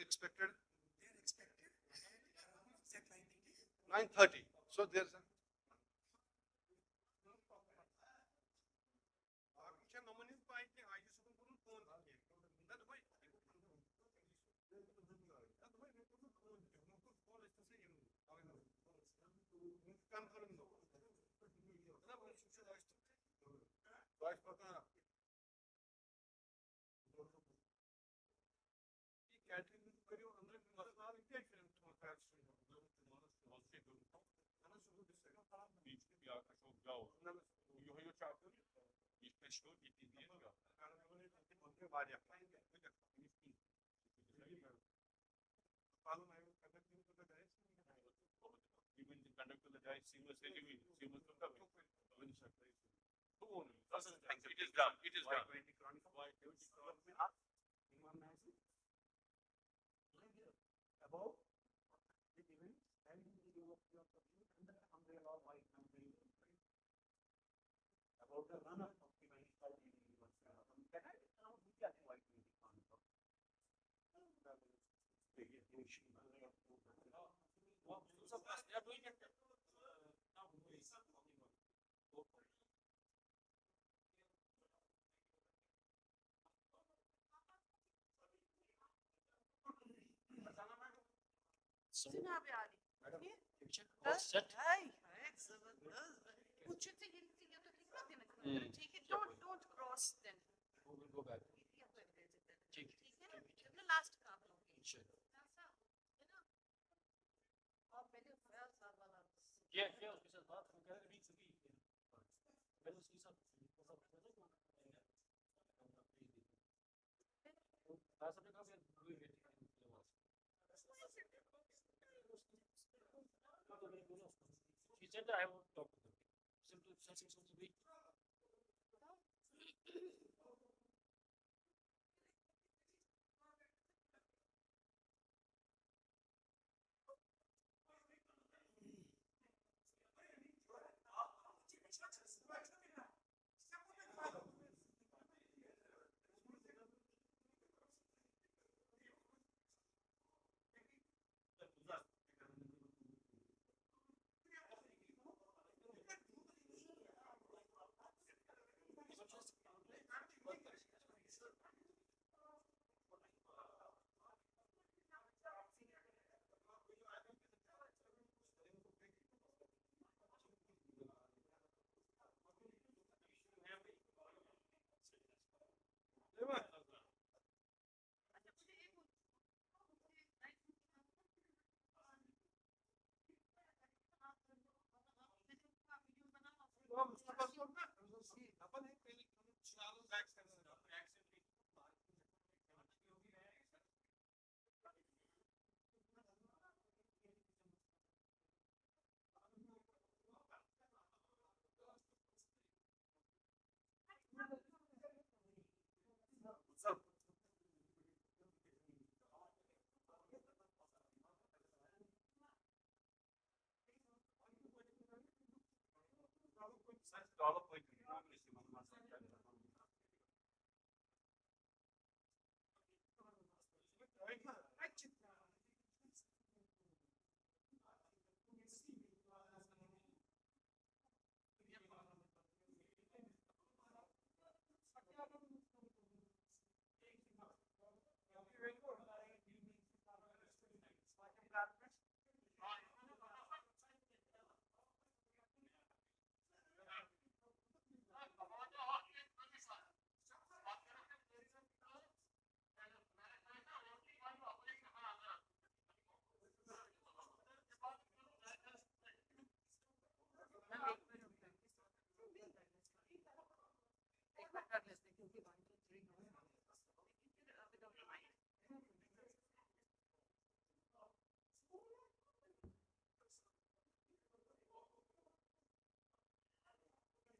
expected? They're expected set 9:30. So there's a it is done. It is done. About the event and the of your and the umbrella Y20 about the run up of the Y20 can I now look at Y20 Don't cross then. We will go back. Last काम Yeah, उसके साथ बात हम कह रहे हैं पहले उसके साथ She said that I will talk to them. Simply something to be.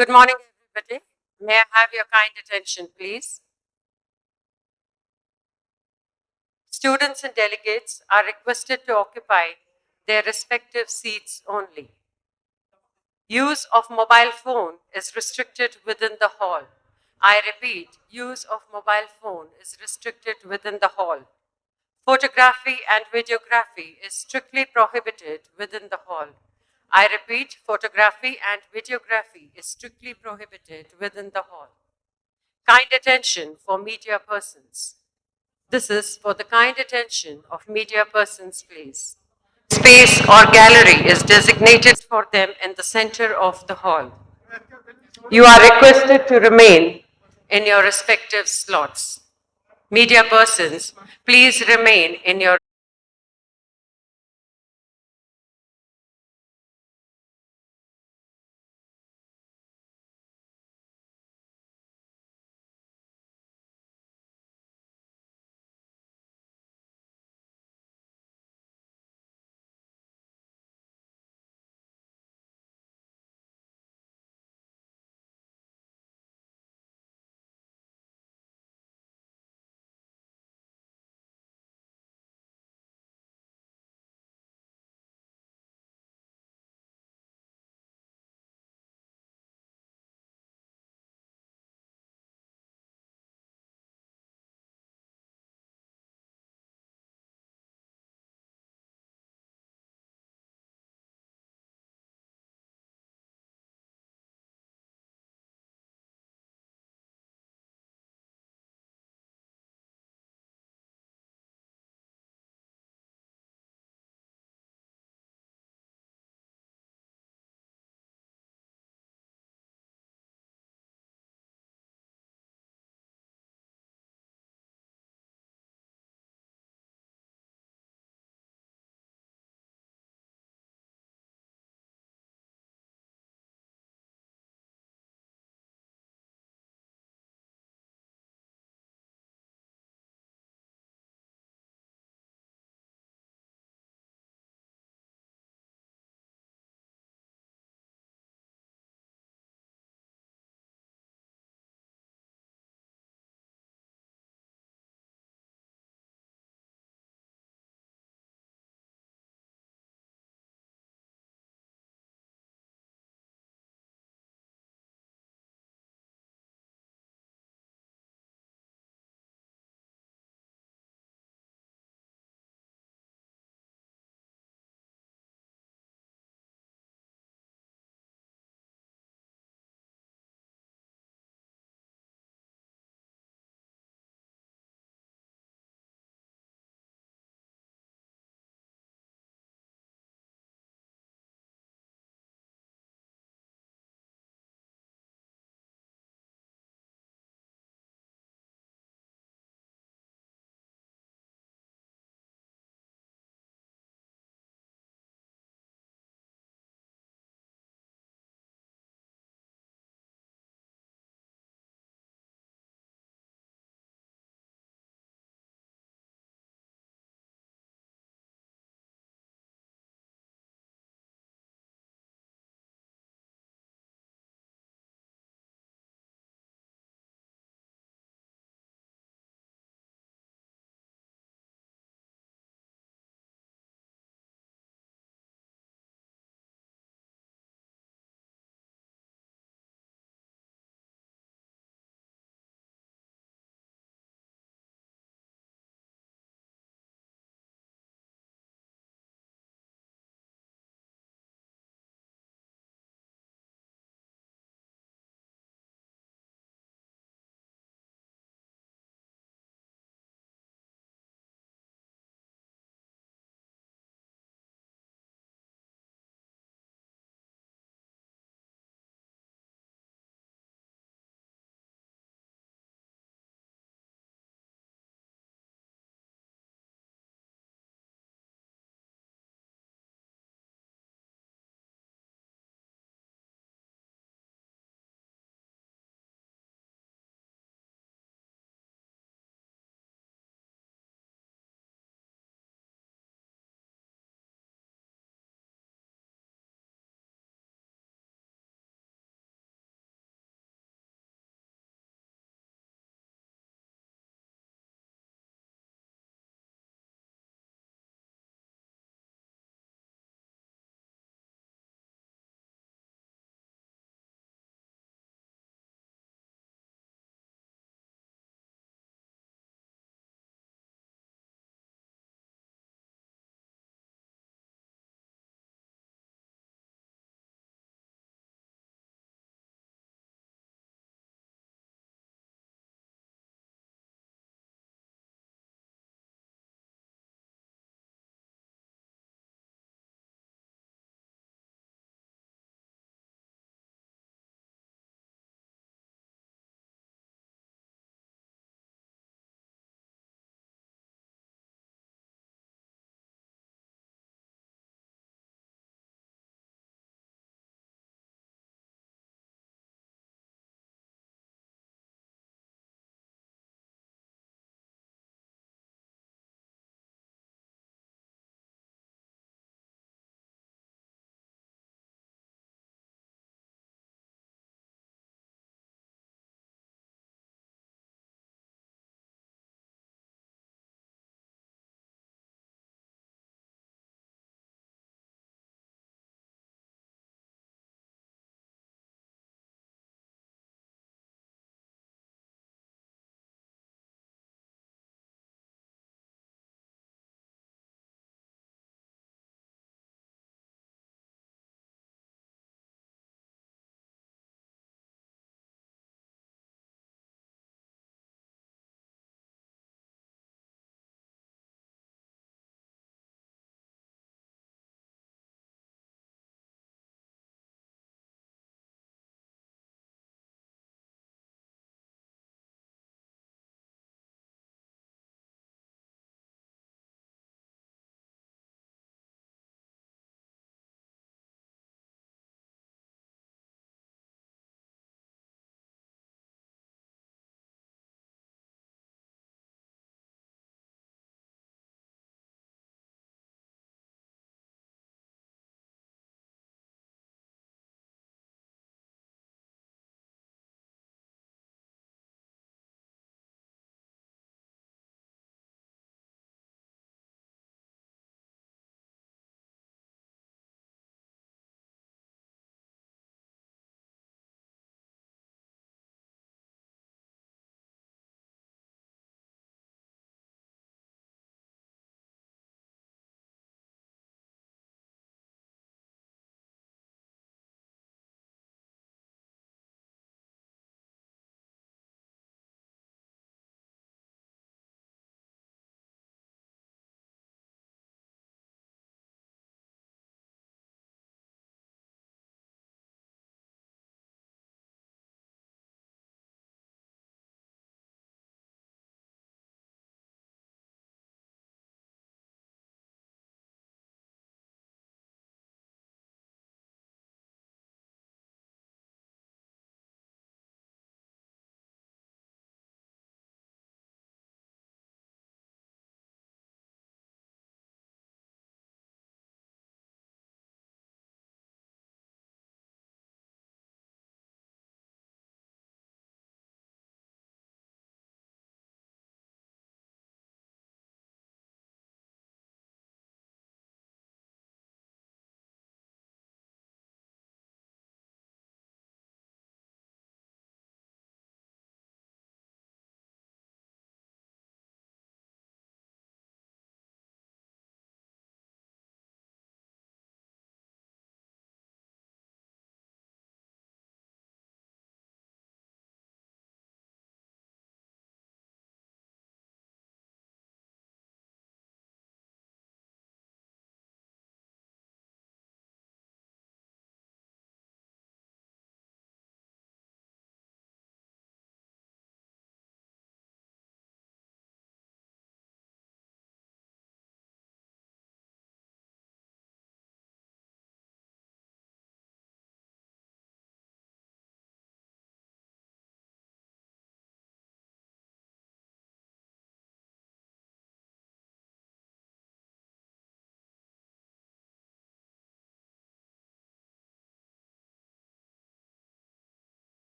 Good morning, everybody. May I have your kind attention, please? Students and delegates are requested to occupy their respective seats only. Use of mobile phone is restricted within the hall. I repeat, use of mobile phone is restricted within the hall. Photography and videography is strictly prohibited within the hall. I repeat, photography and videography is strictly prohibited within the hall. Kind attention for media persons. This is for the kind attention of media persons, please. Space or gallery is designated for them in the center of the hall. You are requested to remain in your respective slots. Media persons, please remain in your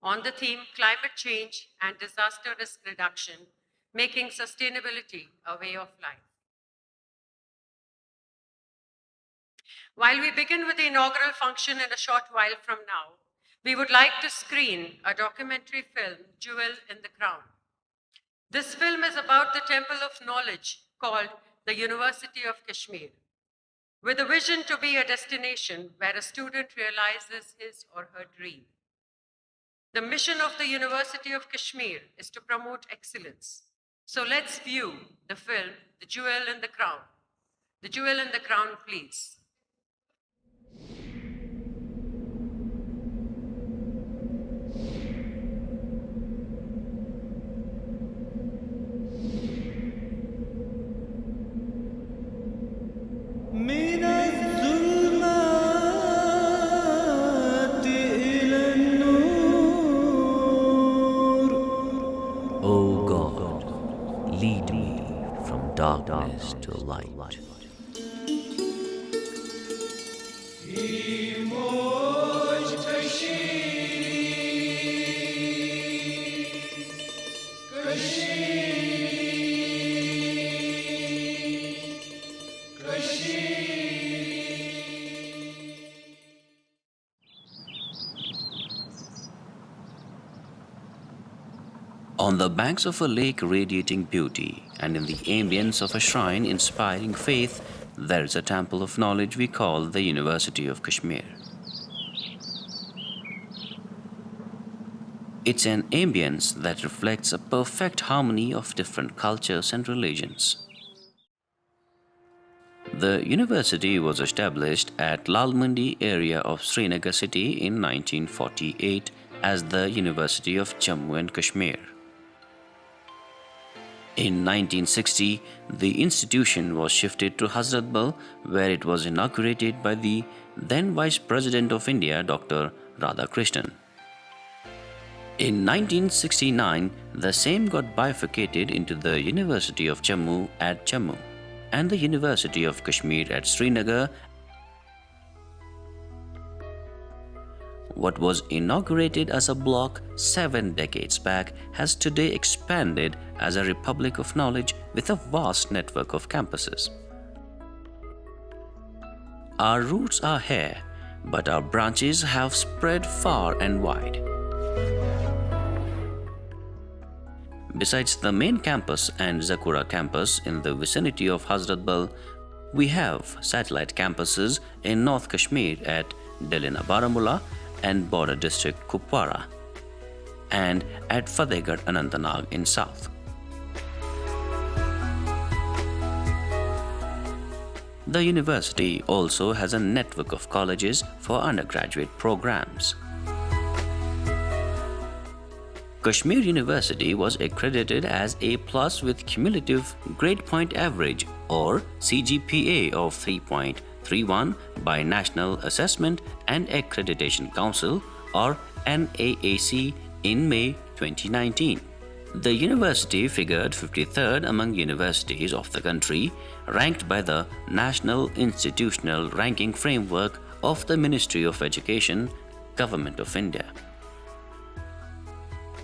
on the theme Climate Change and Disaster Risk Reduction, Making Sustainability a Way of Life. While we begin with the inaugural function in a short while from now, we would like to screen a documentary film, Jewel in the Crown. This film is about the temple of knowledge called the University of Kashmir, with a vision to be a destination where a student realizes his or her dream. The mission of the University of Kashmir is to promote excellence. So let's view the film, The Jewel in the Crown. The Jewel in the Crown, please. من الظلمات إلى النور. O God, lead me from darkness to light. On the banks of a lake radiating beauty, and in the ambience of a shrine inspiring faith, there is a temple of knowledge we call the University of Kashmir. It's an ambience that reflects a perfect harmony of different cultures and religions. The university was established at Lalmandi area of Srinagar city in 1948 as the University of Jammu and Kashmir. In 1960, the institution was shifted to Hazratbal, where it was inaugurated by the then Vice President of India, Dr. Radhakrishnan. In 1969, the same got bifurcated into the University of Jammu at Jammu and the University of Kashmir at Srinagar. What was inaugurated as a block 7 decades back has today expanded as a republic of knowledge with a vast network of campuses. Our roots are here, but our branches have spread far and wide. Besides the main campus and Zakura campus in the vicinity of Hazratbal, we have satellite campuses in North Kashmir at Delina Baramulla and border district Kupwara, and at Fatehgarh Anantnag in south. The university also has a network of colleges for undergraduate programs. Kashmir University was accredited as A+ with cumulative grade point average or CGPA of 3.31 by National Assessment and Accreditation Council or NAAC in May 2019. The university figured 53rd among universities of the country, ranked by the National Institutional Ranking Framework of the Ministry of Education, Government of India.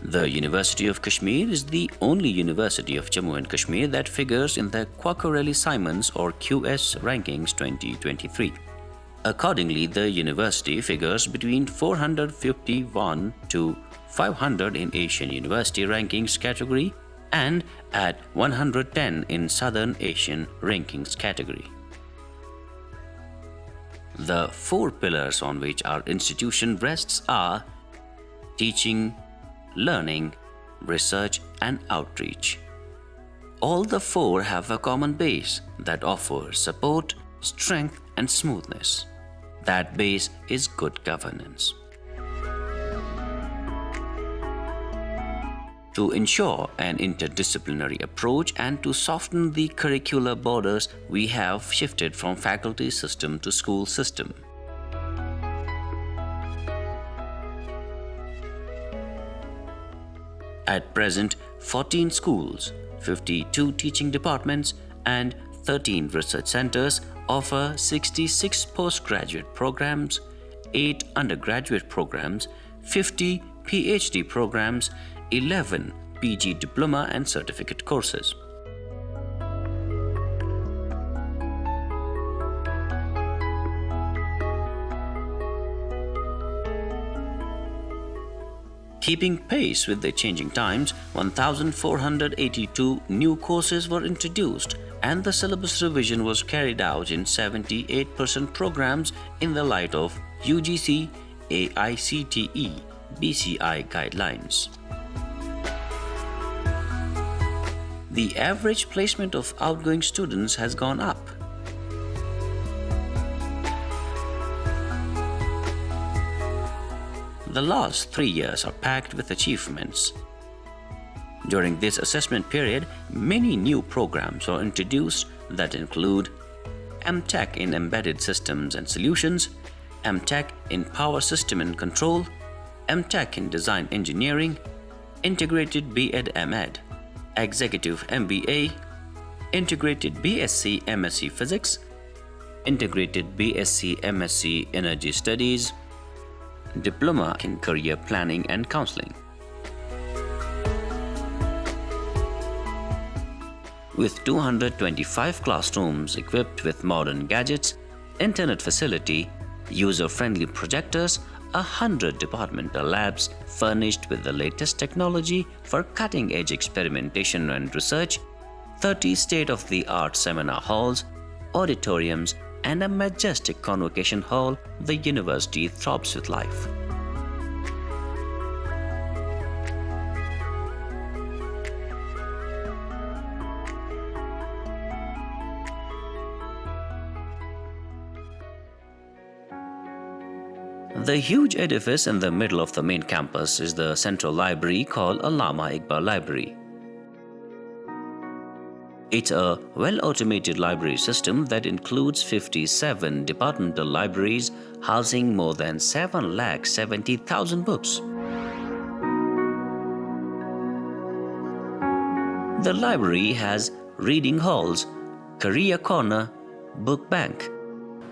The University of Kashmir is the only university of Jammu and Kashmir that figures in the Quacquarelli-Simons or QS rankings 2023. Accordingly, the university figures between 451 to 500 in Asian University Rankings category and at 110 in Southern Asian Rankings category. The 4 pillars on which our institution rests are teaching, learning, research, and outreach. All the 4 have a common base that offers support, strength, and smoothness. That base is good governance. To ensure an interdisciplinary approach and to soften the curricular borders, we have shifted from faculty system to school system. At present, 14 schools, 52 teaching departments, and 13 research centers offer 66 postgraduate programs, 8 undergraduate programs, 50 PhD programs, 11 PG diploma and certificate courses. Keeping pace with the changing times, 1,482 new courses were introduced and the syllabus revision was carried out in 78% programs in the light of UGC, AICTE, BCI guidelines. The average placement of outgoing students has gone up. The last 3 years are packed with achievements. During this assessment period, many new programs are introduced that include MTech in Embedded Systems and Solutions, MTech in Power System and Control, MTech in Design Engineering, Integrated B.Ed M.Ed, Executive MBA, Integrated BSc MSc Physics, Integrated BSc MSc Energy Studies, Diploma in Career Planning and Counseling. With 225 classrooms equipped with modern gadgets, internet facility, user-friendly projectors, 100 departmental labs furnished with the latest technology for cutting-edge experimentation and research, 30 state-of-the-art seminar halls, auditoriums, and a majestic convocation hall, the university throbs with life. The huge edifice in the middle of the main campus is the central library called Allama Iqbal Library. It's a well-automated library system that includes 57 departmental libraries housing more than 770,000 books. The library has reading halls, career corner, book bank,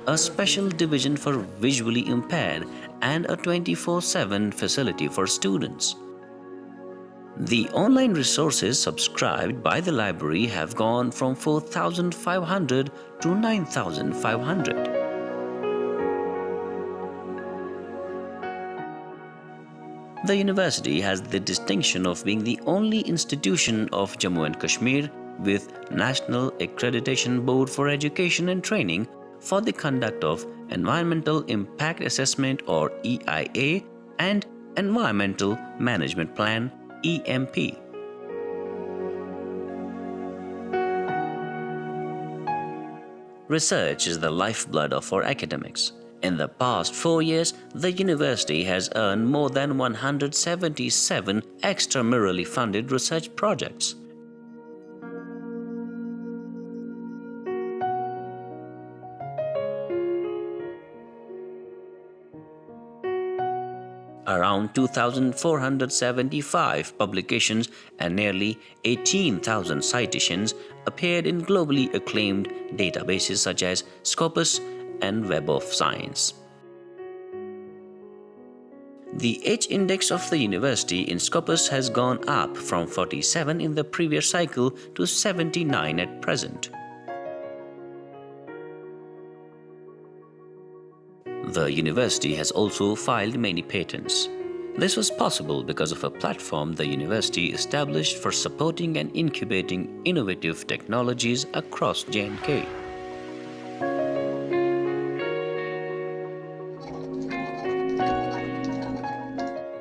a special division for visually impaired, and a 24/7 facility for students. The online resources subscribed by the library have gone from 4,500 to 9,500. The university has the distinction of being the only institution of Jammu and Kashmir with National Accreditation Board for Education and Training for the conduct of Environmental Impact Assessment or EIA and Environmental Management Plan EMP. Research is the lifeblood of our academics. In the past 4 years, the university has earned more than 177 extramurally funded research projects. Around 2,475 publications and nearly 18,000 citations appeared in globally acclaimed databases such as Scopus and Web of Science. The H-index of the university in Scopus has gone up from 47 in the previous cycle to 79 at present. The university has also filed many patents. This was possible because of a platform the university established for supporting and incubating innovative technologies across J&K.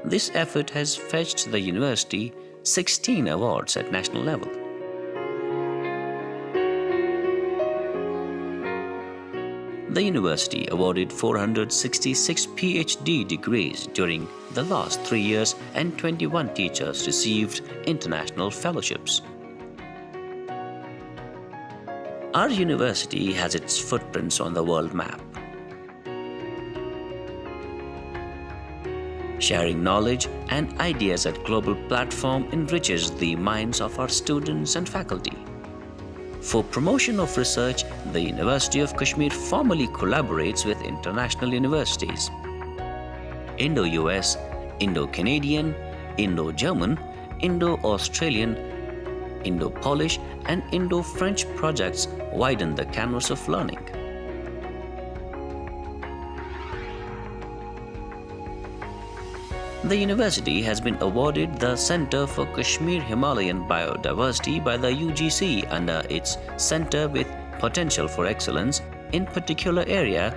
This effort has fetched the university 16 awards at national level. The university awarded 466 PhD degrees during the last 3 years and 21 teachers received international fellowships. Our university has its footprints on the world map. Sharing knowledge and ideas at global platform enriches the minds of our students and faculty. For promotion of research, the University of Kashmir formally collaborates with international universities. Indo-US Indo-Canadian, Indo-German, Indo-Australian, Indo-Polish and Indo-French projects widen the canvas of learning. The university has been awarded the Center for Kashmir Himalayan Biodiversity by the UGC under its Center with Potential for Excellence in Particular Area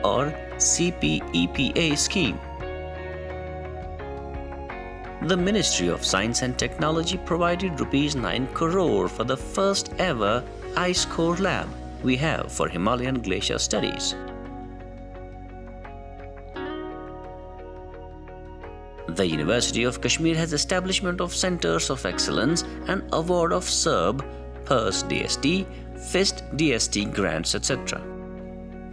or CPEPA scheme. The Ministry of Science and Technology provided Rs 9 crore for the first ever ice core lab we have for Himalayan glacier studies. The University of Kashmir has establishment of Centers of Excellence and award of SERB, PERS DST, FIST DST grants, etc.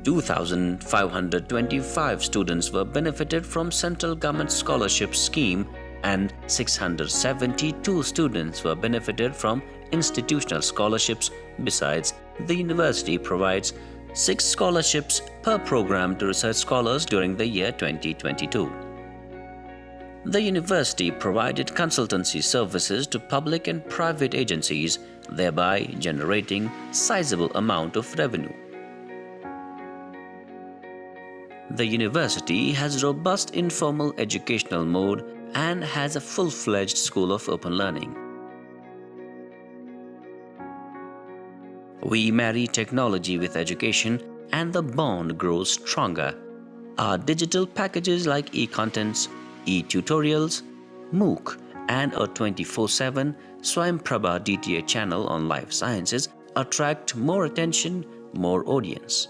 2,525 students were benefited from Central Government Scholarship Scheme and 672 students were benefited from institutional scholarships. Besides, the university provides 6 scholarships per program to research scholars during the year 2022. The university provided consultancy services to public and private agencies, thereby generating sizable amount of revenue. The university has robust informal educational mode and has a full-fledged school of open learning. We marry technology with education and the bond grows stronger. Our digital packages like e-contents, e-tutorials, MOOC and a 24/7 Swayamprabha DTA channel on life sciences attract more attention, more audience.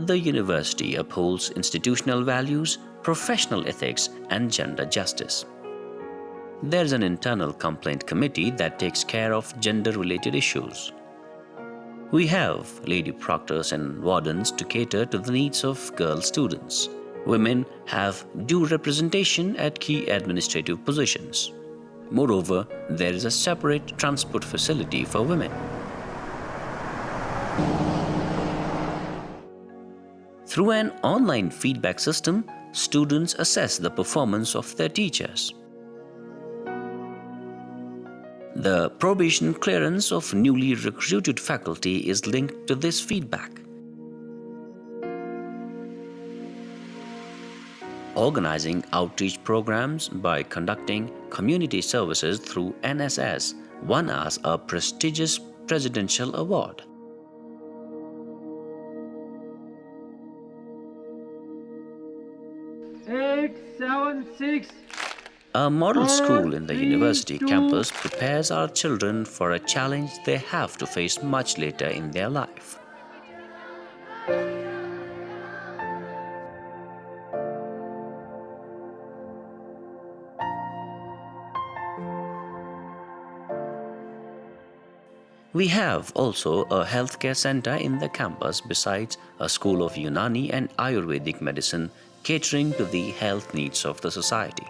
The university upholds institutional values, professional ethics and gender justice. There is an internal complaint committee that takes care of gender-related issues. We have lady proctors and wardens to cater to the needs of girl students. Women have due representation at key administrative positions. Moreover, there is a separate transport facility for women. Through an online feedback system, students assess the performance of their teachers. The probation clearance of newly recruited faculty is linked to this feedback. Organizing outreach programs by conducting community services through NSS won us a prestigious presidential award. A model school in the university campus prepares our children for a challenge they have to face much later in their life. We have also a healthcare center in the campus besides a school of Unani and Ayurvedic medicine catering to the health needs of the society.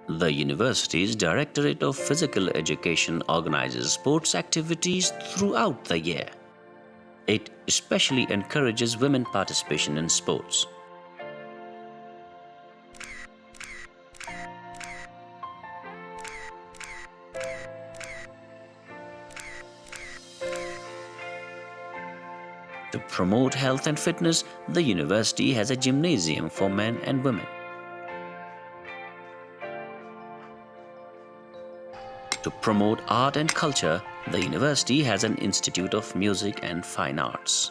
The university's Directorate of Physical Education organizes sports activities throughout the year. It especially encourages women participation in sports. To promote health and fitness, the university has a gymnasium for men and women. To promote art and culture, the university has an Institute of Music and Fine Arts.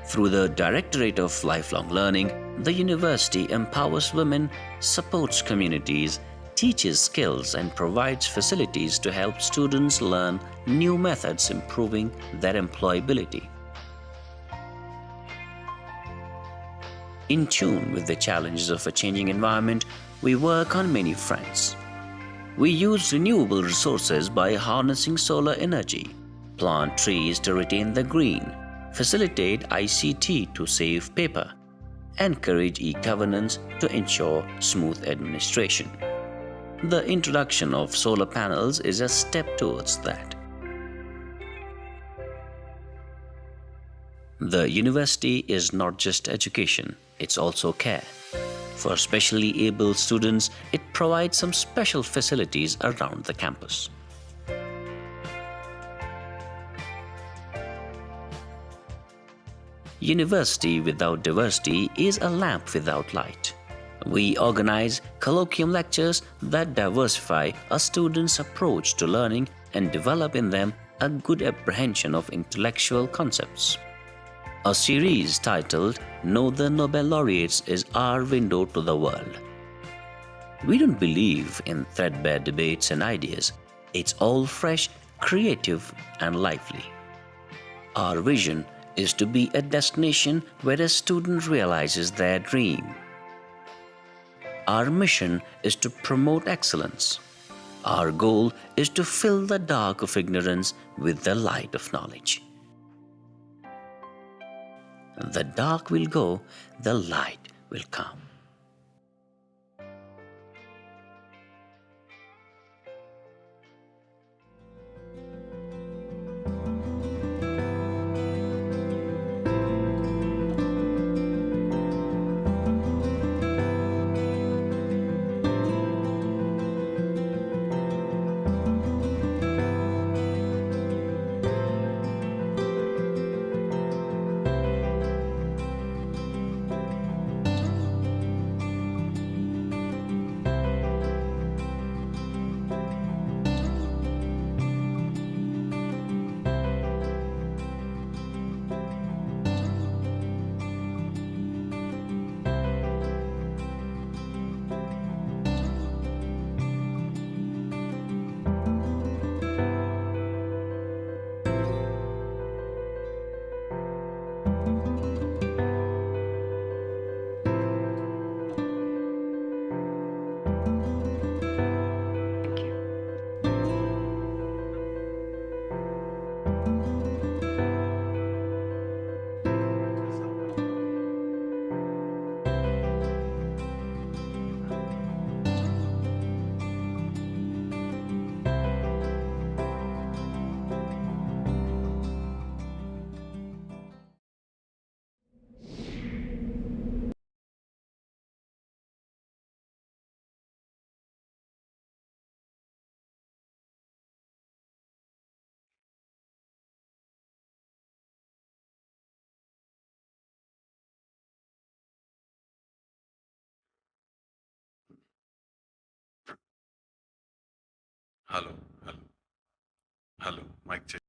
Through the Directorate of Lifelong Learning, the university empowers women, supports communities, teaches skills and provides facilities to help students learn new methods improving their employability. In tune with the challenges of a changing environment, we work on many fronts. We use renewable resources by harnessing solar energy, plant trees to retain the green, facilitate ICT to save paper, encourage e-governance to ensure smooth administration. The introduction of solar panels is a step towards that. The university is not just education, it's also care. For specially able students, it provides some special facilities around the campus. University without diversity is a lamp without light. We organize colloquium lectures that diversify a student's approach to learning and develop in them a good apprehension of intellectual concepts. A series titled Know the Nobel Laureates is our window to the world. We don't believe in threadbare debates and ideas. It's all fresh, creative, and lively. Our vision is to be a destination where a student realizes their dream. Our mission is to promote excellence. Our goal is to fill the dark of ignorance with the light of knowledge. The dark will go, the light will come. Thank you. Hello, hello, hello, mic check.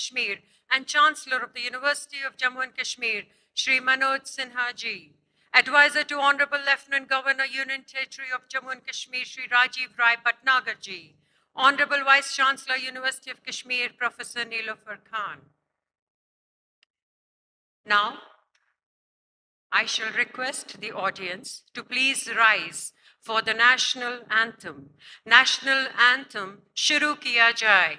Kashmir and Chancellor of the University of Jammu and Kashmir, Shri Manoj Sinha Ji. Advisor to Honorable Lieutenant Governor, Union Territory of Jammu and Kashmir, Shri Rajiv Rai Bhatnagar Ji. Honorable Vice Chancellor, University of Kashmir, Professor Nilofer Khan. Now, I shall request the audience to please rise for the national anthem. National anthem, Shuru Kiya Jai.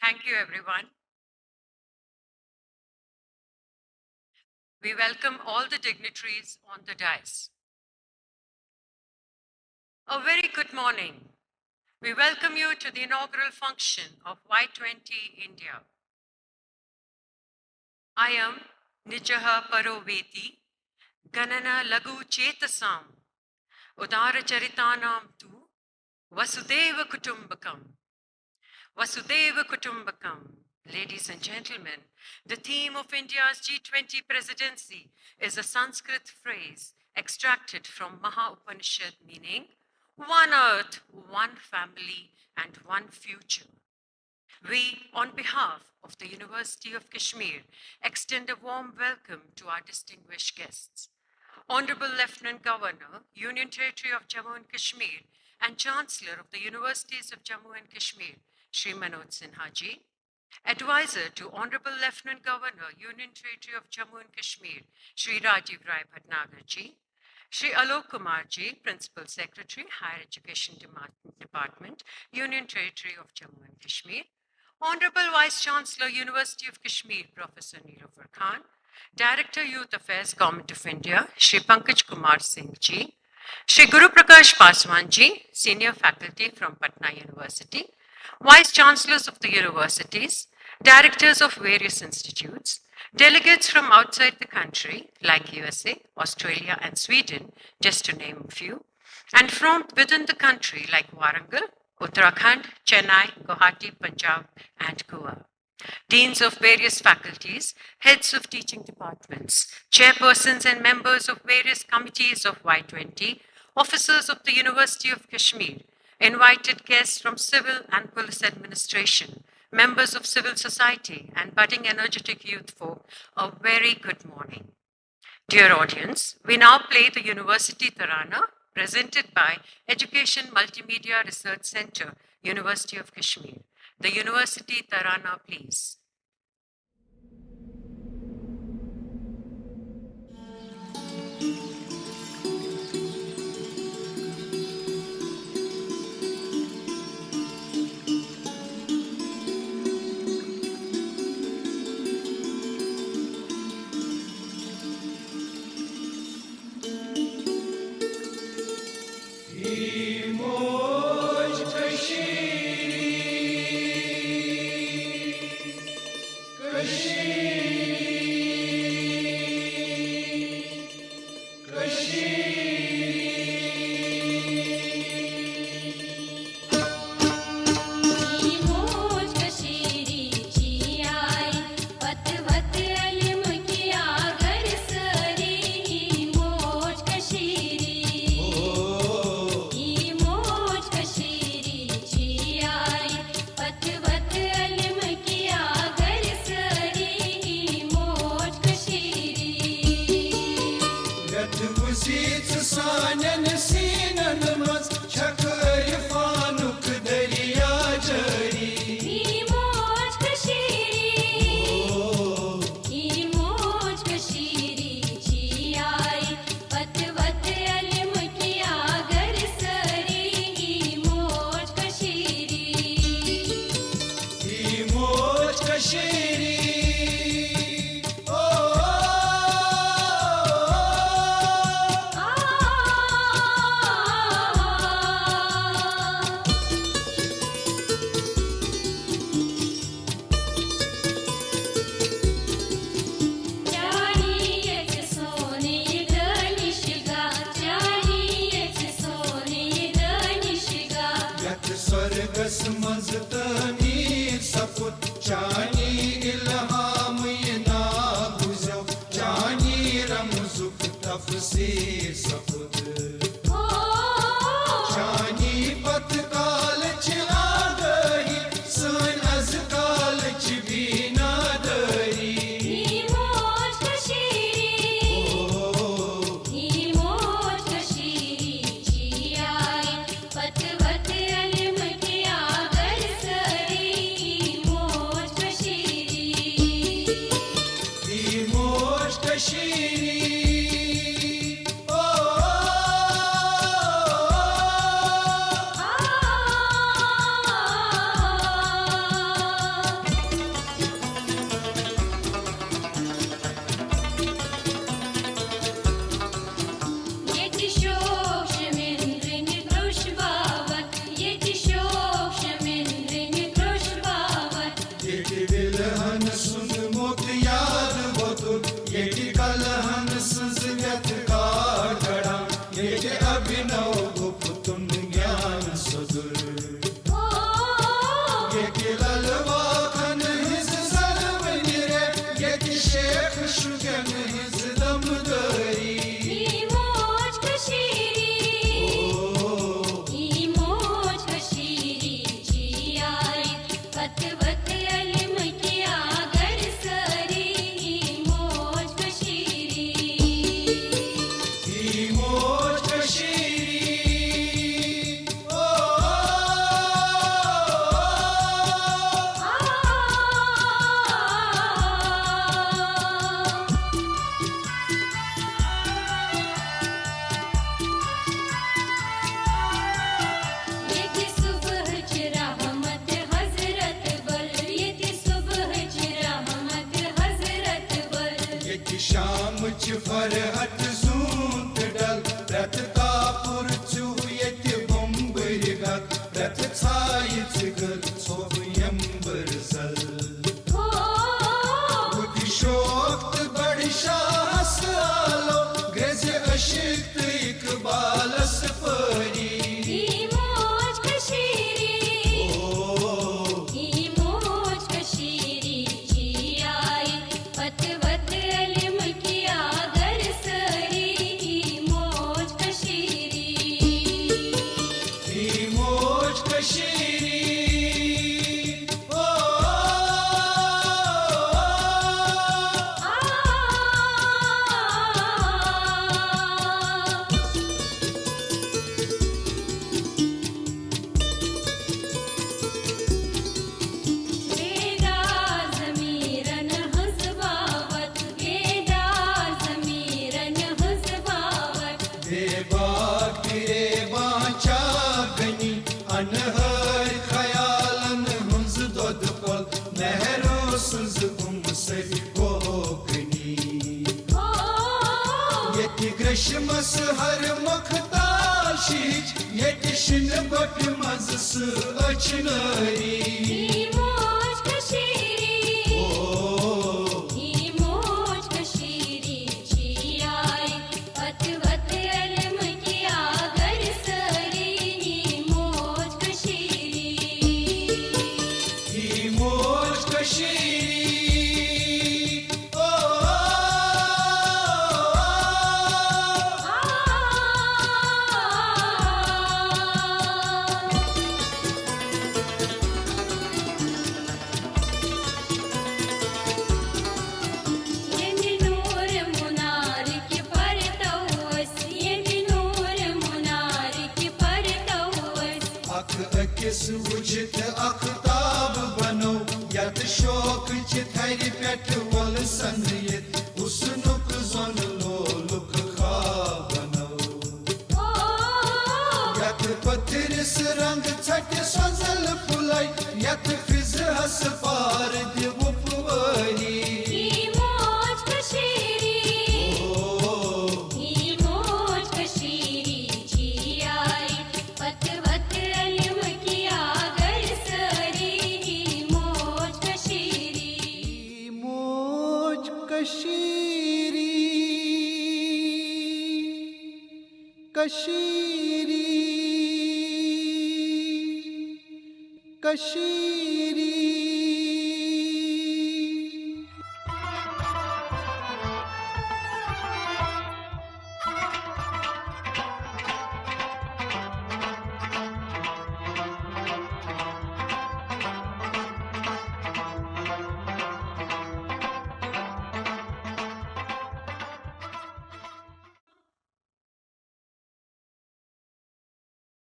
Thank you, everyone. We welcome all the dignitaries on the dais. A very good morning. We welcome you to the inaugural function of Y20 India. I am Nijaha Paroveti, Ganana Lagu Chetasam, Udara Charitanam Tu, Vasudeva Kutumbakam. Vasudeva Kutumbakam. Ladies and gentlemen, the theme of India's G20 presidency is a Sanskrit phrase extracted from Maha Upanishad, meaning one earth, one family, and one future. We, on behalf of the University of Kashmir, extend a warm welcome to our distinguished guests. Honorable Lieutenant Governor, Union Territory of Jammu and Kashmir, and Chancellor of the Universities of Jammu and Kashmir, Shri Manoj Sinha Ji. Advisor to Honorable Lieutenant Governor, Union Territory of Jammu and Kashmir, Shri Rajiv Rai Bhatnagar Ji. Shri Alok Kumar Ji, Principal Secretary, Higher Education Department, Union Territory of Jammu and Kashmir. Honorable Vice Chancellor, University of Kashmir, Professor Nilofer Khan. Director, Youth Affairs, Government of India, Shri Pankaj Kumar Singh Ji. Shri Guru Prakash Paswan Ji, Senior Faculty from Patna University. Vice Chancellors of the universities, Directors of various institutes, delegates from outside the country, like USA, Australia, and Sweden, just to name a few, and from within the country, like Warangal, Uttarakhand, Chennai, Guwahati, Punjab, and Goa. Deans of various faculties, heads of teaching departments, chairpersons and members of various committees of Y20, officers of the University of Kashmir, invited guests from civil and police administration, members of civil society, and budding energetic youth folk, a very good morning. Dear audience, we now play the University Tarana, presented by Education Multimedia Research Center, University of Kashmir. The University Tarana, please.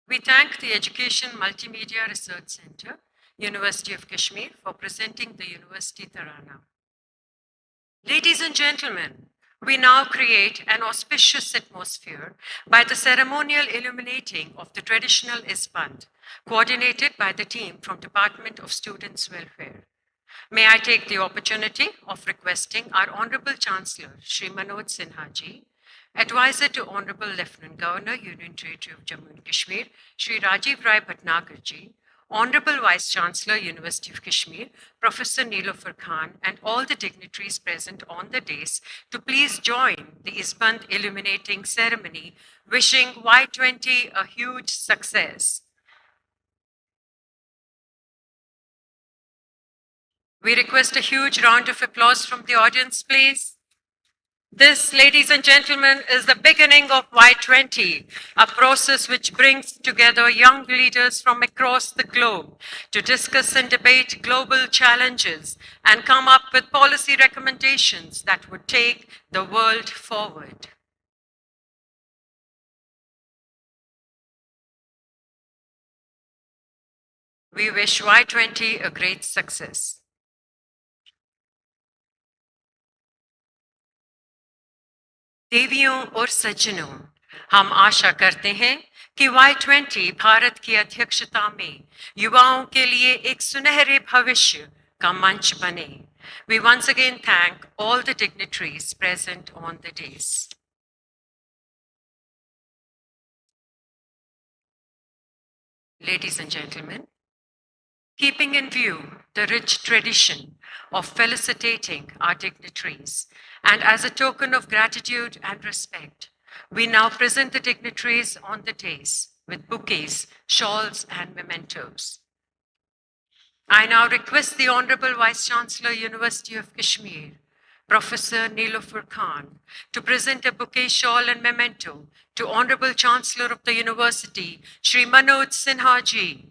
We thank the Education Multimedia Research Center, University of Kashmir, for presenting the University Tarana. Ladies and gentlemen, We now create an auspicious atmosphere by the ceremonial illuminating of the traditional isband, coordinated by the team from Department of Students' Welfare. May I take the opportunity of requesting our Honorable Chancellor, Shri Manoj Sinha Ji, Advisor to Honorable Lieutenant Governor, Union Territory of Jammu and Kashmir, Shri Rajiv Rai Bhatnagar Ji, Honorable Vice Chancellor, University of Kashmir, Professor Nilofer Khan, and all the dignitaries present on the dais to please join the Isband illuminating ceremony, wishing Y20 a huge success. We request a huge round of applause from the audience, please. This, ladies and gentlemen, is the beginning of Y20, a process which brings together young leaders from across the globe to discuss and debate global challenges and come up with policy recommendations that would take the world forward. We wish Y20 a great success. देवियों और सज्जनों, हम आशा करते हैं कि Y20 Bharat की अध्यक्षता में युवाओं के लिए एक सुनहरे भविष्य का मंच बने. We once again thank all the dignitaries present on the dais. Ladies and gentlemen, keeping in view the rich tradition of felicitating our dignitaries, and as a token of gratitude and respect, we now present the dignitaries on the dais with bouquets, shawls, and mementos. I now request the Honorable Vice Chancellor, University of Kashmir, Professor Nilofer Khan, to present a bouquet, shawl, and memento to Honorable Chancellor of the University, Shri Manoj Sinha Ji.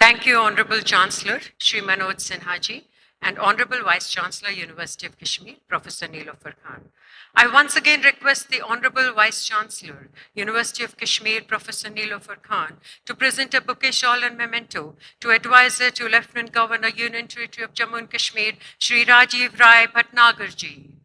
Thank you, Honorable Chancellor, Shri Manoj Sinha Ji, and Honorable Vice Chancellor, University of Kashmir, Professor Nilofer Khan. I once again request the Honorable Vice Chancellor, University of Kashmir, Professor Nilofer Khan, to present a bouquet, shawl, and memento to Advisor to Lieutenant Governor, Union Territory of Jammu and Kashmir, Shri Rajiv Rai Bhatnagar Ji.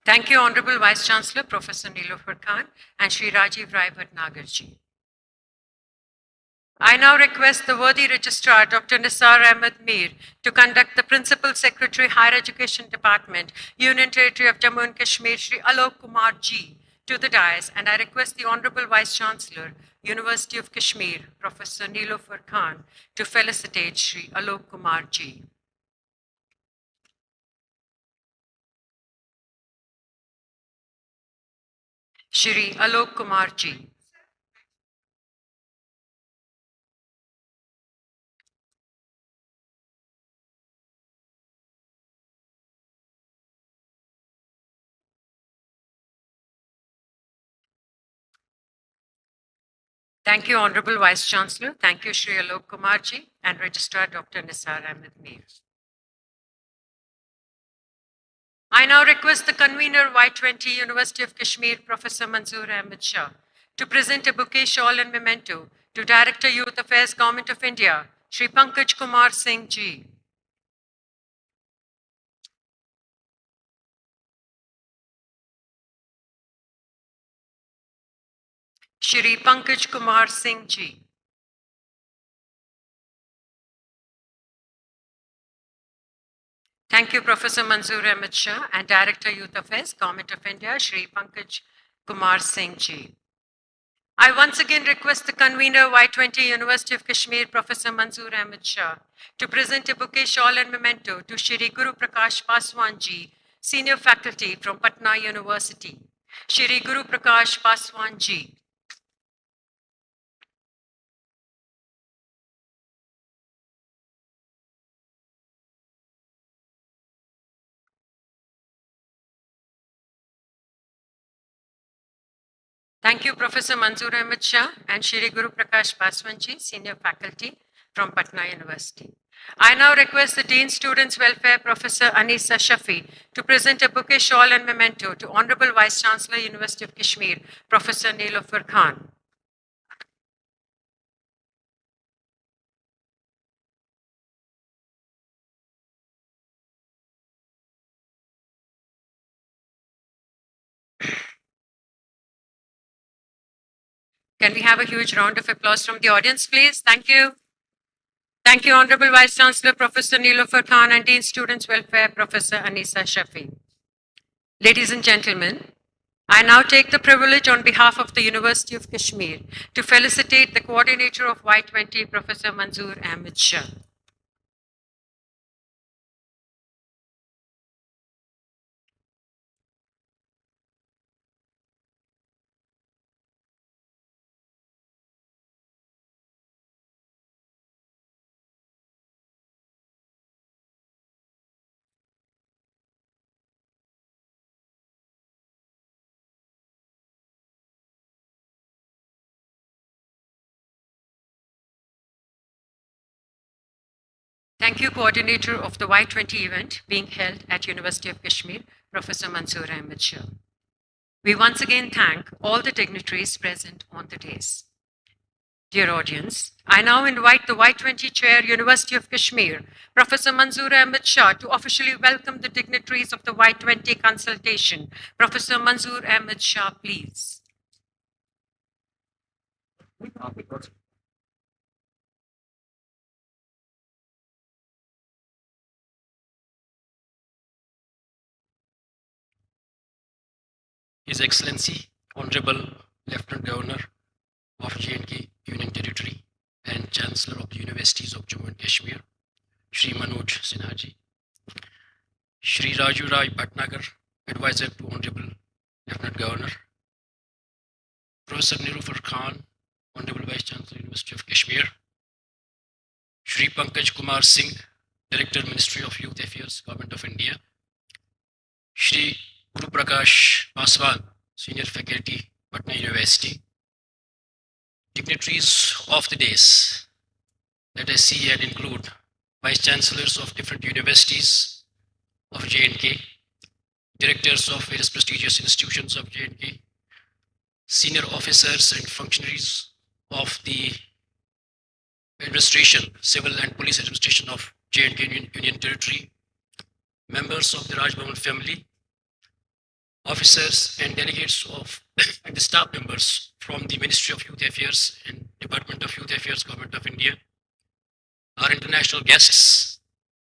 Thank you, Honorable Vice Chancellor, Professor Nilofer Khan, and Shri Rajiv Rai Bhatnagar Ji. I now request the worthy Registrar, Dr. Nisar Ahmed Mir, to conduct the Principal Secretary, Higher Education Department, Union Territory of Jammu and Kashmir, Shri Alok Kumar Ji, to the dais, and I request the Honorable Vice Chancellor, University of Kashmir, Professor Nilofer Khan, to felicitate Shri Alok Kumar Ji. Shri Alok Kumar Ji. Thank you, Honorable Vice Chancellor. Thank you, Shri Alok Kumar Ji, and Registrar Dr. Nisar Ahmed Mir. I now request the convener, Y20, University of Kashmir, Professor Manzoor Ahmed Shah, to present a bouquet, shawl, and memento to Director Youth Affairs, Government of India, Shri Pankaj Kumar Singh Ji. Shri Pankaj Kumar Singh Ji. Thank you, Professor Manzoor Ahmed Shah, and Director Youth Affairs, Government of India, Shri Pankaj Kumar Singh Ji. I once again request the convener, Y20, University of Kashmir, Professor Manzoor Ahmed Shah, to present a bouquet, shawl, and memento to Shri Guru Prakash Paswan Ji, Senior Faculty from Patna University, Shri Guru Prakash Paswan Ji. Thank you, Professor Manzoor Ahmed Shah and Shri Guru Prakash Paswan Ji, Senior Faculty from Patna University. I now request the Dean Students Welfare, Professor Anisa Shafi, to present a bouquet, shawl and memento to Honorable Vice Chancellor, University of Kashmir, Professor Nilofer Khan. Can we have a huge round of applause from the audience, please? Thank you. Thank you, Honorable Vice Chancellor, Professor Nilofer Khan, and Dean Students Welfare, Professor Anisa Shafi. Ladies and gentlemen, I now take the privilege on behalf of the University of Kashmir to felicitate the coordinator of Y20, Professor Manzoor Ahmed Shah. Thank you, coordinator of the Y20 event being held at University of Kashmir, Professor Manzoor Ahmed Shah. We once again thank all the dignitaries present on the days. Dear audience, I now invite the Y20 Chair, University of Kashmir, Professor Manzoor Ahmed Shah, to officially welcome the dignitaries of the Y20 consultation. Professor Manzoor Ahmed Shah, please. His Excellency, Honorable Lieutenant Governor of J&K Union Territory and Chancellor of the Universities of Jammu and Kashmir, Shri Manoj Sinha ji, Shri Raju Rai Bhatnagar, Advisor to Honorable Lieutenant Governor, Professor Nilofer Khan, Honorable Vice Chancellor, University of Kashmir, Shri Pankaj Kumar Singh, Director, Ministry of Youth Affairs, Government of India, Shri Guru Prakash Paswan, Senior Faculty, Patna University, dignitaries of the days, let us see and include Vice Chancellors of different universities of J&K, Directors of various prestigious institutions of J&K, senior officers and functionaries of the administration, civil and police administration of J&K Union Territory, members of the Raj Bhavan family, officers and delegates of and the staff members from the Ministry of Youth Affairs and Department of Youth Affairs, Government of India, our international guests,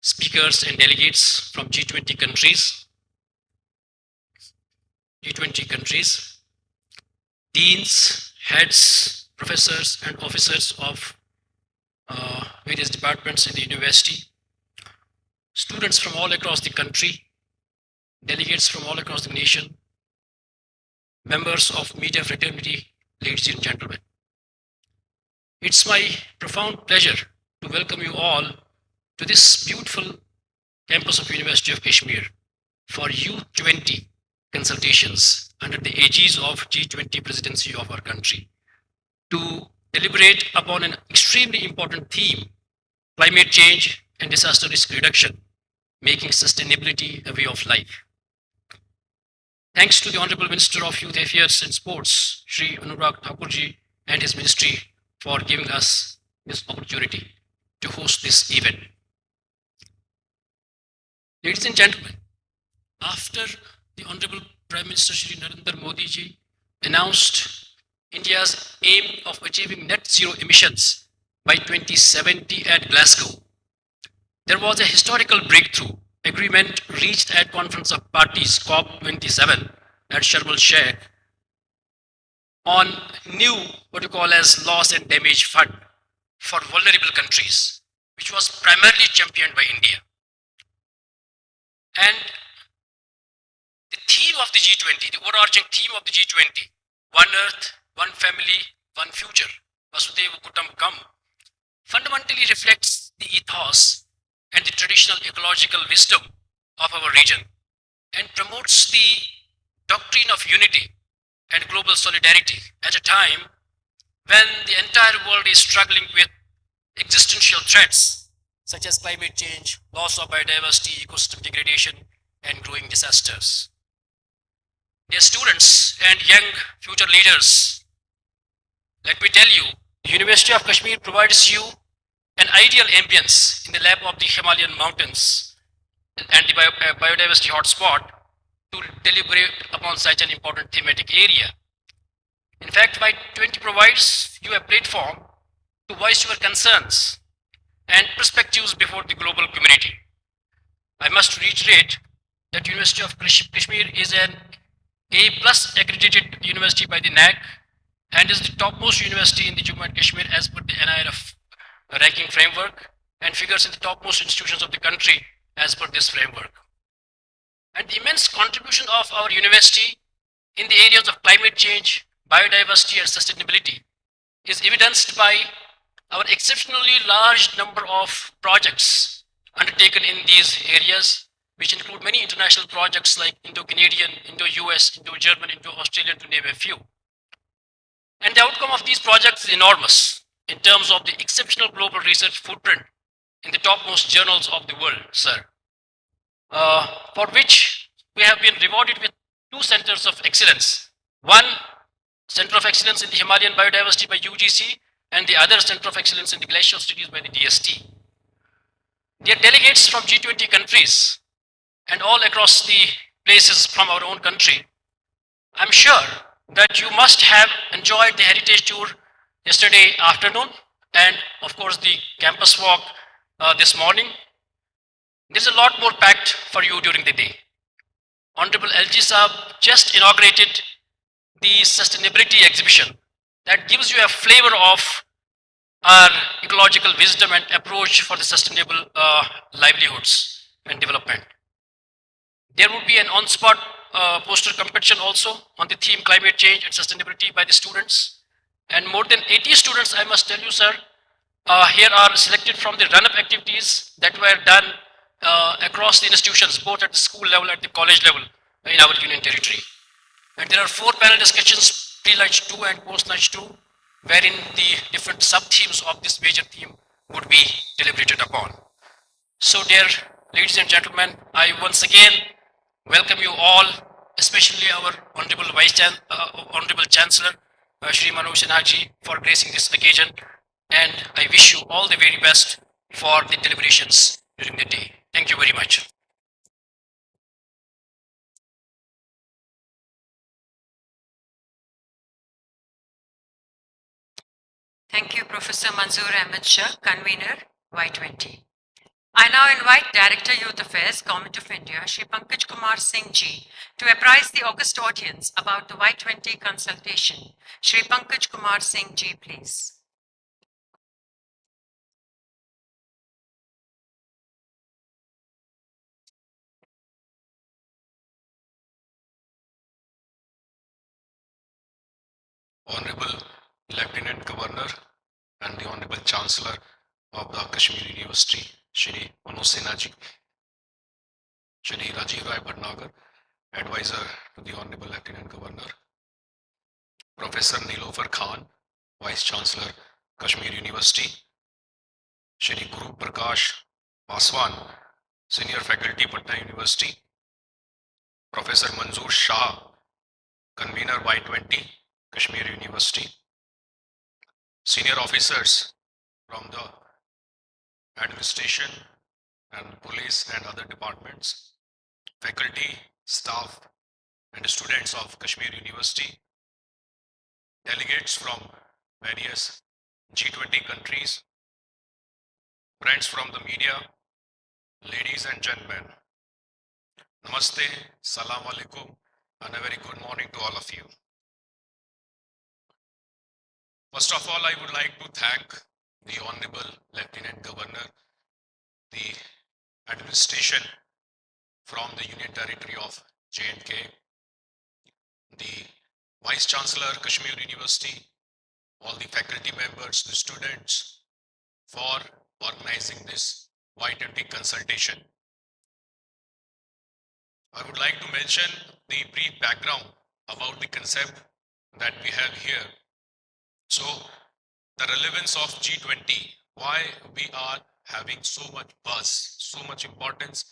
speakers and delegates from G20 countries, deans, heads, professors and officers of various departments in the university, students from all across the country, delegates from all across the nation, members of media fraternity, ladies and gentlemen. It's my profound pleasure to welcome you all to this beautiful campus of University of Kashmir for Y20 consultations under the aegis of G20 presidency of our country to deliberate upon an extremely important theme, climate change and disaster risk reduction, making sustainability a way of life. Thanks to the Honorable Minister of Youth Affairs and Sports, Shri Anurag Thakurji and his ministry for giving us this opportunity to host this event. Ladies and gentlemen, after the Honorable Prime Minister Shri Narendra Modi ji announced India's aim of achieving net zero emissions by 2070 at Glasgow, there was a historical breakthrough agreement reached at Conference of Parties COP27 at Sharm el-Sheikh on new what you call as loss and damage fund for vulnerable countries, which was primarily championed by India. And theme of the G20, the overarching theme of the G20, One Earth, One Family, One Future, Vasudhaiva Kutumbakam, fundamentally reflects the ethos and the traditional ecological wisdom of our region and promotes the doctrine of unity and global solidarity at a time when the entire world is struggling with existential threats such as climate change, loss of biodiversity, ecosystem degradation, and growing disasters. Dear students and young future leaders, let me tell you, the University of Kashmir provides you an ideal ambience in the lap of the Himalayan mountains and the biodiversity hotspot to deliberate upon such an important thematic area. In fact, Y20 provides you a platform to voice your concerns and perspectives before the global community. I must reiterate that University of Kashmir is an A+ accredited university by the NAC and is the topmost university in the Jammu and Kashmir as per the NIRF ranking framework and figures in the topmost institutions of the country as per this framework. And the immense contribution of our university in the areas of climate change, biodiversity and sustainability is evidenced by our exceptionally large number of projects undertaken in these areas, which include many international projects like Indo-Canadian, Indo-US, Indo-German, Indo-Australian, to name a few. And the outcome of these projects is enormous in terms of the exceptional global research footprint in the topmost journals of the world, sir, for which we have been rewarded with 2 centers of excellence. One Center of Excellence in the Himalayan Biodiversity by UGC and the other Center of Excellence in the Glacial Studies by the DST. They are delegates from G20 countries and all across the places from our own country. I'm sure that you must have enjoyed the heritage tour yesterday afternoon and of course the campus walk this morning. There's a lot more packed for you during the day. Honorable LG Saab just inaugurated the sustainability exhibition that gives you a flavor of our ecological wisdom and approach for the sustainable livelihoods and development. There would be an on-spot poster competition also on the theme climate change and sustainability by the students. And more than 80 students, I must tell you, sir, here are selected from the run-up activities that were done across the institutions, both at the school level, at the college level in our union territory. And there are 4 panel discussions, pre-lunch 2 and post-lunch 2, wherein the different sub-themes of this major theme would be deliberated upon. So dear ladies and gentlemen, I once again welcome you all, especially our Honorable Chancellor, Shri Manoj Sinha ji, for gracing this occasion, and I wish you all the very best for the deliberations during the day. Thank you very much. Thank you, Professor Manzoor Ahmed Shah, convener, Y20. I now invite Director Youth Affairs, Government of India, Shri Pankaj Kumar Singh ji, to apprise the august audience about the Y20 consultation. Shri Pankaj Kumar Singh ji, please. Honorable Lieutenant Governor and the Honorable Chancellor of the Kashmir University, Shri Manoj Sinha ji, Shri Rajiv Rai Bhatnagar, Advisor to the Honorable Lieutenant Governor, Professor Nilofer Khan, Vice Chancellor, Kashmir University, Shri Guru Prakash Paswan, Senior Faculty, Patna University, Professor Manzoor Shah, Convener Y20, Kashmir University, senior officers from the administration and police and other departments, faculty, staff, and students of Kashmir University, delegates from various G20 countries, friends from the media, ladies and gentlemen, Namaste, Salam Alaikum, and a very good morning to all of you. First of all, I would like to thank the Honorable Lieutenant Governor, the administration from the Union Territory of J&K, the Vice Chancellor, Kashmir University, all the faculty members, the students, for organizing this Y20 consultation. I would like to mention the brief background about the concept that we have here. So, the relevance of G20, why we are having so much buzz, so much importance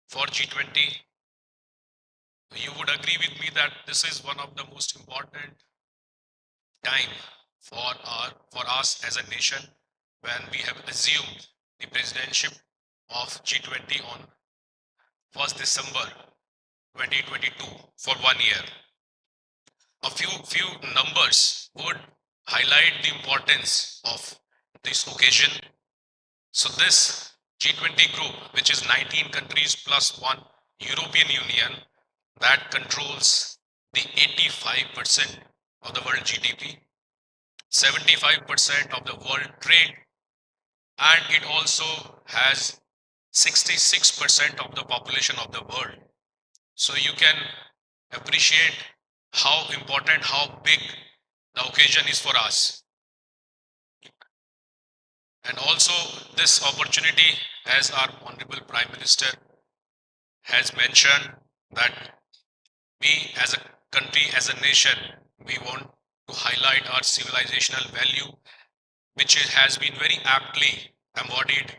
for G20. You would agree with me that this is one of the most important time for us as a nation when we have assumed the presidency of G20 on 1st December 2022 for 1 year. A few numbers would highlight the importance of this occasion. So this G20 group, which is 19 countries plus one European Union, that controls the 85% of the world GDP, 75% of the world trade, and it also has 66% of the population of the world. So you can appreciate how important, how big the occasion is for us. And also this opportunity, as our Honorable Prime Minister has mentioned, that we as a country, as a nation, we want to highlight our civilizational value, which has been very aptly embodied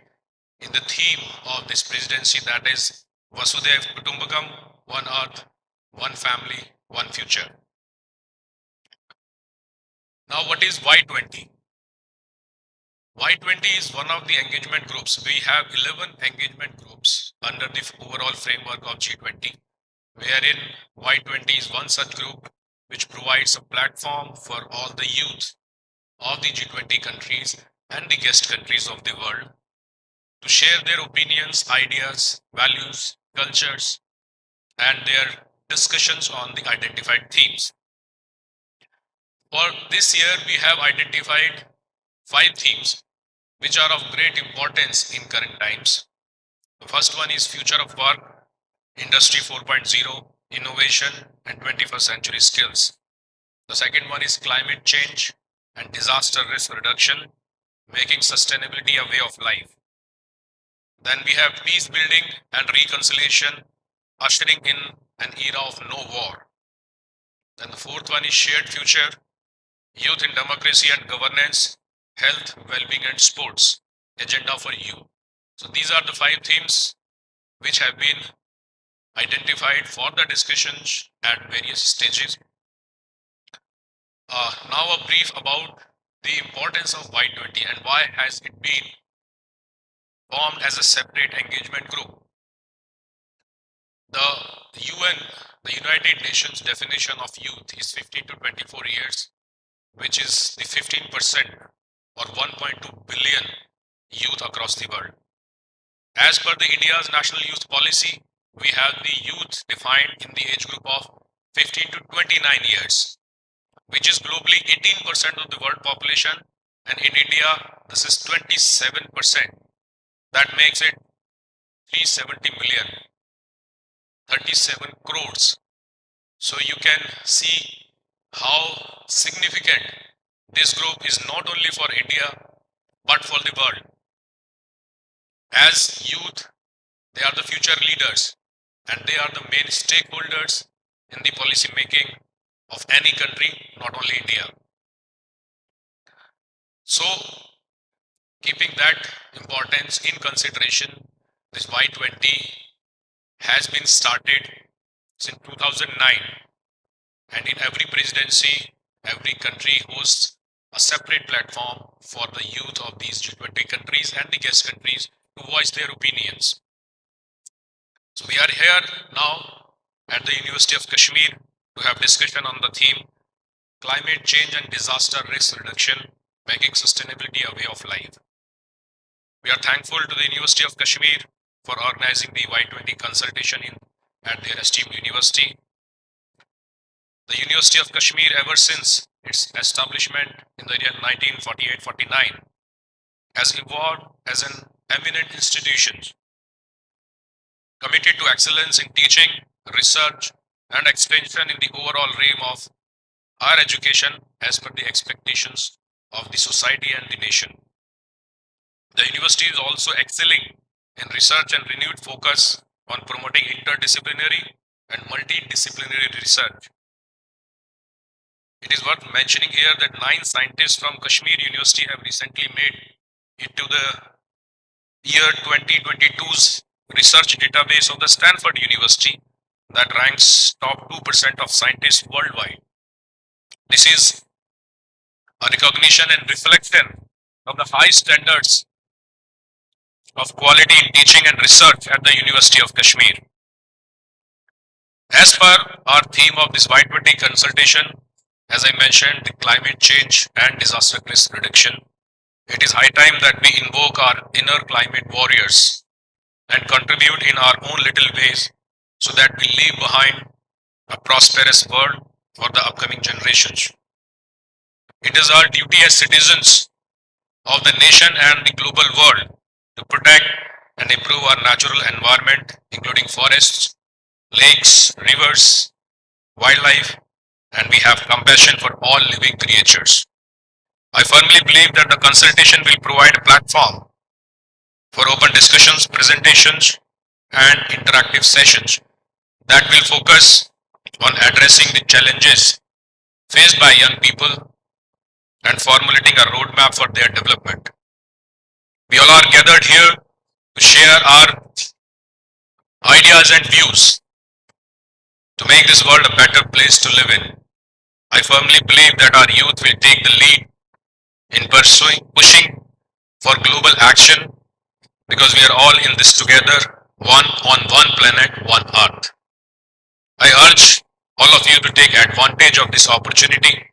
in the theme of this presidency, that is Vasudhaiv Kutumbakam, one earth, one family, one future. Now, what is Y20? Y20 is one of the engagement groups. We have 11 engagement groups under the overall framework of G20, wherein Y20 is one such group which provides a platform for all the youth of the G20 countries and the guest countries of the world to share their opinions, ideas, values, cultures, and their discussions on the identified themes. For this year, we have identified 5 themes which are of great importance in current times. The first one is future of work, industry 4.0, innovation, and 21st century skills. The second one is climate change and disaster risk reduction, making sustainability a way of life. Then we have peace building and reconciliation, ushering in an era of no war. Then the fourth one is shared future, youth in democracy and governance, health, well-being and sports, agenda for you. So these are the 5 themes which have been identified for the discussions at various stages. Now a brief about the importance of Y20 and why has it been formed as a separate engagement group. The UN, the United Nations definition of youth is 15 to 24 years, which is the 15% or 1.2 billion youth across the world. As per the India's national youth policy, we have the youth defined in the age group of 15 to 29 years, which is globally 18% of the world population, and in India, this is 27%. That makes it 370 million, 37 crores. So you can see how significant this group is not only for India, but for the world. As youth, they are the future leaders and they are the main stakeholders in the policy making of any country, not only India. So, keeping that importance in consideration, this Y20 has been started since 2009, and in every presidency, every country hosts a separate platform for the youth of these G20 countries and the guest countries to voice their opinions. So we are here now at the University of Kashmir to have discussion on the theme climate change and disaster risk reduction, making sustainability a way of life. We are thankful to the University of Kashmir for organizing the Y20 consultation at their esteemed university. The University of Kashmir, ever since its establishment in the year 1948-49, has evolved as an eminent institution committed to excellence in teaching, research, and extension in the overall realm of higher education as per the expectations of the society and the nation. The university is also excelling in research and renewed focus on promoting interdisciplinary and multidisciplinary research. It is worth mentioning here that 9 scientists from Kashmir University have recently made it to the year 2022's research database of the Stanford University that ranks top 2% of scientists worldwide. This is a recognition and reflection of the high standards of quality in teaching and research at the University of Kashmir. As per our theme of this Y20 consultation, as I mentioned, the climate change and disaster risk reduction, it is high time that we invoke our inner climate warriors and contribute in our own little ways so that we leave behind a prosperous world for the upcoming generations. It is our duty as citizens of the nation and the global world to protect and improve our natural environment, including forests, lakes, rivers, wildlife, and we have compassion for all living creatures. I firmly believe that the consultation will provide a platform for open discussions, presentations, and interactive sessions that will focus on addressing the challenges faced by young people and formulating a roadmap for their development. We all are gathered here to share our ideas and views to make this world a better place to live in. I firmly believe that our youth will take the lead in pushing for global action because we are all in this together, one on one planet, one earth. I urge all of you to take advantage of this opportunity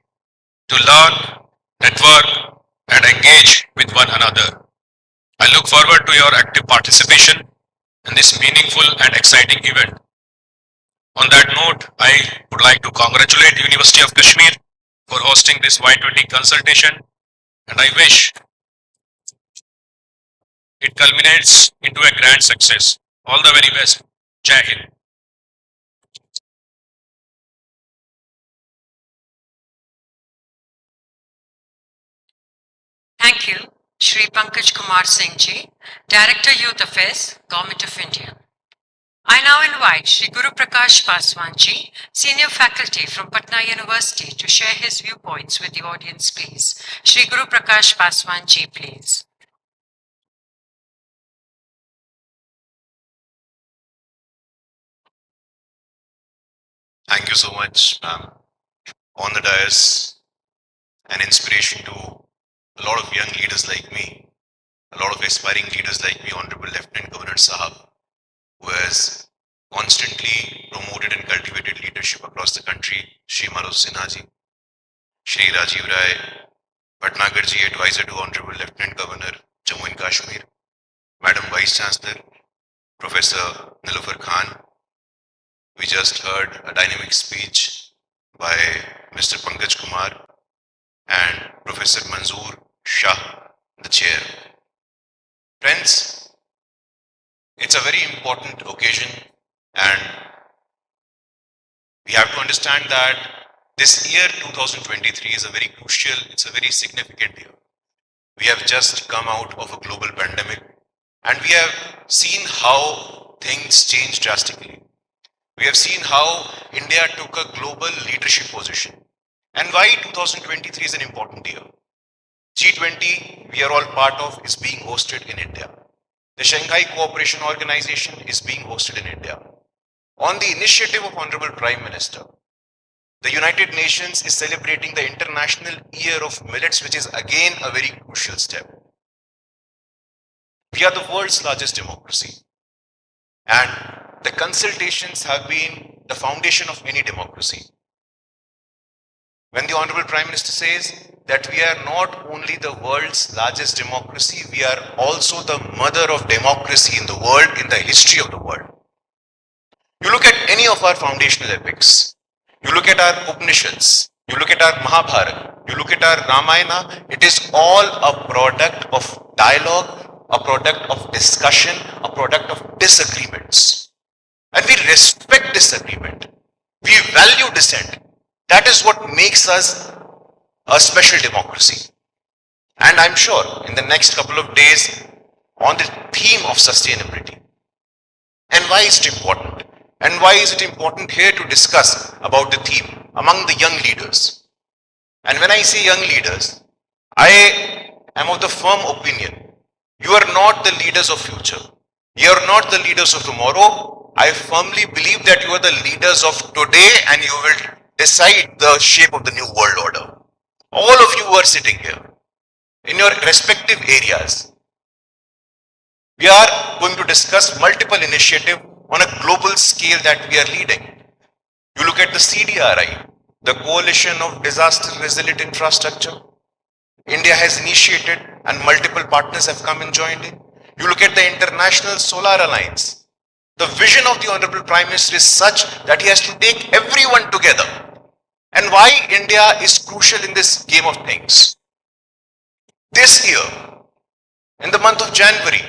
to learn, network, and engage with one another. I look forward to your active participation in this meaningful and exciting event. On that note, I would like to congratulate University of Kashmir for hosting this Y20 consultation, and I wish it culminates into a grand success. All the very best. Jai Hind. Thank you, Shri Pankaj Kumar Singh Ji, Director Youth Affairs, Government of India. I now invite Shri Guru Prakash Paswan Ji, Senior Faculty from Patna University, to share his viewpoints with the audience, please. Shri Guru Prakash Paswan Ji, please. Thank you so much, ma'am. On the dais, an inspiration to a lot of young leaders like me, a lot of aspiring leaders like me, Honorable Lieutenant Governor Sahab, who has constantly promoted and cultivated leadership across the country, Shri Manoj Sinha ji, Shri Rajiv Rai, Bhatnagar ji, advisor to Honorable Lieutenant Governor, Jammu and Kashmir, Madam Vice Chancellor, Professor Nilofar Khan. We just heard a dynamic speech by Mr. Pankaj Kumar and Professor Manzoor Shah, the chair. Friends, it's a very important occasion, and we have to understand that this year 2023 is a very crucial, it's a very significant year. We have just come out of a global pandemic, and we have seen how things change drastically. We have seen how India took a global leadership position, and why 2023 is an important year. G20, we are all part of, is being hosted in India. The Shanghai Cooperation Organization is being hosted in India. On the initiative of Honorable Prime Minister, the United Nations is celebrating the International Year of Millets, which is again a very crucial step. We are the world's largest democracy, and the consultations have been the foundation of any democracy. When the Honorable Prime Minister says that we are not only the world's largest democracy, we are also the mother of democracy in the world, in the history of the world. You look at any of our foundational epics, you look at our Upanishads, you look at our Mahabharata, you look at our Ramayana, it is all a product of dialogue, a product of discussion, a product of disagreements. And we respect disagreement. We value dissent. That is what makes us a special democracy. And I'm sure in the next couple of days on the theme of sustainability. And why is it important? And why is it important here to discuss about the theme among the young leaders? And when I say young leaders, I am of the firm opinion, you are not the leaders of future. You are not the leaders of tomorrow. I firmly believe that you are the leaders of today and you will decide the shape of the new world order. All of you who are sitting here in your respective areas, we are going to discuss multiple initiatives on a global scale that we are leading. You look at the CDRI, the Coalition of Disaster Resilient Infrastructure. India has initiated and multiple partners have come and joined in. You look at the International Solar Alliance. The vision of the Honorable Prime Minister is such that he has to take everyone together. And why India is crucial in this game of things. This year, in the month of January,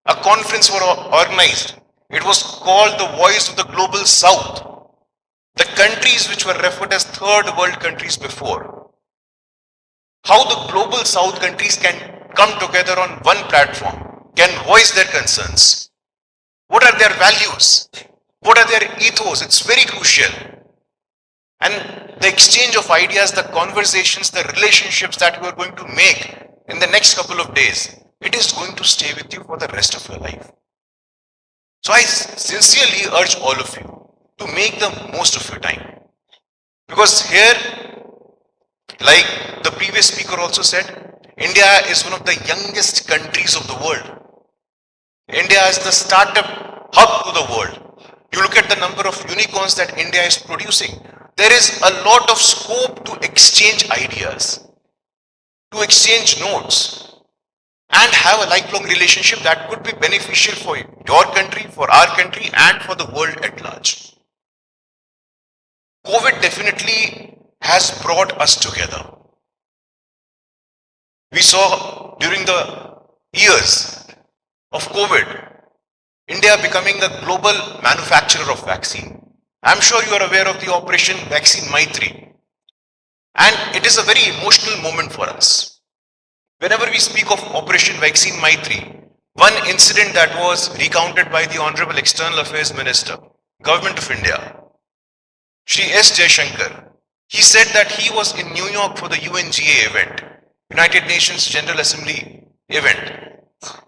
a conference was organized. It was called the Voice of the Global South. The countries which were referred as third world countries before. How the global South countries can come together on one platform, can voice their concerns. What are their values? What are their ethos? It's very crucial. And the exchange of ideas, the conversations, the relationships that we are going to make in the next couple of days, it is going to stay with you for the rest of your life. So I sincerely urge all of you to make the most of your time. Because here, like the previous speaker also said, India is one of the youngest countries of the world. India is the startup hub to the world. You look at the number of unicorns that India is producing. There is a lot of scope to exchange ideas, to exchange notes, and have a lifelong relationship that could be beneficial for your country, for our country, and for the world at large. COVID definitely has brought us together. We saw during the years of COVID, India becoming a global manufacturer of vaccine. I'm sure you are aware of the Operation Vaccine Maitri. And it is a very emotional moment for us. Whenever we speak of Operation Vaccine Maitri, one incident that was recounted by the Honorable External Affairs Minister, Government of India, Shri S. Jaishankar, he said that he was in New York for the UNGA event, United Nations General Assembly event.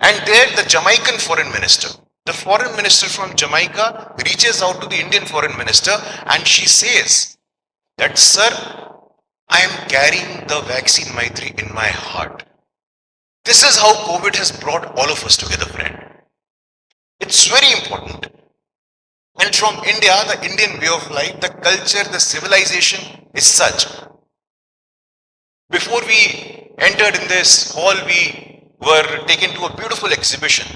And there the Jamaican foreign minister, the foreign minister from Jamaica reaches out to the Indian foreign minister and she says that, sir, I am carrying the vaccine Maitri in my heart. This is how COVID has brought all of us together, friend. It's very important. And from India, the Indian way of life, the culture, the civilization is such. Before we entered in this hall, we were taken to a beautiful exhibition.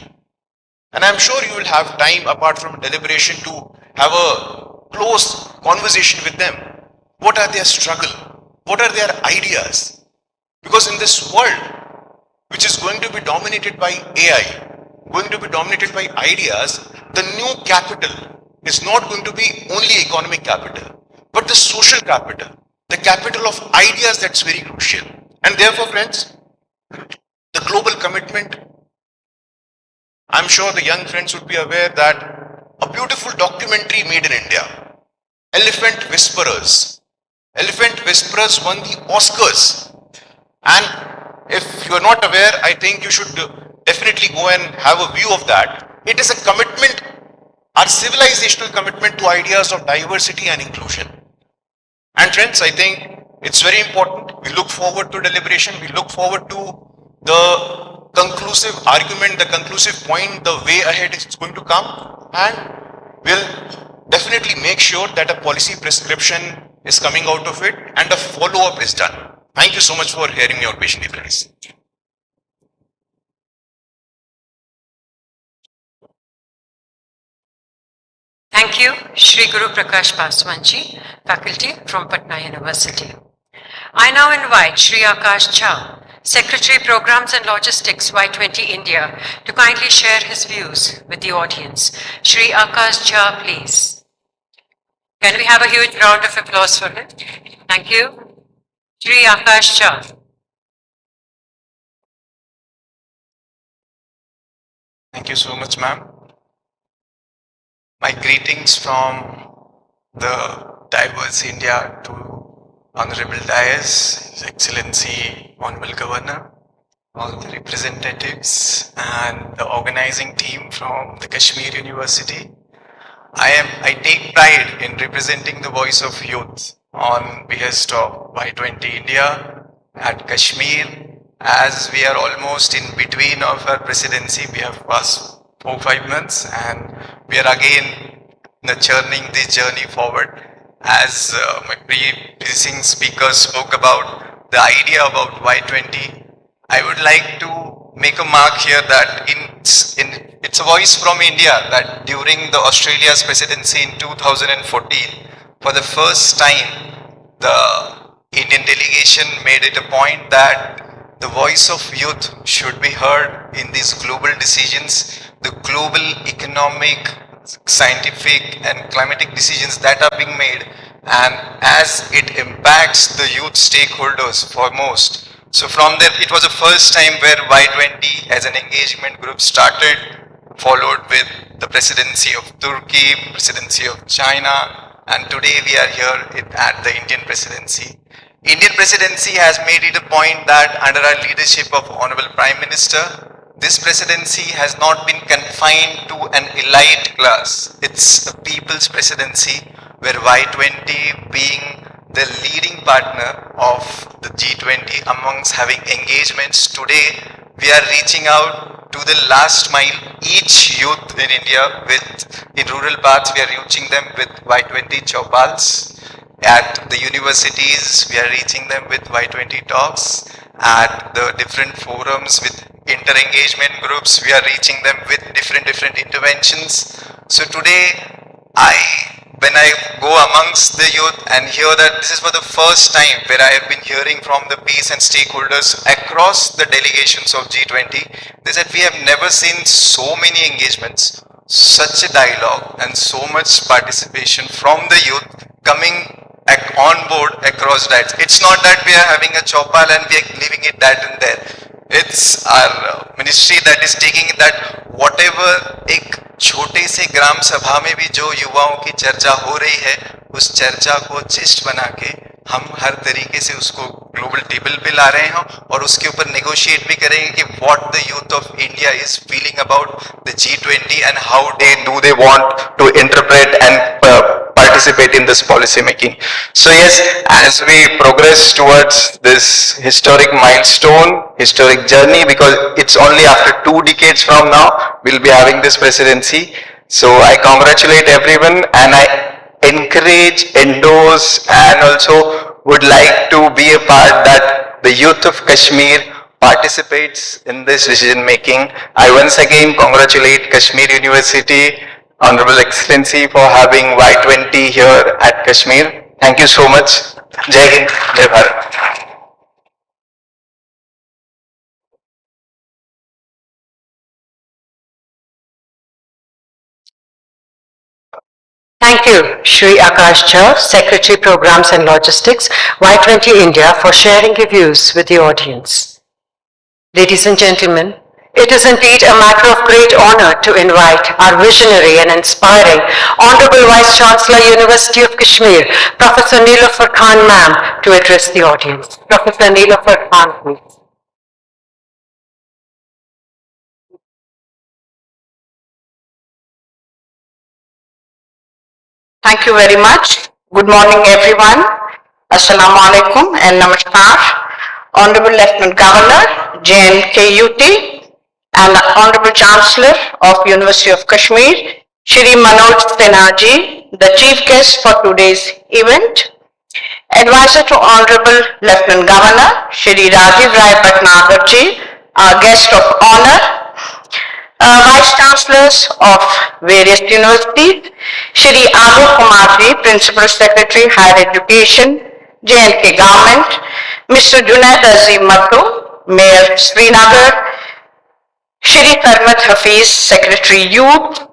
And I'm sure you will have time apart from deliberation to have a close conversation with them. What are their struggle? What are their ideas? Because in this world, which is going to be dominated by AI, going to be dominated by ideas, the new capital is not going to be only economic capital, but the social capital, the capital of ideas. That's very crucial. And therefore, friends, the global commitment, I'm sure the young friends would be aware that a beautiful documentary made in India, Elephant Whisperers. Elephant Whisperers won the Oscars. And if you are not aware, I think you should definitely go and have a view of that. It is a commitment, our civilizational commitment to ideas of diversity and inclusion. And friends, I think it's very important. We look forward to deliberation. We look forward to the conclusive argument, the conclusive point, the way ahead is going to come, and we'll definitely make sure that a policy prescription is coming out of it and a follow-up is done. Thank you so much for hearing me out patiently, friends. Thank you, Shri Guru Prakash Paswanji, faculty from Patna University. I now invite Shri Akash Jha, Secretary Programs and Logistics, Y20 India, to kindly share his views with the audience. Shri Akash Jha, please. Can we have a huge round of applause for him? Thank you. Shri Akash Jha. Thank you so much, ma'am. My greetings from the diverse India to Honorable Dais, His Excellency, Honorable Governor, all the representatives and the organizing team from the Kashmir University. I take pride in representing the voice of youth on behest of Y20 India at Kashmir. As we are almost in between of our presidency, we have passed 4-5 months, and we are again churning this journey forward. As my preceding speaker spoke about the idea about Y20, I would like to make a mark here that it's a voice from India that during the Australia's presidency in 2014, for the first time, the Indian delegation made it a point that the voice of youth should be heard in these global decisions, the global economic, scientific and climatic decisions that are being made, and as it impacts the youth stakeholders foremost. So from there, it was the first time where Y20 as an engagement group started, followed with the presidency of Turkey, presidency of China, and today we are here at the Indian presidency. Indian presidency has made it a point that under our leadership of Honorable Prime Minister, this presidency has not been confined to an elite class. It's a people's presidency where Y20 being the leading partner of the G20 amongst having engagements today, we are reaching out to the last mile. Each youth in India in rural parts, we are reaching them with Y20 Chopals. At the universities, we are reaching them with Y20 talks. At the different forums with inter-engagement groups, we are reaching them with different interventions. So today, when I go amongst the youth and hear that this is for the first time where I have been hearing from the peace and stakeholders across the delegations of G20, they said we have never seen so many engagements, such a dialogue and so much participation from the youth coming on board across diets. It's not that we are having a chopal and we are leaving it that and there. It's our ministry that is taking that whatever एक छोटे से ग्राम सभा में भी जो युवाओं की चर्चा हो रही है, उस चर्चा को जिस्ट बना के हम हर तरीके से उसको ग्लोबल टेबल पे ला रहे हैं और उसके ऊपर नेगोशिएट भी करेंगे कि what the youth of India is feeling about the G20 and how they want to interpret and participate in this policy making. So yes, as we progress towards this historic milestone, historic journey, because it's only after 2 decades from now we'll be having this presidency. So I congratulate everyone and I encourage, endorse and also would like to be a part that the youth of Kashmir participates in this decision making. I once again congratulate Kashmir University, Honorable Excellency, for having Y20 here at Kashmir. Thank you so much. Jai Hind, Jai Bharat. Thank you, Shri Akash Jha, Secretary Programs and Logistics, Y20 India, for sharing your views with the audience. Ladies and gentlemen, it is indeed a matter of great honor to invite our visionary and inspiring Honorable Vice Chancellor, University of Kashmir, Professor Neelofar Khan ma'am, to address the audience. Professor Neelofar Khan, please. Thank you very much. Good morning, everyone. Assalamu alaikum and namaskar. Honorable Lieutenant Governor, JNKUT, and Honorable Chancellor of University of Kashmir, Shri Manoj Sinha ji, the chief guest for today's event. Advisor to Honorable Lieutenant Governor, Shri Rajiv Rai Bhatnagar ji, our guest of honor, Vice Chancellors of various universities, Shri Alok Kumar ji, Principal Secretary, Higher Education, J&K Government, Mr. Junaid Azim Mattu, Mayor Srinagar, Shri Karmat Hafiz, Secretary Youth,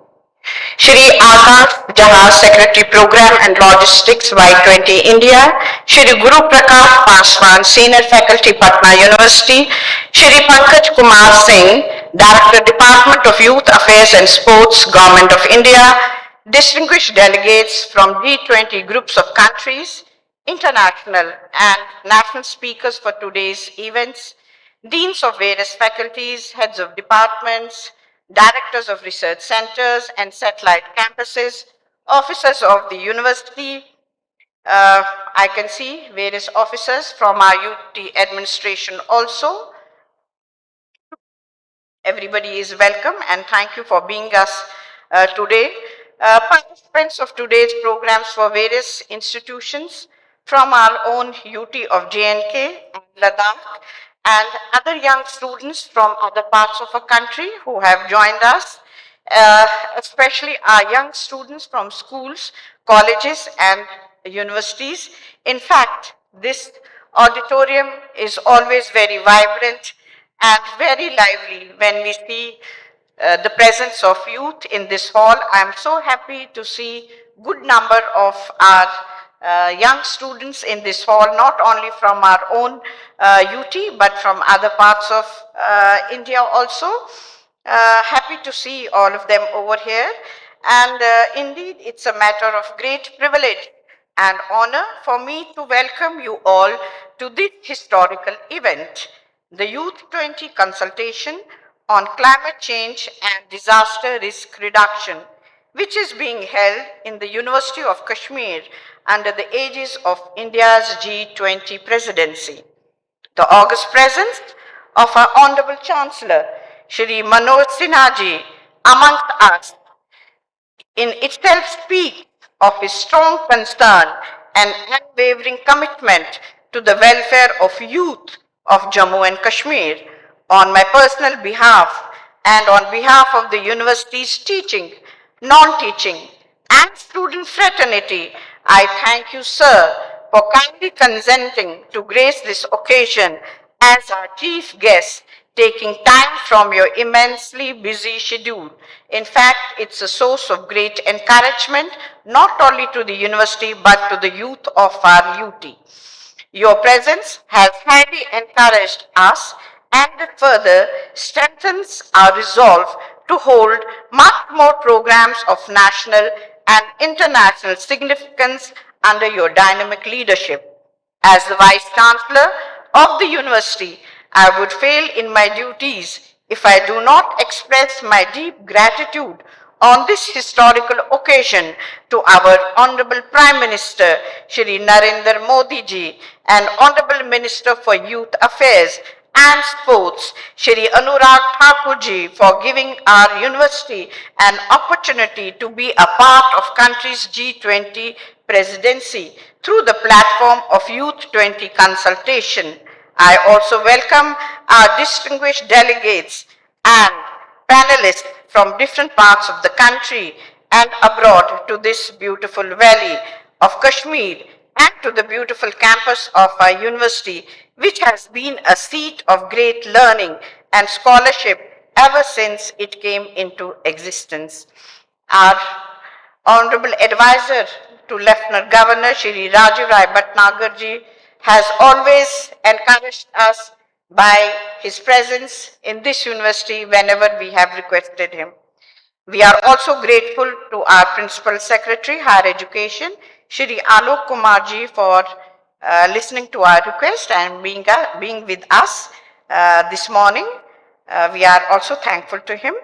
Shri Akash Jahar, Secretary Program and Logistics, Y20 India, Shri Guru Prakash Paswan, Senior Faculty, Patna University, Shri Pankaj Kumar Singh, Director, Department of Youth Affairs and Sports, Government of India, distinguished delegates from G20 groups of countries, international and national speakers for today's events, deans of various faculties, heads of departments, directors of research centers and satellite campuses, officers of the university. I can see various officers from our UT administration also. Everybody is welcome and thank you for being us today. Participants of today's programs for various institutions from our own UT of JNK and Ladakh and other young students from other parts of our country who have joined us, especially our young students from schools, colleges and universities. In fact, this auditorium is always very vibrant and very lively when we see the presence of youth in this hall. I am so happy to see good number of our young students in this hall, not only from our own UT, but from other parts of India also. Happy to see all of them over here. And indeed, it's a matter of great privilege and honor for me to welcome you all to this historical event, the Youth 20 Consultation on Climate Change and Disaster Risk Reduction, which is being held in the University of Kashmir under the aegis of India's G20 presidency. The august presence of our Honorable Chancellor, Shri Manoj Sinha ji, amongst us in itself speaks of his strong concern and unwavering commitment to the welfare of youth of Jammu and Kashmir. On my personal behalf and on behalf of the university's teaching, non-teaching and student fraternity, I thank you, sir, for kindly consenting to grace this occasion as our chief guest, taking time from your immensely busy schedule. In fact, it's a source of great encouragement, not only to the university, but to the youth of our UT. Your presence has highly encouraged us and further strengthens our resolve to hold much more programs of national and international significance under your dynamic leadership. As the Vice Chancellor of the University, I would fail in my duties if I do not express my deep gratitude on this historical occasion to our Honorable Prime Minister, Shri Narendra Modi ji, and Honorable Minister for Youth Affairs and Sports, Shri Anurag Thakur ji, for giving our university an opportunity to be a part of country's G20 presidency through the platform of Youth 20 consultation. I also welcome our distinguished delegates and panelists from different parts of the country and abroad to this beautiful valley of Kashmir and to the beautiful campus of our university, which has been a seat of great learning and scholarship ever since it came into existence. Our Honorable Advisor to Lieutenant Governor Shri Rajiv Rai Bhatnagar ji has always encouraged us by his presence in this university whenever we have requested him. We are also grateful to our Principal Secretary, Higher Education, Shri Alok Kumar ji, for listening to our request and being with us this morning. We are also thankful to him.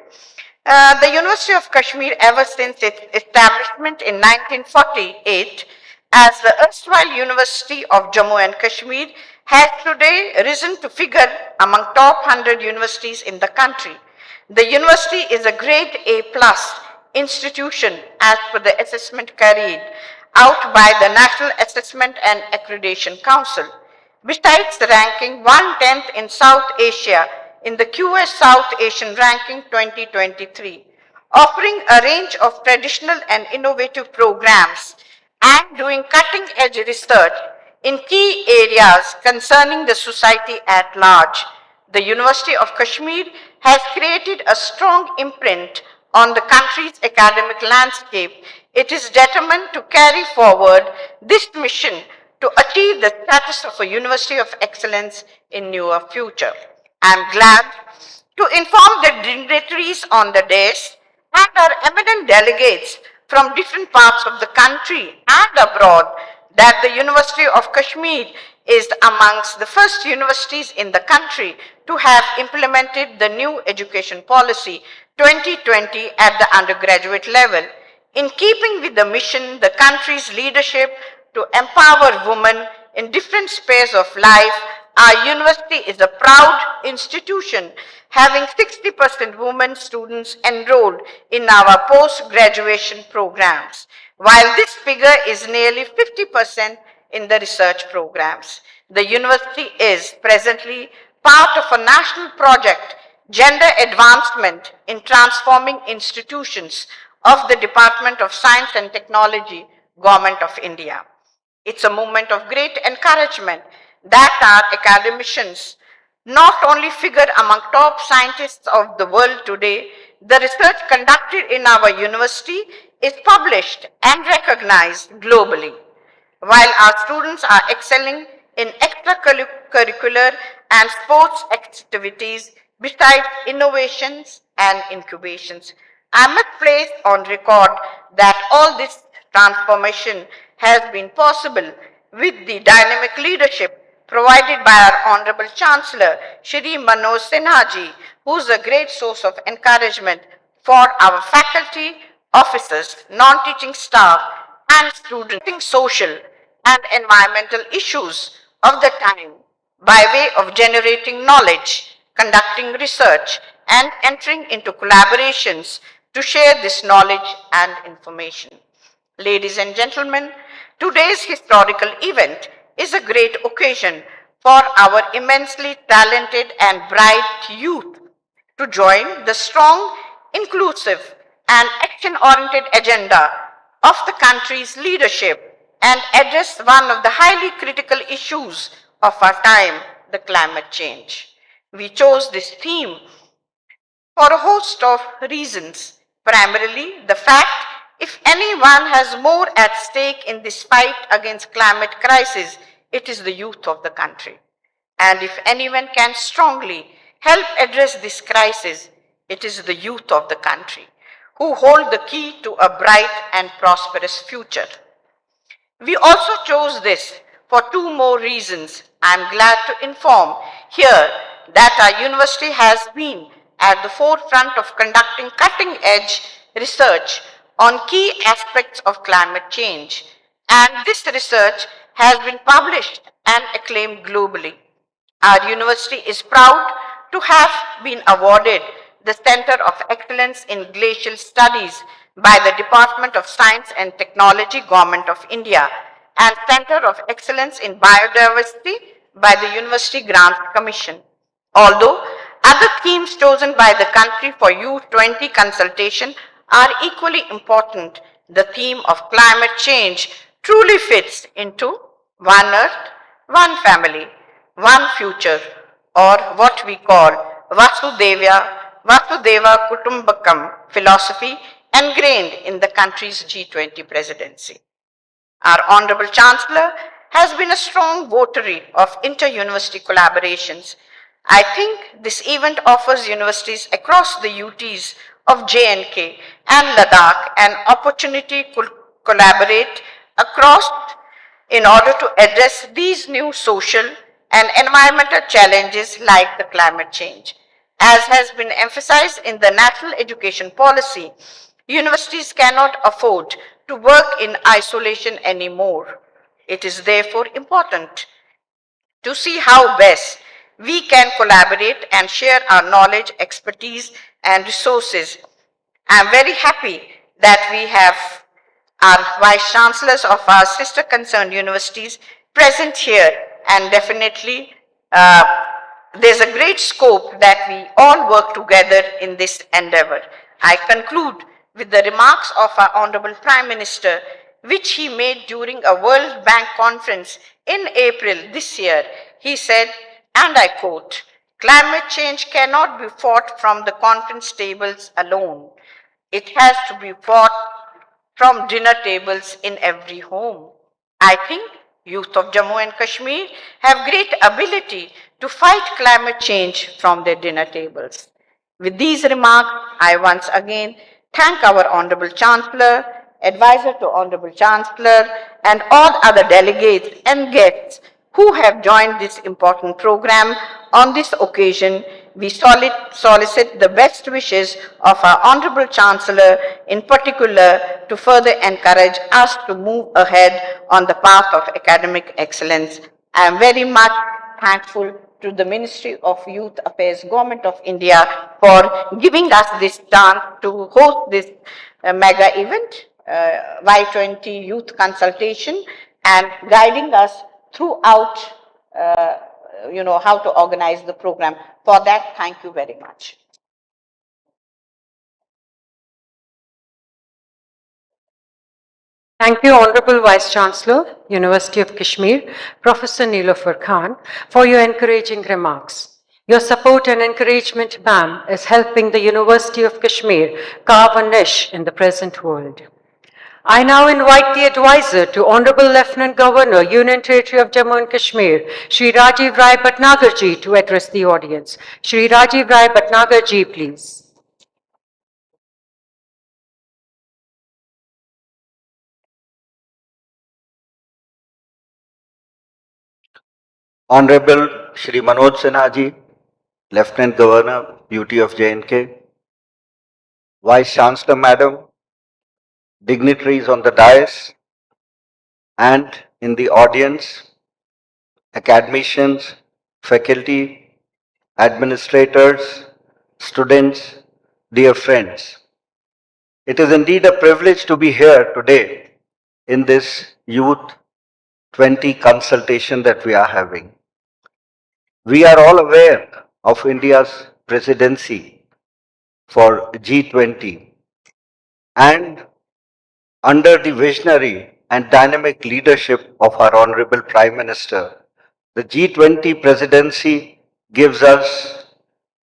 The University of Kashmir, ever since its establishment in 1948, as the erstwhile University of Jammu and Kashmir, has today risen to figure among top 100 universities in the country. The university is a grade A plus institution as per the assessment carried out by the National Assessment and Accreditation Council. Besides ranking 110th in South Asia in the QS South Asian Ranking 2023, offering a range of traditional and innovative programs and doing cutting-edge research in key areas concerning the society at large. The University of Kashmir has created a strong imprint on the country's academic landscape, it is determined to carry forward this mission to achieve the status of a University of Excellence in near future. I am glad to inform the dignitaries on the dais and our eminent delegates from different parts of the country and abroad that the University of Kashmir is amongst the first universities in the country to have implemented the new education policy 2020 at the undergraduate level. In keeping with the mission, the country's leadership to empower women in different spheres of life, our university is a proud institution having 60% women students enrolled in our post-graduation programs, while this figure is nearly 50% in the research programs. The university is presently part of a national project, Gender Advancement in Transforming Institutions of the Department of Science and Technology, Government of India. It's a moment of great encouragement that our academicians not only figure among top scientists of the world today, the research conducted in our university is published and recognized globally. While our students are excelling in extracurricular and sports activities besides innovations and incubations, I must place on record that all this transformation has been possible with the dynamic leadership provided by our Honorable Chancellor, Shri Manoj Sinha ji, who is a great source of encouragement for our faculty, officers, non-teaching staff, and students, social and environmental issues of the time by way of generating knowledge, conducting research, and entering into collaborations to share this knowledge and information. Ladies and gentlemen, today's historical event is a great occasion for our immensely talented and bright youth to join the strong, inclusive, and action-oriented agenda of the country's leadership and address one of the highly critical issues of our time, the climate change. We chose this theme for a host of reasons. Primarily, the fact if anyone has more at stake in this fight against climate crisis, it is the youth of the country. And if anyone can strongly help address this crisis, it is the youth of the country who hold the key to a bright and prosperous future. We also chose this for two more reasons. I am glad to inform here that our university has been at the forefront of conducting cutting-edge research on key aspects of climate change, and this research has been published and acclaimed globally. Our university is proud to have been awarded the Center of Excellence in Glacial Studies by the Department of Science and Technology, Government of India, and Center of Excellence in Biodiversity by the University Grants Commission. Although other themes chosen by the country for Y20 consultation are equally important, the theme of climate change truly fits into one earth, one family, one future, or what we call Vasudeva Kutumbakam philosophy ingrained in the country's G20 presidency. Our Honorable Chancellor has been a strong votary of inter-university collaborations. I think this event offers universities across the UTs of J&K and Ladakh an opportunity to collaborate across in order to address these new social and environmental challenges like the climate change. As has been emphasized in the National Education Policy, universities cannot afford to work in isolation anymore. It is therefore important to see how best we can collaborate and share our knowledge, expertise, and resources. I am very happy that we have our vice chancellors of our sister concerned universities present here, and definitely there's a great scope that we all work together in this endeavor. I conclude with the remarks of our Honorable Prime Minister, which he made during a World Bank conference in April this year. He said, and I quote, "Climate change cannot be fought from the conference tables alone. It has to be fought from dinner tables in every home. I think youth of Jammu and Kashmir have great ability to fight climate change from their dinner tables. With these remarks, I once again thank our Honorable Chancellor, Advisor to Honorable Chancellor, and all other delegates and guests who have joined this important program. On this occasion, we solicit the best wishes of our Honorable Chancellor, in particular, to further encourage us to move ahead on the path of academic excellence. I am very much thankful to the Ministry of Youth Affairs, Government of India, for giving us this chance to host this mega event, Y20 Youth Consultation, and guiding us throughout, how to organize the program. For that, thank you very much. Thank you, Honorable Vice Chancellor, University of Kashmir, Professor Nilofer Khan, for your encouraging remarks. Your support and encouragement, ma'am, is helping the University of Kashmir carve a niche in the present world. I now invite the advisor to Honorable Lieutenant Governor, Union Territory of Jammu and Kashmir, Shri Rajiv Rai Bhatnagarji, to address the audience. Shri Rajiv Rai Bhatnagarji, please. Honorable Shri Manoj Sinha ji, Lieutenant Governor, UT of J&K, Vice Chancellor Madam, dignitaries on the dais and in the audience, academicians, faculty, administrators, students, dear friends. It is indeed a privilege to be here today in this Youth 20 consultation that we are having. We are all aware of India's presidency for G20, and under the visionary and dynamic leadership of our Honorable Prime Minister, the G20 presidency gives us,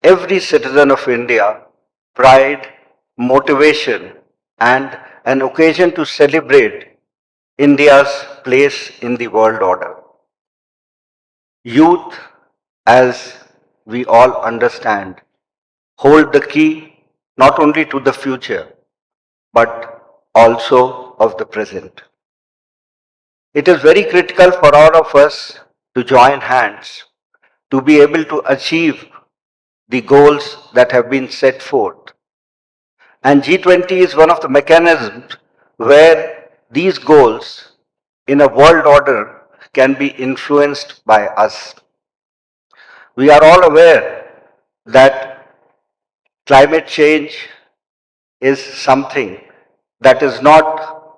every citizen of India, pride, motivation, and an occasion to celebrate India's place in the world order. Youth, as we all understand, hold the key not only to the future, but also of the present. It is very critical for all of us to join hands to be able to achieve the goals that have been set forth. And G20 is one of the mechanisms where these goals in a world order can be influenced by us. We are all aware that climate change is something that is not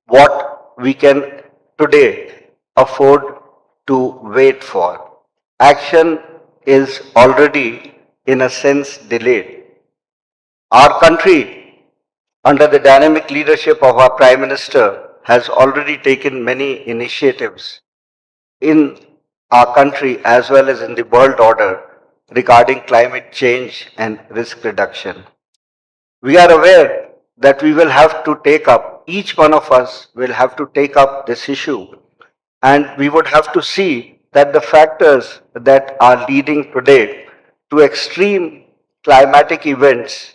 what we can today afford to wait for. Action is already, in a sense, delayed. Our country, under the dynamic leadership of our Prime Minister, has already taken many initiatives in our country as well as in the world order regarding climate change and risk reduction. We are aware that we will have to take up, each one of us will have to take up this issue, and we would have to see that the factors that are leading today to extreme climatic events,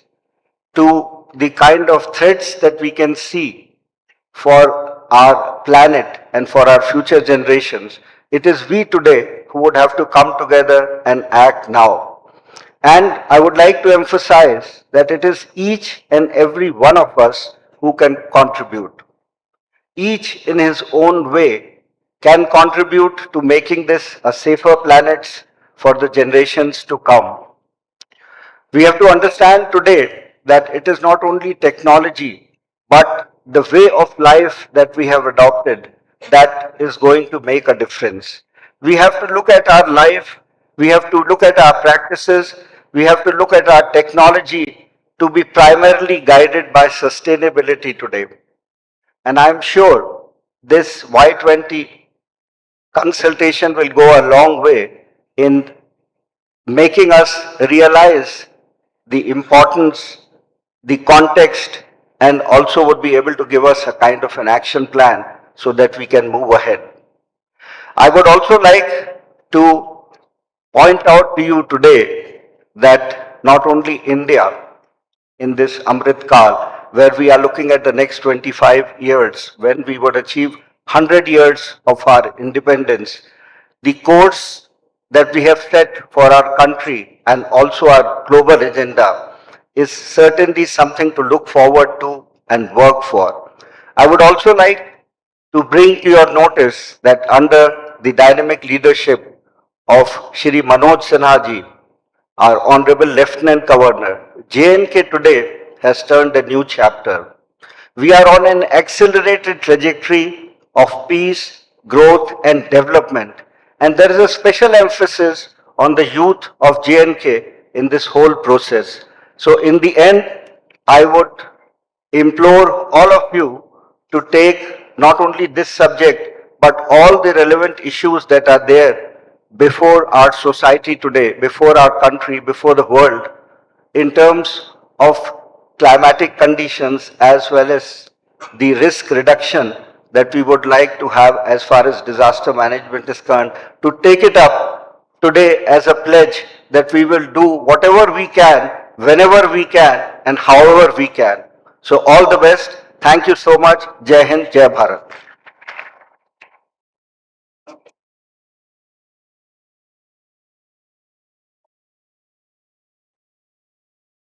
to the kind of threats that we can see for our planet and for our future generations, it is we today who would have to come together and act now. And I would like to emphasize that it is each and every one of us who can contribute. Each in his own way can contribute to making this a safer planet for the generations to come. We have to understand today that it is not only technology, but the way of life that we have adopted that is going to make a difference. We have to look at our life, we have to look at our practices, we have to look at our technology to be primarily guided by sustainability today. And I'm sure this Y20 consultation will go a long way in making us realize the importance, the context, and also would be able to give us a kind of an action plan so that we can move ahead. I would also like to point out to you today that not only India in this Amrit Kal, where we are looking at the next 25 years, when we would achieve 100 years of our independence, the course that we have set for our country and also our global agenda is certainly something to look forward to and work for. I would also like to bring to your notice that under the dynamic leadership of Shri Manoj Sinha ji, our Honorable Lieutenant Governor, J&K today has turned a new chapter. We are on an accelerated trajectory of peace, growth, and development, and there is a special emphasis on the youth of J&K in this whole process. So, in the end, I would implore all of you to take not only this subject but all the relevant issues that are there before our society today, before our country, before the world, in terms of climatic conditions as well as the risk reduction that we would like to have as far as disaster management is concerned, to take it up today as a pledge that we will do whatever we can, whenever we can, and however we can. So all the best. Thank you so much. Jai Hind, Jai Bharat.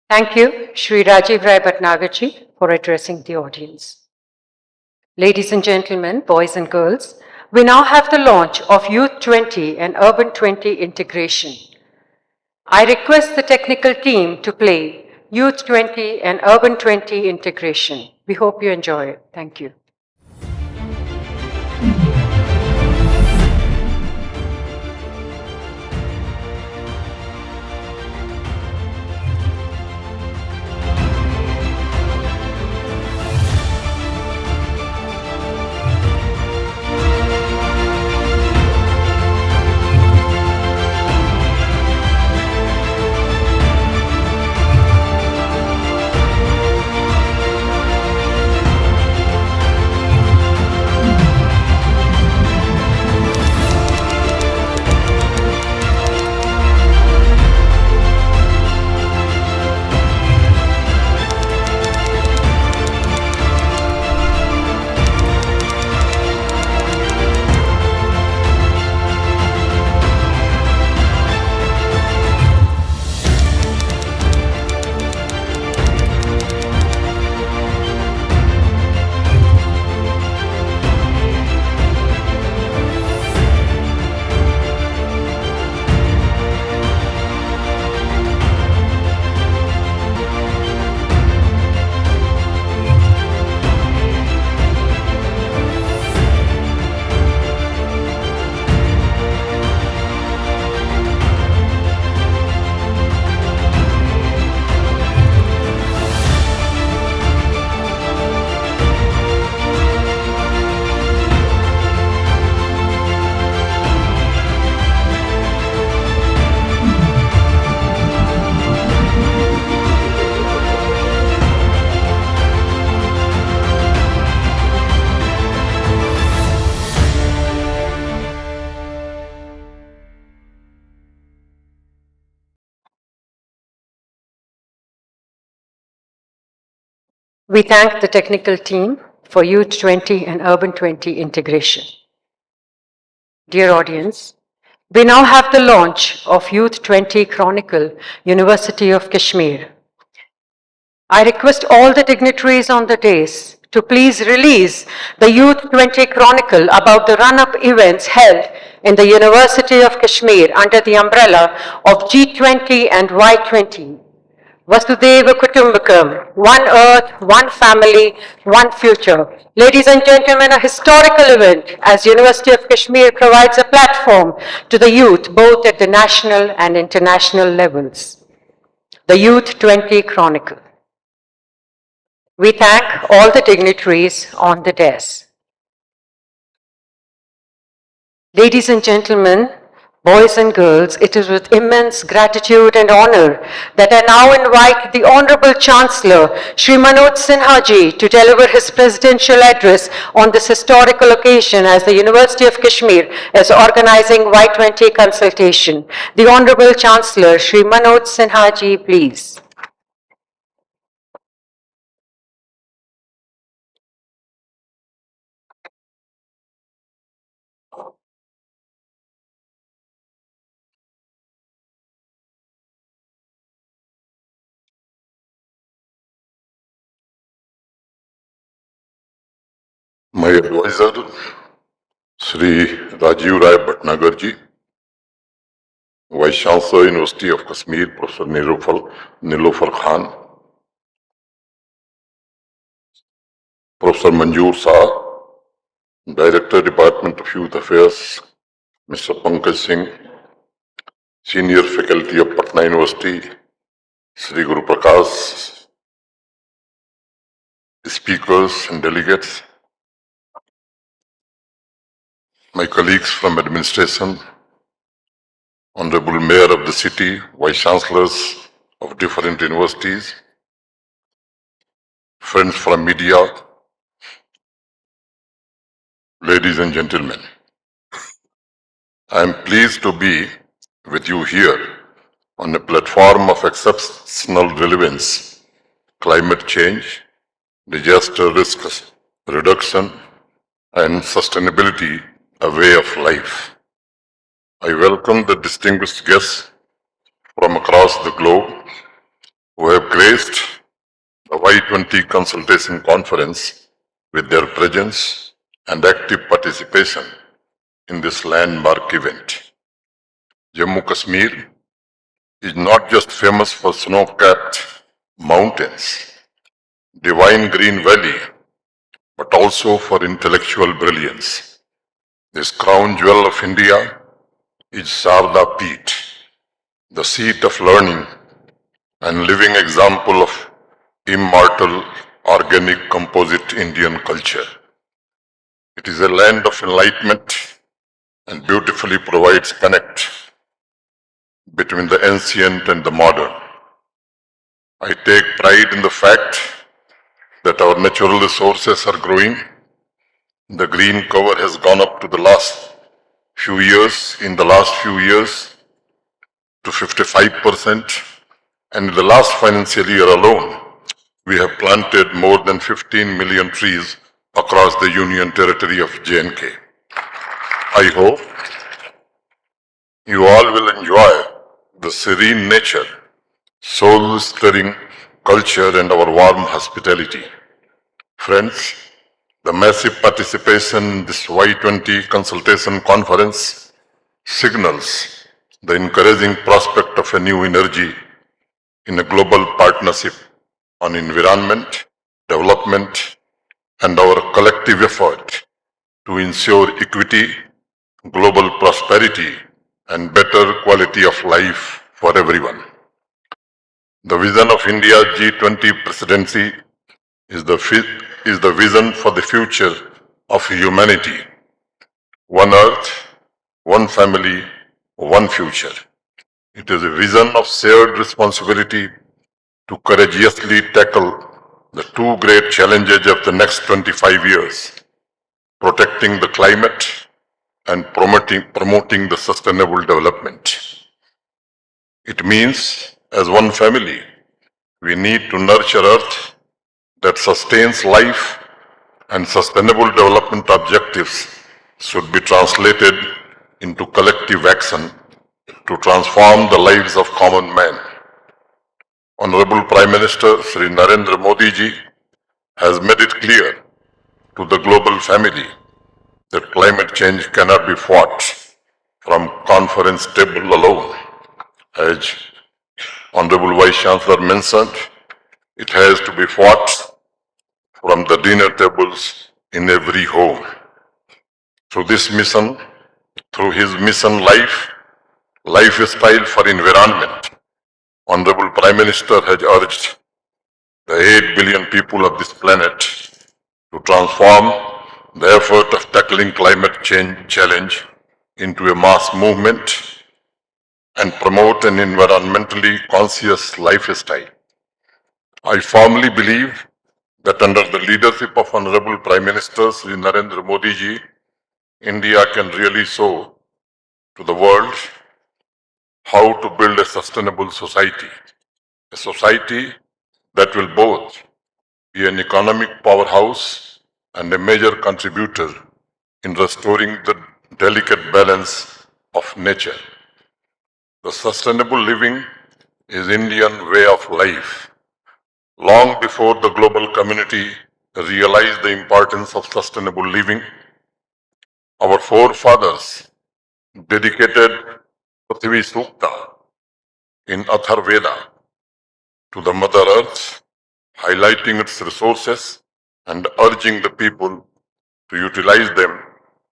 Thank you, Shri Rajiv Rai Bhatnagarji, for addressing the audience. Ladies and gentlemen, boys and girls, we now have the launch of Youth 20 and Urban 20 integration. I request the technical team to play Youth 20 and Urban 20 integration. We hope you enjoy it. Thank you. We thank the technical team for Youth 20 and Urban 20 integration. Dear audience, we now have the launch of Youth 20 Chronicle, University of Kashmir. I request all the dignitaries on the dais to please release the Youth 20 Chronicle about the run-up events held in the University of Kashmir under the umbrella of G20 and Y20. Vasudeva Kutumbakam, one earth, one family, one future. Ladies and gentlemen, a historical event as University of Kashmir provides a platform to the youth both at the national and international levels. The Youth 20 Chronicle. We thank all the dignitaries on the dais. Ladies and gentlemen, Boys and girls, it is with immense gratitude and honor that I now invite the Honorable Chancellor, Shri Manoj Sinha ji, to deliver his presidential address on this historical occasion as the University of Kashmir is organizing Y20 consultation. The Honorable Chancellor, Shri Manoj Sinha ji, please. My advisor, Sri Rajiv Rai Bhatnagar ji, Vice Chancellor, University of Kashmir, Professor Nilofar Khan, Professor Manjoor Shah, Director, Department of Youth Affairs, Mr. Pankaj Singh, Senior Faculty of Patna University, Sri Guru Prakash, speakers and delegates, my colleagues from administration, Honorable Mayor of the city, Vice Chancellors of different universities, friends from media, ladies and gentlemen. I am pleased to be with you here on a platform of exceptional relevance, climate change, disaster risk reduction, and sustainability, a way of life. I welcome the distinguished guests from across the globe who have graced the Y20 Consultation Conference with their presence and active participation in this landmark event. Jammu Kashmir is not just famous for snow-capped mountains, divine green valley, but also for intellectual brilliance. This crown jewel of India is Sharda Peeth, the seat of learning and living example of immortal organic composite Indian culture. It is a land of enlightenment and beautifully provides connect between the ancient and the modern. I take pride in the fact that our natural resources are growing. The green cover has gone up to the last few years, to 55%, and in the last financial year alone, we have planted more than 15 million trees across the Union Territory of J&K. I hope you all will enjoy the serene nature, soul-stirring culture, and our warm hospitality. Friends, the massive participation in this Y20 consultation conference signals the encouraging prospect of a new energy in a global partnership on environment, development, and our collective effort to ensure equity, global prosperity, and better quality of life for everyone. The vision of India's G20 presidency is the vision for the future of humanity. One earth, one family, one future. It is a vision of shared responsibility to courageously tackle the two great challenges of the next 25 years, protecting the climate and promoting the sustainable development. It means, as one family, we need to nurture Earth that sustains life, and sustainable development objectives should be translated into collective action to transform the lives of common men. Honorable Prime Minister Sri Narendra Modi ji has made it clear to the global family that climate change cannot be fought from conference table alone. As Honorable Vice Chancellor mentioned, it has to be fought from the dinner tables in every home. Through his mission lifestyle for environment, Honorable Prime Minister has urged the 8 billion people of this planet to transform the effort of tackling climate change challenge into a mass movement and promote an environmentally conscious lifestyle. I firmly believe that under the leadership of Honorable Prime Minister Sri Narendra Modi ji, India can really show to the world how to build a sustainable society, a society that will both be an economic powerhouse and a major contributor in restoring the delicate balance of nature. The sustainable living is Indian way of life. Long before the global community realized the importance of sustainable living, our forefathers dedicated Prithvi Sukta in Atharveda to the Mother Earth, highlighting its resources and urging the people to utilize them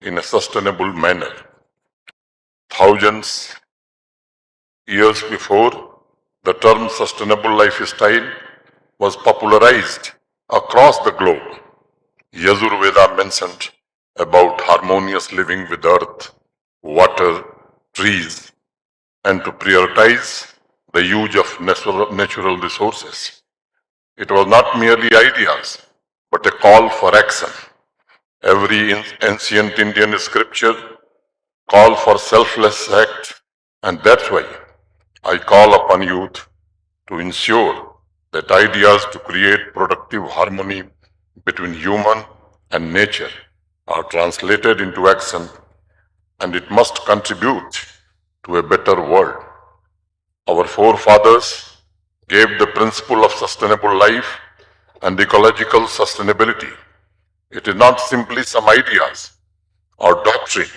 in a sustainable manner. Thousands years before, the term sustainable lifestyle was popularized across the globe. Yajurveda mentioned about harmonious living with earth, water, trees, and to prioritize the use of natural resources. It was not merely ideas, but a call for action. Every ancient Indian scripture called for selfless act, and that's why I call upon youth to ensure that ideas to create productive harmony between human and nature are translated into action, and it must contribute to a better world. Our forefathers gave the principle of sustainable life and ecological sustainability. It is not simply some ideas or doctrine,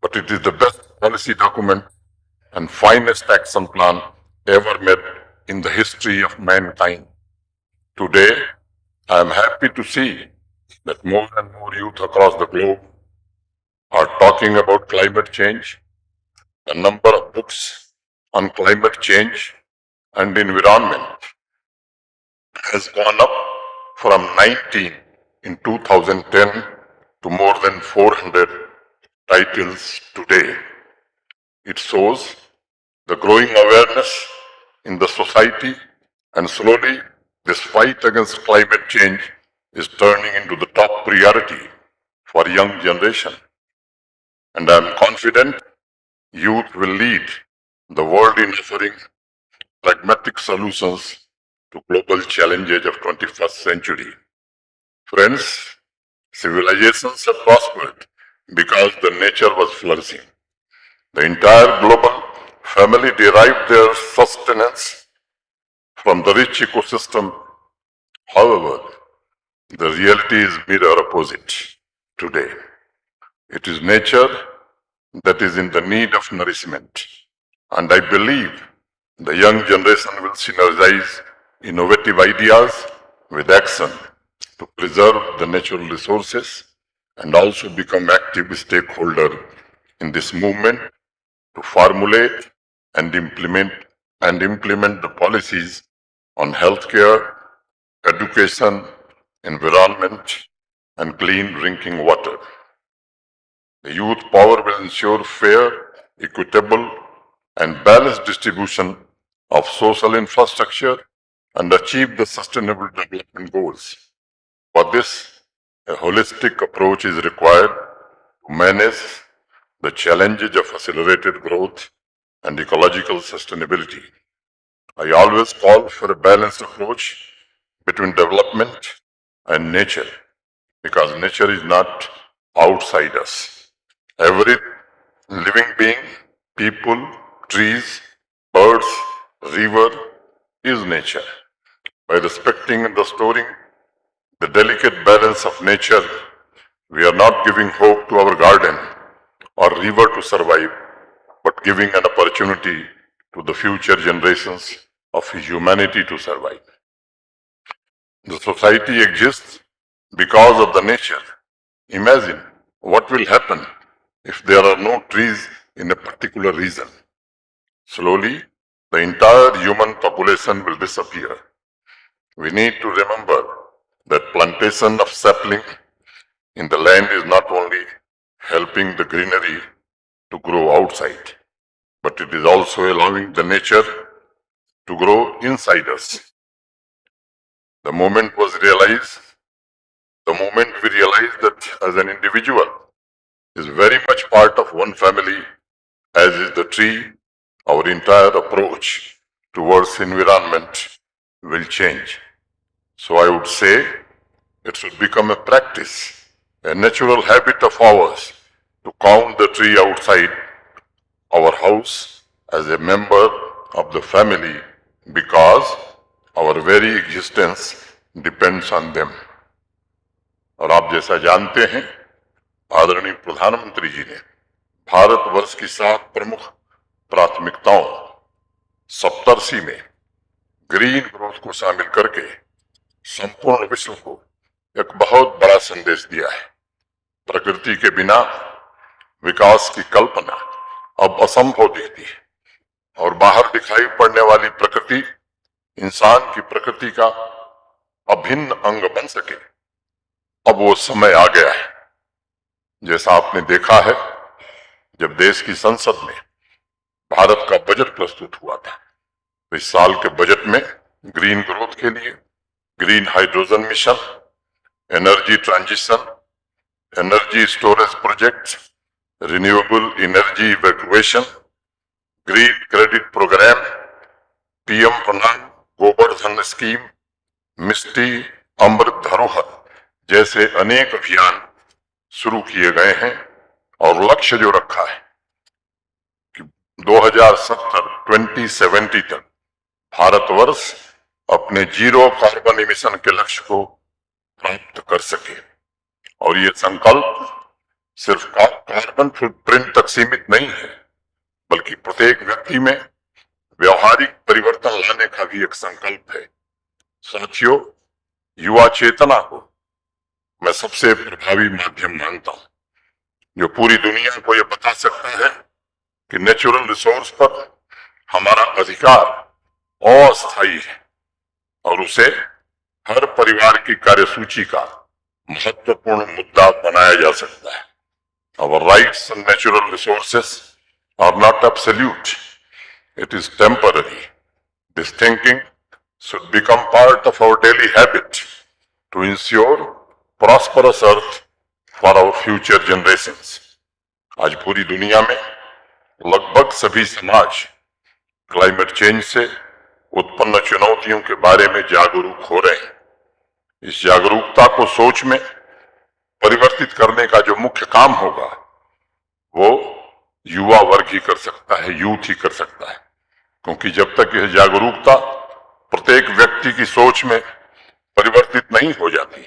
but it is the best policy document and finest action plan ever made in the history of mankind. Today, I am happy to see that more and more youth across the globe are talking about climate change. The number of books on climate change and environment has gone up from 19 in 2010 to more than 400 titles today. It shows the growing awareness in the society, and slowly this fight against climate change is turning into the top priority for young generation. And I am confident youth will lead the world in offering pragmatic solutions to global challenges of 21st century. Friends, civilizations have prospered because the nature was flourishing. The entire global family derived their sustenance from the rich ecosystem. However, the reality is mirror opposite today. It is nature that is in the need of nourishment. And I believe the young generation will synergize innovative ideas with action to preserve the natural resources and also become active stakeholder in this movement to formulate and implement the policies on healthcare, education, environment, and clean drinking water. The youth power will ensure fair, equitable, and balanced distribution of social infrastructure and achieve the sustainable development goals. For this, a holistic approach is required to manage the challenges of accelerated growth and ecological sustainability. I always call for a balanced approach between development and nature, because nature is not outside us. Every living being, people, trees, birds, river is nature. By respecting and restoring the delicate balance of nature, we are not giving hope to our garden or river to survive, but giving an opportunity to the future generations of humanity to survive. The society exists because of the nature. Imagine what will happen if there are no trees in a particular region. Slowly, the entire human population will disappear. We need to remember that plantation of sapling in the land is not only helping the greenery to grow outside, but it is also allowing the nature to grow inside us. The moment we realized that as an individual is very much part of one family, as is the tree, our entire approach towards environment will change. So I would say it should become a practice, a natural habit of ours to count the tree outside our house as a member of the family, because our very existence depends on them. और आप जैसा जानते हैं, आदरणीय प्रधानमंत्री जी ने भारतवर्ष की 7 प्रमुख प्राथमिकताओं सप्तर्षि में ग्रीन ग्रोथ को शामिल करके संपूर्ण विश्व को एक बहुत बड़ा संदेश दिया है। प्रकृति के बिना विकास की कल्पना अब असंभव दिखती है, और बाहर दिखाई पड़ने वाली प्रकृति इंसान की प्रकृति का अभिन्न अंग बन सके, अब वो समय आ गया है। जैसा आपने देखा है, जब देश की संसद में भारत का बजट प्रस्तुत हुआ था, तो इस साल के बजट में ग्रीन ग्रोथ के लिए green hydrogen mission, energy transition, energy storage project, renewable energy evacuation, green credit programme, PM प्रधान गोबर स्कीम, मिट्टी अमृत धरोहर जैसे अनेक अभियान शुरू किए गए हैं, और लक्ष्य जो रखा है कि 2070 तक भारतवर्ष अपने जीरो कार्बन एमिशन के लक्ष्य को प्राप्त कर सके। और ये संकल्प सिर्फ कार्बन फुटप्रिंट तक सीमित नहीं है, बल्कि प्रत्येक व्यक्ति में व्यवहारिक परिवर्तन लाने का भी एक संकल्प है। साथियों, युवा चेतना को मैं सबसे प्रभावी माध्यम मानता हूं, जो पूरी दुनिया को यह बता सकता है कि नेचुरल रिसोर्स पर हमारा अधिकार अस्थायी है, और उसे हर परिवार की कार्यसूची का महत्वपूर्ण मुद्दा बनाया जा सकता है। Our rights on natural resources are not absolute. It is temporary. This thinking should become part of our daily habit to ensure prosperous earth for our future generations. आज पूरी दुनिया में लगभग सभी समाज क्लाइमेट चेंज से उत्पन्न चुनौतियों के बारे में जागरूक हो रहे हैं। इस जागरूकता को सोच में परिवर्तित करने का जो मुख्य काम होगा, वो युवा वर्ग ही कर सकता है, यूथ ही कर सकता है। क्योंकि जब तक यह जागरूकता प्रत्येक व्यक्ति की सोच में परिवर्तित नहीं हो जाती,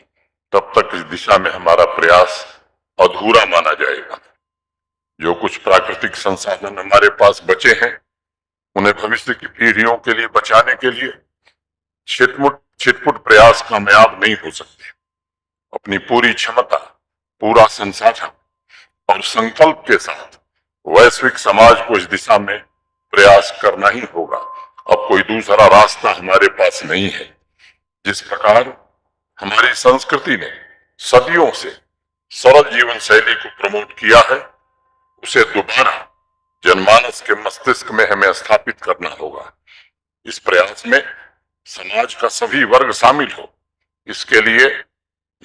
तब तक इस दिशा में हमारा प्रयास अधूरा माना जाएगा। जो कुछ प्राकृतिक संसाधन हमारे पास बचे हैं, उन्हें भविष्य की पीढ़ियों के लिए बचाने के लिए छिटपुट प्रयास कामयाब नहीं हो सकते। अपनी पूरी क्षमता, पूरा संसाधन और संकल्प के साथ वैश्विक समाज को इस दिशा में प्रयास करना ही होगा। अब कोई दूसरा रास्ता हमारे पास नहीं है। जिस प्रकार हमारी संस्कृति ने सदियों से सरल जीवन शैली को प्रमोट किया है, उसे दोबारा जनमानस के मस्तिष्क में हमें स्थापित करना होगा। इस प्रयास में समाज का सभी वर्ग शामिल हो। इसके लिए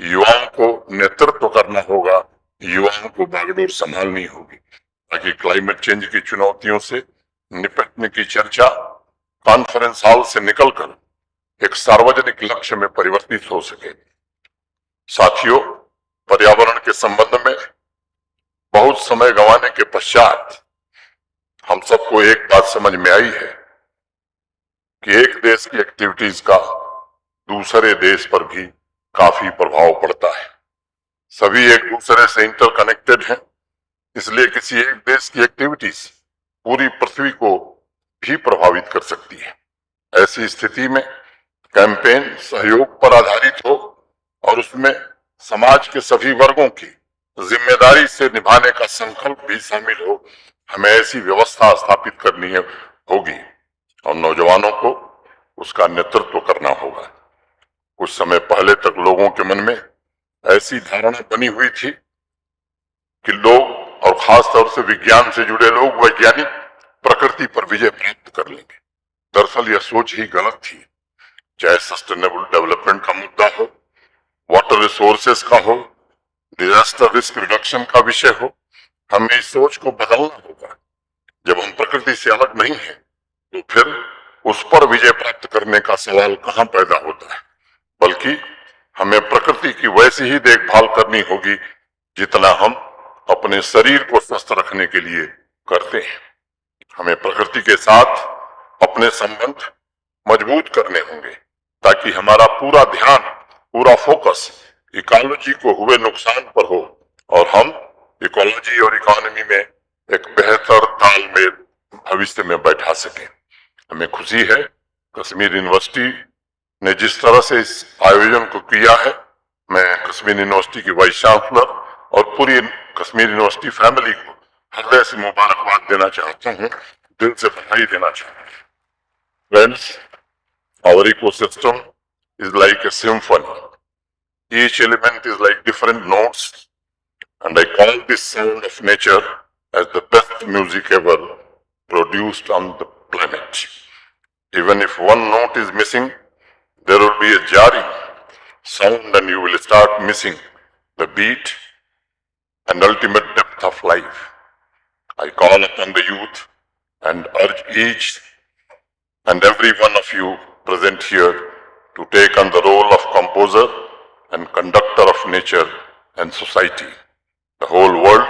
युवाओं को नेतृत्व करना होगा, युवाओं को बागडोर संभालनी होगी, ताकि क्लाइमेट चेंज की चुनौतियों से निपटने की चर्चा कॉन्फ्रेंस हॉल से निकलकर एक सार्वजनिक लक्ष्य में परिवर्तित हो सके। साथियों, पर्यावरण के संबंध में बहुत समय गंवाने के पश्चात हम सबको एक बात समझ में आई है कि एक देश की एक्टिविटीज का दूसरे देश पर भी काफी प्रभाव पड़ता है। सभी एक दूसरे से इंटरकनेक्टेड हैं, इसलिए किसी एक देश की एक्टिविटीज पूरी पृथ्वी को भी प्रभावित कर सकती है। ऐसी स्थिति में कैंपेन सहयोग पर आधारित हो और उसमें समाज के सभी वर्गों की जिम्मेदारी से निभाने का संकल्प भी शामिल हो। हमें ऐसी व्यवस्था स्थापित करनी होगी और नौजवानों को उसका नेतृत्व करना होगा। कुछ समय पहले तक लोगों के मन में ऐसी धारणा बनी हुई थी कि लोग, और खास तौर से विज्ञान से जुड़े लोग, वैज्ञानिक, प्रकृति पर विजय प्राप्त कर लेंगे। दरअसल यह सोच ही गलत थी। चाहे सस्टेनेबल डेवलपमेंट का मुद्दा हो, वाटर रिसोर्सेस का हो, डिजास्टर रिस्क रिडक्शन का विषय हो, हमें इस सोच को बदलना होगा। जब हम प्रकृति से अलग नहीं हैं, तो फिर उस पर विजय प्राप्त करने का सवाल कहां पैदा होता है, बल्कि हमें प्रकृति की वैसी ही देखभाल करनी होगी जितना हम अपने शरीर को स्वस्थ रखने के लिए करते हैं। हमें प्रकृति के साथ अपने संबंध मजबूत करने होंगे ताकि हमारा पूरा ध्यान, पूरा फोकस इकोलॉजी को हुए नुकसान पर हो और हम इकोलॉजी और इकोनॉमी में एक बेहतर तालमेल भविष्य में बैठा सकें। हमें खुशी है कश्मीर यूनिवर्सिटी ने जिस तरह से इस आयोजन को किया है। मैं कश्मीर यूनिवर्सिटी की वाइस चांसलर और पूरी कश्मीर यूनिवर्सिटी फैमिली को हृदय से मुबारकबाद देना चाहता हूँ, दिल से बधाई देना चाहता हूँ। Friends, our ecosystem is like a symphony. Each element is like different notes, and I call this sound of nature as the best music ever produced on the planet. Even if one note is missing, there will be a jarring sound and you will start missing the beat and ultimate depth of life. I call upon the youth and urge each and every one of you present here to take on the role of composer and conductor of nature and society. The whole world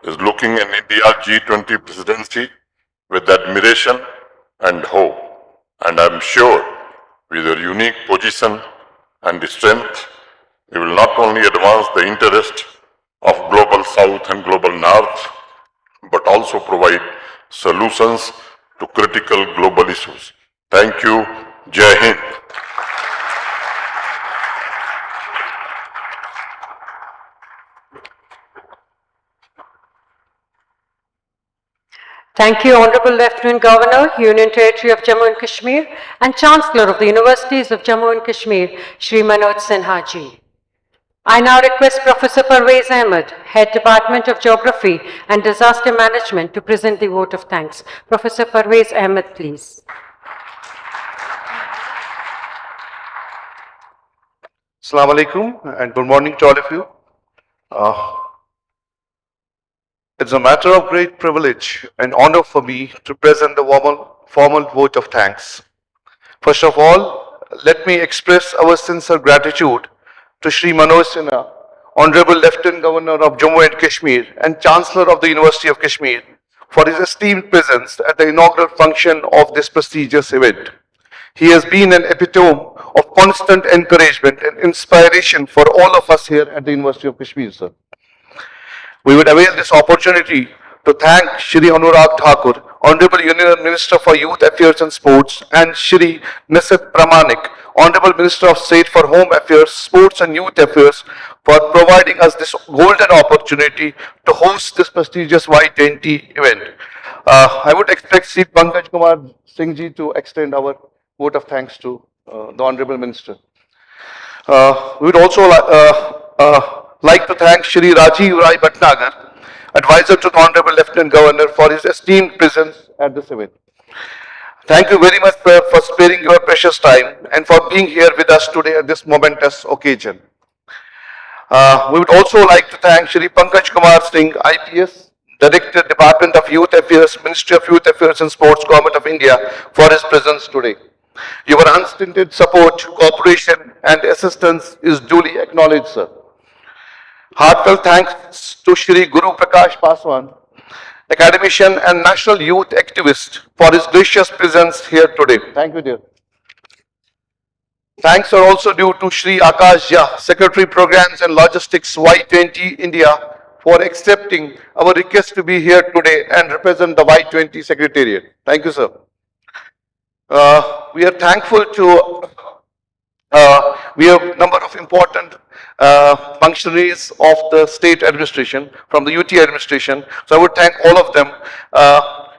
is looking in India's G20 presidency with admiration and hope, and I'm sure with your unique position and strength, you will not only advance the interest of global South and global North, but also provide solutions to critical global issues. Thank you. Jai Hind. Thank you, Honorable Lieutenant Governor, Union Territory of Jammu and Kashmir, and Chancellor of the Universities of Jammu and Kashmir, Shri Manoj Sinha ji. I now request Professor Parvez Ahmed, Head Department of Geography and Disaster Management, to present the vote of thanks. Professor Parvez Ahmed, please. Assalamu alaikum and good morning to all of you. It's a matter of great privilege and honor for me to present the formal vote of thanks. First of all, let me express our sincere gratitude to Shri Manoj Sinha, Honorable Lieutenant Governor of Jammu and Kashmir and Chancellor of the University of Kashmir, for his esteemed presence at the inaugural function of this prestigious event. He has been an epitome of constant encouragement and inspiration for all of us here at the University of Kashmir, sir. We would avail this opportunity to thank Shri Anurag Thakur, Honorable Union Minister for Youth Affairs and Sports, and Shri Nisit Pramanik, Honorable Minister of State for Home Affairs, Sports and Youth Affairs, for providing us this golden opportunity to host this prestigious Y20 event. I would expect Shri Pankaj Kumar Singh ji to extend our vote of thanks to the Honorable Minister. We would also like to thank Shri Rajiv Rai Bhatnagar, Advisor to the Honorable Lieutenant Governor, for his esteemed presence at this event. Thank you very much for sparing your precious time and for being here with us today at this momentous occasion. We would also like to thank Shri Pankaj Kumar Singh, IPS, Director, Department of Youth Affairs, Ministry of Youth Affairs and Sports, Government of India, for his presence today. Your unstinted support, cooperation and assistance is duly acknowledged, sir. Heartfelt thanks to Shri Guru Prakash Paswan, academician and national youth activist, for his gracious presence here today. Thank you, dear. Thanks are also due to Shri Akash Jha, Secretary Programs and Logistics, Y20 India, for accepting our request to be here today and represent the Y20 Secretariat. Thank you, sir. We are thankful to we have a number of important functionaries of the state administration, from the UT administration. So I would thank all of them.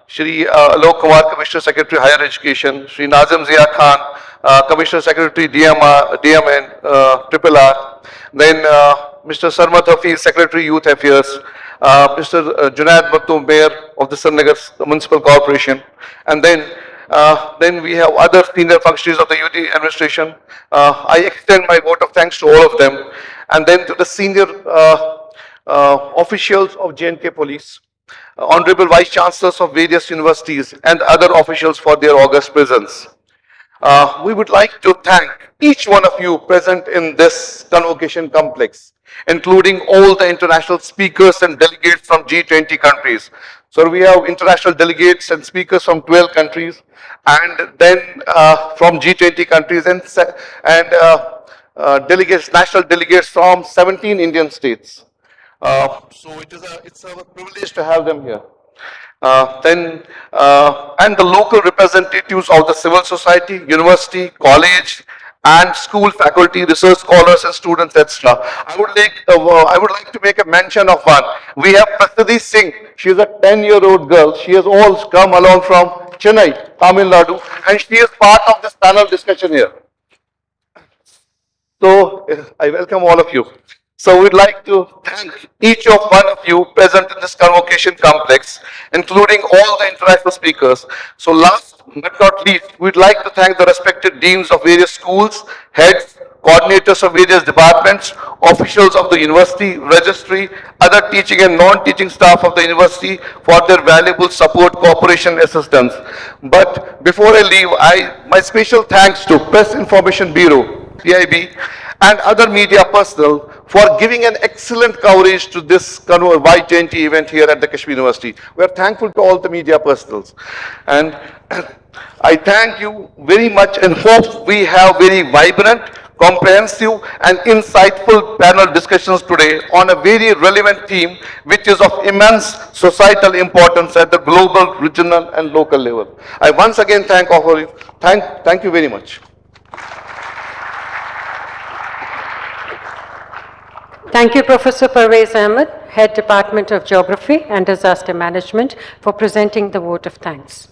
Shri Alok Kumar, Commissioner Secretary Higher Education, Shri Nazim Zia Khan, Commissioner Secretary DMN, Triple R, then Mr. Sarmat Hafiz, Secretary Youth Affairs, Mr. Junaid Battu, Mayor of the Srinagar Municipal Corporation, and then we have other senior functionaries of the UT administration. I extend my vote of thanks to all of them, and then to the senior officials of J&K Police, honorable vice chancellors of various universities, and other officials for their august presence. We would like to thank each one of you present in this convocation complex, including all the international speakers and delegates from G20 countries. So we have international delegates and speakers from 12 countries, and then from G20 countries, and delegates, national delegates from 17 Indian states. So it's a privilege to have them here. And the local representatives of the civil society, university, college, and school faculty, research scholars, and students, etc. I would like to make a mention of one. We have Prasadi Singh. She is a 10-year-old girl. She has all come along from Chennai, Tamil Nadu, and she is part of this panel discussion here. So I welcome all of you. So we'd like to thank each of one of you present in this convocation complex, including all the international speakers. So last but not least, we'd like to thank the respected deans of various schools, heads, coordinators of various departments, officials of the university, registry, other teaching and non-teaching staff of the university for their valuable support, cooperation, assistance. But before I leave, my special thanks to Press Information Bureau, PIB, and other media personnel for giving an excellent coverage to this Y20 event here at the Kashmir University. We are thankful to all the media personnel. And I thank you very much and hope we have very vibrant, comprehensive and insightful panel discussions today on a very relevant theme which is of immense societal importance at the global, regional and local level. I once again thank all of you. Thank you very much. Thank you, Professor Parvez Ahmed, Head Department of Geography and Disaster Management, for presenting the vote of thanks.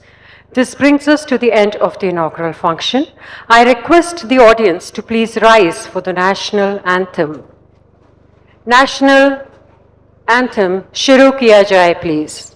This brings us to the end of the inaugural function. I request the audience to please rise for the national anthem. National anthem, Shuru Kiya Jaye, please.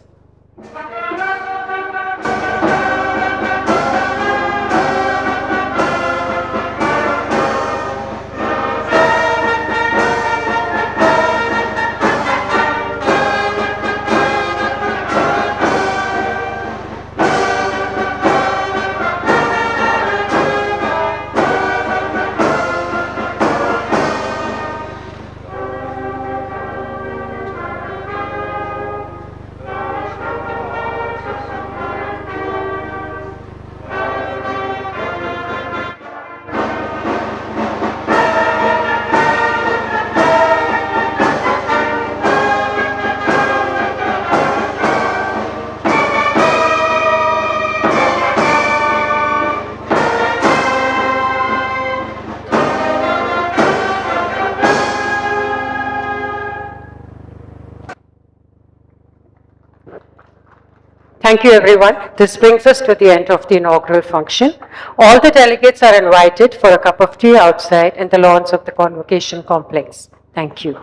Thank you, everyone. This brings us to the end of the inaugural function. All the delegates are invited for a cup of tea outside in the lawns of the convocation complex. Thank you.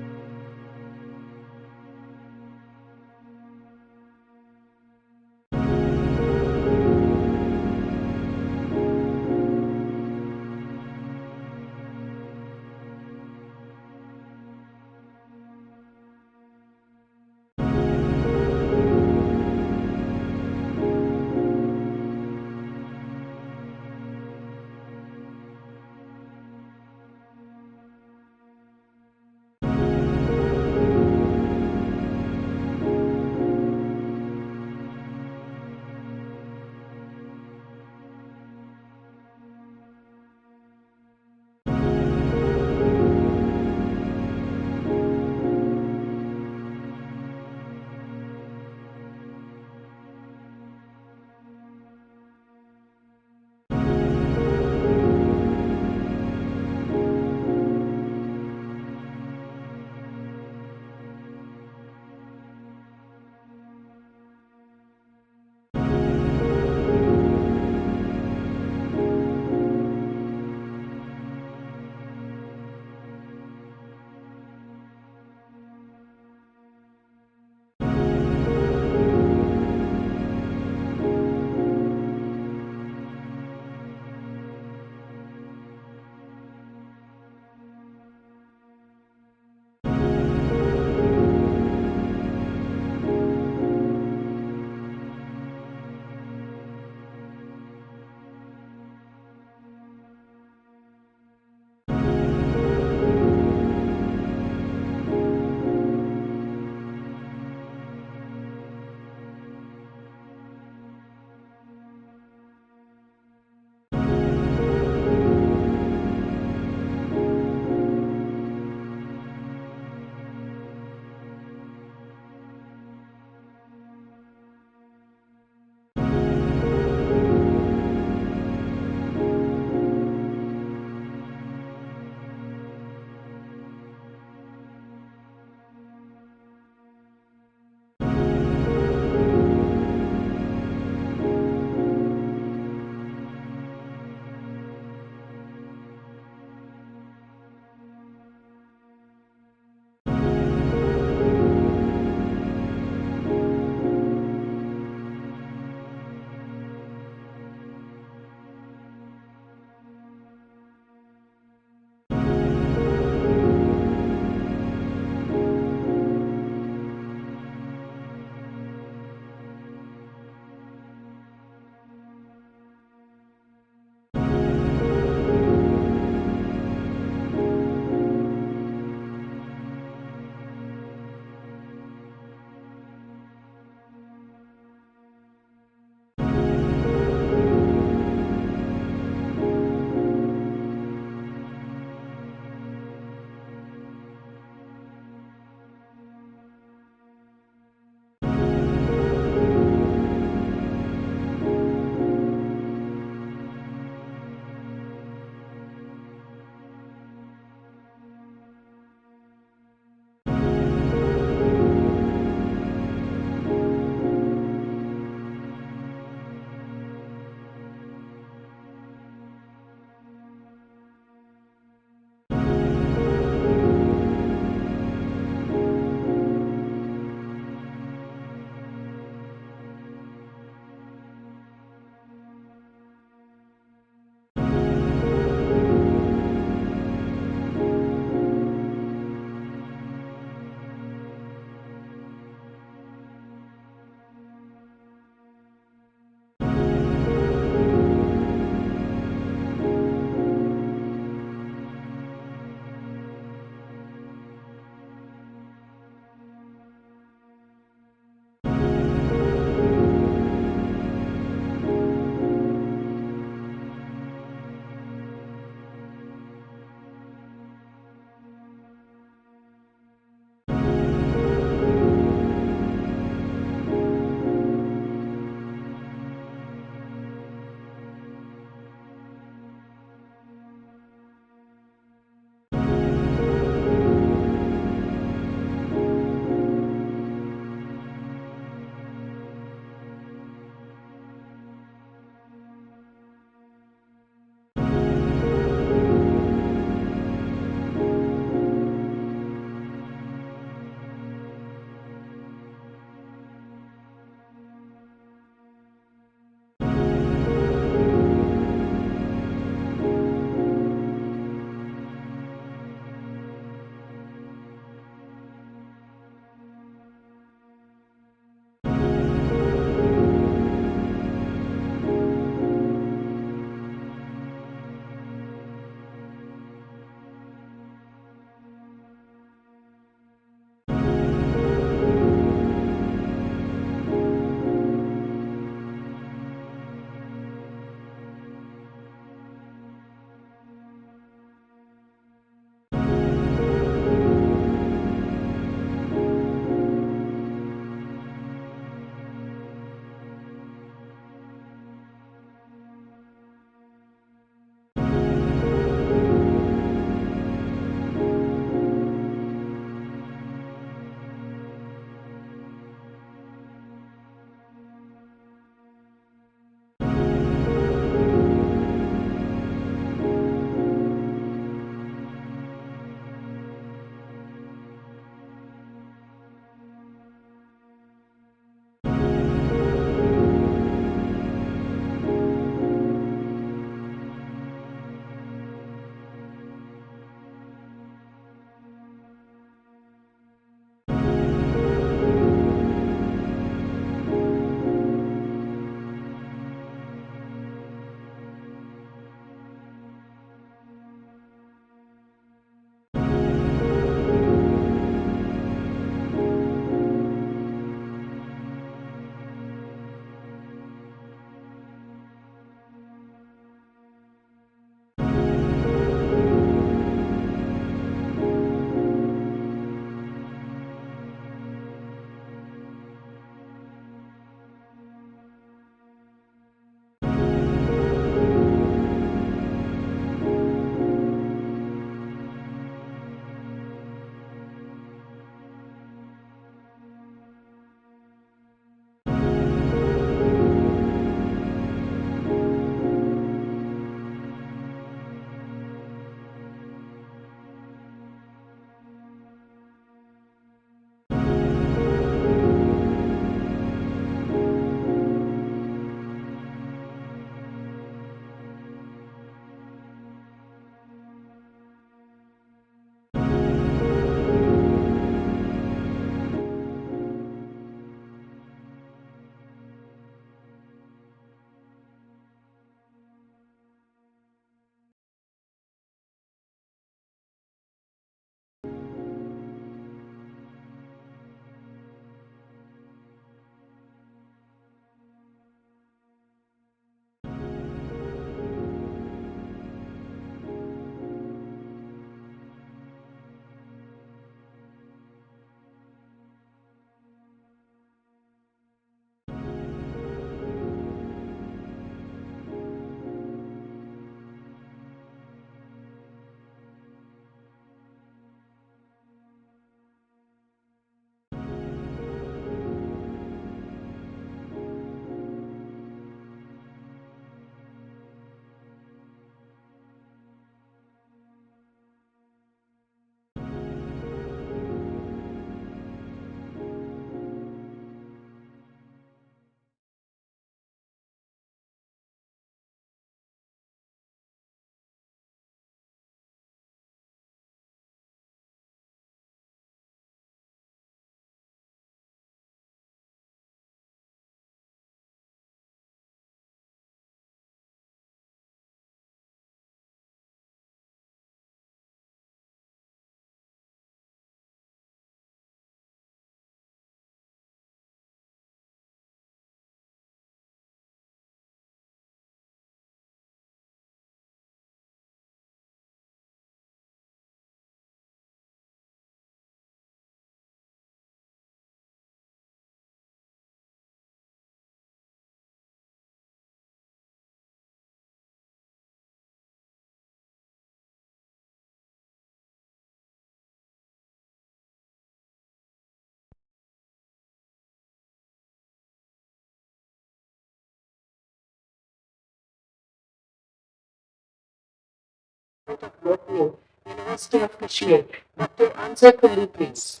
Y20, University of Kashmir. Dr. Ansar Kuli, please.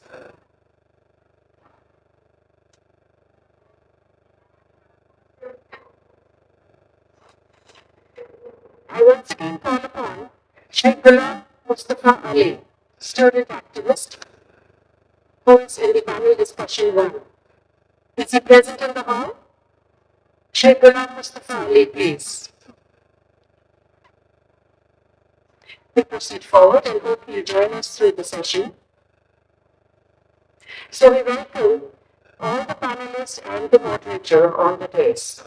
I once again call upon Sheikh Ghulam Mustafa Ali, student activist, who is in the panel discussion one. Is he present in the hall? Sheikh Ghulam Mustafa Ali, please. We proceed forward and hope you join us through the session. So we welcome all the panelists and the moderator on the dais.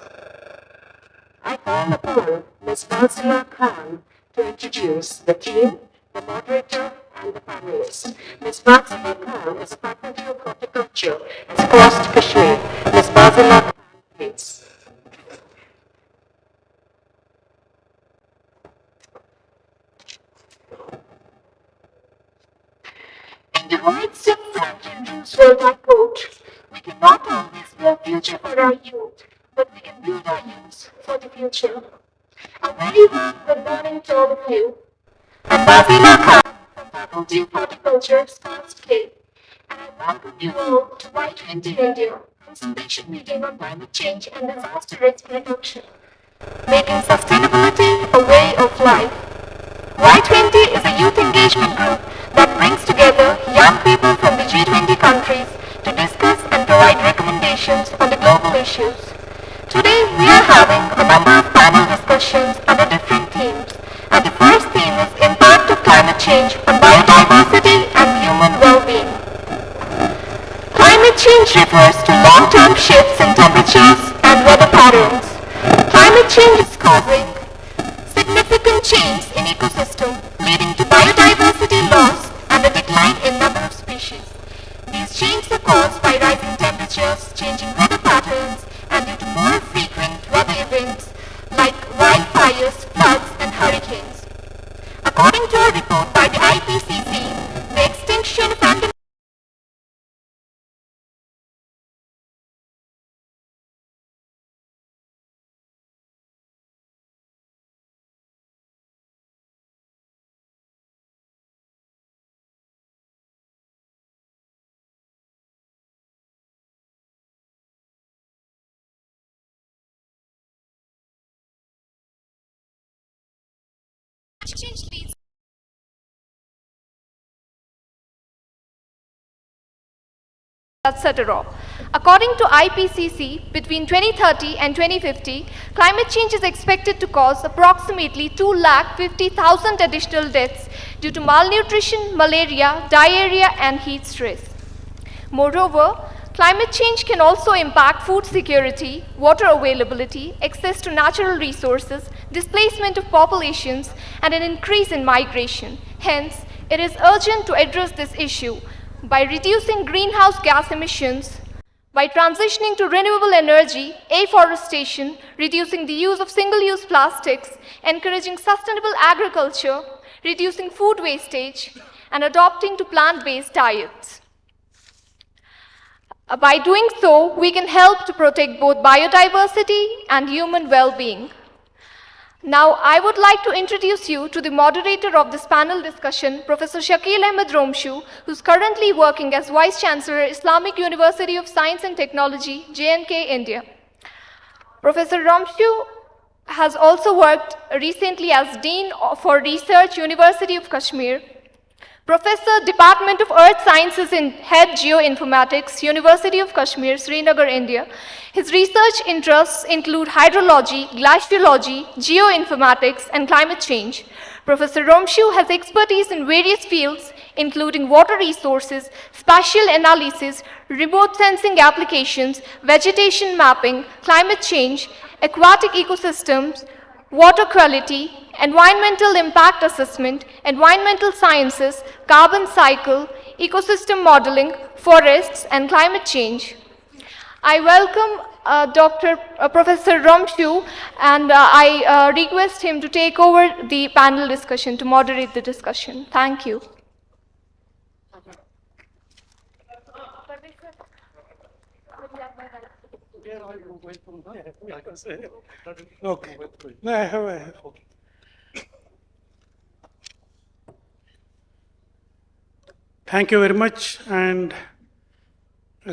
I call upon Ms. Fazila Khan to introduce the team, the moderator, and the panelists. Ms. Fazila Khan is Faculty of Horticulture at Coast Kashmir. Ms. Fazila Khan, please. In the words of Franklin Roosevelt, I quote, "We cannot always build a future for our youth, but we can build our youth for the future." A very warm good morning to all of you. I'm Fazila Khan from Faculty of Horticulture, Scotts K, and I welcome you all to Y20 India, consultation meeting on climate change and disaster risk reduction, making sustainability a way of life. Y20 is a youth engagement group that brings together young people from the G20 countries to discuss and provide recommendations on the global issues. Today we are having a number of panel discussions under different themes, and the first theme is impact of climate change on biodiversity and human well-being. Climate change refers to long-term shifts in temperatures and weather patterns. Climate change is causing significant change in ecosystem, leading to biodiversity loss and a decline in number of species. These changes are caused by rising temperatures, changing weather patterns, and due to more frequent weather events like wildfires, floods, and hurricanes. According to a report by the IPCC, the extinction of animal change leads etc. According to IPCC, between 2030 and 2050, climate change is expected to cause approximately 250,000 additional deaths due to malnutrition, malaria, diarrhea, and heat stress. Moreover, climate change can also impact food security, water availability, access to natural resources, displacement of populations, and an increase in migration. Hence, it is urgent to address this issue by reducing greenhouse gas emissions, by transitioning to renewable energy, afforestation, reducing the use of single-use plastics, encouraging sustainable agriculture, reducing food wastage, and adopting to plant-based diets. By doing so, we can help to protect both biodiversity and human well-being. Now, I would like to introduce you to the moderator of this panel discussion, Professor Shakil Ahmed Romshu, who's currently working as Vice Chancellor, Islamic University of Science and Technology, JNK, India. Professor Romshu has also worked recently as Dean for Research, University of Kashmir, Professor, Department of Earth Sciences and Head Geoinformatics, University of Kashmir, Srinagar, India. His research interests include hydrology, glaciology, geoinformatics, and climate change. Professor Romshu has expertise in various fields, including water resources, spatial analysis, remote sensing applications, vegetation mapping, climate change, aquatic ecosystems, water quality, environmental impact assessment, environmental sciences, carbon cycle, ecosystem modeling, forests, and climate change. I welcome Professor Romshu, and I request him to take over the panel discussion, to moderate the discussion. Thank you. Okay. No, I have. Okay. Thank you very much, and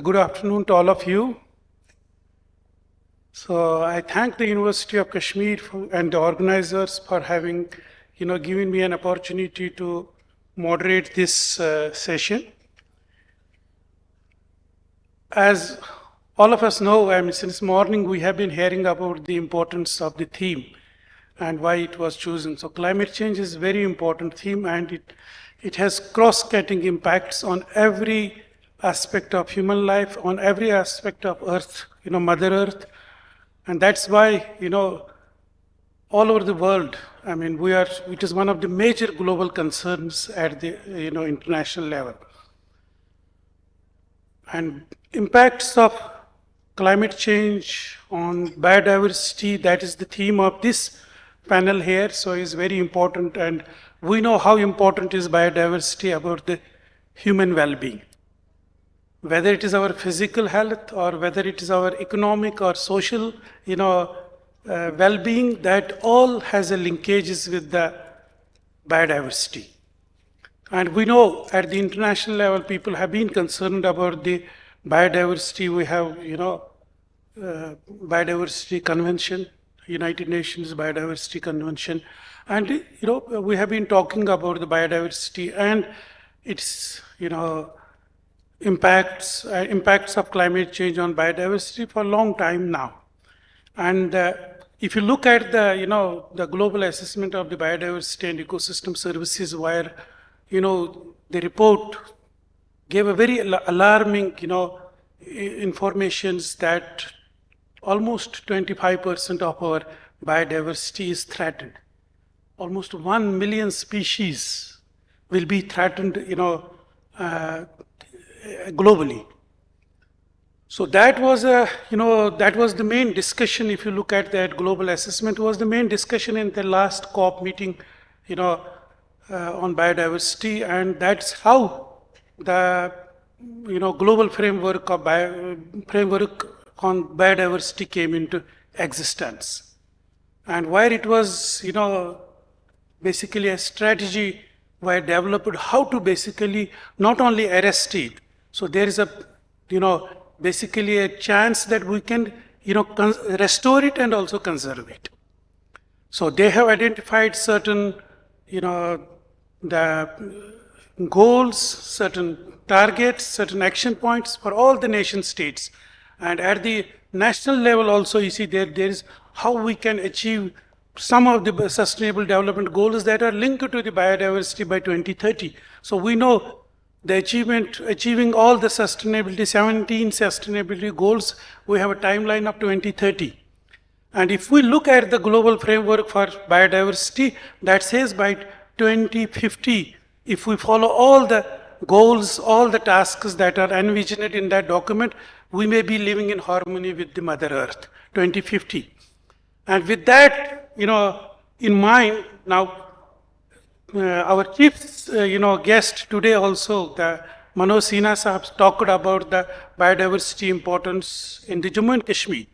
good afternoon to all of you. So I thank the University of Kashmir and the organizers for having, given me an opportunity to moderate this session. As all of us know, since morning we have been hearing about the importance of the theme and why it was chosen. So climate change is a very important theme, and it has cross-cutting impacts on every aspect of human life, on every aspect of Earth, Mother Earth. And that's why, all over the world, it is one of the major global concerns at the, international level. And impacts of climate change on biodiversity, that is the theme of this panel here, so is very important, and we know how important is biodiversity about the human well-being. Whether it is our physical health or whether it is our economic or social, well-being, that all has a linkages with the biodiversity. And we know at the international level, people have been concerned about the biodiversity. We have, Biodiversity Convention, United Nations Biodiversity Convention. And, we have been talking about the biodiversity and its, impacts of climate change on biodiversity for a long time now. And if you look at the, the global assessment of the biodiversity and ecosystem services, where, the report gave a very alarming, informations that almost 25% of our biodiversity is threatened. Almost 1 million species will be threatened, globally. So that was that was the main discussion. If you look at that global assessment, was the main discussion in the last COP meeting, on biodiversity, and that's how the global framework on biodiversity came into existence, and where it was basically a strategy were developed how to basically not only arrest it. So there is a basically a chance that we can restore it and also conserve it. So they have identified certain the goals, certain targets, certain action points for all the nation states. And at the national level also, you see there is how we can achieve some of the sustainable development goals that are linked to the biodiversity by 2030. So we know the achieving all the sustainability, 17 sustainability goals, we have a timeline of 2030. And if we look at the global framework for biodiversity, that says by 2050, if we follow all the goals, all the tasks that are envisioned in that document, we may be living in harmony with the Mother Earth, 2050. And with that, in mind, now our chief, guest today also, the Manoj Sinha Sahab, talked about the biodiversity importance in the Jammu and Kashmir.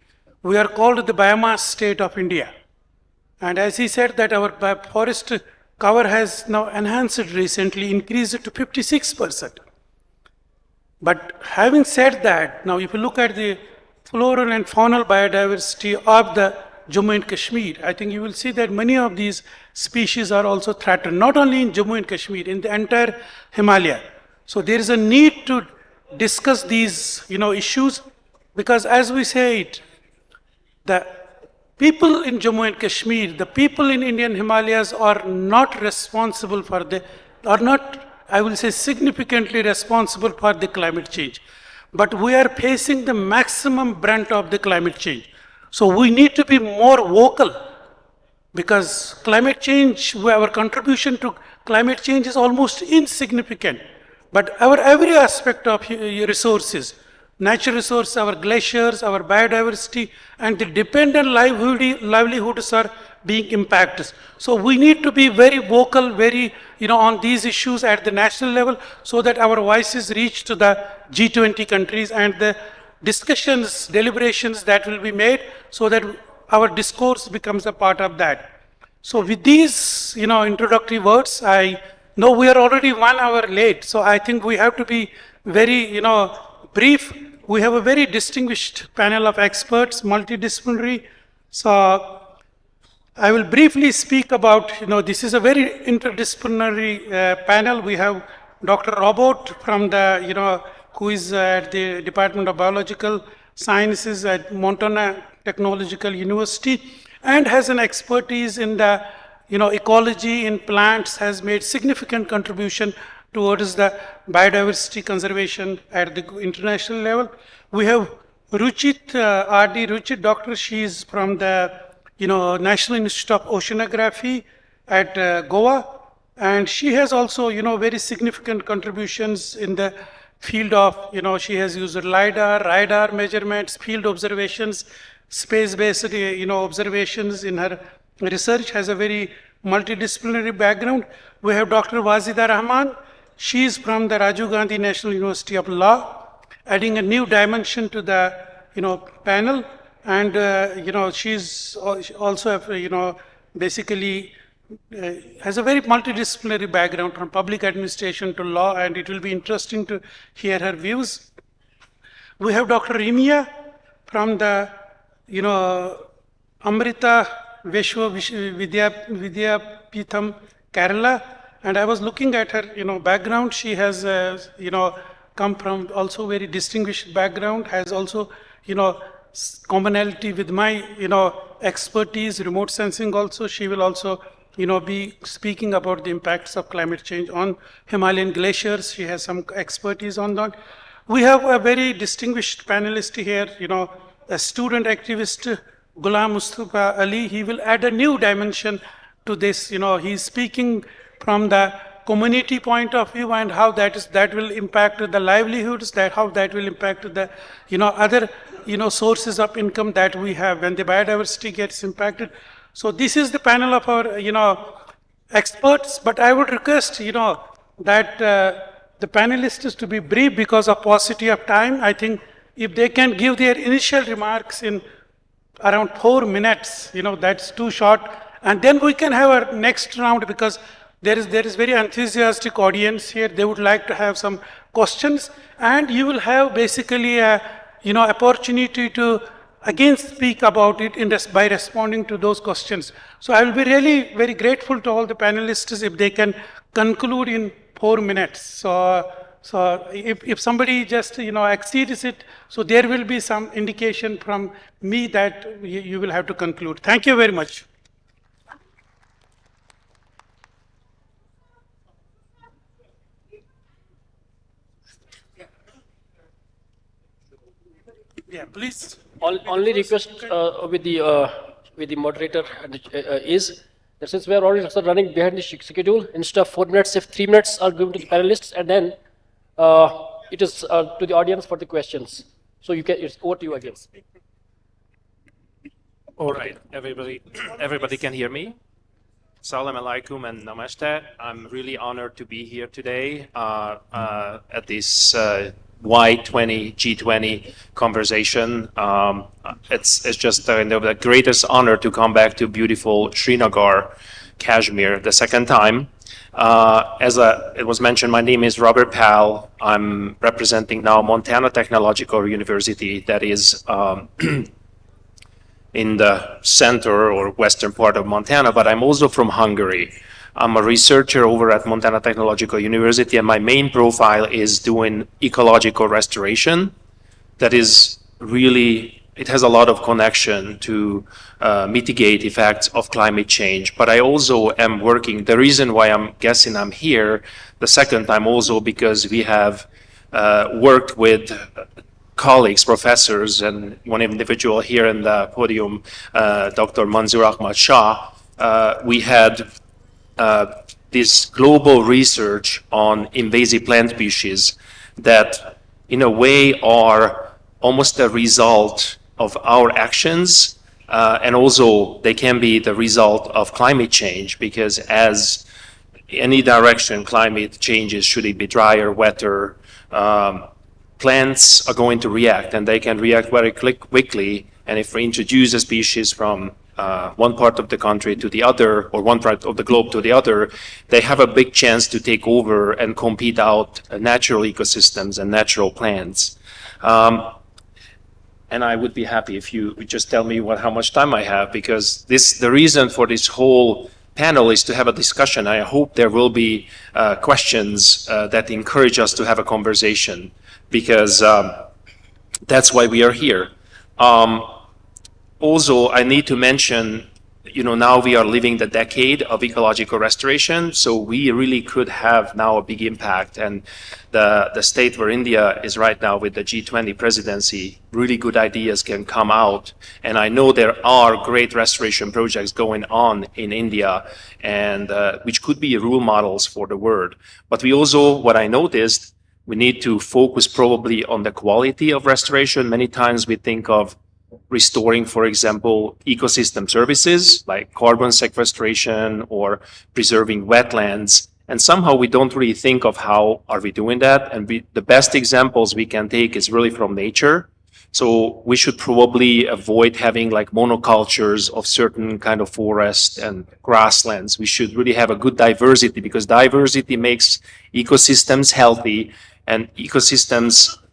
We are called the biomass state of India. And as he said that our forest cover has now enhanced recently, increased to 56%. But having said that, now if you look at the floral and faunal biodiversity of the Jammu and Kashmir, I think you will see that many of these species are also threatened, not only in Jammu and Kashmir, in the entire Himalaya. So there is a need to discuss these, issues, because as we say it, the people in Jammu and Kashmir, the people in Indian Himalayas are not responsible for are not, I will say, significantly responsible for the climate change. But we are facing the maximum brunt of the climate change. So we need to be more vocal, because climate change, our contribution to climate change is almost insignificant. But our every aspect of resources, natural resources, our glaciers, our biodiversity, and the dependent livelihoods are being impacted. So we need to be very vocal, very, on these issues at the national level, so that our voices reach to the G20 countries and the discussions, deliberations that will be made, so that our discourse becomes a part of that. So with these, introductory words, I, No, we are already 1 hour late, so I think we have to be very, brief. We have a very distinguished panel of experts, multidisciplinary. So I will briefly speak about, this is a very interdisciplinary panel. We have Dr. Robert from the, who is at the Department of Biological Sciences at Montana Technological University and has an expertise in the, ecology in plants, has made significant contribution towards the biodiversity conservation at the international level. We have Ruchit, R.D. Ruchit, doctor, she is from the National Institute of Oceanography at Goa, and she has also, very significant contributions in the field of, she has used LiDAR, radar measurements, field observations, space-based, observations in her research, has a very multidisciplinary background. We have Dr. Wazida Rahman. She is from the Rajiv Gandhi National University of Law, adding a new dimension to the, panel. And, she's also, basically has a very multidisciplinary background from public administration to law, and it will be interesting to hear her views. We have Dr. Rimia from the, Amrita Vishwa Vidyapitham, Kerala, and I was looking at her, background. She has, come from also very distinguished background, has also, commonality with my, expertise, remote sensing also. She will also, be speaking about the impacts of climate change on Himalayan glaciers. She has some expertise on that. We have a very distinguished panelist here, a student activist, Ghulam Mustafa Ali. He will add a new dimension to this. He's speaking from the community point of view and how that will impact the livelihoods, how that will impact the other sources of income that we have when the biodiversity gets impacted. So this is the panel of our experts, but I would request that the panelists to be brief because of paucity of time. I think if they can give their initial remarks in around 4 minutes, that's too short, and then we can have our next round because there is very enthusiastic audience here. They would like to have some questions, and you will have basically a opportunity to again speak about it by responding to those questions. So I will be really very grateful to all the panelists if they can conclude in 4 minutes. So if somebody just exceeds it, so there will be some indication from me that you will have to conclude. Thank you very much. Yeah, please. Only request with the moderator is that since we are already running behind the schedule, instead of 4 minutes, if 3 minutes are given to the panelists, and then it is to the audience for the questions. So it's over to you again. All right, everybody can hear me. Salam alaikum and namaste. I'm really honored to be here today at this Y20, G20 conversation. It's just the greatest honor to come back to beautiful Srinagar, Kashmir, the second time. As it was mentioned, my name is Robert Powell. I'm representing now Montana Technological University, that is in the center or western part of Montana, but I'm also from Hungary. I'm a researcher over at Montana Technological University, and my main profile is doing ecological restoration. That is really, it has a lot of connection to mitigate effects of climate change. But I also am working, the reason why I'm guessing I'm here the second time also because we have worked with colleagues, professors, and one individual here in the podium, Dr. Manzoor Ahmad Shah. We had this global research on invasive plant species that in a way are almost a result of our actions, and also they can be the result of climate change, because as any direction climate changes, should it be drier, wetter, plants are going to react, and they can react very quickly. And if we introduce a species from one part of the country to the other, or one part of the globe to the other, they have a big chance to take over and compete out natural ecosystems and natural plants. And I would be happy if you would just tell me how much time I have, because the reason for this whole panel is to have a discussion. I hope there will be questions that encourage us to have a conversation, because that's why we are here. Also, I need to mention, now we are living the decade of ecological restoration, so we really could have now a big impact. And the state where India is right now with the G20 presidency, really good ideas can come out. And I know there are great restoration projects going on in India, and which could be role models for the world. But we also, what I noticed, we need to focus probably on the quality of restoration. Many times we think of restoring, for example, ecosystem services like carbon sequestration or preserving wetlands. And somehow we don't really think of how are we doing that. And the best examples we can take is really from nature. So we should probably avoid having like monocultures of certain kind of forest and grasslands. We should really have a good diversity, because diversity makes ecosystems healthy, and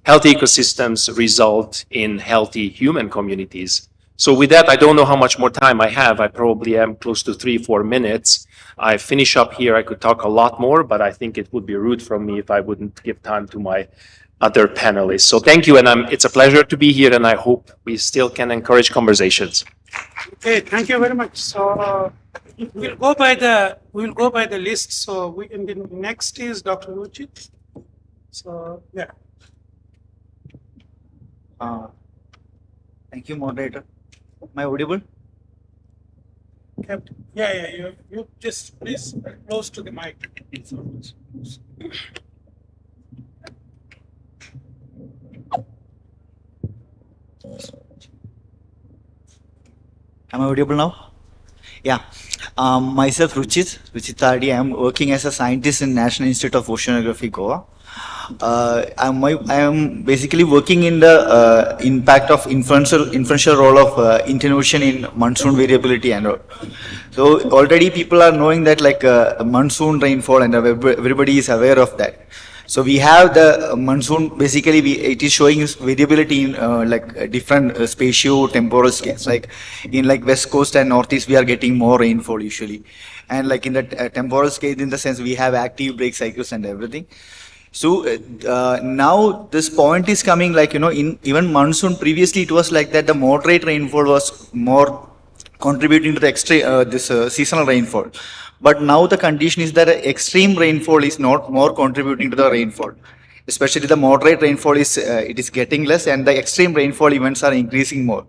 healthy ecosystems result in healthy human communities. So with that, I don't know how much more time I have. I probably am close to 3-4 minutes. I finish up here. I could talk a lot more, but I think it would be rude from me if I wouldn't give time to my other panelists. So thank you, and it's a pleasure to be here, and I hope we still can encourage conversations. Okay, thank you very much. So we'll go by the list. So the next is Dr. Ruchit. So yeah. Thank you, moderator. Am I audible? Yeah. You just please close to the mic. Am I audible now? Yeah. Myself, Ruchit Tardi. I am working as a scientist in National Institute of Oceanography, Goa. I am basically working in the impact of influential role of Indian Ocean in monsoon variability and all. So already people are knowing that like monsoon rainfall, and everybody is aware of that. So we have the monsoon, basically it is showing variability in like different spatio-temporal scales. Like in like west coast and northeast, we are getting more rainfall usually. And like in the temporal scale, in the sense we have active break cycles and everything. So now this point is coming, like, in even monsoon, previously it was like that the moderate rainfall was more contributing to the extreme, seasonal rainfall. But now the condition is that extreme rainfall is not more contributing to the rainfall. Especially the moderate rainfall it is getting less, and the extreme rainfall events are increasing more.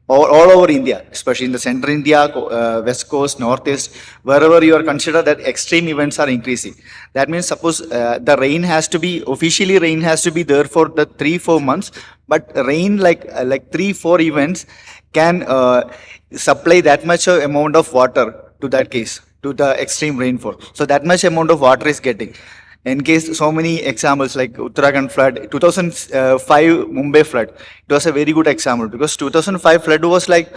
All over India, especially in the central India, west coast, northeast, wherever you are considered that extreme events are increasing. That means suppose the rain has to be, officially rain has to be there for the 3-4 months, but rain like 3-4 events can supply that much amount of water to that case, to the extreme rainfall. So that much amount of water is getting. In case, so many examples like Uttarakhand flood, 2005 Mumbai flood, it was a very good example, because 2005 flood was like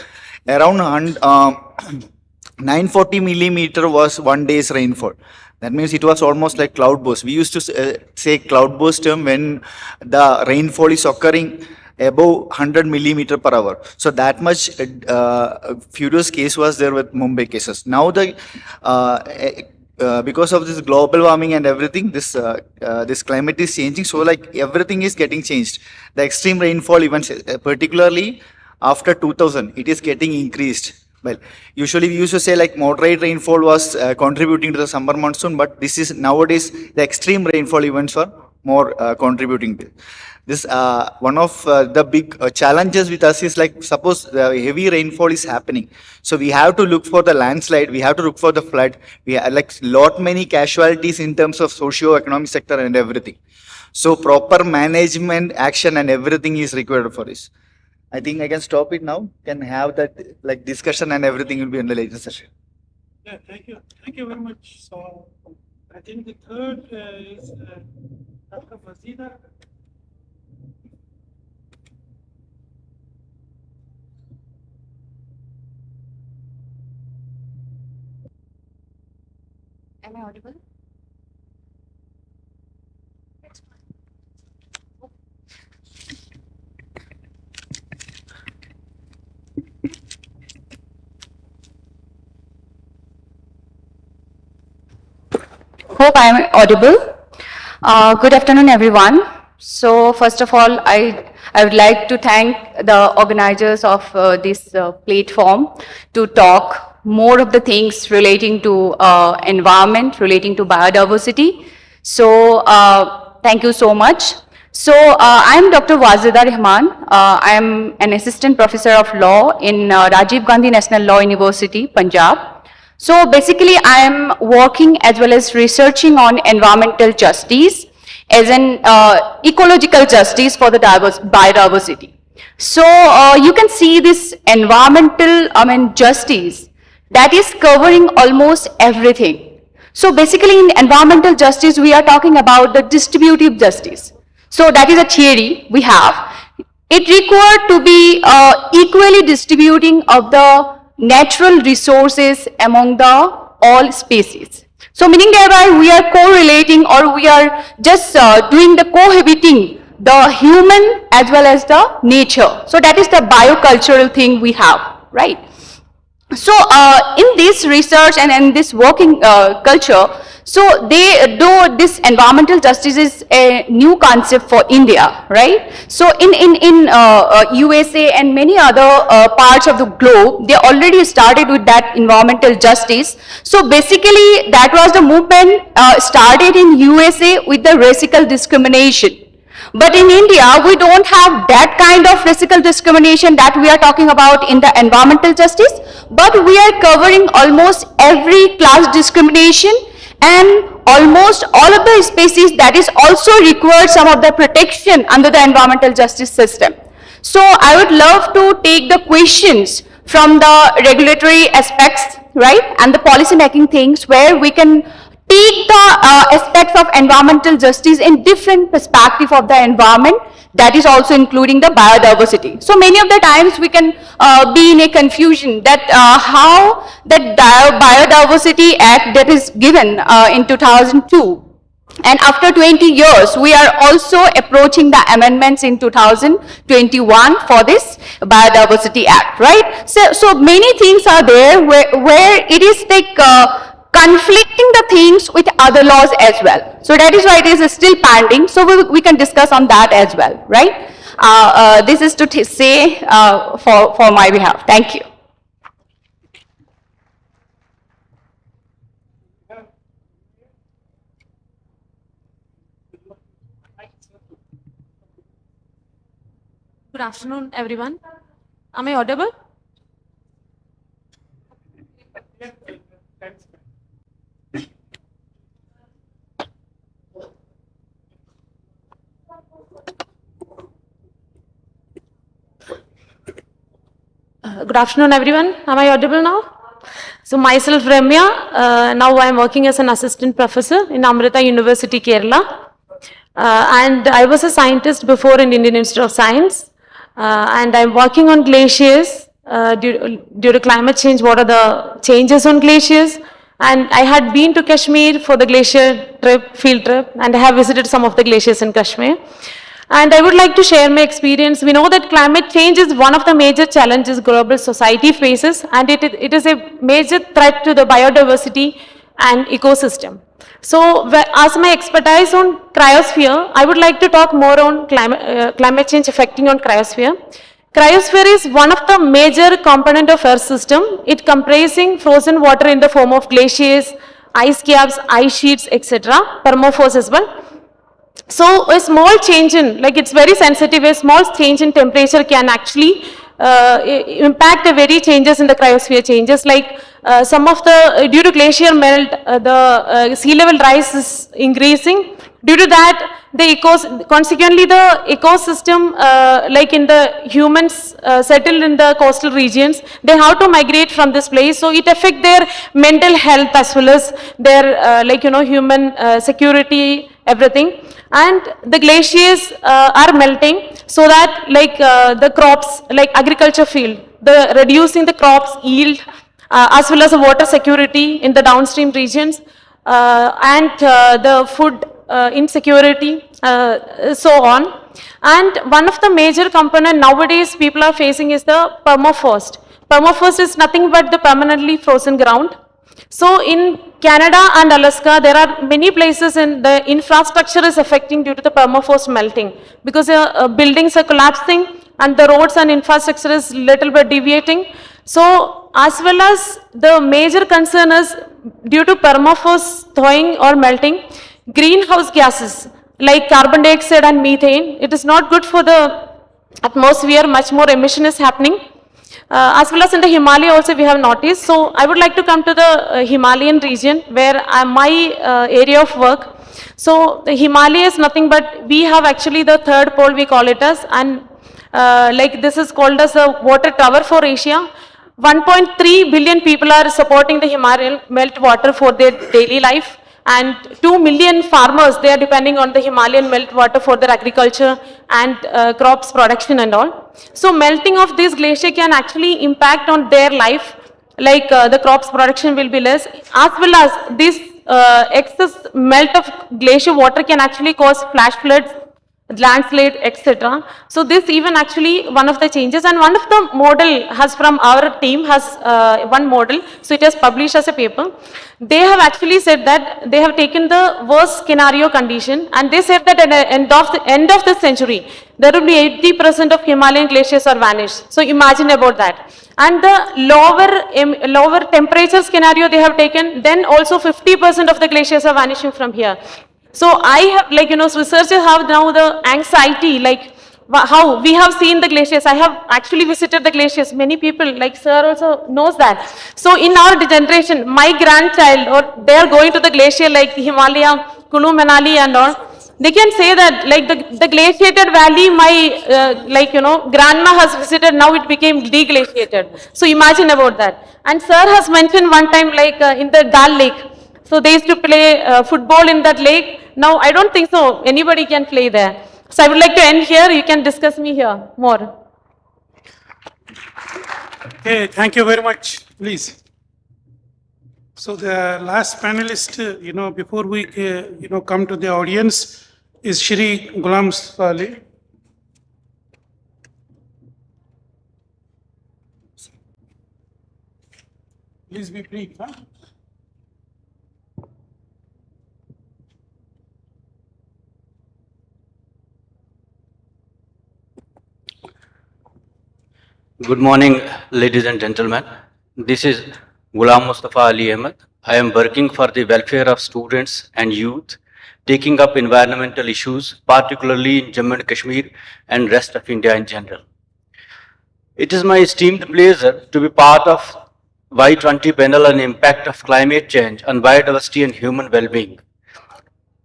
around 940 millimeter was one day's rainfall. That means it was almost like cloudburst. We used to say cloudburst term when the rainfall is occurring above 100 millimeter per hour. So that much furious case was there with Mumbai cases. Now the because of this global warming and everything, this climate is changing. So like everything is getting changed. The extreme rainfall events, particularly after 2000, it is getting increased. Well, usually we used to say like moderate rainfall was contributing to the summer monsoon, but this is nowadays the extreme rainfall events are more contributing to this. One of the big challenges with us is like, suppose the heavy rainfall is happening, so we have to look for the landslide, we have to look for the flood, we have like many casualties in terms of socio-economic sector and everything. So proper management action and everything is required for this. I think I can stop it now, can have that like discussion, and everything will be in the later session. Yeah, thank you very much. So I think the third is Dr. Fazida. Am I audible? Hope I am audible. Good afternoon, everyone. So, first of all, I would like to thank the organizers of this platform to talk more of the things relating to environment, relating to biodiversity. So, thank you so much. So, I am Dr. Wazida Rahman. I am an assistant professor of law in Rajiv Gandhi National Law University, Punjab. So basically, I am working as well as researching on environmental justice as an ecological justice for the biodiversity. So you can see this environmental, justice that is covering almost everything. So basically, in environmental justice, we are talking about the distributive justice. So that is a theory we have. It required to be equally distributing of the natural resources among the all species. So meaning thereby we are correlating or we are just doing the cohabiting the human as well as the nature. So that is the biocultural thing we have, right? So in this research and in this working culture, so they do this environmental justice is a new concept for India, right? So in USA and many other parts of the globe, they already started with that environmental justice. So basically, that was the movement started in USA with the racial discrimination. But in India, we don't have that kind of racial discrimination that we are talking about in the environmental justice, but we are covering almost every class discrimination and almost all of the species that is also required some of the protection under the environmental justice system. So I would love to take the questions from the regulatory aspects, right, and the policy making things where we can take the aspects of environmental justice in different perspective of the environment, that is also including the biodiversity. So many of the times we can be in a confusion that how the Biodiversity Act that is given in 2002, and after 20 years, we are also approaching the amendments in 2021 for this Biodiversity Act, right? So many things are there where it is like conflicting the things with other laws as well. So that is why it is still pending. So we can discuss on that as well, right? This is to say for my behalf. Thank you. Good afternoon, everyone. Am I audible? Good afternoon, everyone. Am I audible now? So myself, Ramya, now I am working as an assistant professor in Amrita University, Kerala. And I was a scientist before in Indian Institute of Science. And I'm working on glaciers due to climate change. What are the changes on glaciers? And I had been to Kashmir for the glacier trip, field trip, and I have visited some of the glaciers in Kashmir. And I would like to share my experience. We know that climate change is one of the major challenges global society faces, and it is a major threat to the biodiversity and ecosystem. So as my expertise on cryosphere, I would like to talk more on climate change affecting on cryosphere. Cryosphere is one of the major component of Earth system. It comprising frozen water in the form of glaciers, ice caps, ice sheets, etc. Permafrost as well. So a small change in, like it's very sensitive, a small change in temperature can actually impact the very changes in the cryosphere changes, like some of the, due to glacier melt, the sea level rise is increasing. Due to that, consequently the ecosystem, like in the humans settled in the coastal regions, they have to migrate from this place. So it affects their mental health as well as their, human security, everything. And the glaciers are melting so that the crops, like agriculture field, the reducing the crops yield as well as the water security in the downstream regions. and the food insecurity, so on. And one of the major component nowadays people are facing is the permafrost. Permafrost is nothing but the permanently frozen ground. So in Canada and Alaska, there are many places in the infrastructure is affecting due to the permafrost melting because buildings are collapsing and the roads and infrastructure is little bit deviating. So as well as the major concern is due to permafrost thawing or melting, greenhouse gases like carbon dioxide and methane, it is not good for the atmosphere, much more emission is happening. As well as in the Himalaya also we have noticed. So I would like to come to the Himalayan region where my area of work. So the Himalaya is nothing but we have actually the third pole we call it as, and like this is called as a water tower for Asia. 1.3 billion people are supporting the Himalayan meltwater for their daily life, and 2 million farmers, they are depending on the Himalayan meltwater for their agriculture and crops production and all. So melting of this glacier can actually impact on their life, like the crops production will be less, as well as this excess melt of glacier water can actually cause flash floods, landslide, etc. So this even actually one of the changes, and one of the model has from our team has one model, so it has published as a paper. They have actually said that they have taken the worst scenario condition, and they said that at the end of the century, there will be 80% of Himalayan glaciers are vanished. So imagine about that. And the lower temperature scenario they have taken, then also 50% of the glaciers are vanishing from here. So I have, like, researchers have now the anxiety, like how we have seen the glaciers. I have actually visited the glaciers. Many people, like sir also knows that. So in our generation, my grandchild, or they are going to the glacier like Himalaya, Kulu Manali and all. They can say that like the glaciated valley, my grandma has visited, now it became deglaciated. So imagine about that. And sir has mentioned one time like in the Dal Lake. So they used to play football in that lake. Now I don't think so anybody can play there. So I would like to end here. You can discuss me here more. Okay, thank you very much. Please. So the last panelist, before we, come to the audience, is Shri Ghulam Mustafa Ali. Please be brief. Huh? Good morning, ladies and gentlemen. This is Ghulam Mustafa Ali Ahmed. I am working for the welfare of students and youth, taking up environmental issues, particularly in Jammu and Kashmir and rest of India in general. It is my esteemed pleasure to be part of Y20 panel on impact of climate change on biodiversity and human well-being.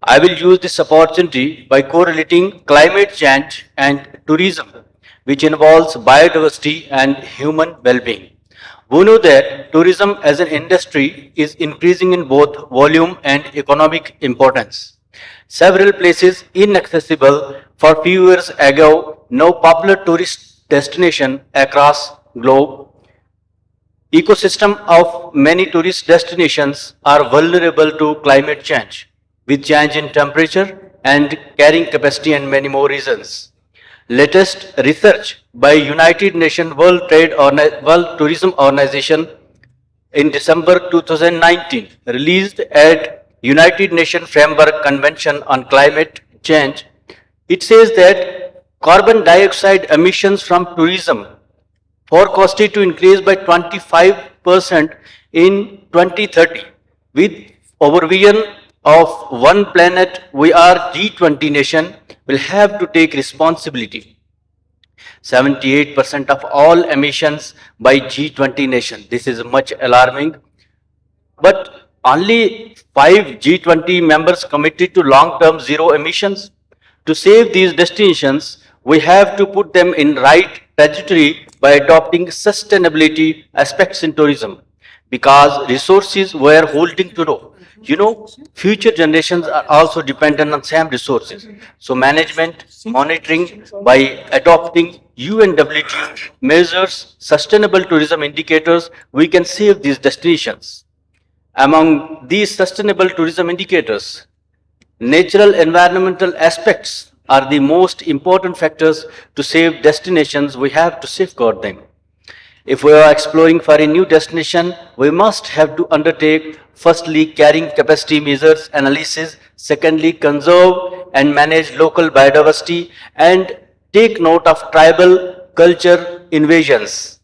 I will use this opportunity by correlating climate change and tourism, which involves biodiversity and human well-being. We know that tourism as an industry is increasing in both volume and economic importance. Several places inaccessible for few years ago, now popular tourist destination across globe. Ecosystem of many tourist destinations are vulnerable to climate change, with change in temperature and carrying capacity and many more reasons. Latest research by United Nations World Tourism Organization in December 2019 released at United Nations Framework Convention on Climate Change. It says that carbon dioxide emissions from tourism forecasted to increase by 25% in 2030. With our vision of one planet, we are G20 nation will have to take responsibility. 78% of all emissions by G20 nation. This is much alarming. But only 5 G20 members committed to long-term zero emissions. To save these destinations, we have to put them in right trajectory by adopting sustainability aspects in tourism, because resources we are holding today, future generations are also dependent on same resources. So management, monitoring by adopting UNWTO measures, sustainable tourism indicators, we can save these destinations. Among these sustainable tourism indicators, natural environmental aspects are the most important factors to save destinations. We have to safeguard them. If we are exploring for a new destination, we must have to undertake firstly carrying capacity measures analysis, secondly conserve and manage local biodiversity, and take note of tribal culture invasions.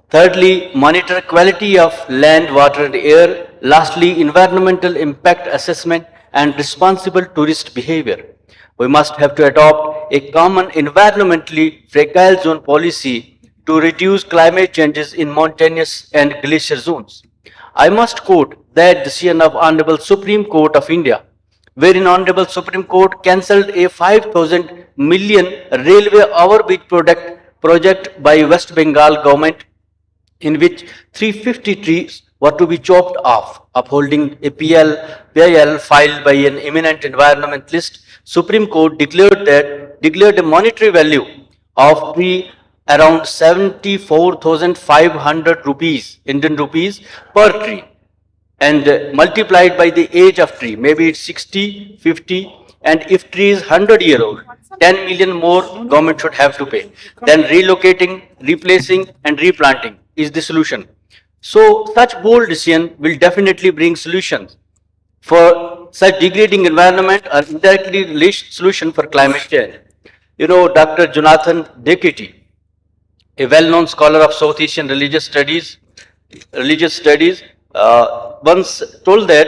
Thirdly, monitor quality of land, water and air. Lastly, environmental impact assessment and responsible tourist behavior. We must have to adopt a common environmentally fragile zone policy to reduce climate changes in mountainous and glacier zones. I must quote that decision of Honorable Supreme Court of India, wherein Honorable Supreme Court cancelled a 5,000 million railway overbridge project by West Bengal government, in which 350 trees were to be chopped off, upholding a PIL filed by an eminent environmentalist. Supreme Court declared a monetary value of tree around 74,500 rupees, Indian rupees per tree, and multiplied by the age of tree. Maybe it's 60, 50, and if tree is 100-year old, 10 million more government should have to pay. Then relocating, replacing, and replanting is the solution. So such bold decision will definitely bring solutions for such degrading environment or indirectly solution for climate change. You know, Dr. Jonathan Dekiti, a well-known scholar of South Asian religious studies, once told that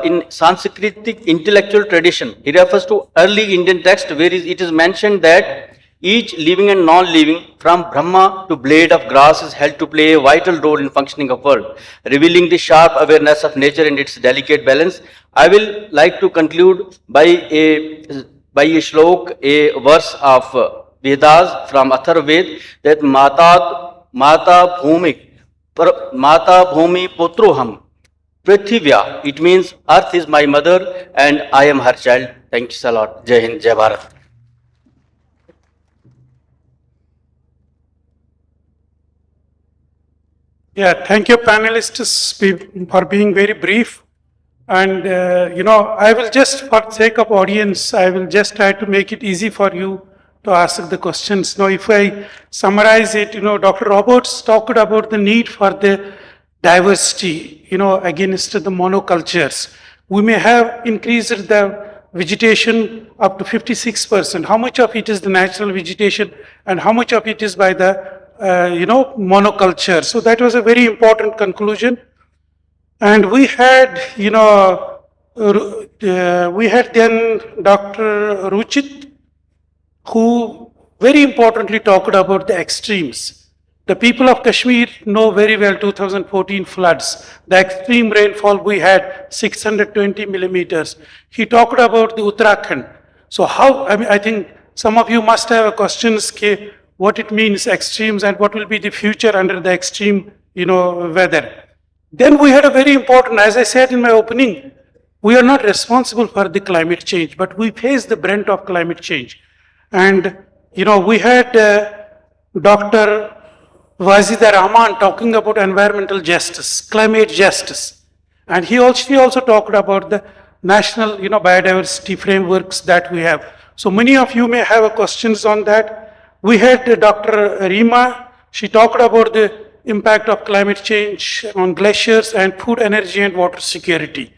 in Sanskritic intellectual tradition, he refers to early Indian text where it is mentioned that each living and non-living, from Brahma to blade of grass, is held to play a vital role in functioning of world, revealing the sharp awareness of nature and its delicate balance. I will like to conclude by a shlok, a verse of Vedas from Atharva Ved, that Mata Bhumi Putroham Prithivya. It means earth is my mother and I am her child. Thank you a lot. Jai Hind, Jai Bharat. Yeah, thank you, panelists, for being very brief. And, I will just, for sake of audience, I will just try to make it easy for you to ask the questions. Now, if I summarize it, Dr. Roberts talked about the need for the diversity, against the monocultures. We may have increased the vegetation up to 56%. How much of it is the natural vegetation and how much of it is by the monoculture. So that was a very important conclusion. And we had, we had then Dr. Ruchit, who very importantly talked about the extremes. The people of Kashmir know very well 2014 floods, the extreme rainfall we had, 620 millimeters. He talked about the Uttarakhand. So I think some of you must have questions, what it means extremes and what will be the future under the extreme, weather. Then we had a very important, as I said in my opening, we are not responsible for the climate change, but we face the brunt of climate change. And, we had Dr. Wazida Rahman talking about environmental justice, climate justice. And he also talked about the national, biodiversity frameworks that we have. So many of you may have questions on that. We had Dr. Rima. She talked about the impact of climate change on glaciers and food, energy, and water security.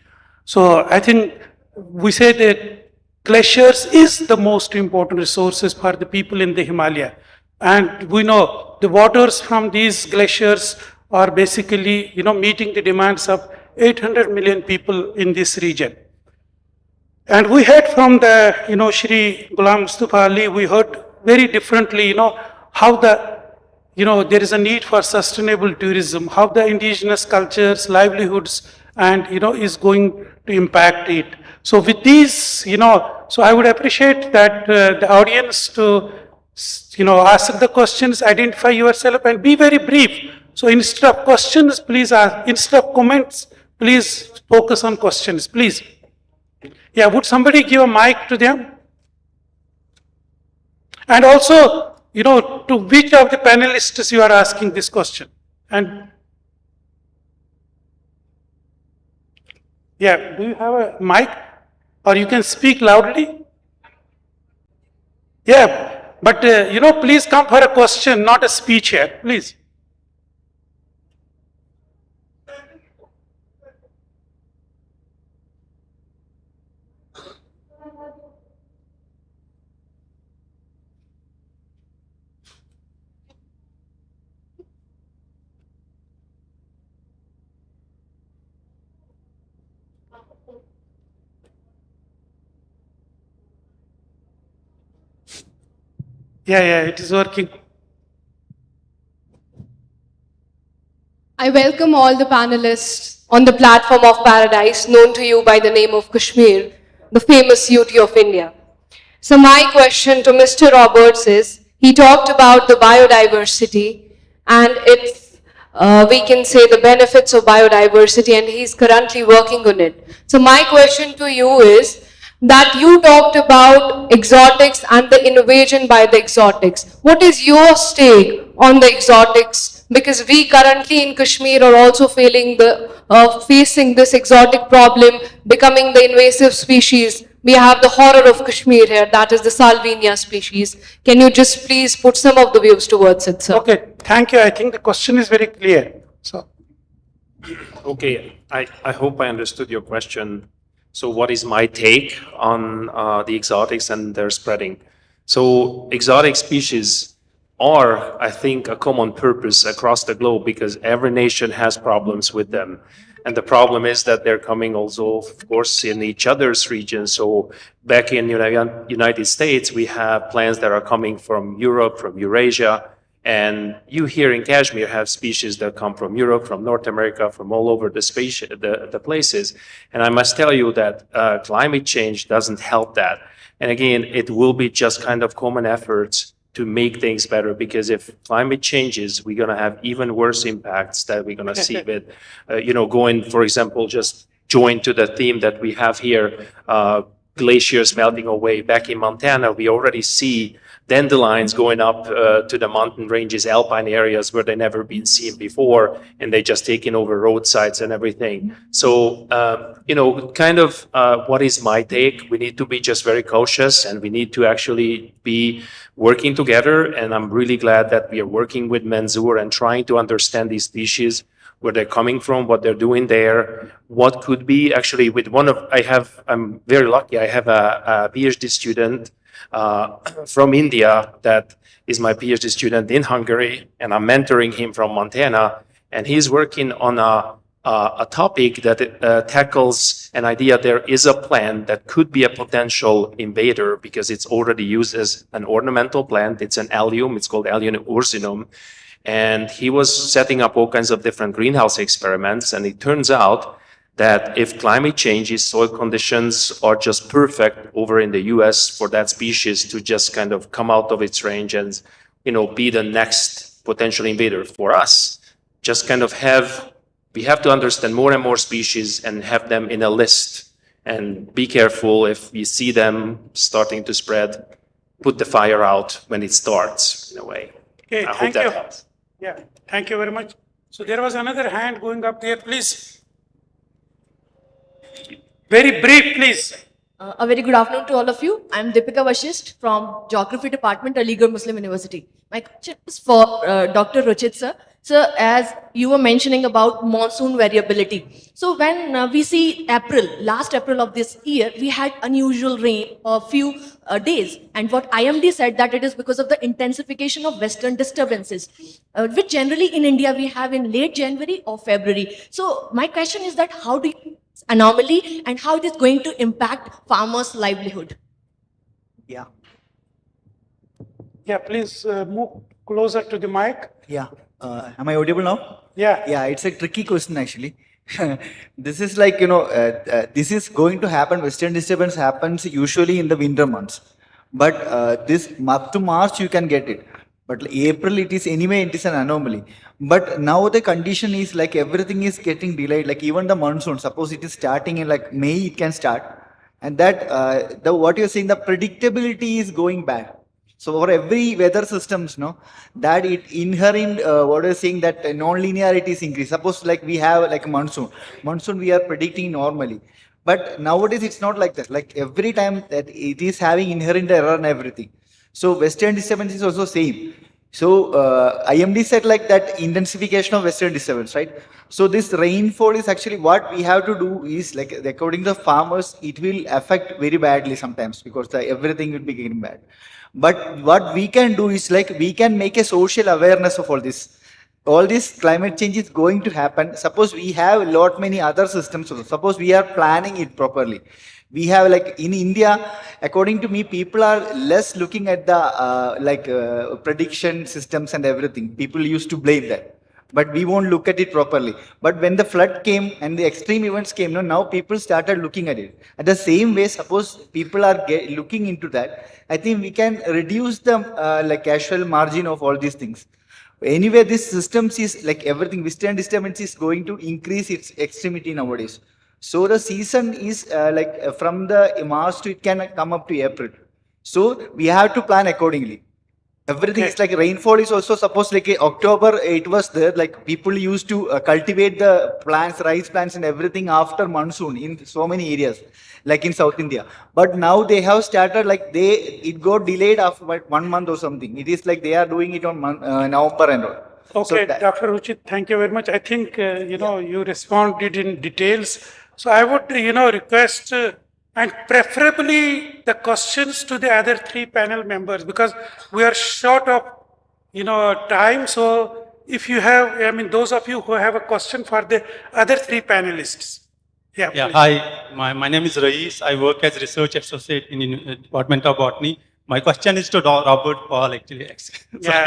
So I think we say that glaciers is the most important resources for the people in the Himalaya. And we know the waters from these glaciers are basically, meeting the demands of 800 million people in this region. And we heard from the, Shri Ghulam Mustafa Ali, we heard very differently, how there is a need for sustainable tourism, how the indigenous cultures, livelihoods, and, is going to impact it. So with these, so I would appreciate that the audience to, ask the questions, identify yourself, and be very brief. So instead of questions, please ask, instead of comments, please focus on questions, please. Yeah, would somebody give a mic to them? And also, to which of the panelists you are asking this question? And Yeah, do you have a mic? Or you can speak loudly? Yeah, but please come for a question, not a speech here, please. Yeah, it is working. I welcome all the panelists on the platform of paradise known to you by the name of Kashmir, the famous UT of India. So my question to Mr. Roberts is, he talked about the biodiversity and its, we can say the benefits of biodiversity, and he's currently working on it. So my question to you is that you talked about exotics and the invasion by the exotics. What is your stake on the exotics? Because we currently in Kashmir are also facing this exotic problem, becoming the invasive species. We have the horror of Kashmir here, that is the Salvinia species. Can you just please put some of the views towards it, sir? Okay, thank you. I think the question is very clear. So, Okay, I hope I understood your question. So what is my take on the exotics and their spreading? So exotic species are, I think, a common purpose across the globe because every nation has problems with them. And the problem is that they're coming also, of course, in each other's regions. So back in United States, we have plants that are coming from Europe, from Eurasia, and you here in Kashmir have species that come from Europe, from North America, from all over the places. And I must tell you that climate change doesn't help that. And again, it will be just kind of common efforts to make things better, because if climate changes, we're going to have even worse impacts that we're going to see with, going, for example, just join to the theme that we have here, glaciers melting away. Back in Montana, we already see dandelions going up to the mountain ranges, alpine areas where they never been seen before, and they just taking over roadsides and everything. So, what is my take? We need to be just very cautious, and we need to actually be working together. And I'm really glad that we are working with Manzoor and trying to understand these species, where they're coming from, what they're doing there, what could be actually with I'm very lucky, I have a PhD student from India that is my PhD student in Hungary, and I'm mentoring him from Montana, and he's working on a topic that tackles an idea. There is a plant that could be a potential invader because it's already used as an ornamental plant. It's an allium, it's called Allium ursinum. And he was setting up all kinds of different greenhouse experiments, and it turns out that if climate changes, soil conditions are just perfect over in the US for that species to just kind of come out of its range and, be the next potential invader for us. Just kind of we have to understand more and more species and have them in a list, and be careful if we see them starting to spread, put the fire out when it starts, in a way. Okay, I hope thank that you. helps. Yeah, thank you very much. So there was another hand going up there, please. Very brief, please. A very good afternoon to all of you. I'm Deepika Vashist from Geography Department, Aligarh Muslim University. My question is for Dr. Ruchit sir. Sir, as you were mentioning about monsoon variability. So when we see last April of this year, we had unusual rain a few days. And what IMD said that it is because of the intensification of western disturbances, which generally in India we have in late January or February. So my question is that how do you anomaly and how it is going to impact farmers' livelihood? Yeah. Yeah, please move closer to the mic. Yeah. Am I audible now? Yeah. Yeah, it's a tricky question actually. This is like, this is going to happen, western disturbance happens usually in the winter months. But this up to March you can get it. But April it is an anomaly. But now the condition is like everything is getting delayed. Like even the monsoon, suppose it is starting in like May, it can start. And that, what you're saying, the predictability is going bad. So for every weather systems, no, that it inherent, what is saying that non-linearity is increased. Suppose like we have like a monsoon we are predicting normally. But nowadays it's not like that. Like every time that it is having inherent error and everything. So western disturbance is also same. So IMD said like that intensification of western disturbance, right? So this rainfall is actually what we have to do is like according to the farmers, it will affect very badly sometimes because everything will be getting bad. But what we can do is like we can make a social awareness of all this. All this climate change is going to happen. Suppose we have a lot many other systems. Suppose we are planning it properly. We have like in India, according to me, people are less looking at the prediction systems and everything. People used to blame that, but we won't look at it properly. But when the flood came and the extreme events came, no, now people started looking at it. At the same way, suppose people are looking into that, I think we can reduce the casual margin of all these things. Anyway, this systems is like everything, western disturbance is going to increase its extremity nowadays. So the season is from the March to it can come up to April. So we have to plan accordingly. Everything is like rainfall is also supposed like October it was there, like people used to cultivate the plants, rice plants and everything after monsoon in so many areas like in South India. But now they have started like it got delayed after 1 month or something. It is like they are doing it on November and all. Okay, Dr. Ruchit, thank you very much. I think, you responded in details. So I would, request and preferably the questions to the other three panel members because we are short of, time. So if you have, those of you who have a question for the other three panelists. Yeah, yeah. please. Hi, my name is Rais. I work as research associate in Department of Botany. My question is to Robert Paul, actually. Yeah,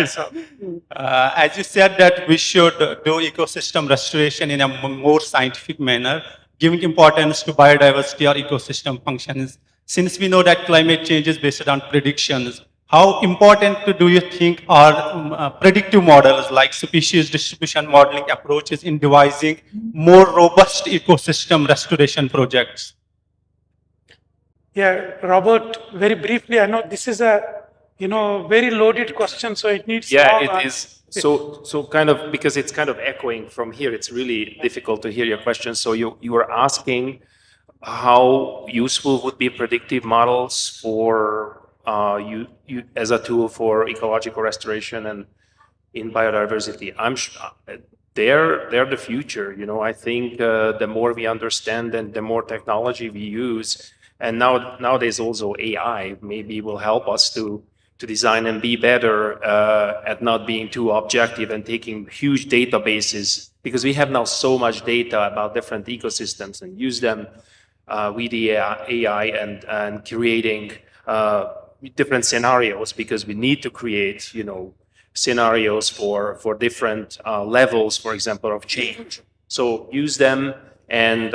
as you said that we should do ecosystem restoration in a more scientific manner, giving importance to biodiversity or ecosystem functions. Since we know that climate change is based on predictions, how important do you think are predictive models like species distribution modeling approaches in devising more robust ecosystem restoration projects? Yeah, Robert, very briefly, I know this is a, very loaded question, so it needs Yeah, long it is. So kind of, because it's kind of echoing from here, it's really difficult to hear your question. So you were asking how useful would be predictive models for you as a tool for ecological restoration and in biodiversity. They're the future. I think the more we understand and the more technology we use, and nowadays also AI maybe will help us to design and be better at not being too objective and taking huge databases, because we have now so much data about different ecosystems and use them with the AI and creating different scenarios, because we need to create, scenarios for different levels, for example, of change. So use them and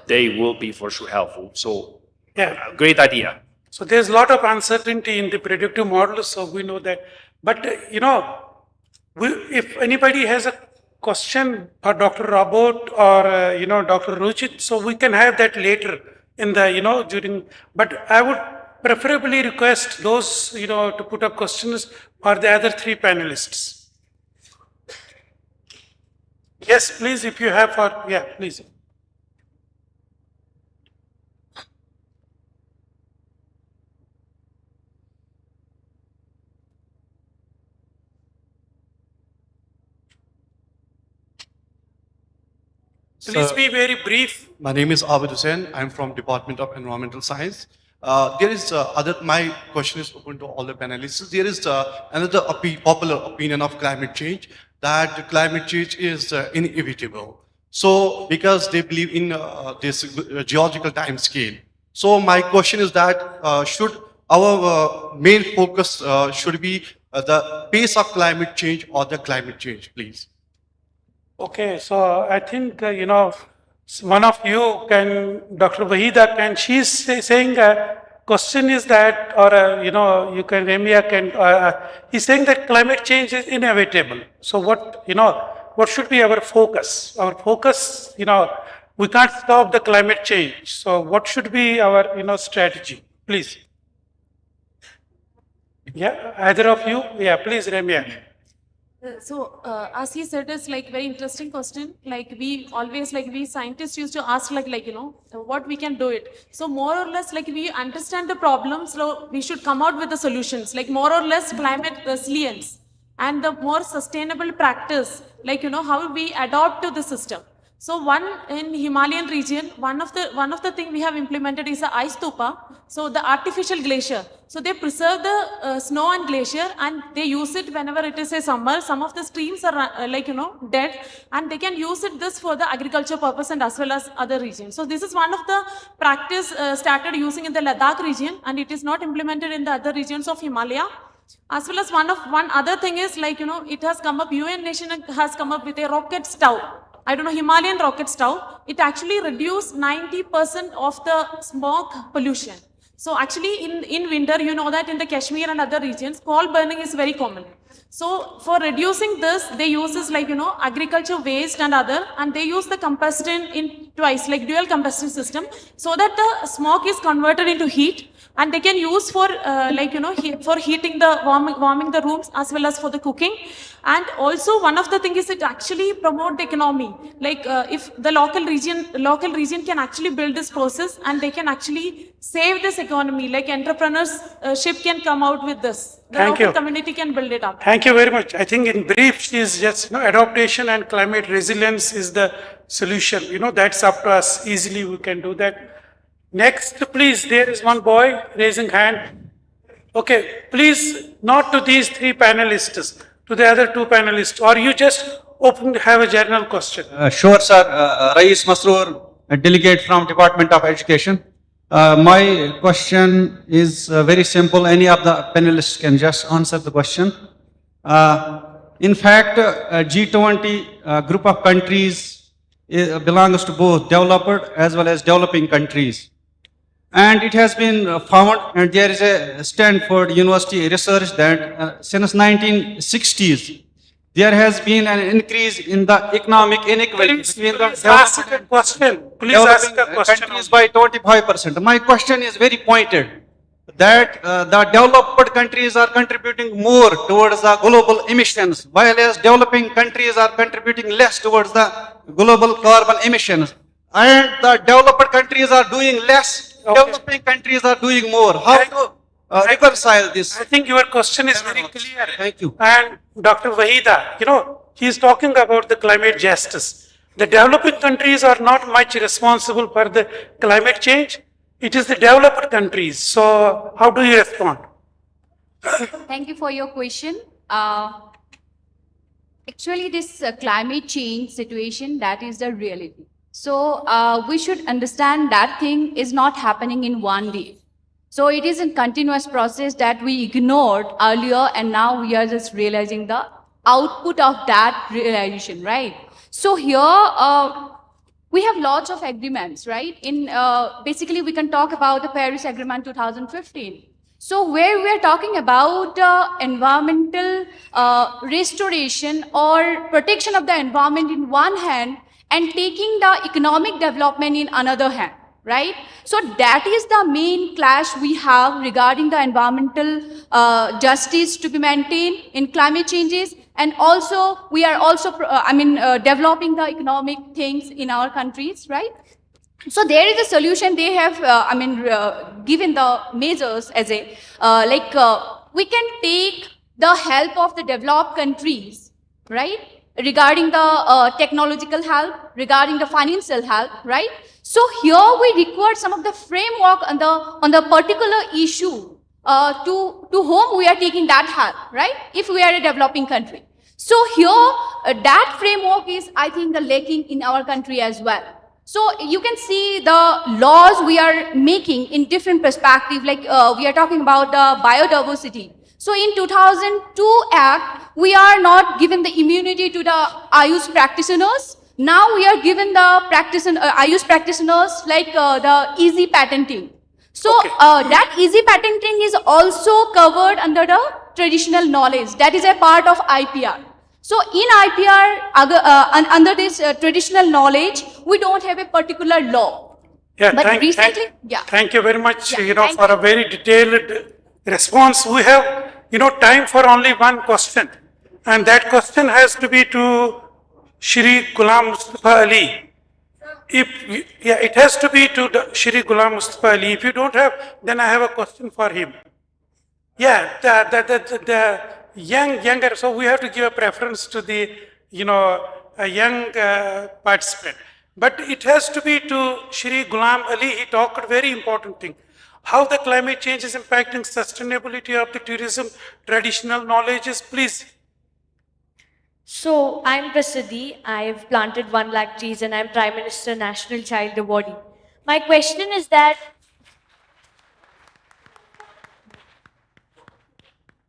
they will be for sure helpful. So Yeah. Great idea. So there's a lot of uncertainty in the predictive models, so we know that. But, if anybody has a question for Dr. Robert or, Dr. Ruchit, so we can have that later in the, during, but I would preferably request those, to put up questions for the other three panelists. Yes, please, if you have for, yeah, please. Please be very brief. My name is Abid Hussain. I'm from Department of Environmental Science. My question is open to all the panelists. There is another popular opinion of climate change, that climate change is inevitable. So, because they believe in this geological time scale. So, my question is that should our main focus should be the pace of climate change or the climate change, please? Okay, so I think, one of you can, Dr. Wahida can, she's saying question is that, or, you can, Remia can, he's saying that climate change is inevitable. So what, what should be our focus? Our focus, we can't stop the climate change. So what should be our, strategy? Please. Yeah, either of you? Yeah, please, Ramya. As he said, it's like very interesting question. Like we always, like we scientists used to ask, what we can do it. So more or less, like we understand the problems, so we should come out with the solutions. Like more or less, climate resilience and the more sustainable practice, how we adopt to the system. So one in Himalayan region, one of the thing we have implemented is the ice stupa. So the artificial glacier. So they preserve the snow and glacier, and they use it whenever it is a summer. Some of the streams are dead, and they can use this for the agriculture purpose and as well as other regions. So this is one of the practice started using in the Ladakh region, and it is not implemented in the other regions of Himalaya. As well as one other thing is it has come up, UN nation has come up with a rocket stove. I don't know, Himalayan rocket stove. It actually reduced 90% of the smoke pollution. So actually in winter, you know that in the Kashmir and other regions, coal burning is very common. So for reducing this, they use this agriculture waste and other, and they use the combustion in twice, like dual combustion system, so that the smoke is converted into heat, and they can use for for heating the warming the rooms as well as for the cooking. And also one of the thing is it actually promote the economy. If the local region can actually build this process, and they can actually save this economy, like entrepreneurship can come out with this. The Thank local you. community can build it up. Thank you very much. I think in brief, she is just, adaptation and climate resilience is the solution. That's up to us. Easily we can do that. Next, please, there is one boy raising hand. Okay, please, not to these three panelists, to the other two panelists, or you just open to have a general question. Sure, sir. Rais Masroor, a delegate from Department of Education. My question is very simple. Any of the panelists can just answer the question. In fact, G20 group of countries belongs to both developed as well as developing countries. And it has been found, and there is a Stanford University research that since 1960s, there has been an increase in the economic inequality between the Ask a question. Please ask a question. countries by 25%. My question is very pointed, that the developed countries are contributing more towards the global emissions, while as developing countries are contributing less towards the global carbon emissions. And the developed countries are doing less, developing countries are doing more. How to reconcile this? I think your question is very clear. Thank you. And Dr. Wahida, he is talking about the climate justice. The developing countries are not much responsible for the climate change. It is the developed countries. So how do you respond? Thank you for your question. Actually, this climate change situation, that is the reality. So we should understand that thing is not happening in one day. So it is a continuous process that we ignored earlier, and now we are just realizing the output of that realization, right? So here we have lots of agreements, right? Basically, we can talk about the Paris Agreement 2015. So where we are talking about environmental restoration or protection of the environment in one hand, and taking the economic development in another hand, right? So that is the main clash we have regarding the environmental justice to be maintained in climate changes. And also, we are also, developing the economic things in our countries, right? So there is a solution. They have, given the measures as a, we can take the help of the developed countries, right? Regarding the technological help, regarding the financial help, right? So here we require some of the framework on the particular issue to whom we are taking that help, right? If we are a developing country. So here that framework is, I think, the lacking in our country as well. So you can see the laws we are making in different perspectives, like we are talking about the biodiversity. So in 2002 Act, we are not given the immunity to the Ayush practitioners. Now we are given the Ayush practitioners like the easy patenting. So that easy patenting is also covered under the traditional knowledge. That is a part of IPR. So in IPR, under this traditional knowledge, we don't have a particular law. Yeah, but recently, thank you very much, for a very detailed response. We have time for only one question. And that question has to be to Shri Ghulam Mustafa Ali. It has to be to Shri Ghulam Mustafa Ali. If you don't have, then I have a question for him. Yeah, the younger, so we have to give a preference to the, a young participant. But it has to be to Shri Ghulam Ali. He talked a very important thing. How the climate change is impacting sustainability of the tourism, traditional knowledges, please. So, I'm Prasiddhi. I've planted 1 lakh trees and I'm Prime Minister National Child Awardee. My question is that,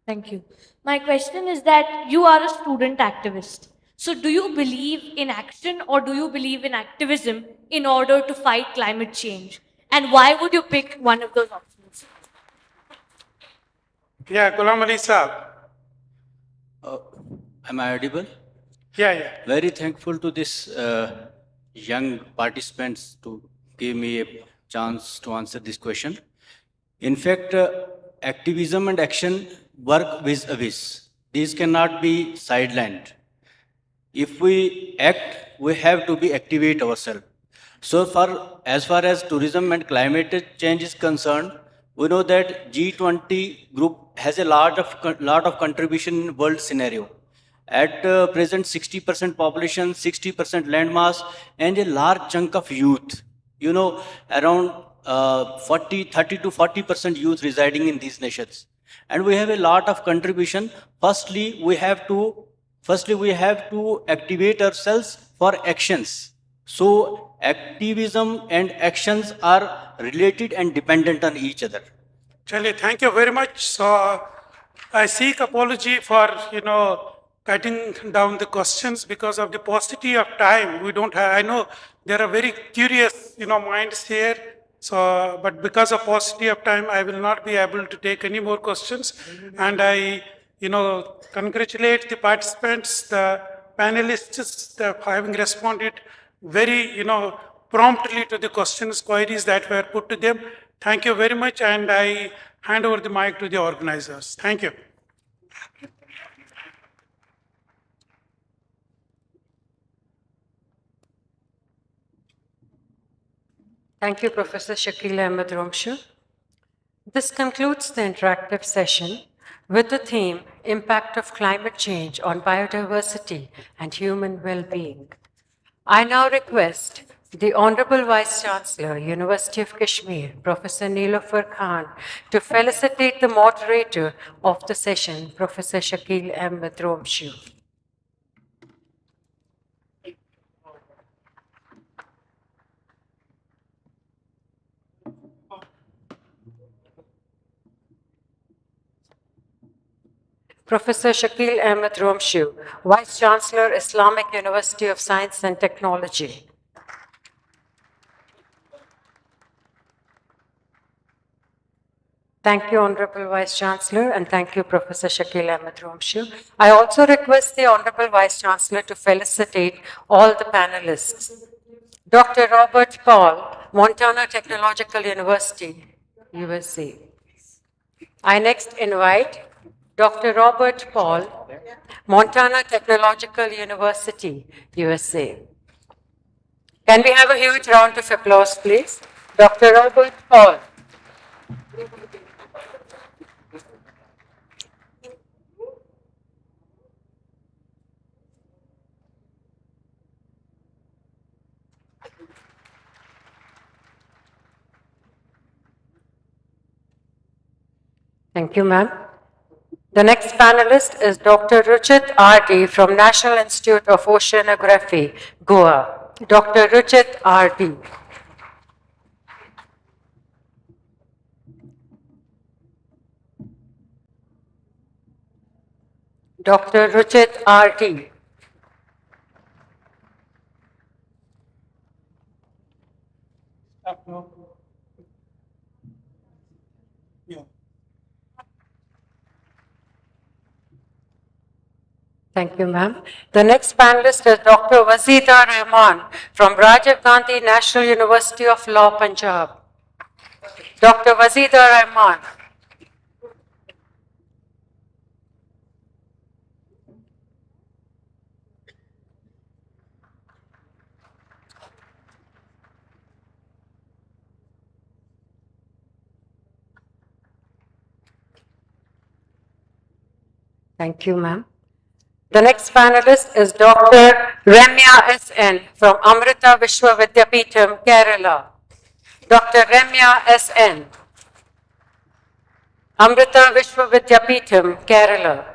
thank you. My question is that you are a student activist. So, do you believe in action or do you believe in activism in order to fight climate change? And why would you pick one of those options? Yeah, Ghulam Ali Saab. Am I audible? Yeah. Very thankful to this young participants to give me a chance to answer this question. In fact, activism and action work vis-a-vis. These cannot be sidelined. If we act, we have to be activate ourselves. So as far as tourism and climate change is concerned, we know that G20 group has a lot of contribution in world scenario. At present, 60% population, 60% land mass, and a large chunk of youth. Around 30 to 40% youth residing in these nations. And we have a lot of contribution. Firstly, we have to activate ourselves for actions. So activism and actions are related and dependent on each other. Chale, thank you very much. So I seek apology for, cutting down the questions because of the paucity of time. We don't have, I know there are very curious, minds here. So, but because of paucity of time, I will not be able to take any more questions. And I, congratulate the participants, the panelists, for having responded very, promptly to the questions, queries that were put to them. Thank you very much. And I hand over the mic to the organizers. Thank you. Thank you, Professor Shakil Ahmed Romshu. This concludes the interactive session with the theme, Impact of Climate Change on Biodiversity and Human Well-Being. I now request the Honorable Vice-Chancellor, University of Kashmir, Professor Nilofer Khan, to felicitate the moderator of the session, Professor Shakil Ahmed Romshu. Professor Shakil Ahmed Romshu, Vice-Chancellor, Islamic University of Science and Technology. Thank you, Honorable Vice-Chancellor, and thank you, Professor Shakil Ahmed Romshu. I also request the Honorable Vice-Chancellor to felicitate all the panelists. Dr. Robert Paul, Montana Technological University, USA. I next invite Dr. Robert Paul, Montana Technological University, USA. Can we have a huge round of applause, please? Dr. Robert Paul. Thank you, ma'am. The next panelist is Dr. Ruchit R.D. from National Institute of Oceanography, Goa. Dr. Ruchit R.D. Dr. Ruchit R.D. Thank you, ma'am. The next panelist is Dr. Wazida Rahman from Rajiv Gandhi National University of Law, Punjab. Dr. Wazida Rahman. Thank you, ma'am. The next panelist is Dr. Ramya S.N. from Amrita Vishwa Vidyapeetham, Kerala. Dr. Ramya S.N. Amrita Vishwa Vidyapeetham, Kerala.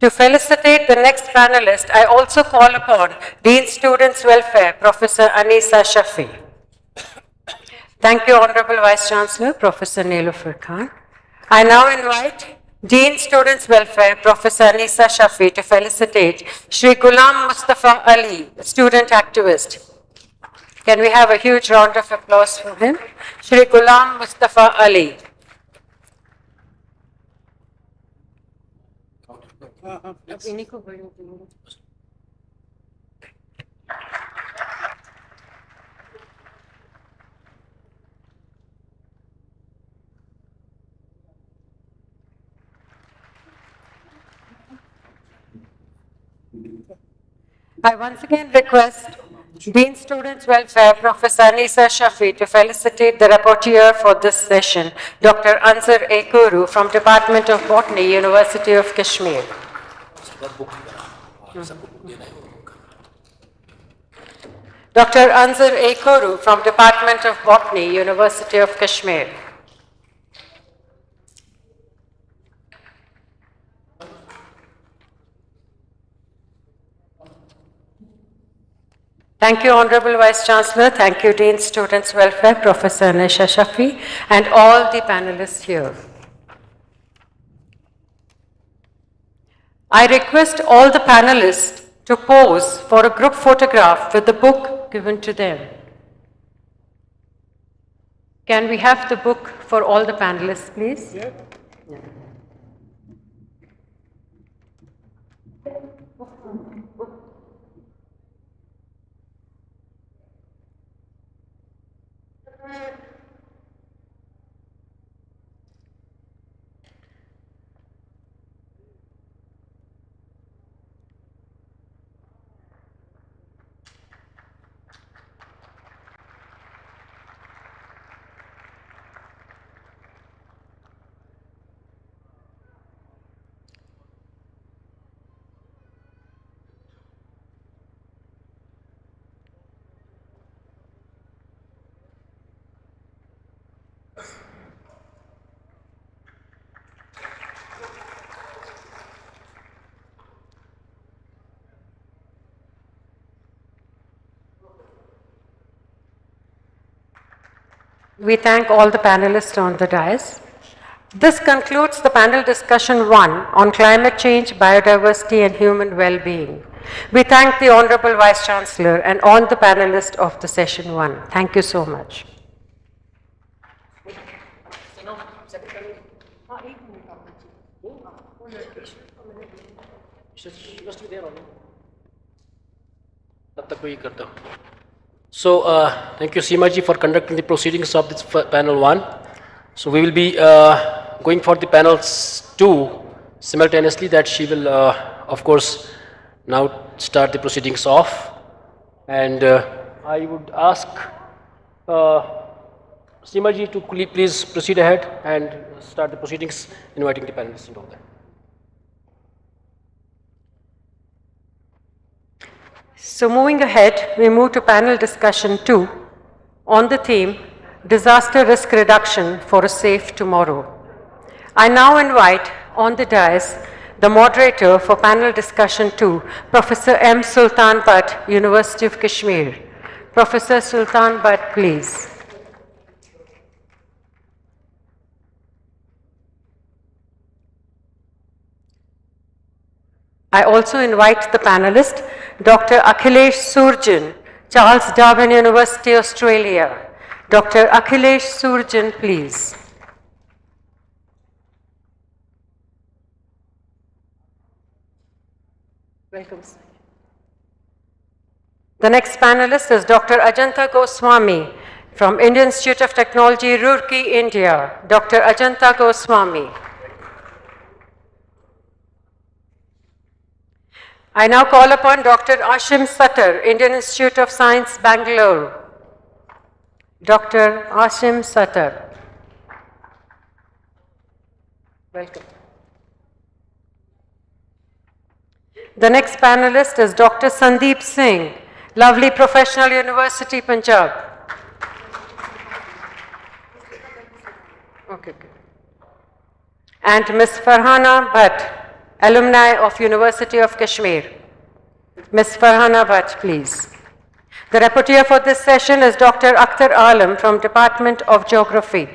To felicitate the next panelist, I also call upon Dean Students Welfare, Professor Anisa Shafi. Thank you, Honorable Vice Chancellor, Professor Nilofer Khan. I now invite Dean Students Welfare, Professor Anisa Shafi, to felicitate Shri Ghulam Mustafa Ali, student activist. Can we have a huge round of applause for him? Shri Ghulam Mustafa Ali. I once again request Dean Students Welfare, Professor Anisa Shafi, to felicitate the rapporteur for this session, Dr. Ansar Ekuru from Department of Botany, University of Kashmir. Dr. Ansar Ekuru from Department of Botany, University of Kashmir. Thank you, Honorable Vice Chancellor. Thank you, Dean Students Welfare, Professor Anisa Shafi, and all the panelists here. I request all the panelists to pose for a group photograph with the book given to them. Can we have the book for all the panelists, please? Yeah. We thank all the panelists on the dais. This concludes the panel discussion 1 on climate change, biodiversity and human well-being. We thank the Honorable Vice Chancellor and all the panelists of the session 1. Thank you so much. So, thank you, Seema ji, for conducting the proceedings of this panel 1. So, we will be going for the panels 2 simultaneously, that she will, of course, now start the proceedings off. And I would ask Seema ji to please proceed ahead and start the proceedings, inviting the panelists and all that. So moving ahead, we move to panel discussion 2 on the theme Disaster Risk Reduction for a Safe Tomorrow. I now invite on the dais the moderator for panel discussion 2, Professor M. Sultan Butt, University of Kashmir. Professor Sultan Butt, please. I also invite the panelist, Dr. Akhilesh Surjan, Charles Darwin University, Australia. Dr. Akhilesh Surjan, please. Welcome. The next panelist is Dr. Ajanta Goswami from Indian Institute of Technology, Roorkee, India. Dr. Ajanta Goswami. I now call upon Dr. Ashim Sattar, Indian Institute of Science, Bangalore. Dr. Ashim Sattar. Welcome. The next panelist is Dr. Sandeep Singh, Lovely Professional University, Punjab. Okay, good. And Ms. Farhana Bhatt, alumni of University of Kashmir. Ms. Farhana Bhatt, please. The rapporteur for this session is Dr. Akhtar Alam from Department of Geography.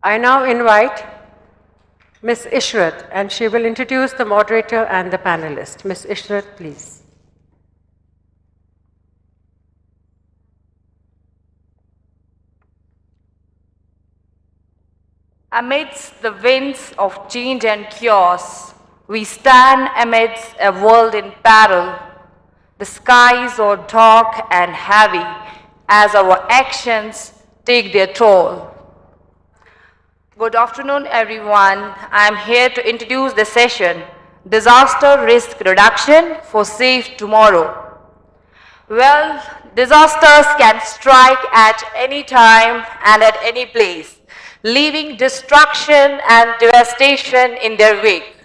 I now invite Ms. Ishrat, and she will introduce the moderator and the panelist. Ms. Ishrat, please. Amidst the winds of change and chaos, we stand amidst a world in peril. The skies are dark and heavy as our actions take their toll. Good afternoon, everyone. I am here to introduce the session, Disaster Risk Reduction for Safe Tomorrow. Well, disasters can strike at any time and at any place, leaving destruction and devastation in their wake.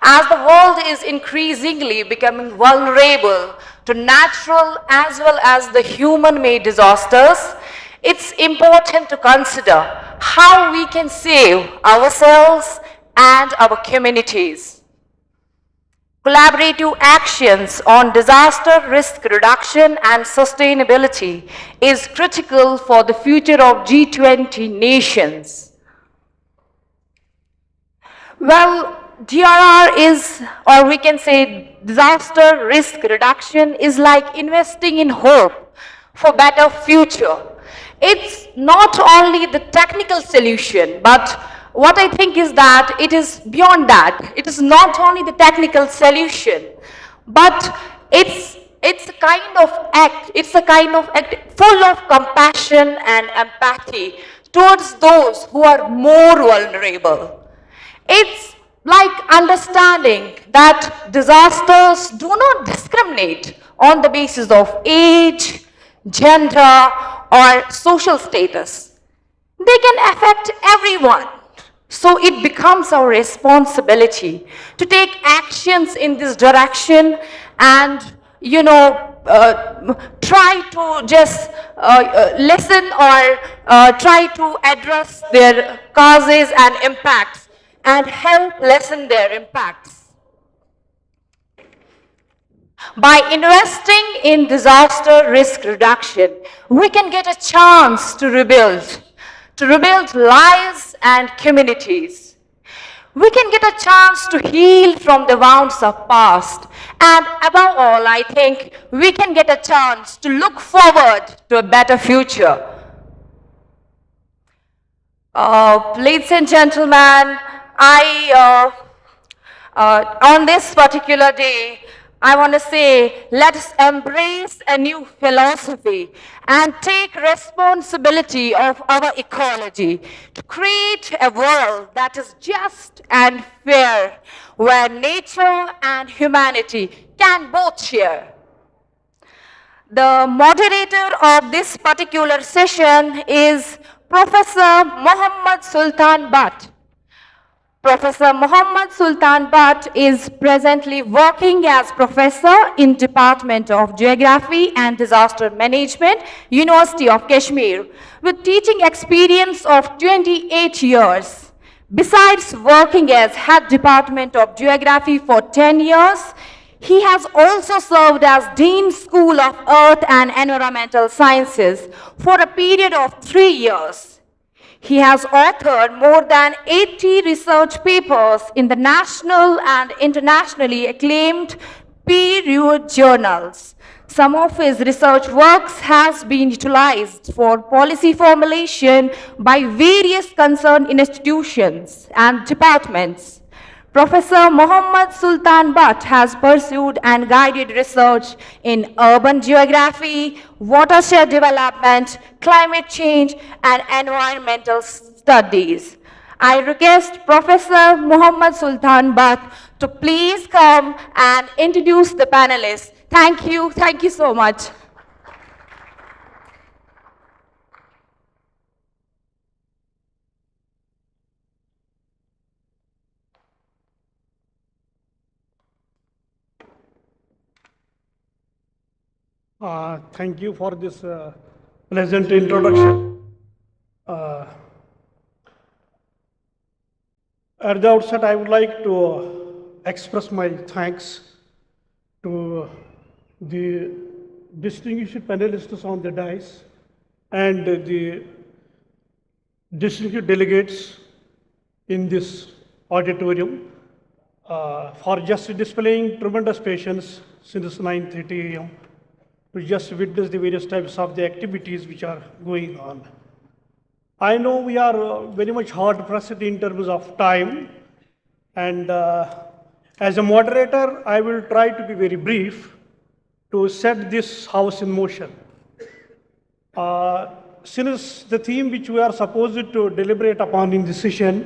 As the world is increasingly becoming vulnerable to natural as well as the human-made disasters, it's important to consider how we can save ourselves and our communities. Collaborative actions on disaster risk reduction and sustainability is critical for the future of G20 nations. Well, DRR is, or we can say disaster risk reduction is like investing in hope for better future. It's not only the technical solution, but what I think is that it is beyond that. It is not only the technical solution, but it's a kind of act full of compassion and empathy towards those who are more vulnerable. It's like understanding that disasters do not discriminate on the basis of age, gender, or social status. They can affect everyone. So it becomes our responsibility to take actions in this direction and, try to just listen or try to address their causes and impacts and help lessen their impacts. By investing in disaster risk reduction, we can get a chance to rebuild lives and communities. We can get a chance to heal from the wounds of past. And above all, I think we can get a chance to look forward to a better future. Ladies and gentlemen, on this particular day, I want to say, let us embrace a new philosophy and take responsibility of our ecology to create a world that is just and fair, where nature and humanity can both share. The moderator of this particular session is Professor Muhammad Sultan Bhatt. Professor Muhammad Sultan Bhatt is presently working as professor in Department of Geography and Disaster Management, University of Kashmir, with teaching experience of 28 years. Besides working as head Department of Geography for 10 years, he has also served as Dean School of Earth and Environmental Sciences for a period of 3 years. He has authored more than 80 research papers in the national and internationally acclaimed peer-reviewed journals. Some of his research works has been utilized for policy formulation by various concerned institutions and departments. Professor Muhammad Sultan Butt has pursued and guided research in urban geography, watershed development, climate change, and environmental studies. I request Professor Muhammad Sultan Butt to please come and introduce the panelists. Thank you. Thank you so much. Thank you for this pleasant introduction. At the outset, I would like to express my thanks to the distinguished panelists on the dais and the distinguished delegates in this auditorium for just displaying tremendous patience since 9:30 a.m. to just witness the various types of the activities which are going on. I know we are very much hard pressed in terms of time, and as a moderator, I will try to be very brief to set this house in motion. Since the theme which we are supposed to deliberate upon in this session,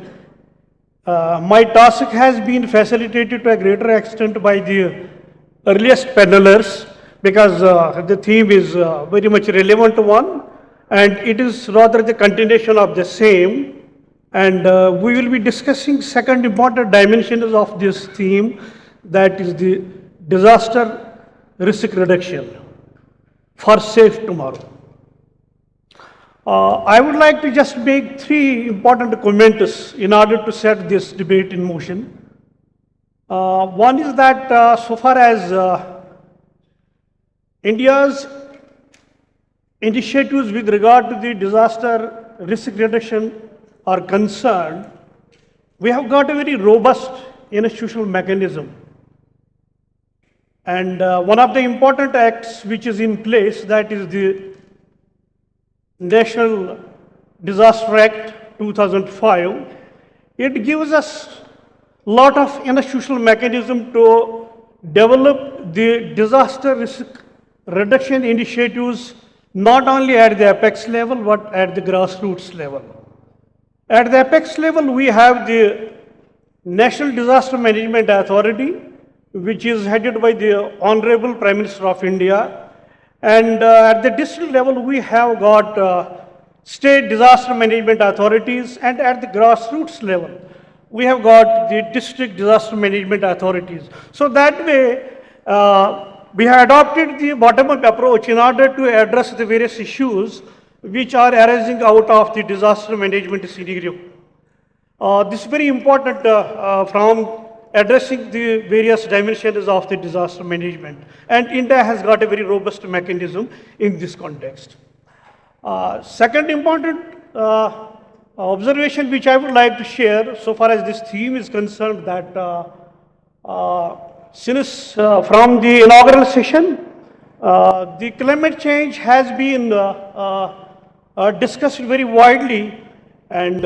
my task has been facilitated to a greater extent by the earliest panelists, because the theme is very much relevant one, and it is rather the continuation of the same. And we will be discussing second important dimensions of this theme, that is the disaster risk reduction for safe tomorrow. I would like to just make three important comments in order to set this debate in motion. One is that so far as India's initiatives with regard to the disaster risk reduction are concerned, we have got a very robust institutional mechanism. And one of the important acts which is in place, that is the National Disaster Act 2005. It gives us a lot of institutional mechanism to develop the disaster risk reduction initiatives not only at the apex level but at the grassroots level. At the apex level, we have the National Disaster Management Authority, which is headed by the Honorable Prime Minister of India. And at the district level, we have got state disaster management authorities, and at the grassroots level, we have got the district disaster management authorities. So that way, we have adopted the bottom-up approach in order to address the various issues which are arising out of the disaster management scenario. This is very important from addressing the various dimensions of the disaster management. And India has got a very robust mechanism in this context. Second important observation which I would like to share so far as this theme is concerned, that since from the inaugural session, the climate change has been discussed very widely, and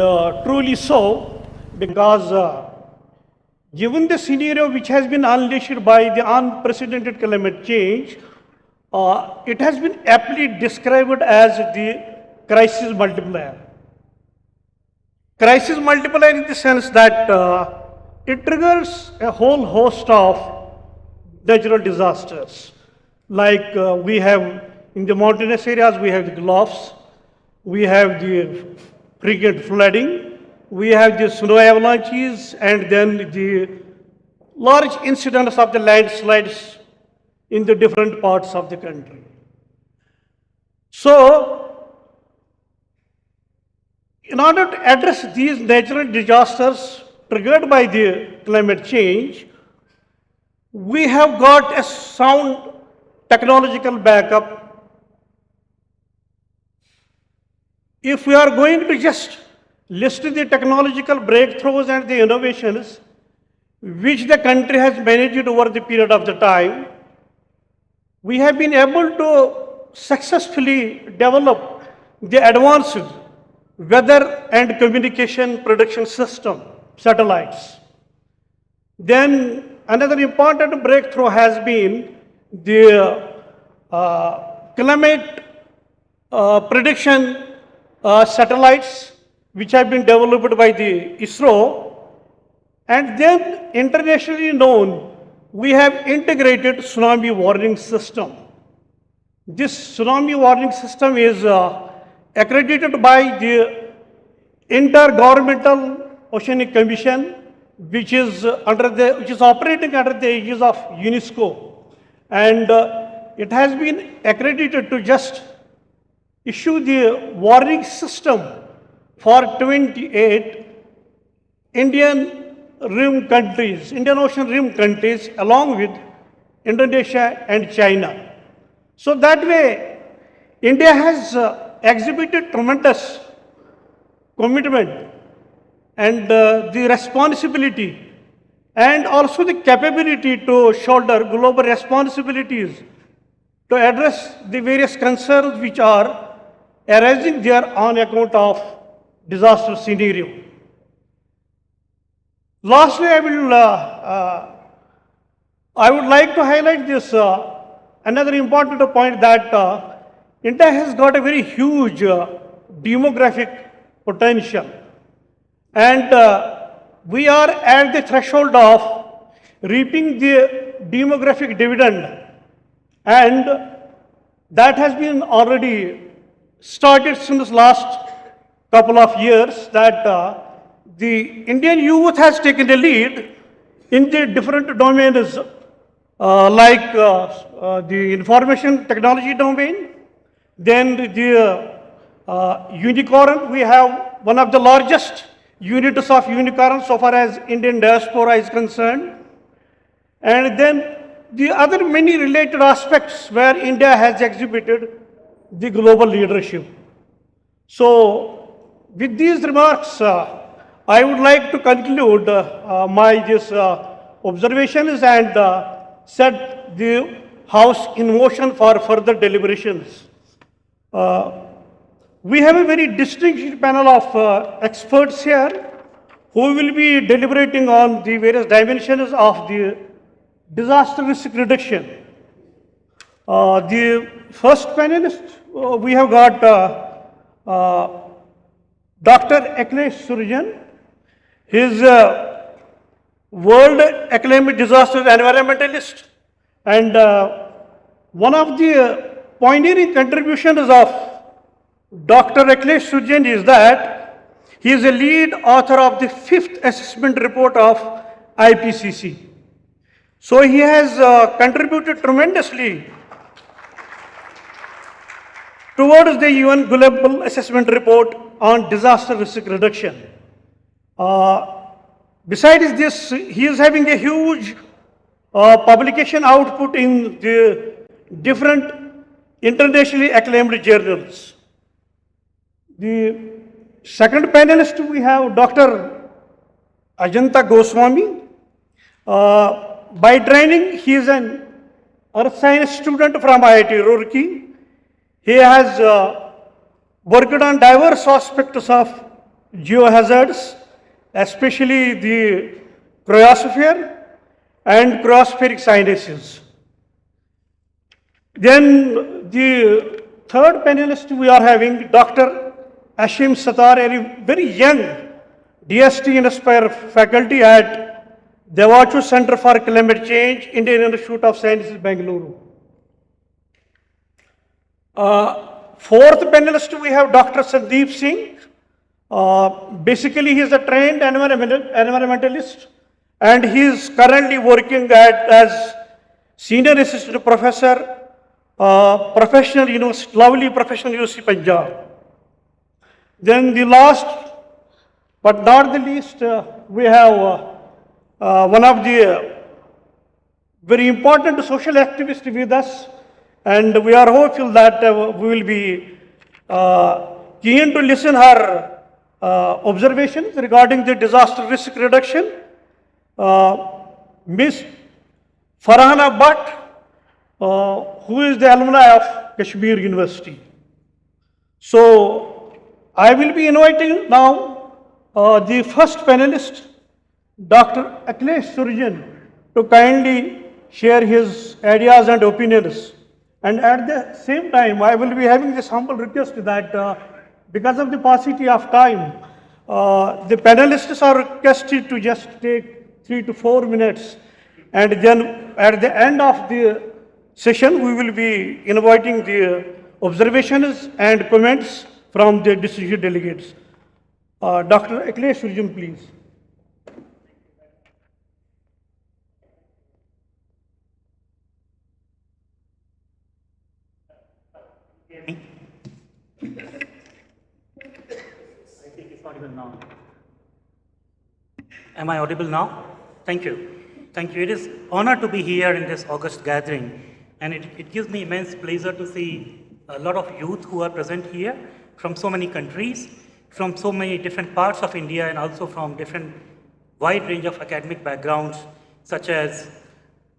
truly so, because given the scenario which has been unleashed by the unprecedented climate change, it has been aptly described as the crisis multiplier. Crisis multiplier in the sense that it triggers a whole host of natural disasters. Like we have in the mountainous areas, we have the gulfs, we have the frequent flooding, we have the snow avalanches, and then the large incidents of the landslides in the different parts of the country. So, in order to address these natural disasters triggered by the climate change, we have got a sound technological backup. If we are going to just list the technological breakthroughs and the innovations which the country has managed over the period of the time, we have been able to successfully develop the advanced weather and communication prediction system, satellites. Then another important breakthrough has been the climate prediction satellites which have been developed by the ISRO, and then internationally known, we have integrated tsunami warning system. This tsunami warning system is accredited by the Intergovernmental Oceanic Commission, which is operating under the aegis of UNESCO, and it has been accredited to just issue the warning system for 28 Indian rim countries, Indian Ocean rim countries, along with Indonesia and China. So that way, India has exhibited tremendous commitment and the responsibility and also the capability to shoulder global responsibilities to address the various concerns which are arising there on account of disaster scenario. Lastly, I would like to highlight this another important point that India has got a very huge demographic potential, and we are at the threshold of reaping the demographic dividend, and that has been already started since last couple of years, that the Indian youth has taken the lead in the different domains like the information technology domain, then the unicorn. We have one of the largest units of unicorn so far as Indian diaspora is concerned, and then the other many related aspects where India has exhibited the global leadership. So with these remarks, I would like to conclude my observations and set the House in motion for further deliberations. We have a very distinguished panel of experts here who will be deliberating on the various dimensions of the disaster risk reduction. The first panelist, we have got Dr. Akhilesh Surjan. He is a world acclaimed disaster environmentalist, and one of the pioneering contributions of Dr. Akhilesh Surjan is that he is a lead author of the 5th assessment report of IPCC. So he has contributed tremendously towards the UN Global Assessment Report on disaster risk reduction. Besides this, he is having a huge publication output in the different internationally acclaimed journals. The second panelist, we have Dr. Ajanta Goswami. By training, he is an earth science student from IIT Roorkee. He has worked on diverse aspects of geohazards, especially the cryosphere and cryospheric sciences. Then the third panelist we are having Dr. Ashim Satar, a very young DST Inspire faculty at Devachu Center for Climate Change, Indian Institute of Sciences, Bengaluru. Fourth panelist we have Dr. Sandeep Singh. Basically, he is a trained environmentalist, and he is currently working as senior assistant professor, professional university, lovely professional university, Punjab. Then the last, but not the least, we have one of the very important social activists with us, and we are hopeful that we will be keen to listen her observations regarding the disaster risk reduction. Miss Farhana Bhatt, who is the alumni of Kashmir University. So I will be inviting now the first panelist, Dr. Akhilesh Surjan to kindly share his ideas and opinions. And at the same time, I will be having this humble request that because of the paucity of time, the panelists are requested to just take 3 to 4 minutes. And then at the end of the session, we will be inviting the observations and comments from the distinguished delegates. Dr. Akhilesh Surjan, please. Now. Am I audible now? Thank you. Thank you. It is honor to be here in this August gathering, and it gives me immense pleasure to see a lot of youth who are present here from so many countries, from so many different parts of India, and also from different wide range of academic backgrounds, such as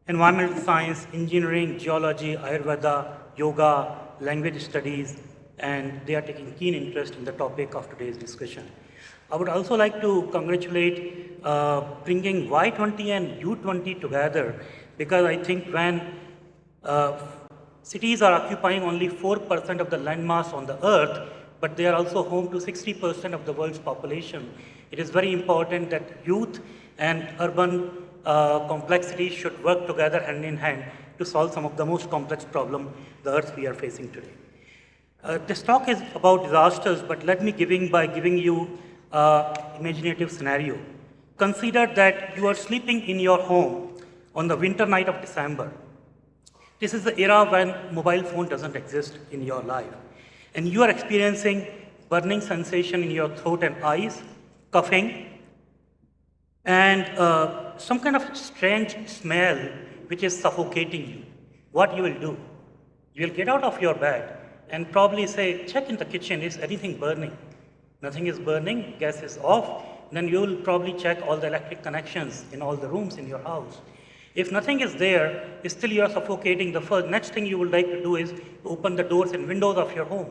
environmental science, engineering, geology, Ayurveda, yoga, language studies, and they are taking keen interest in the topic of today's discussion. I would also like to congratulate bringing Y20 and U20 together, because I think when cities are occupying only 4% of the landmass on the earth, but they are also home to 60% of the world's population, it is very important that youth and urban complexities should work together hand in hand to solve some of the most complex problems the earth we are facing today. This talk is about disasters, but let me giving you imaginative scenario. Consider that you are sleeping in your home on the winter night of December. This is the era when mobile phone doesn't exist in your life. And you are experiencing burning sensation in your throat and eyes, coughing, and some kind of strange smell which is suffocating you. What you will do? You will get out of your bed and probably say, check in the kitchen, is anything burning? Nothing is burning, gas is off. Then you will probably check all the electric connections in all the rooms in your house. If nothing is there, still you are suffocating, the next thing you would like to do is to open the doors and windows of your home.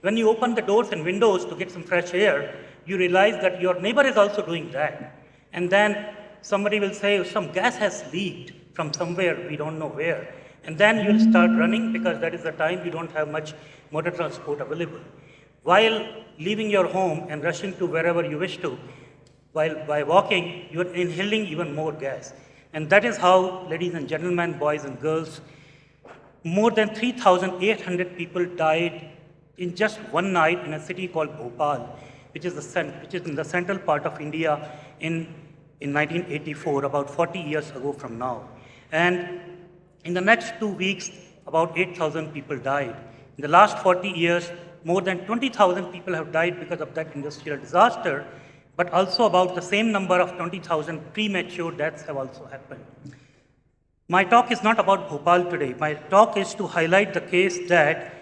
When you open the doors and windows to get some fresh air, you realize that your neighbor is also doing that. And then somebody will say, some gas has leaked from somewhere, we don't know where. And then you'll start running, because that is the time you don't have much motor transport available. While leaving your home and rushing to wherever you wish to, by walking, you're inhaling even more gas. And that is how, ladies and gentlemen, boys and girls, more than 3,800 people died in just one night in a city called Bhopal, which is in the central part of India in 1984, about 40 years ago from now. And in the next 2 weeks, about 8,000 people died. In the last 40 years, more than 20,000 people have died because of that industrial disaster, but also about the same number of 20,000 premature deaths have also happened. My talk is not about Bhopal today. My talk is to highlight the case that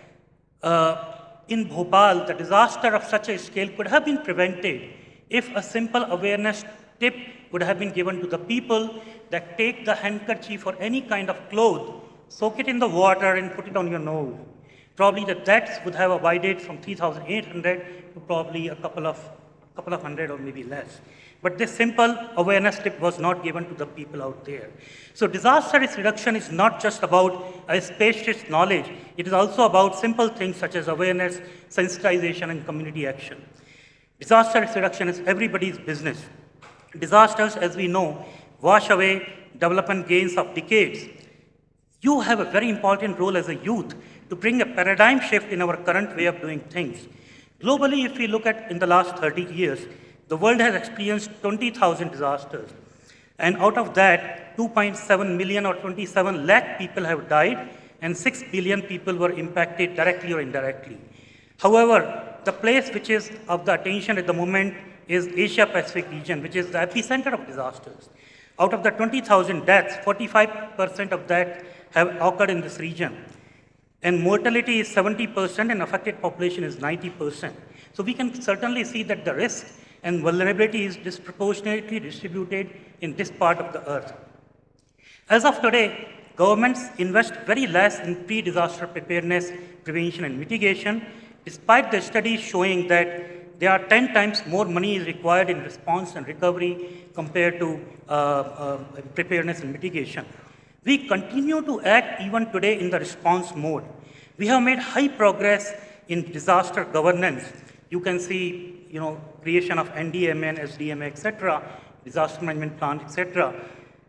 in Bhopal, the disaster of such a scale could have been prevented if a simple awareness tip would have been given to the people that take the handkerchief or any kind of cloth, soak it in the water and put it on your nose. Probably the deaths would have avoided from 3,800 to probably a couple of hundred or maybe less. But this simple awareness tip was not given to the people out there. So disaster risk reduction is not just about a spacious knowledge. It is also about simple things such as awareness, sensitization, and community action. Disaster risk reduction is everybody's business. Disasters, as we know, wash away development gains of decades. You have a very important role as a youth to bring a paradigm shift in our current way of doing things. Globally, if we look at in the last 30 years, the world has experienced 20,000 disasters. And out of that, 2.7 million or 27 lakh people have died, and 6 billion people were impacted directly or indirectly. However, the place which is of the attention at the moment is Asia-Pacific region, which is the epicenter of disasters. Out of the 20,000 deaths, 45% of that have occurred in this region. And mortality is 70% and affected population is 90%. So we can certainly see that the risk and vulnerability is disproportionately distributed in this part of the earth. As of today, governments invest very less in pre-disaster preparedness, prevention and mitigation, despite the studies showing that there are 10 times more money is required in response and recovery compared to preparedness and mitigation. We continue to act even today in the response mode. We have made high progress in disaster governance. You can see, creation of NDMA, SDMA, etc., disaster management plan, etc.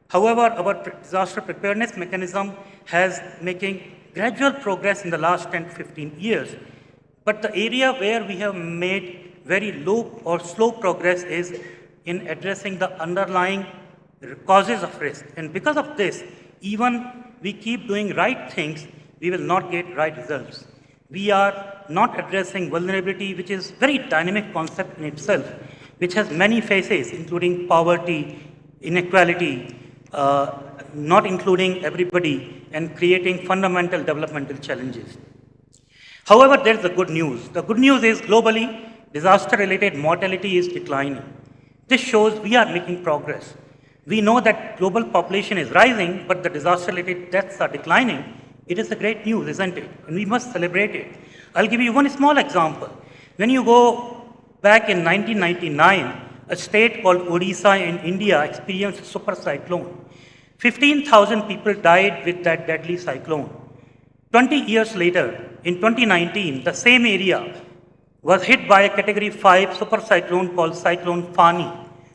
However, our disaster preparedness mechanism has making gradual progress in the last 10 to 15 years. But the area where we have made very low or slow progress is in addressing the underlying causes of risk. And because of this, even we keep doing right things, we will not get right results. We are not addressing vulnerability, which is very dynamic concept in itself, which has many faces, including poverty, inequality, not including everybody, and creating fundamental developmental challenges. However, there's the good news. The good news is globally, disaster-related mortality is declining. This shows we are making progress. We know that global population is rising, but the disaster-related deaths are declining. It is a great news, isn't it? And we must celebrate it. I'll give you one small example. When you go back in 1999, a state called Odisha in India experienced a super cyclone. 15,000 people died with that deadly cyclone. 20 years later, in 2019, the same area was hit by a category 5 super cyclone called Cyclone Fani.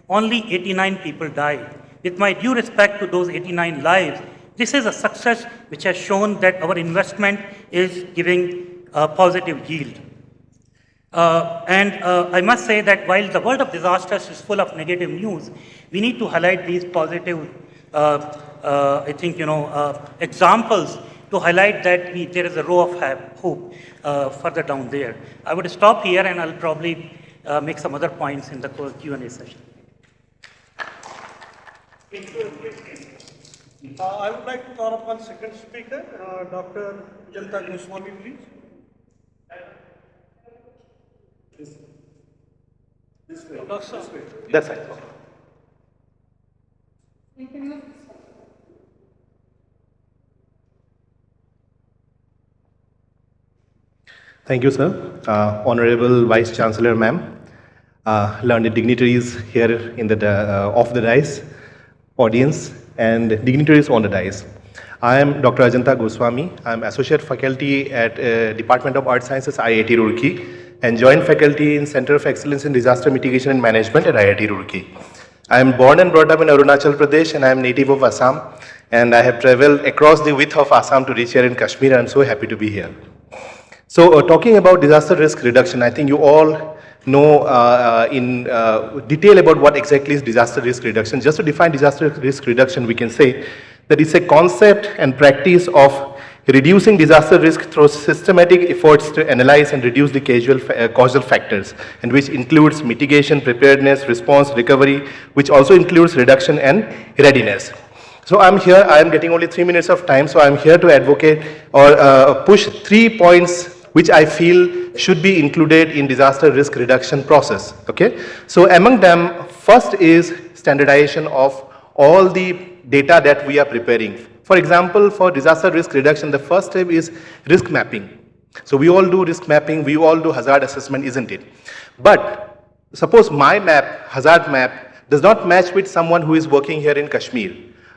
Only 89 people died. With my due respect to those 89 lives, this is a success which has shown that our investment is giving a positive yield. I must say that while the world of disasters is full of negative news, we need to highlight these positive, examples to highlight that there is a row of hope further down there. I would stop here and I'll probably make some other points in the Q&A session. I would like to call upon second speaker, Dr. Ajanta Goswami, please. This way. That's right. Thank you, sir. Honorable Vice Chancellor, ma'am, learned dignitaries here in the off the dais, audience, and dignitaries on the dais. I am Dr. Ajanta Goswami. I am Associate Faculty at Department of Earth Sciences, IIT Roorkee, and Joint Faculty in Center of Excellence in Disaster Mitigation and Management at IIT Roorkee. I am born and brought up in Arunachal Pradesh, and I am native of Assam, and I have traveled across the width of Assam to reach here in Kashmir. I am so happy to be here. So talking about disaster risk reduction, I think you all know in detail about what exactly is disaster risk reduction. Just to define disaster risk reduction, we can say that it's a concept and practice of reducing disaster risk through systematic efforts to analyze and reduce the causal factors, and which includes mitigation, preparedness, response, recovery, which also includes reduction and readiness. So I'm here, I am getting only 3 minutes of time, so I'm here to advocate or push 3 points which I feel should be included in disaster risk reduction process, okay? So among them, first is standardization of all the data that we are preparing. For example, for disaster risk reduction, the first step is risk mapping. So we all do risk mapping, we all do hazard assessment, isn't it? But suppose my map, hazard map, does not match with someone who is working here in Kashmir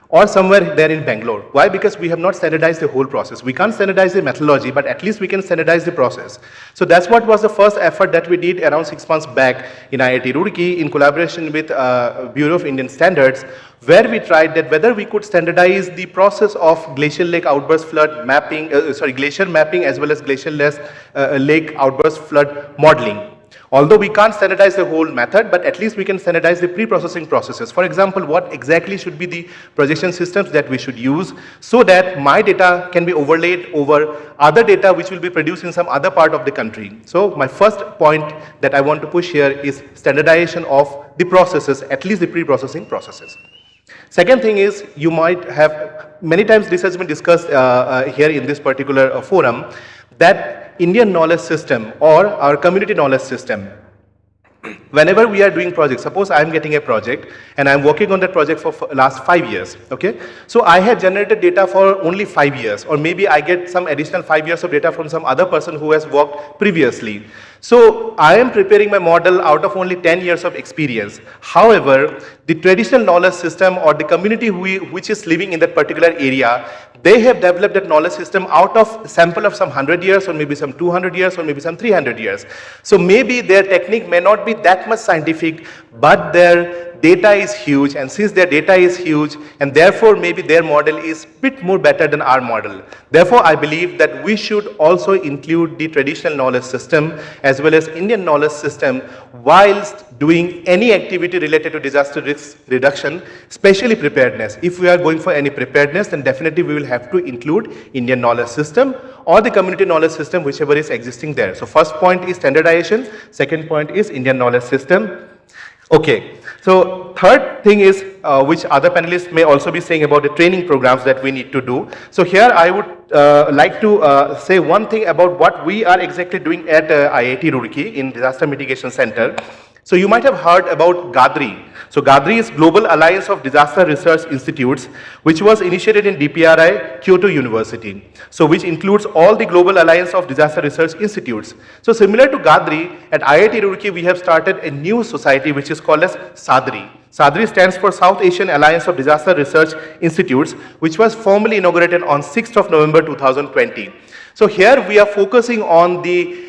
or somewhere there in Bangalore. Why? Because we have not standardized the whole process. We can't standardize the methodology, but at least we can standardize the process. So that's what was the first effort that we did around 6 months back in IIT Roorkee in collaboration with Bureau of Indian Standards, where we tried that whether we could standardize the process of glacial lake outburst flood mapping, glacier mapping as well as glacial lake outburst flood modeling. Although we can't standardize the whole method, but at least we can standardize the pre-processing processes. For example, what exactly should be the projection systems that we should use so that my data can be overlaid over other data which will be produced in some other part of the country. So my first point that I want to push here is standardization of the processes, at least the pre-processing processes. Second thing is, you might have, many times this has been discussed here in this particular forum, that Indian knowledge system or our community knowledge system whenever we are doing projects, suppose I'm getting a project and I'm working on that project for last 5 years, okay? So I have generated data for only 5 years, or maybe I get some additional 5 years of data from some other person who has worked previously. So I am preparing my model out of only 10 years of experience. However, the traditional knowledge system or the community which is living in that particular area, they have developed that knowledge system out of sample of some 100 years or maybe some 200 years or maybe some 300 years. So maybe their technique may not be that much scientific, but their data is huge, and since their data is huge, and therefore maybe their model is bit more better than our model. Therefore, I believe that we should also include the traditional knowledge system as well as Indian knowledge system whilst doing any activity related to disaster risk reduction, especially preparedness. If we are going for any preparedness, then definitely we will have to include Indian knowledge system or the community knowledge system, whichever is existing there. So first point is standardization, second point is Indian knowledge system. Okay, so third thing is which other panelists may also be saying about the training programs that we need to do. So here I would like to say one thing about what we are exactly doing at IIT Roorkee in Disaster Mitigation Center. So you might have heard about GADRI. So GADRI is Global Alliance of Disaster Research Institutes, which was initiated in DPRI, Kyoto University. So which includes all the Global Alliance of Disaster Research Institutes. So similar to GADRI, at IIT Roorkee we have started a new society which is called as SADRI. SADRI stands for South Asian Alliance of Disaster Research Institutes, which was formally inaugurated on 6th of November 2020. So here we are focusing on the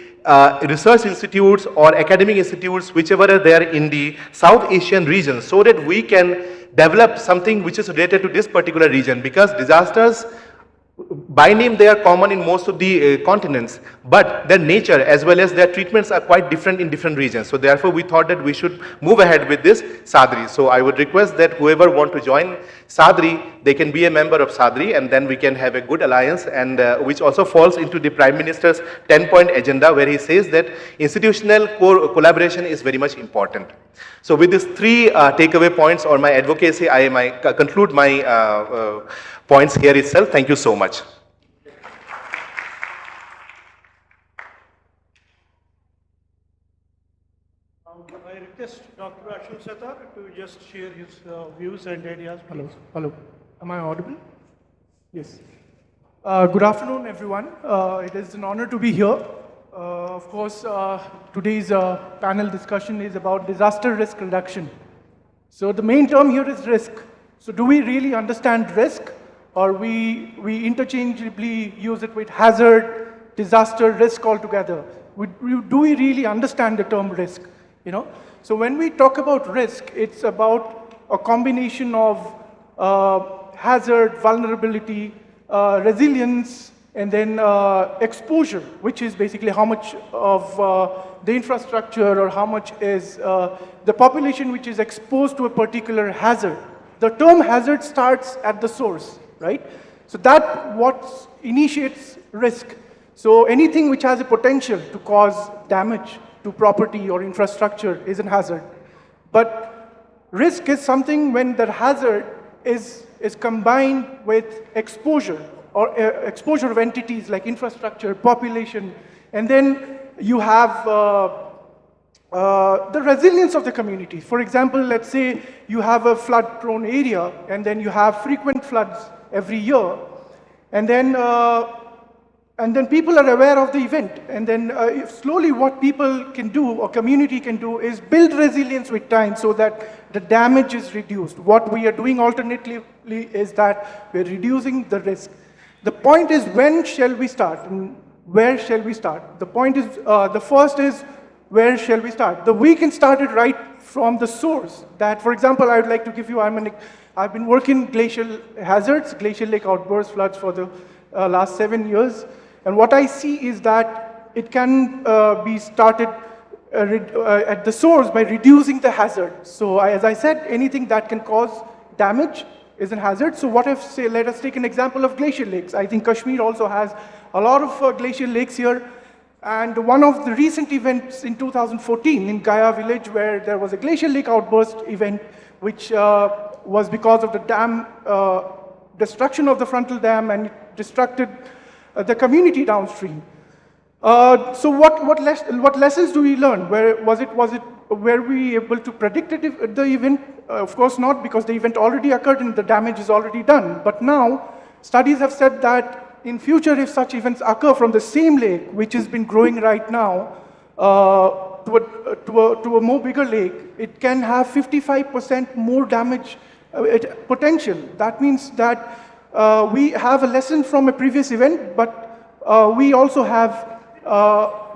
research institutes or academic institutes, whichever are there in the South Asian region, so that we can develop something which is related to this particular region, because disasters by name they are common in most of the continents, but their nature as well as their treatments are quite different in different regions. So therefore we thought that we should move ahead with this SADRI. So I would request that whoever want to join SADRI, they can be a member of SADRI, and then we can have a good alliance, and which also falls into the Prime Minister's 10-point agenda, where he says that institutional collaboration is very much important. So with these three takeaway points or my advocacy, I might conclude my points here itself. Thank you so much. I request Dr. Ashwin Satar to just share his views and ideas. Hello. Hello. Am I audible? Yes. Good afternoon, everyone. It is an honor to be here. Of course, today's panel discussion is about disaster risk reduction. So the main term here is risk. So do we really understand risk, or we interchangeably use it with hazard, disaster, risk altogether? Do we really understand the term risk? You know? So when we talk about risk, it's about a combination of hazard, vulnerability, resilience, and then exposure, which is basically how much of the infrastructure or how much is the population which is exposed to a particular hazard. The term hazard starts at the source, right? So that what initiates risk. So anything which has a potential to cause damage to property or infrastructure is a hazard. But risk is something when the hazard is combined with exposure, or exposure of entities like infrastructure, population, and then you have the resilience of the community. For example, let's say you have a flood-prone area, and then you have frequent floods every year, and then people are aware of the event, and then slowly what people can do or community can do is build resilience with time so that the damage is reduced. What we are doing alternatively is that we're reducing the risk. The point is, when shall we start and where shall we start? The point is, the first is, where shall we start? We can start it right from the source. That, for example, I would like to give you, I've been working glacial hazards, glacial lake outburst floods for the last 7 years. And what I see is that it can be started at the source by reducing the hazard. So as I said, anything that can cause damage is a hazard. So what if, say, let us take an example of glacial lakes. I think Kashmir also has a lot of glacial lakes here. And one of the recent events in 2014 in Gaya village, where there was a glacial lake outburst event, which was because of the dam, destruction of the frontal dam, and it destructed the community downstream. So what lessons do we learn? Where was it were we able to predict the event? Of course not, because the event already occurred and the damage is already done. But now, studies have said that in future, if such events occur from the same lake, which has been growing right now, to a more bigger lake, it can have 55% more damage potential. That means that we have a lesson from a previous event, but we also have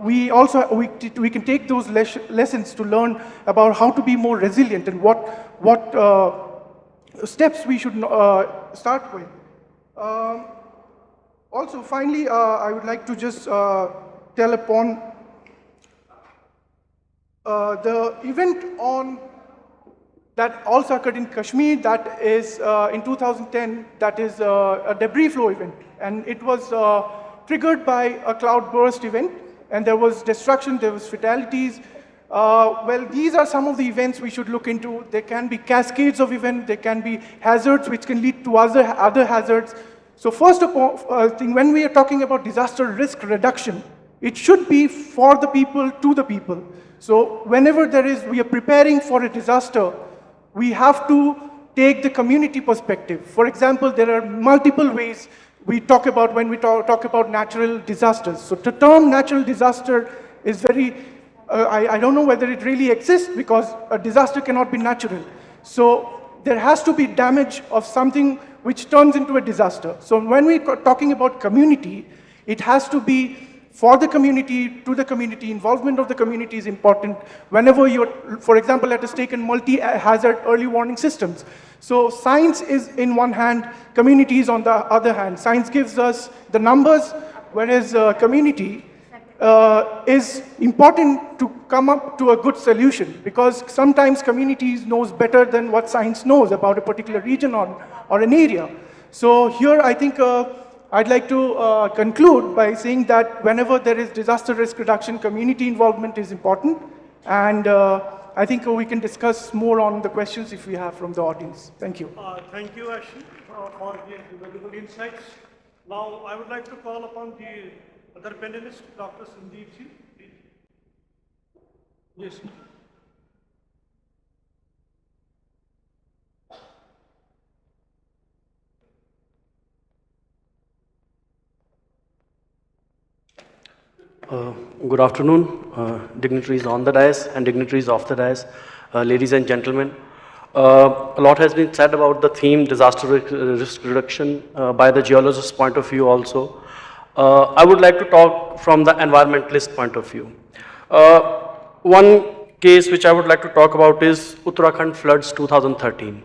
we can take those lessons to learn about how to be more resilient and what steps we should start with. Also, finally, I would like to just tell upon the event that also occurred in Kashmir, that is in 2010, that is a debris flow event. And it was triggered by a cloud burst event, and there was destruction, there was fatalities. Well, these are some of the events we should look into. There can be cascades of events, there can be hazards which can lead to other hazards. So first of all, when we are talking about disaster risk reduction, it should be for the people, to the people. So whenever we are preparing for a disaster, we have to take the community perspective. For example, there are multiple ways we talk about when we talk about natural disasters. So the term natural disaster is very, I don't know whether it really exists, because a disaster cannot be natural. So there has to be damage of something which turns into a disaster. So when we're talking about community, it has to be for the community, to the community. Involvement of the community is important. Whenever for example, let us take in multi-hazard early warning systems. So science is in one hand, community is on the other hand. Science gives us the numbers, whereas community is important to come up to a good solution, because sometimes communities knows better than what science knows about a particular region or an area. So here I think I'd like to conclude by saying that whenever there is disaster risk reduction, community involvement is important. And I think we can discuss more on the questions if we have from the audience. Thank you. Thank you, Ashin, for the valuable insights. Now, I would like to call upon the other panelist, Dr. Sandeep ji. Yes. Good afternoon, dignitaries on the dais and dignitaries off the dais, ladies and gentlemen. A lot has been said about the theme disaster risk reduction by the geologist's point of view also. I would like to talk from the environmentalist point of view. One case which I would like to talk about is Uttarakhand floods 2013.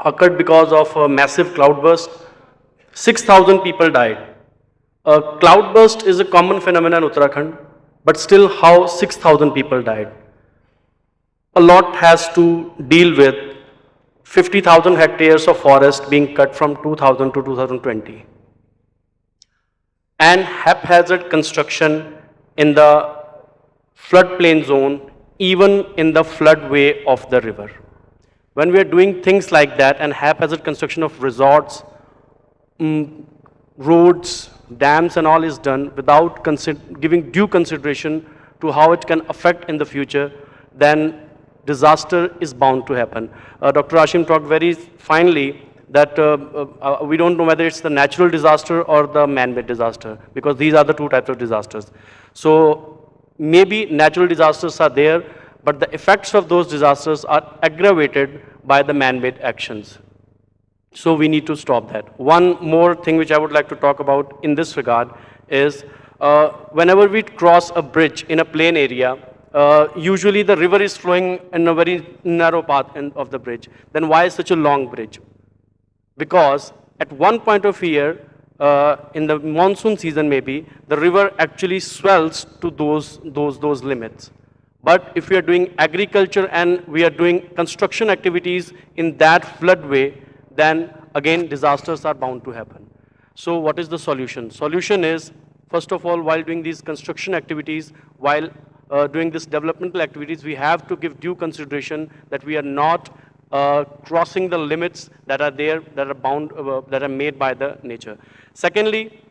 Occurred because of a massive cloudburst. 6,000 people died. A cloudburst is a common phenomenon in Uttarakhand, but still how 6,000 people died. A lot has to deal with 50,000 hectares of forest being cut from 2000 to 2020. And haphazard construction in the floodplain zone, even in the floodway of the river. When we are doing things like that and haphazard construction of resorts, roads, dams and all is done without giving due consideration to how it can affect in the future, then disaster is bound to happen. Dr. Hashim talked very finely that we don't know whether it's the natural disaster or the man-made disaster, because these are the two types of disasters. So maybe natural disasters are there, but the effects of those disasters are aggravated by the man-made actions. So we need to stop that. One more thing which I would like to talk about in this regard is whenever we cross a bridge in a plain area, usually the river is flowing in a very narrow path of the bridge. Then why such a long bridge? Because at one point of year, in the monsoon season maybe, the river actually swells to those limits. But if we are doing agriculture and we are doing construction activities in that floodway, then again disasters are bound to happen. So what is the solution? Solution is, first of all, while doing these construction activities, while doing these developmental activities, we have to give due consideration that we are not crossing the limits that are there, that are bound, that are made by the nature. Secondly,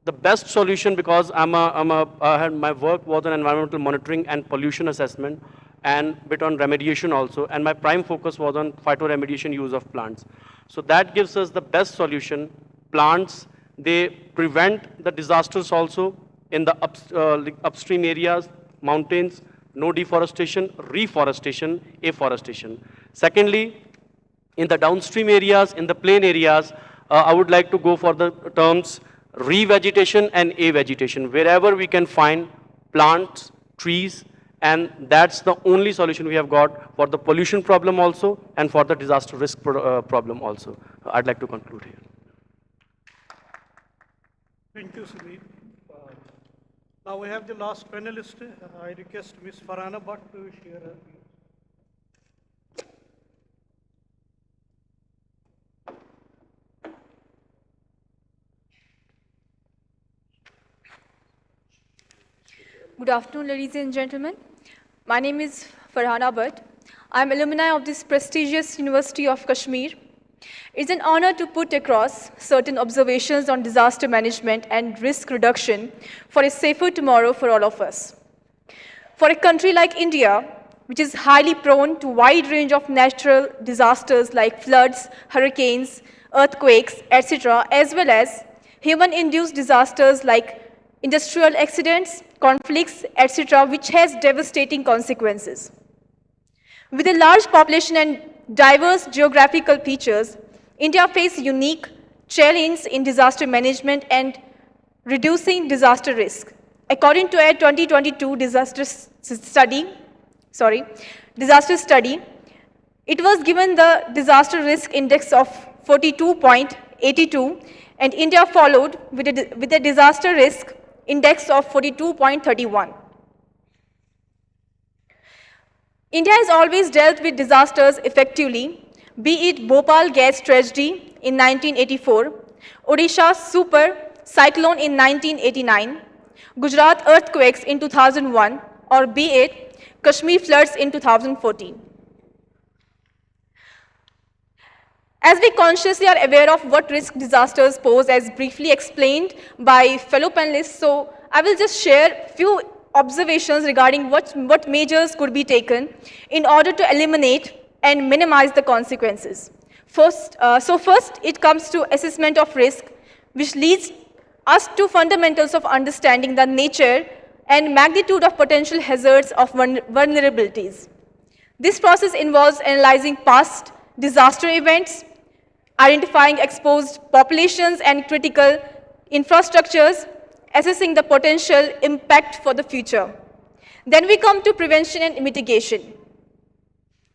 the best solution, because my work was on environmental monitoring and pollution assessment and bit on remediation also, and my prime focus was on phytoremediation use of plants. So that gives us the best solution. Plants, they prevent the disasters also in the upstream areas, mountains, no deforestation, reforestation, afforestation. Secondly, in the downstream areas, in the plain areas, I would like to go for the terms revegetation and avegetation, wherever we can find plants, trees, and that's the only solution we have got for the pollution problem also and for the disaster risk problem also. I'd like to conclude here. Thank you, Sunil. Now we have the last panelist. I request Ms. Farhana Bhatt to share her views. Good afternoon, ladies and gentlemen. My name is Farhana Bhatt. I am alumni of this prestigious University of Kashmir. It's an honor to put across certain observations on disaster management and risk reduction for a safer tomorrow for all of us. For a country like India, which is highly prone to a wide range of natural disasters like floods, hurricanes, earthquakes, etc., as well as human-induced disasters like industrial accidents, conflicts, etc., which has devastating consequences. With a large population and diverse geographical features, India faces unique challenges in disaster management and reducing disaster risk. According to a 2022 disaster study, it was given the disaster risk index of 42.82, and India followed with a disaster risk index of 42.31. India has always dealt with disasters effectively, be it Bhopal gas tragedy in 1984, Odisha super cyclone in 1989, Gujarat earthquakes in 2001, or be it Kashmir floods in 2014. As we consciously are aware of what risk disasters pose, as briefly explained by fellow panelists, so I will just share a few observations regarding what measures could be taken in order to eliminate and minimize the consequences. First, it comes to assessment of risk, which leads us to fundamentals of understanding the nature and magnitude of potential hazards of vulnerabilities. This process involves analyzing past disaster events, identifying exposed populations and critical infrastructures, assessing the potential impact for the future. Then we come to prevention and mitigation,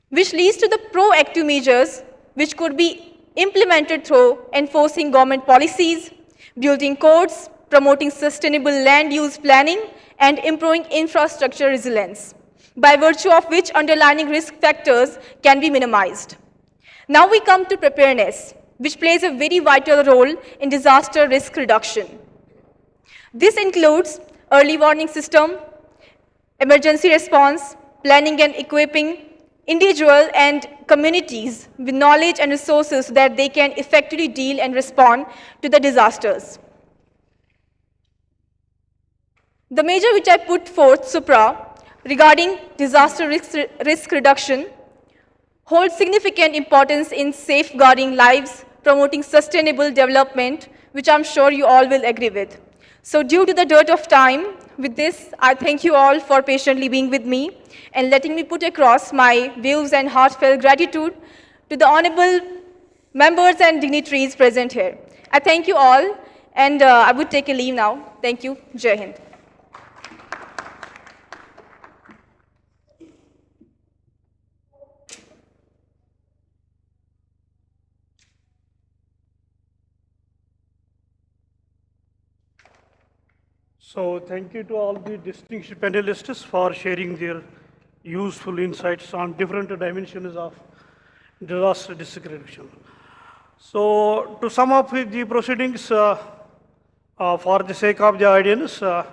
which leads to the proactive measures which could be implemented through enforcing government policies, building codes, promoting sustainable land use planning, and improving infrastructure resilience, by virtue of which underlying risk factors can be minimized. Now we come to preparedness, which plays a very vital role in disaster risk reduction. This includes early warning system, emergency response, planning and equipping individuals and communities with knowledge and resources so that they can effectively deal and respond to the disasters. The measure which I put forth, supra, regarding disaster risk reduction, holds significant importance in safeguarding lives, promoting sustainable development, which I'm sure you all will agree with. So due to the dearth of time, with this, I thank you all for patiently being with me and letting me put across my views and heartfelt gratitude to the honorable members and dignitaries present here. I thank you all, and I would take a leave now. Thank you. Jai Hind. So thank you to all the distinguished panelists for sharing their useful insights on different dimensions of disaster risk reduction. So to sum up the proceedings, for the sake of the audience, Dr.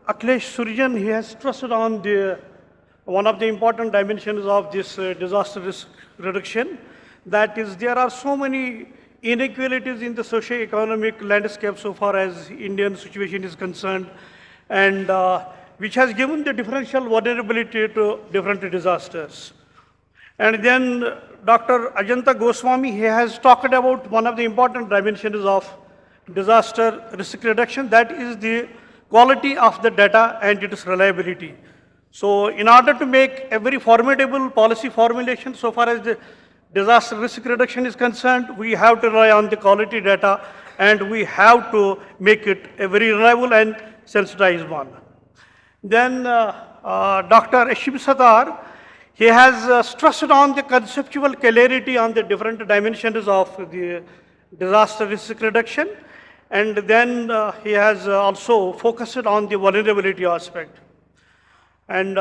Akhilesh Surjan, he has stressed on one of the important dimensions of this disaster risk reduction, that is there are so many inequalities in the socio-economic landscape so far as Indian situation is concerned, and which has given the differential vulnerability to different disasters. And then Dr. Ajanta Goswami, he has talked about one of the important dimensions of disaster risk reduction, that is the quality of the data and its reliability. So in order to make a very formidable policy formulation so far as the disaster risk reduction is concerned, we have to rely on the quality data and we have to make it a very reliable and sensitized one. Then Dr. Ashim Satar, he has stressed on the conceptual clarity on the different dimensions of the disaster risk reduction, and then he has also focused on the vulnerability aspect. And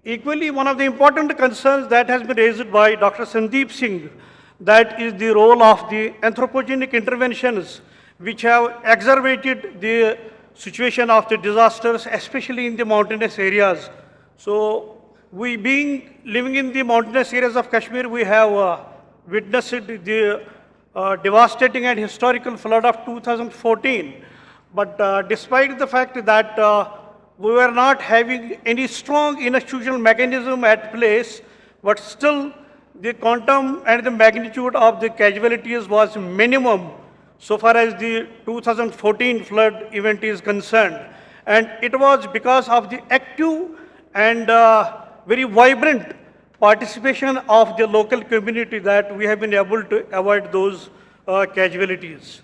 equally, one of the important concerns that has been raised by Dr. Sandeep Singh, that is the role of the anthropogenic interventions which have exacerbated the situation of the disasters, especially in the mountainous areas. So we living in the mountainous areas of Kashmir, we have witnessed the devastating and historical flood of 2014. But despite the fact that we were not having any strong institutional mechanism at place, but still the quantum and the magnitude of the casualties was minimum so far as the 2014 flood event is concerned. And it was because of the active and very vibrant participation of the local community that we have been able to avoid those casualties.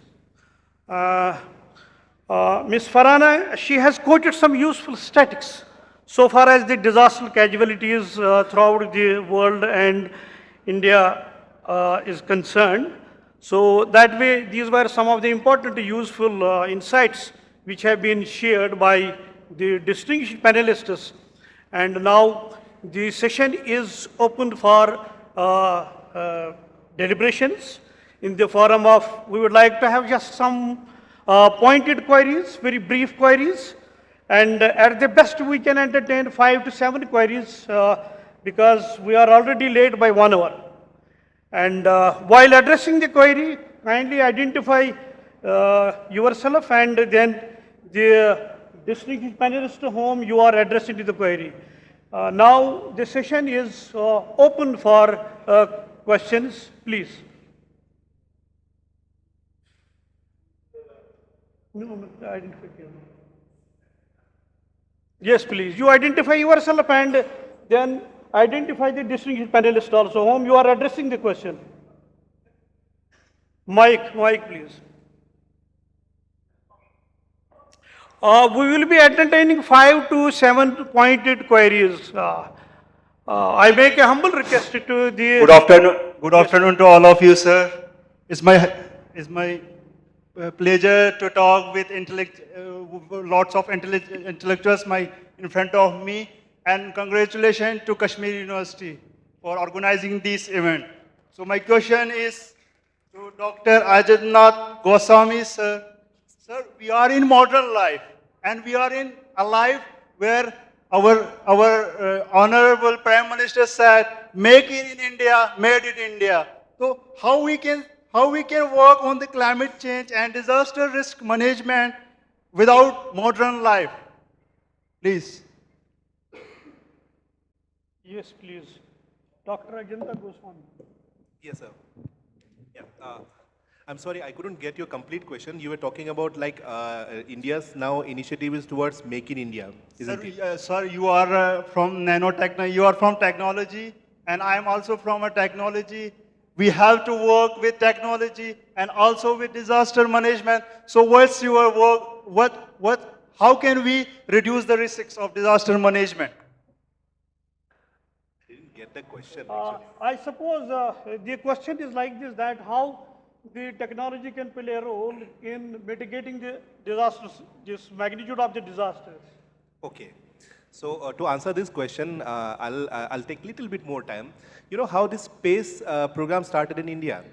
Ms. Farhana, she has quoted some useful statistics so far as the disaster casualties throughout the world and India is concerned. So that way, these were some of the important useful insights which have been shared by the distinguished panelists. And now the session is open for deliberations in the forum of, we would like to have just some pointed queries, very brief queries, and at the best we can entertain 5 to 7 queries because we are already late by 1 hour. And while addressing the query, kindly identify yourself and then the distinguished panelist to whom you are addressing the query. Now the session is open for questions, please. No, identify. Yes, please. You identify yourself and then identify the distinguished panelist also whom you are addressing the question. Mike, please. We will be entertaining 5 to 7 pointed queries. I make a humble request to the... Good afternoon to all of you, sir. It's my pleasure to talk with lots of intellectuals in front of me, and congratulations to Kashmir University for organizing this event. So my question is to Dr. Ajantnath Goswami, sir. Sir, we are in modern life, and we are in a life where our honorable Prime Minister said, "Make it in India, made in India." So how we can work on the climate change and disaster risk management without modern life? Please. Yes, please. Dr. Ajanta Goswami. Yes, sir. Yeah. I'm sorry, I couldn't get your complete question. You were talking about like India's now initiative is towards Make in India, isn't it? Sir, you are from nanotechnology, you are from technology, and I am also from a technology. We have to work with technology and also with disaster management. So what's your work? How can we reduce the risks of disaster management? I didn't get the question. I suppose the question is like this, that how the technology can play a role in mitigating the disasters, this magnitude of the disasters. Okay. So to answer this question, I'll take a little bit more time. You know how this space program started in India?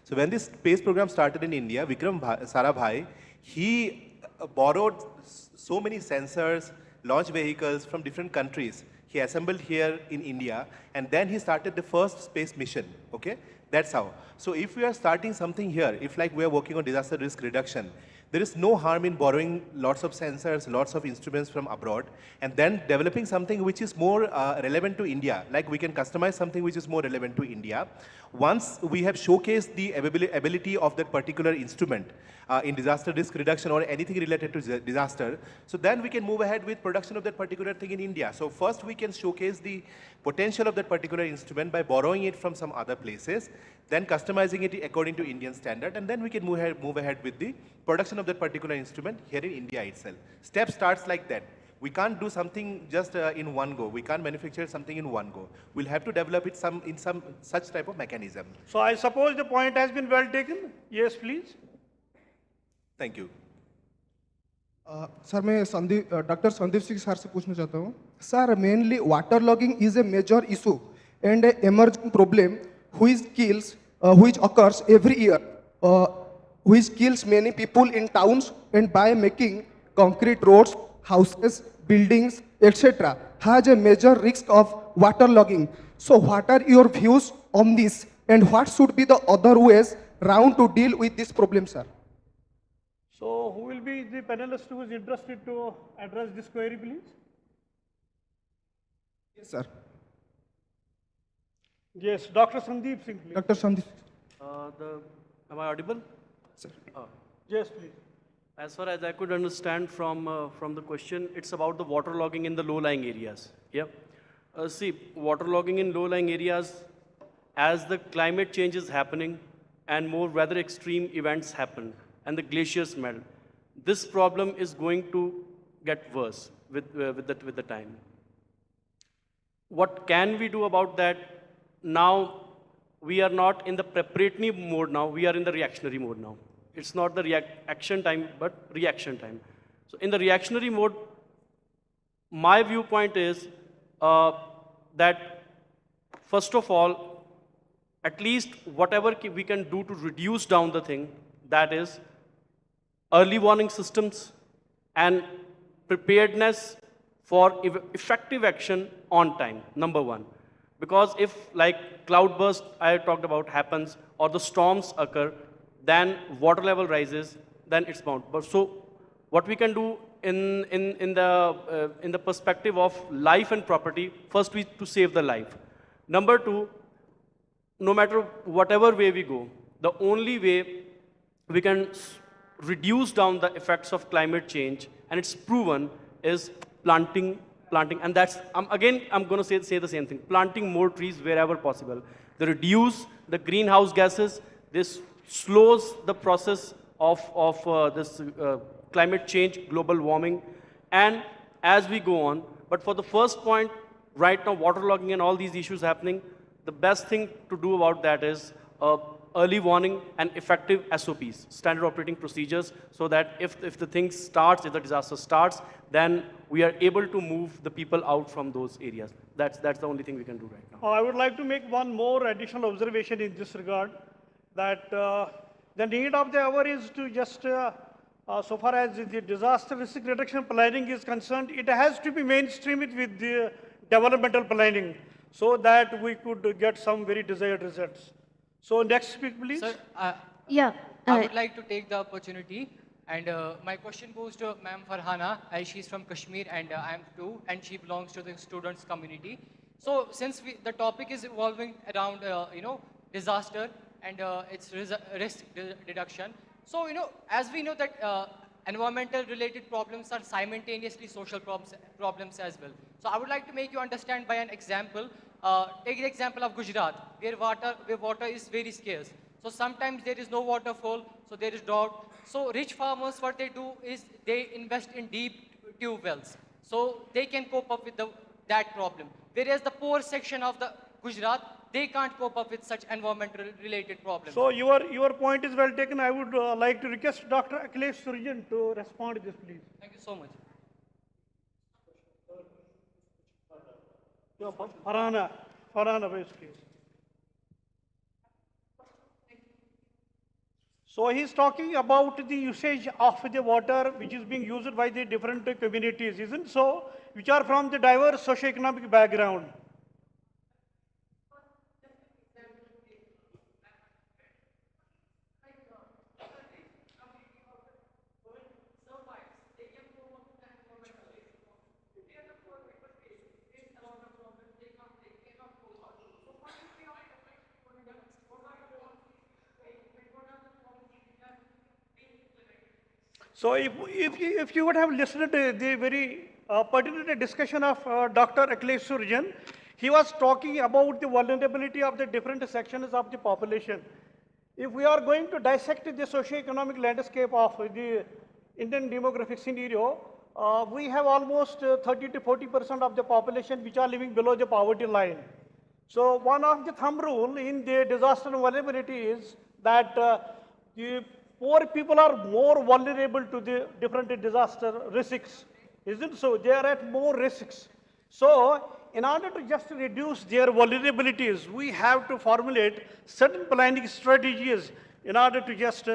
So when this space program started in India, Vikram Sarabhai, he borrowed so many sensors, launch vehicles from different countries. He assembled here in India, and then he started the first space mission, okay? That's how. So if we are starting something here, if like we are working on disaster risk reduction, there is no harm in borrowing lots of sensors, lots of instruments from abroad, and then developing something which is more relevant to India. Like we can customize something which is more relevant to India. Once we have showcased the ability of that particular instrument in disaster risk reduction or anything related to disaster, so then we can move ahead with production of that particular thing in India. So first we can showcase the potential of that particular instrument by borrowing it from some other places, then customizing it according to Indian standard, and then we can move ahead with the production of that particular instrument here in India itself. Step starts like that. We can't do something just in one go. We can't manufacture something in one go. We'll have to develop it in some such type of mechanism. So I suppose the point has been well taken. Yes, please. Thank you. Sir मैं Sandeep doctor Sandeep Singh sir से पूछना चाहता हूँ sir mainly water logging is a major issue and a emerging problem which occurs every year which kills many people in towns and by making concrete roads houses buildings etc has a major risk of water logging. So what are your views on this and what should be the other ways round to deal with this problem, sir? So who will be the panelist who is interested to address this query, please? Yes, sir. Yes, Dr. Sandeep Singh, please. Dr. Sandeep. Am I audible? Sir. Yes, please. As far as I could understand from the question, it's about the water logging in the low-lying areas. Yeah. See, water logging in low-lying areas, as the climate change is happening and more weather extreme events happen and the glaciers melt, this problem is going to get worse with the time. What can we do about that? Now, we are not in the preparatory mode now, we are in the reactionary mode now. It's not the action time, but reaction time. So in the reactionary mode, my viewpoint is that, first of all, at least whatever we can do to reduce down the thing, that is early warning systems and preparedness for effective action on time, number one. Because if like cloudburst I talked about happens or the storms occur, then water level rises, then it's bound. But so what we can do in the perspective of life and property, first we to save the life. Number two, no matter whatever way we go, the only way we can reduce down the effects of climate change, and it's proven, is planting, and that's, I'm going to say the same thing, planting more trees wherever possible. They reduce the greenhouse gases, this slows the process of this climate change, global warming, and as we go on, but for the first point, right now, waterlogging and all these issues happening, the best thing to do about that is early warning and effective SOPs, standard operating procedures, so that if the thing starts, if the disaster starts, then we are able to move the people out from those areas. That's the only thing we can do right now. I would like to make one more additional observation in this regard, that the need of the hour is to just, so far as the disaster risk reduction planning is concerned, it has to be mainstreamed with the developmental planning so that we could get some very desired results. So next speak, please. Sir, Yeah. I would like to take the opportunity, and my question goes to Ma'am Farhana, as she's from Kashmir, and I am too, and she belongs to the students community. So since the topic is evolving around, disaster and its risk reduction, so, as we know that environmental related problems are simultaneously social problems as well. So I would like to make you understand by an example. Take the example of Gujarat, where water is very scarce. So sometimes there is no waterfall, so there is drought. So rich farmers, what they do is they invest in deep tube wells, so they can cope up with that problem. Whereas the poor section of the Gujarat, they can't cope up with such environmental related problems. So your point is well taken. I would like to request Dr. Akhilesh Surjan to respond to this, please. Thank you so much. Farhana, please. So he's talking about the usage of the water which is being used by the different communities, isn't so? Which are from the diverse socio-economic background. So if you would have listened to the very pertinent discussion of Dr. Akhilesh Surjan, he was talking about the vulnerability of the different sections of the population. If we are going to dissect the socio-economic landscape of the Indian demographic scenario, we have almost 30 to 40% of the population which are living below the poverty line. So one of the thumb rule in the disaster vulnerability is that the poor people are more vulnerable to the different disaster risks. Isn't so? They are at more risks. So in order to just reduce their vulnerabilities, we have to formulate certain planning strategies in order to just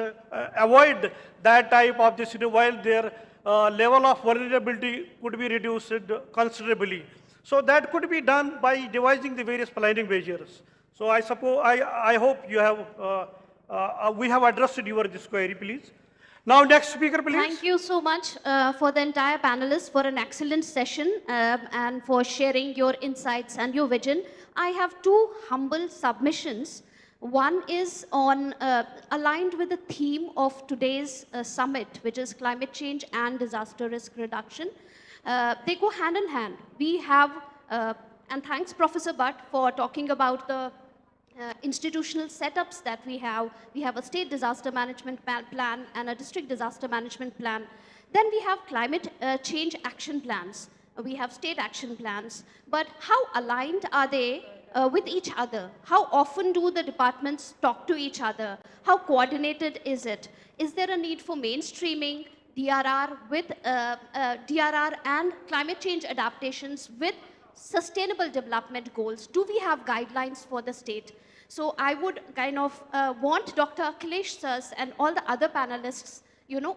avoid that type of this while their level of vulnerability could be reduced considerably. So that could be done by devising the various planning measures. So I suppose, I hope you have, we have addressed your this query, please. Now, next speaker, please. Thank you so much for the entire panelists for an excellent session and for sharing your insights and your vision. I have two humble submissions. One is on aligned with the theme of today's summit, which is climate change and disaster risk reduction. They go hand in hand. We have, and thanks Professor Butt for talking about the institutional setups that we have. We have a state disaster management plan and a district disaster management plan. Then we have climate change action plans. We have state action plans. But how aligned are they with each other? How often do the departments talk to each other? How coordinated is it? Is there a need for mainstreaming DRR with DRR and climate change adaptations with sustainable development goals? Do we have guidelines for the state? So I would kind of want Dr. Akhilesh sirs and all the other panelists,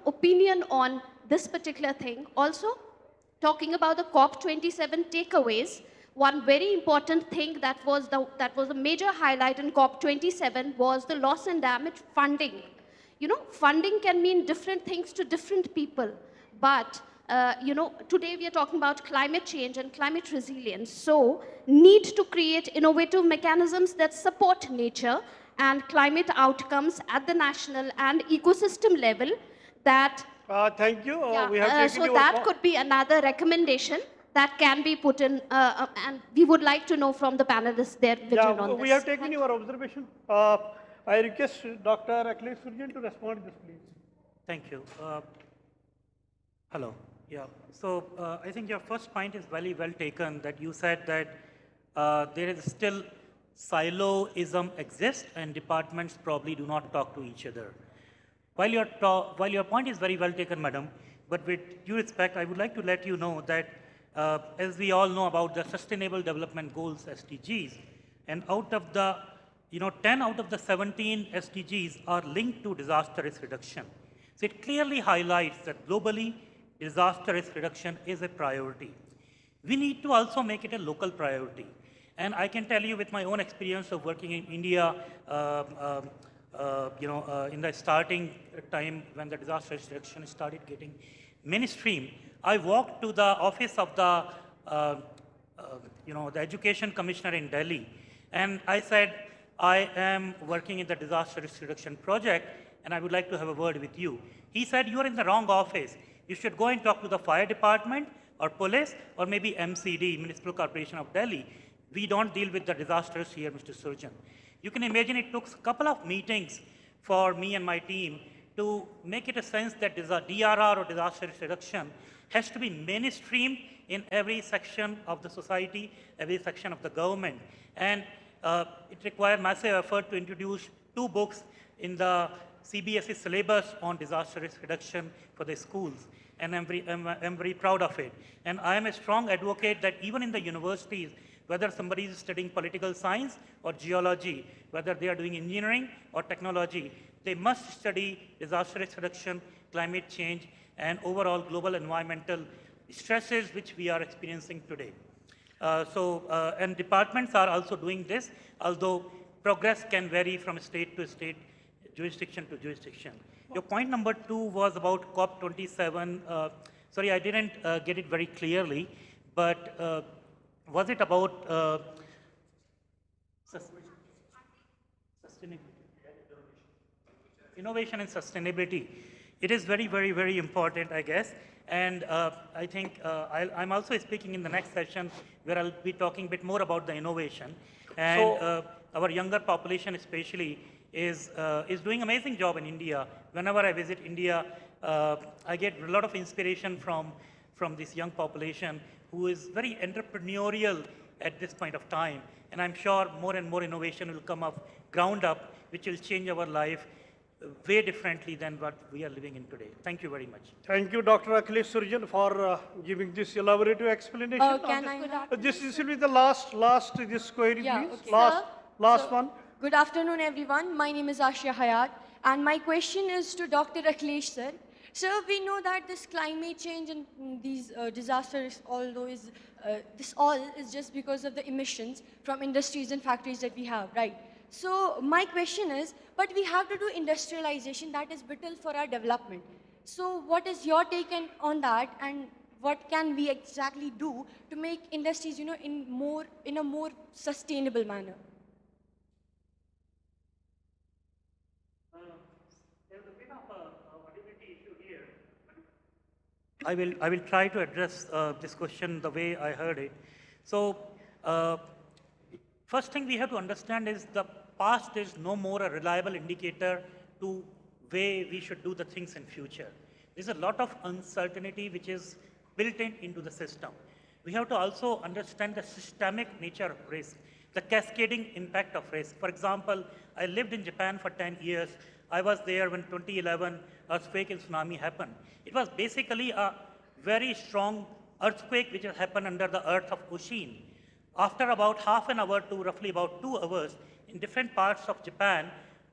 opinion on this particular thing. Also, talking about the COP27 takeaways, one very important thing that was a major highlight in COP27 was the loss and damage funding. Funding can mean different things to different people, but today we are talking about climate change and climate resilience. So, need to create innovative mechanisms that support nature and climate outcomes at the national and ecosystem level that... Thank you. We have taken so that could be another recommendation that can be put in, and we would like to know from the panelists their vision on this. We have taken your observation. I request Dr. Akhilesh Surjan to respond to this, please. Thank you. Hello. Yeah. So I think your first point is very well taken, that you said that there is still siloism exists and departments probably do not talk to each other. While your point is very well taken, madam, but with due respect, I would like to let you know that as we all know about the Sustainable Development Goals, SDGs, and out of the 10 out of the 17 SDGs are linked to disaster risk reduction. So it clearly highlights that globally, disaster risk reduction is a priority. We need to also make it a local priority. And I can tell you with my own experience of working in India, in the starting time when the disaster risk reduction started getting mainstream, I walked to the office of the Education Commissioner in Delhi, and I said, I am working in the disaster risk reduction project, and I would like to have a word with you. He said, you are in the wrong office. You should go and talk to the fire department or police or maybe MCD, Municipal Corporation of Delhi. We don't deal with the disasters here, Mr. Surjan. You can imagine it took a couple of meetings for me and my team to make it a sense that DRR or disaster risk reduction has to be mainstream in every section of the society, every section of the government. And it required massive effort to introduce 2 books in the CBSE syllabus on disaster risk reduction for the schools. And I'm very proud of it. And I am a strong advocate that even in the universities, whether somebody is studying political science or geology, whether they are doing engineering or technology, they must study disaster risk reduction, climate change, and overall global environmental stresses which we are experiencing today. And departments are also doing this, although progress can vary from state to state, jurisdiction to jurisdiction. Your point number 2 was about COP27. Sorry, I didn't get it very clearly, but was it about sustainability? Innovation and sustainability. It is very, very, very important, I guess. And I think I'm also speaking in the next session where I'll be talking a bit more about the innovation. And our younger population especially is doing amazing job in India. Whenever I visit India, I get a lot of inspiration from this young population who is very entrepreneurial at this point of time. And I'm sure more and more innovation will come up ground up, which will change our life way differently than what we are living in today. Thank you very much. Thank you, Dr. Akhilesh Surjan, for giving this elaborative explanation. Can I? This will be the last this query, Yeah, please. okay. Last Sir, one. Good afternoon, everyone. My name is Ashia Hayat, and my question is to Dr. Akhilesh, sir. Sir, we know that this climate change and these disasters, this all is just because of the emissions from industries and factories that we have, right? So my question is, but we have to do industrialization that is vital for our development. So what is your take on that, and what can we exactly do to make industries, in a more sustainable manner? I will try to address this question the way I heard it. So, first thing we have to understand is the past is no more a reliable indicator to way we should do the things in future. There's a lot of uncertainty which is built into the system. We have to also understand the systemic nature of risk, the cascading impact of risk. For example, I lived in Japan for 10 years. I was there when 2011 earthquake and tsunami happened. It was basically a very strong earthquake which happened under the earth of ocean. After about half an hour to roughly about 2 hours, in different parts of Japan,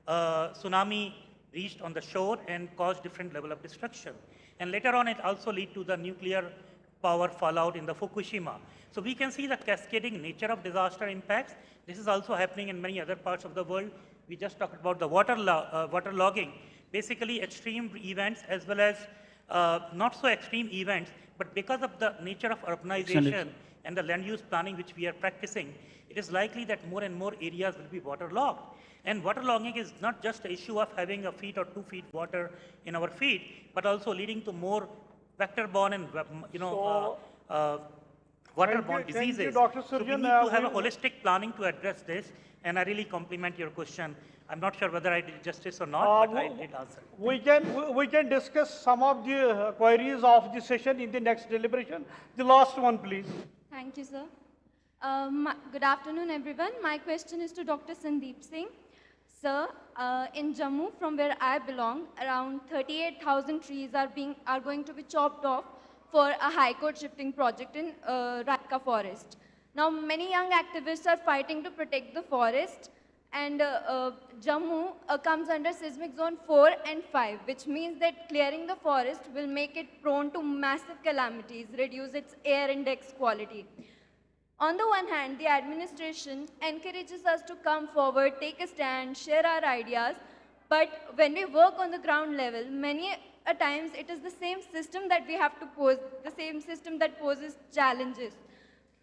tsunami reached on the shore and caused different level of destruction. And later on, it also led to the nuclear power fallout in the Fukushima. So we can see the cascading nature of disaster impacts. This is also happening in many other parts of the world. We just talked about the water logging. Basically, extreme events as well as not so extreme events, but because of the nature of urbanization and the land use planning which we are practicing, it is likely that more and more areas will be waterlogged. And waterlogging is not just an issue of having a feet or 2 feet water in our feet, but also leading to more vector-borne and waterborne diseases. Thank you, Dr. So we Surjan. need to have a holistic planning to address this, and I really compliment your question. I'm not sure whether I did justice or not, but I did answer. We can discuss some of the queries of the session in the next deliberation. The last one, please. Thank you, sir. Good afternoon, everyone. My question is to Dr. Sandeep Singh. Sir, in Jammu, from where I belong, around 38,000 trees are going to be chopped off for a High Court shifting project in Ratka forest. Now, many young activists are fighting to protect the forest, and Jammu comes under seismic zone 4 and 5, which means that clearing the forest will make it prone to massive calamities, reduce its air index quality. On the one hand, the administration encourages us to come forward, take a stand, share our ideas, but when we work on the ground level, many a times it is the same system that we have to pose, the same system that poses challenges.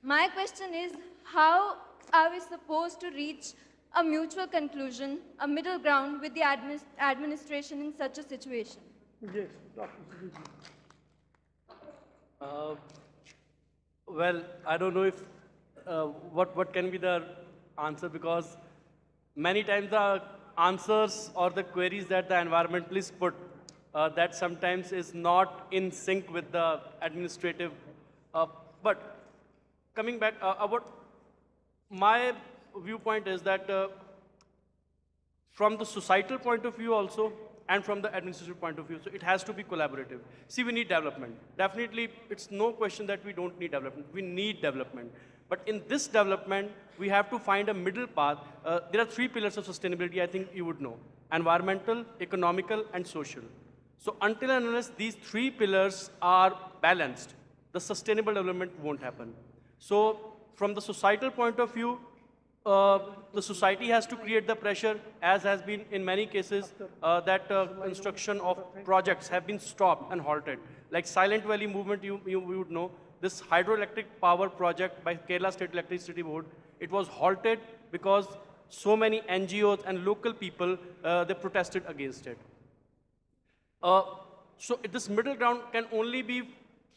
My question is, how are we supposed to reach a mutual conclusion, a middle ground with the administration in such a situation? Yes, Dr. Well, I don't know if what can be the answer, because many times the answers or the queries that the environmentalists put that sometimes is not in sync with the administrative. But coming back, what my viewpoint is that from the societal point of view also, and from the administrative point of view, so it has to be collaborative. See, we need development. Definitely, it's no question that we don't need development. We need development. But in this development, we have to find a middle path. There are 3 pillars of sustainability, I think you would know: environmental, economical, and social. So until and unless these 3 pillars are balanced, the sustainable development won't happen. So from the societal point of view, the society has to create the pressure, as has been in many cases, that construction of projects have been stopped and halted. Like Silent Valley movement, you would know, this hydroelectric power project by Kerala State Electricity Board, it was halted because so many NGOs and local people, they protested against it. So this middle ground can only be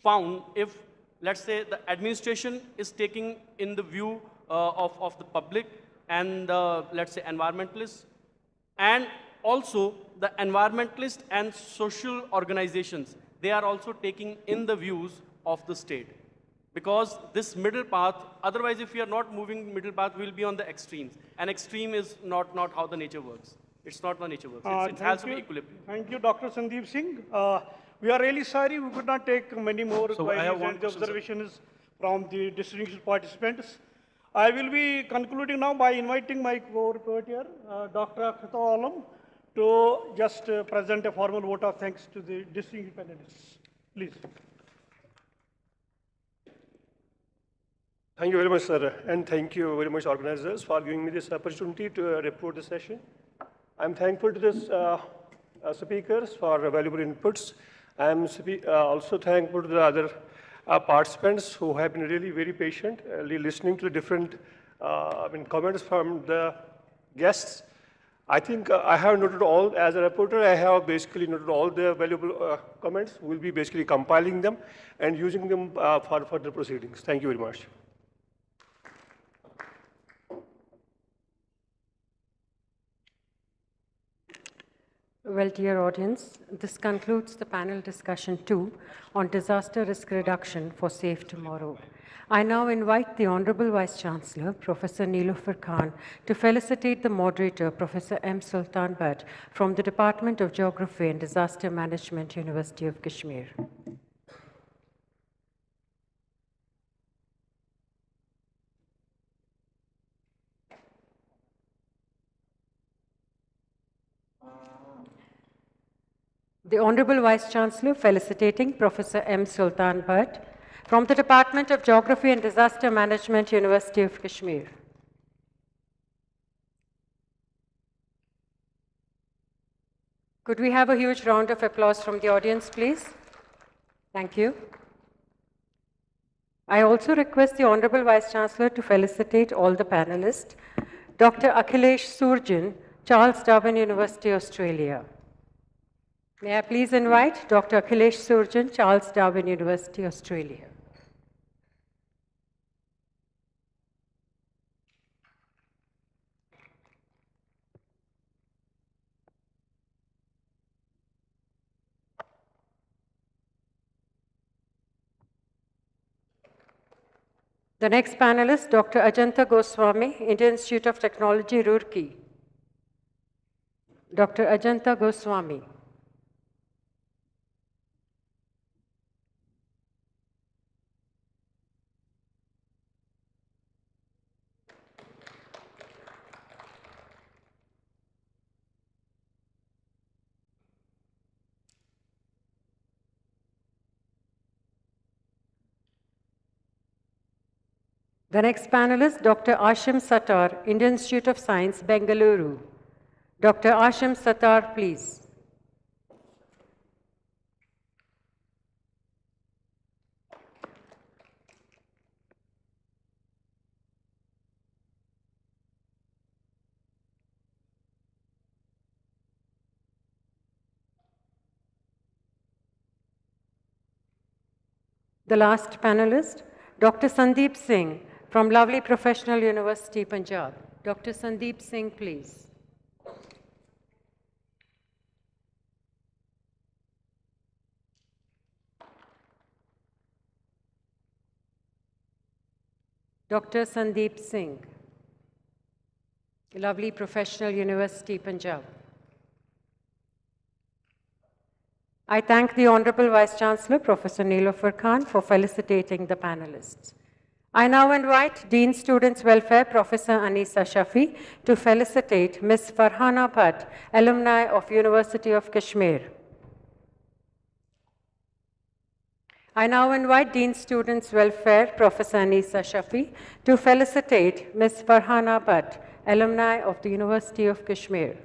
found if, let's say, the administration is taking in the view of the public and the, let's say, environmentalists, and also the environmentalist and social organizations, they are also taking in the views of the state. Because this middle path, otherwise if we are not moving middle path, we'll be on the extremes. And extreme is not how the nature works. It's not how nature works. It has to be equilibrium. Thank you, Dr. Sandeep Singh. We are really sorry we could not take many more So I have queries one and question, sir. observations from the distinguished participants. I will be concluding now by inviting my co-report here, Dr. Akhtar Alam, to just present a formal vote of thanks to the distinguished panelists. Please. Thank you very much, sir, and thank you very much, organizers, for giving me this opportunity to report the session. I'm thankful to the speakers for valuable inputs. I'm also thankful to the other participants who have been really very patient, listening to the different comments from the guests. I think I have noted all, as a reporter, I have basically noted all the valuable comments. We'll be basically compiling them and using them for further proceedings. Thank you very much. Well, dear audience, this concludes the panel discussion 2 on disaster risk reduction for safe tomorrow. I now invite the Honorable Vice Chancellor, Professor Nilofer Khan, to felicitate the moderator, Professor M. Sultan Bhatt, from the Department of Geography and Disaster Management, University of Kashmir. The Honorable Vice Chancellor felicitating Professor M. Sultan Bhatt from the Department of Geography and Disaster Management, University of Kashmir. Could we have a huge round of applause from the audience, please? Thank you. I also request the Honorable Vice Chancellor to felicitate all the panelists. Dr. Akhilesh Surjan, Charles Darwin University, Australia. May I please invite Dr. Akhilesh Surjan, Charles Darwin University, Australia. The next panelist, Dr. Ajanta Goswami, Indian Institute of Technology, Roorkee. Dr. Ajanta Goswami. The next panelist, Dr. Ashim Sattar, Indian Institute of Science, Bengaluru. Dr. Ashim Sattar, please. The last panelist, Dr. Sandeep Singh from lovely Professional University, Punjab. Dr. Sandeep Singh, please. Dr. Sandeep Singh, lovely Professional University, Punjab. I thank the Honorable Vice Chancellor, Professor Nilofer Khan, for felicitating the panelists. I now invite Dean Students Welfare, Professor Anisa Shafi, to felicitate Ms. Farhana Bhatt, alumni of University of Kashmir. I now invite Dean Students Welfare, Professor Anisa Shafi, to felicitate Ms. Farhana Bhatt, alumni of the University of Kashmir.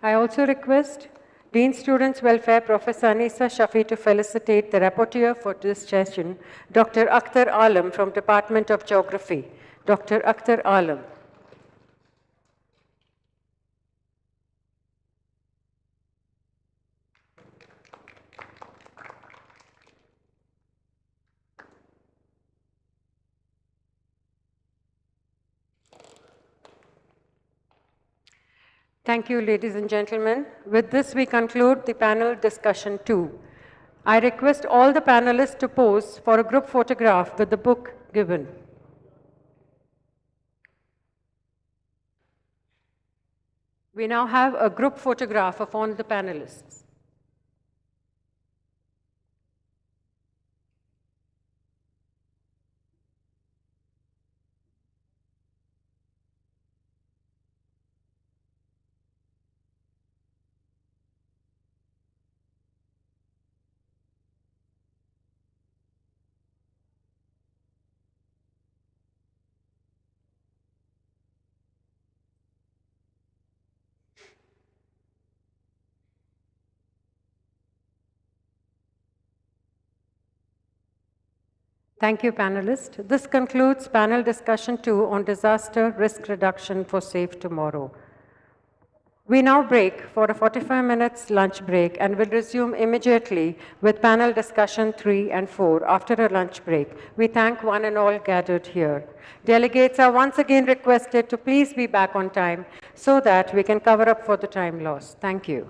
I also request Dean Students Welfare Professor Anisa Shafi to felicitate the rapporteur for this session, Dr. Akhtar Alam from Department of Geography. Dr. Akhtar Alam. Thank you, ladies and gentlemen. With this, we conclude the panel discussion 2. I request all the panelists to pose for a group photograph with the book given. We now have a group photograph of all the panelists. Thank you, panelists. This concludes panel discussion 2 on disaster risk reduction for safe tomorrow. We now break for a 45 minutes lunch break and will resume immediately with panel discussion 3 and 4 after a lunch break. We thank one and all gathered here. Delegates are once again requested to please be back on time so that we can cover up for the time lost. Thank you.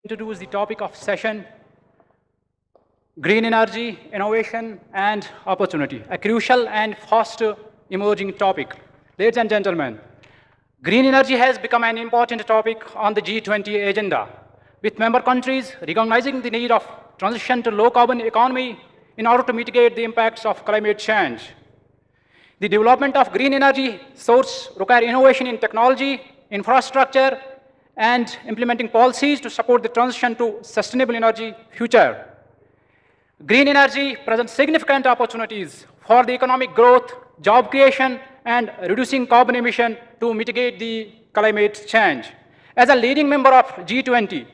introduce the topic of session, green energy, innovation and opportunity, a crucial and fast emerging topic. Ladies and gentlemen, green energy has become an important topic on the G20 agenda, with member countries recognizing the need of transition to low carbon economy in order to mitigate the impacts of climate change. The development of green energy sources require innovation in technology, infrastructure, and implementing policies to support the transition to sustainable energy future. Green energy presents significant opportunities for the economic growth, job creation, and reducing carbon emission to mitigate the climate change. As a leading member of G20,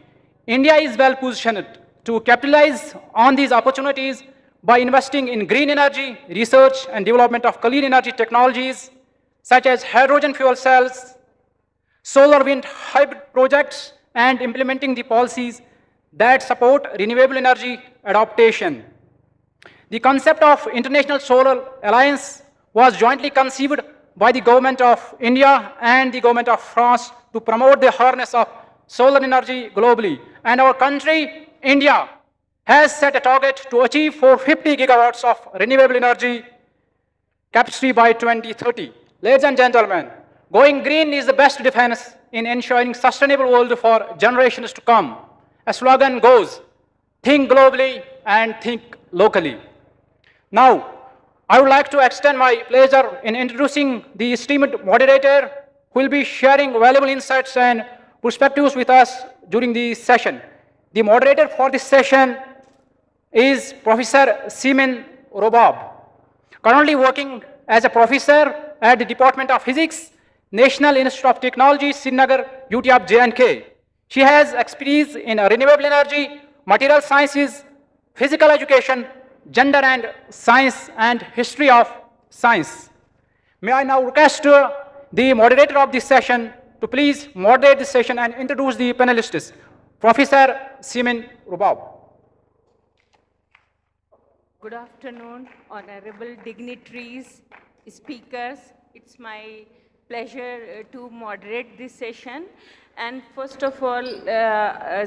India is well positioned to capitalize on these opportunities by investing in green energy, research and development of clean energy technologies such as hydrogen fuel cells, solar wind hybrid projects, and implementing the policies that support renewable energy adaptation. The concept of International Solar Alliance was jointly conceived by the Government of India and the Government of France to promote the harness of solar energy globally. And our country, India, has set a target to achieve 450 gigawatts of renewable energy capacity by 2030. Ladies and gentlemen, going green is the best defense in ensuring sustainable world for generations to come. A slogan goes, think globally and think locally. Now, I would like to extend my pleasure in introducing the esteemed moderator who will be sharing valuable insights and perspectives with us during the session. The moderator for this session is Professor Seaman Robab, currently working as a professor at the Department of Physics, National Institute of Technology, Srinagar, UTF J&K. She has expertise in renewable energy, material sciences, physical education, gender and science, and history of science. May I now request the moderator of this session to please moderate this session and introduce the panelists. Professor Seaman Robab. Good afternoon, honorable dignitaries, speakers. It's my pleasure to moderate this session. And first of all,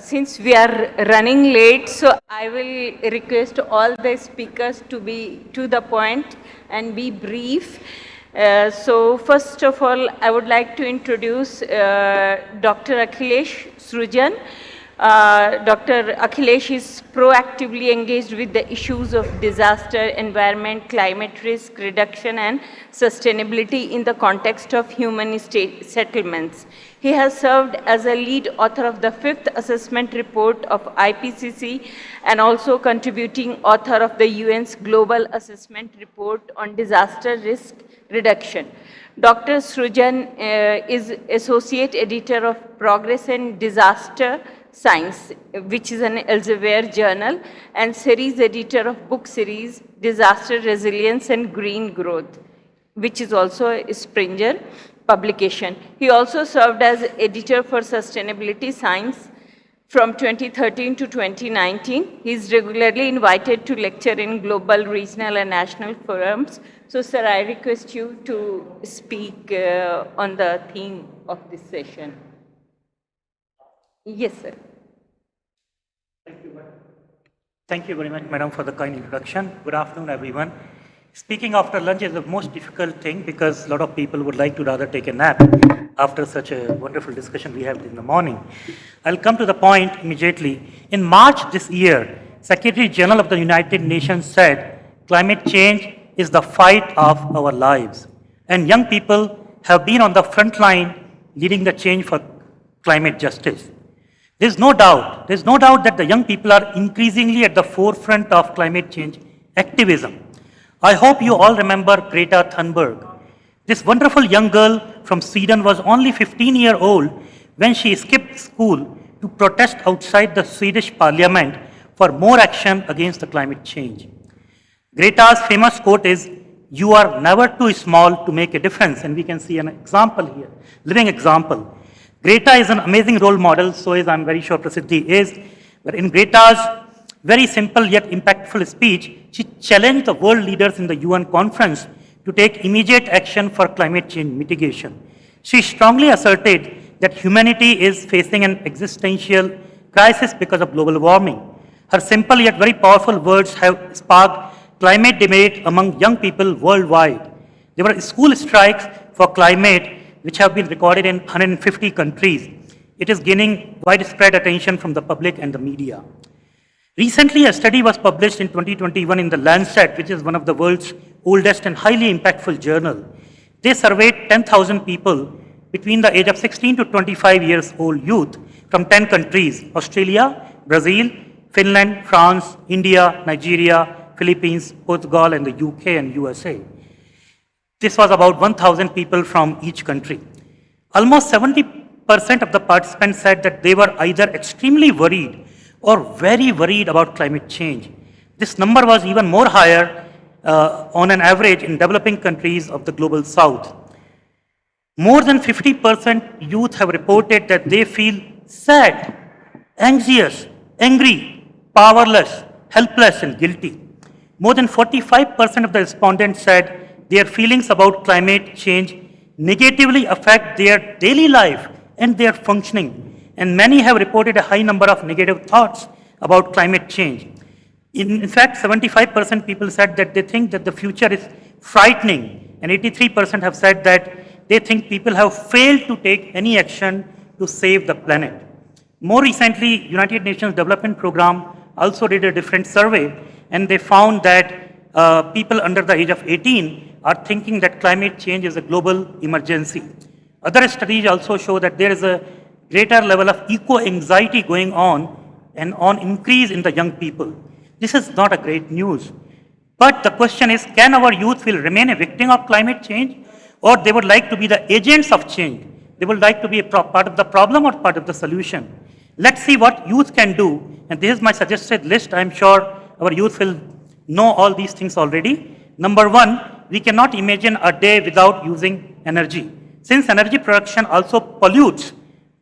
since we are running late, so I will request all the speakers to be to the point and be brief. So first of all, I would like to introduce Dr. Akhilesh Srujan. Dr. Akhilesh is proactively engaged with the issues of disaster, environment, climate risk reduction and sustainability in the context of human settlements. He has served as a lead author of the 5th assessment report of IPCC and also contributing author of the UN's Global Assessment Report on Disaster Risk Reduction. Dr. Srujan is Associate Editor of Progress and Disaster Science, which is an Elsevier journal, and series editor of book series Disaster Resilience and Green Growth, which is also a Springer publication. He also served as editor for Sustainability Science from 2013 to 2019. He is regularly invited to lecture in global, regional, and national forums. So, sir, I request you to speak on the theme of this session. Yes, sir. Thank you very much, madam, for the kind introduction. Good afternoon, everyone. Speaking after lunch is the most difficult thing because a lot of people would like to rather take a nap after such a wonderful discussion we had in the morning. I'll come to the point immediately. In March this year, Secretary General of the United Nations said, climate change is the fight of our lives. And young people have been on the front line leading the change for climate justice. There's no doubt that the young people are increasingly at the forefront of climate change activism. I hope you all remember Greta Thunberg. This wonderful young girl from Sweden was only 15 years old when she skipped school to protest outside the Swedish parliament for more action against the climate change. Greta's famous quote is, "You are never too small to make a difference," and we can see an example here, living example. Greta is an amazing role model, so is, I'm very sure, Prasiddhi is, but in Greta's very simple yet impactful speech, she challenged the world leaders in the UN conference to take immediate action for climate change mitigation. She strongly asserted that humanity is facing an existential crisis because of global warming. Her simple yet very powerful words have sparked climate debate among young people worldwide. There were school strikes for climate which have been recorded in 150 countries. It is gaining widespread attention from the public and the media. Recently, a study was published in 2021 in the Lancet, which is one of the world's oldest and highly impactful journal. They surveyed 10,000 people between the age of 16 to 25 years old youth from 10 countries: Australia, Brazil, Finland, France, India, Nigeria, Philippines, Portugal, and the UK and USA. This was about 1,000 people from each country. Almost 70% of the participants said that they were either extremely worried or very worried about climate change. This number was even more higher on an average in developing countries of the global south. More than 50% youth have reported that they feel sad, anxious, angry, powerless, helpless, and guilty. More than 45% of the respondents said their feelings about climate change negatively affect their daily life and their functioning. And many have reported a high number of negative thoughts about climate change. In fact, 75% people said that they think that the future is frightening, and 83% have said that they think people have failed to take any action to save the planet. More recently, United Nations Development Program also did a different survey, and they found that people under the age of 18 are thinking that climate change is a global emergency. Other studies also show that there is a greater level of eco-anxiety going on and on increase in the young people. This is not a great news. But the question is, can our youth will remain a victim of climate change, or they would like to be the agents of change? They would like to be a part of the problem or part of the solution. Let's see what youth can do. And this is my suggested list. I'm sure our youth will know all these things already. Number one, we cannot imagine a day without using energy. Since energy production also pollutes,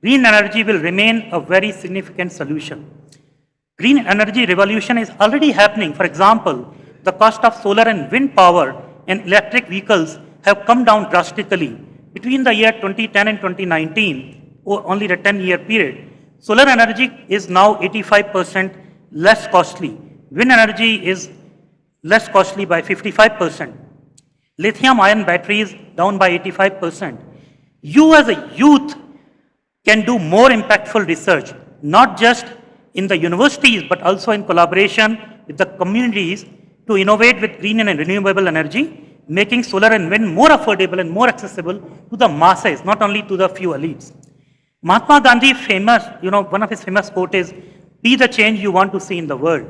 green energy will remain a very significant solution. Green energy revolution is already happening. For example, the cost of solar and wind power and electric vehicles have come down drastically. Between the year 2010 and 2019, or only the 10-year period, solar energy is now 85% less costly. Wind energy is less costly by 55%. Lithium-ion batteries down by 85%. You as a youth can do more impactful research, not just in the universities, but also in collaboration with the communities to innovate with green and renewable energy, making solar and wind more affordable and more accessible to the masses, not only to the few elites. Mahatma Gandhi famous, one of his famous quotes is, "Be the change you want to see in the world."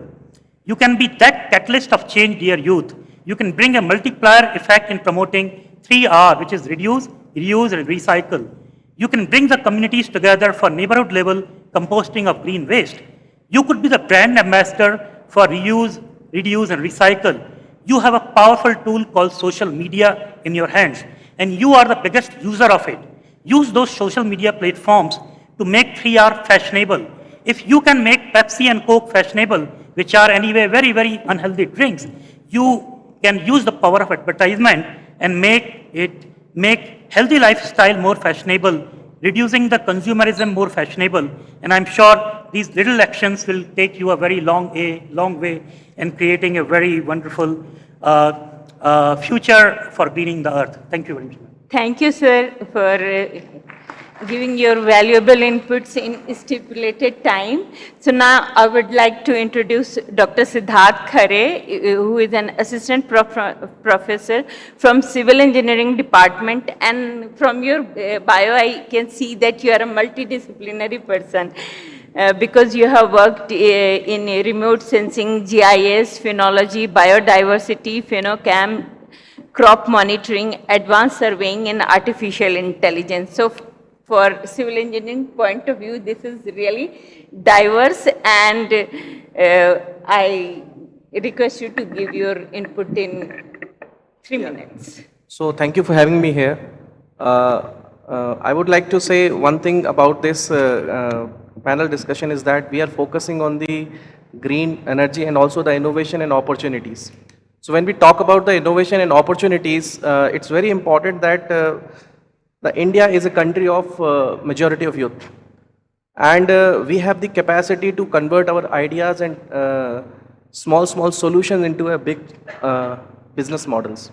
You can be that catalyst of change, dear youth. You can bring a multiplier effect in promoting 3R, which is reduce, reuse, and recycle. You can bring the communities together for neighborhood level composting of green waste. You could be the brand ambassador for reuse, reduce, and recycle. You have a powerful tool called social media in your hands, and you are the biggest user of it. Use those social media platforms to make 3R fashionable. If you can make Pepsi and Coke fashionable, which are anyway very, very unhealthy drinks, you can use the power of advertisement and make healthy lifestyle more fashionable, reducing the consumerism more fashionable. And I'm sure these little actions will take you a very long way in creating a very wonderful future for greening the earth. Thank you very much. Thank you, sir, for giving your valuable inputs in stipulated time. So now I would like to introduce Dr. Siddharth Khare, who is an assistant professor from Civil Engineering Department. And from your bio, I can see that you are a multidisciplinary person. Because you have worked in remote sensing, GIS, phenology, biodiversity, phenocam, crop monitoring, advanced surveying, and artificial intelligence. So for civil engineering point of view, this is really diverse, and I request you to give your input in 3 minutes. So thank you for having me here. I would like to say one thing about this panel discussion is that we are focusing on the green energy and also the innovation and opportunities. So when we talk about the innovation and opportunities, it's very important that the India is a country of majority of youth. And we have the capacity to convert our ideas and small solutions into a big business models.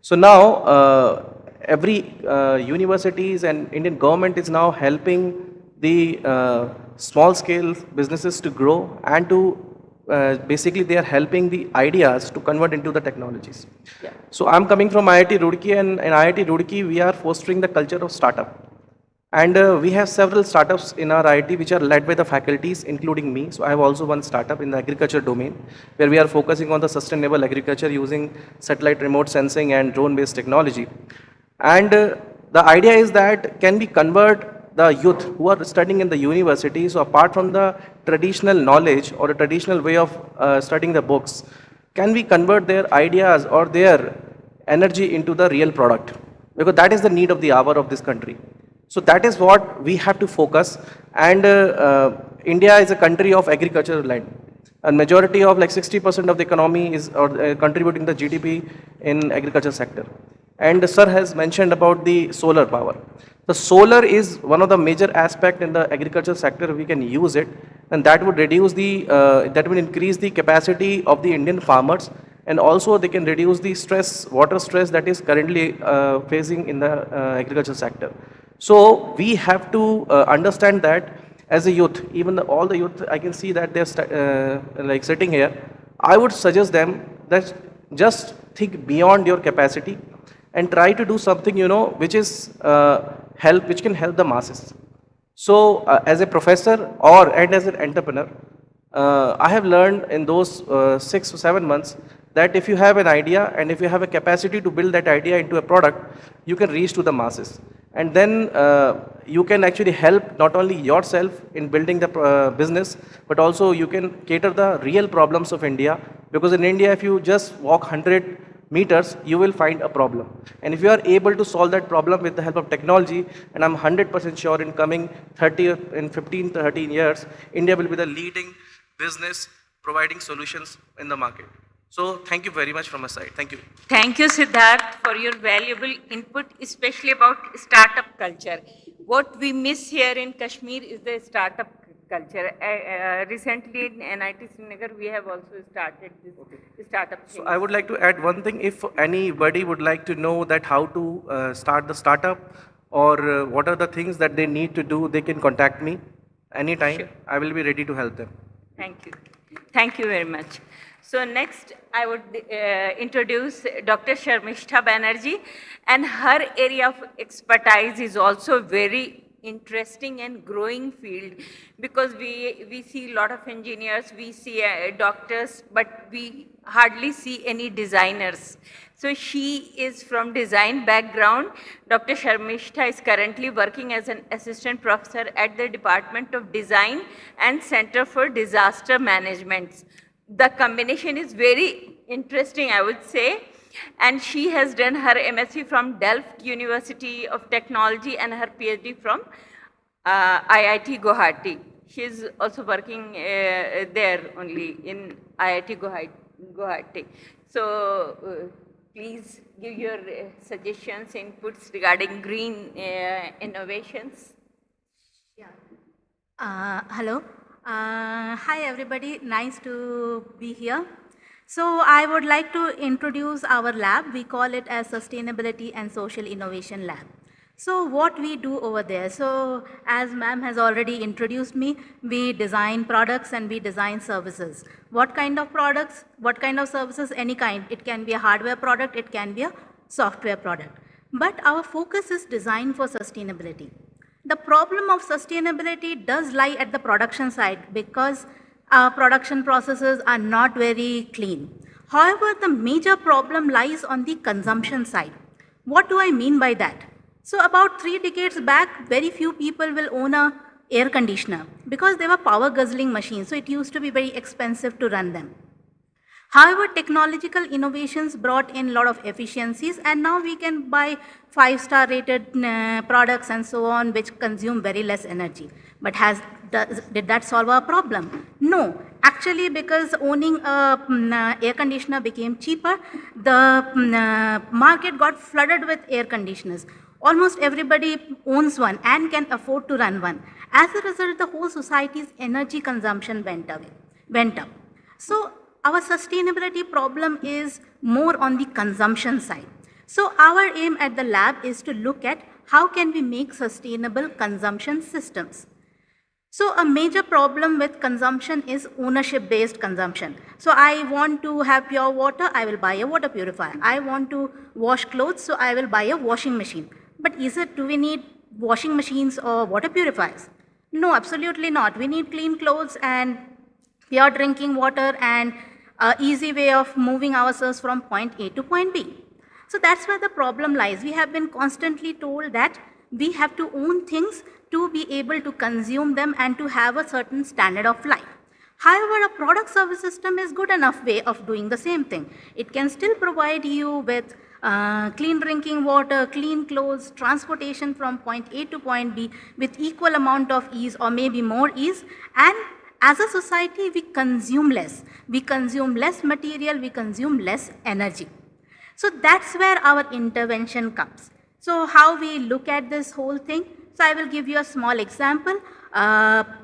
So now every universities and Indian government is now helping the small scale businesses to grow and to basically they are helping the ideas to convert into the technologies. Yeah. So I'm coming from IIT Roorkee, and in IIT Roorkee we are fostering the culture of startup. And we have several startups in our IIT which are led by the faculties, including me. So I have also one startup in the agriculture domain where we are focusing on the sustainable agriculture using satellite remote sensing and drone-based technology. And the idea is that can we convert the youth who are studying in the university, so apart from the traditional knowledge or a traditional way of studying the books, can we convert their ideas or their energy into the real product? Because that is the need of the hour of this country. So that is what we have to focus. And India is a country of agricultural land. And majority of like 60% of the economy is contributing the GDP in agriculture sector. And sir has mentioned about the solar power. The solar is one of the major aspect in the agriculture sector. We can use it, and that would reduce the, that will increase the capacity of the Indian farmers, and also they can reduce the stress, water stress that is currently facing in the agriculture sector. So we have to understand that as a youth, even all the youth, I can see that they're like sitting here. I would suggest them that just think beyond your capacity and try to do something, you know, which is which can help the masses. So as a professor and as an entrepreneur, I have learned in those 6 or 7 months that if you have an idea and if you have a capacity to build that idea into a product, you can reach to the masses. And then you can actually help not only yourself in building the business, but also you can cater the real problems of India. Because in India, if you just walk 100 meters, you will find a problem. And if you are able to solve that problem with the help of technology, and I'm 100% sure in coming 15 to 13 years, India will be the leading business providing solutions in the market. So thank you very much from my side. Thank you. Thank you, Siddharth, for your valuable input, especially about startup culture. What we miss here in Kashmir is the startup culture. Recently in NIT Srinagar, we have also started this startup thing. So I would like to add one thing. If anybody would like to know that how to start the startup or what are the things that they need to do, they can contact me anytime. Sure. I will be ready to help them. Thank you. Thank you very much. So next, I would introduce Dr. Sharmishta Banerjee, and her area of expertise is also very interesting and growing field, because we see a lot of engineers, we see doctors, but we hardly see any designers. So she is from design background. Dr. Sharmishta is currently working as an assistant professor at the Department of Design and Center for Disaster Management. The combination is very interesting, I would say. And she has done her MSc from Delft University of Technology and her PhD from IIT Guwahati. She is also working there only in IIT Guwahati. So please give your suggestions, inputs regarding green innovations. Yeah. Hello. Hi everybody, nice to be here. So I would like to introduce our lab. We call it as Sustainability and Social Innovation Lab. So what we do over there, so as ma'am has already introduced me, we design products and we design services. What kind of products, what kind of services? Any kind. It can be a hardware product, it can be a software product. But our focus is design for sustainability. The problem of sustainability does lie at the production side, because our production processes are not very clean. However, the major problem lies on the consumption side. What do I mean by that? So about 3 decades back, very few people will own a air conditioner because they were power guzzling machines. So it used to be very expensive to run them. However, technological innovations brought in a lot of efficiencies, and now we can buy 5-star rated products and so on, which consume very less energy. But did that solve our problem? No. Actually, because owning a air conditioner became cheaper, the market got flooded with air conditioners. Almost everybody owns one and can afford to run one. As a result, the whole society's energy consumption went up. So our sustainability problem is more on the consumption side. So our aim at the lab is to look at how can we make sustainable consumption systems. So a major problem with consumption is ownership-based consumption. So I want to have pure water, I will buy a water purifier. I want to wash clothes, so I will buy a washing machine. But do we need washing machines or water purifiers? No, absolutely not. We need clean clothes and pure drinking water and an easy way of moving ourselves from point A to point B. So that's where the problem lies. We have been constantly told that we have to own things to be able to consume them and to have a certain standard of life. However, a product service system is good enough way of doing the same thing. It can still provide you with clean drinking water, clean clothes, transportation from point A to point B with equal amount of ease or maybe more ease, and as a society we consume less. We consume less material, we consume less energy. So that's where our intervention comes. So how we look at this whole thing? So I will give you a small example.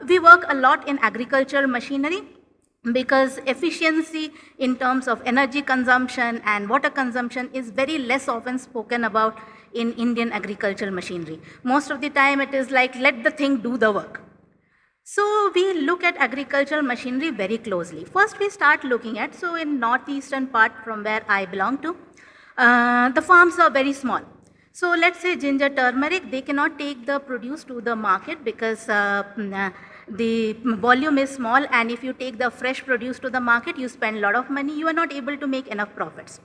We work a lot in agricultural machinery because efficiency in terms of energy consumption and water consumption is very less often spoken about in Indian agricultural machinery. Most of the time it is like, let the thing do the work. So we look at agricultural machinery very closely. First we start looking at, so in northeastern part from where I belong to, the farms are very small. So let's say ginger, turmeric, they cannot take the produce to the market because the volume is small, and if you take the fresh produce to the market, you spend a lot of money, you are not able to make enough profits.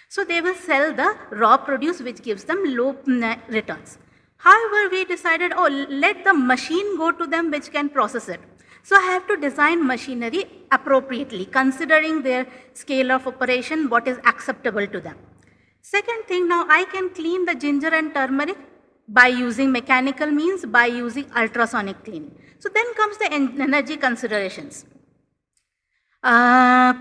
So they will sell the raw produce, which gives them low returns. However, we decided, oh, let the machine go to them which can process it. So I have to design machinery appropriately, considering their scale of operation, what is acceptable to them. Second thing, now I can clean the ginger and turmeric by using mechanical means, by using ultrasonic cleaning. So then comes the energy considerations. By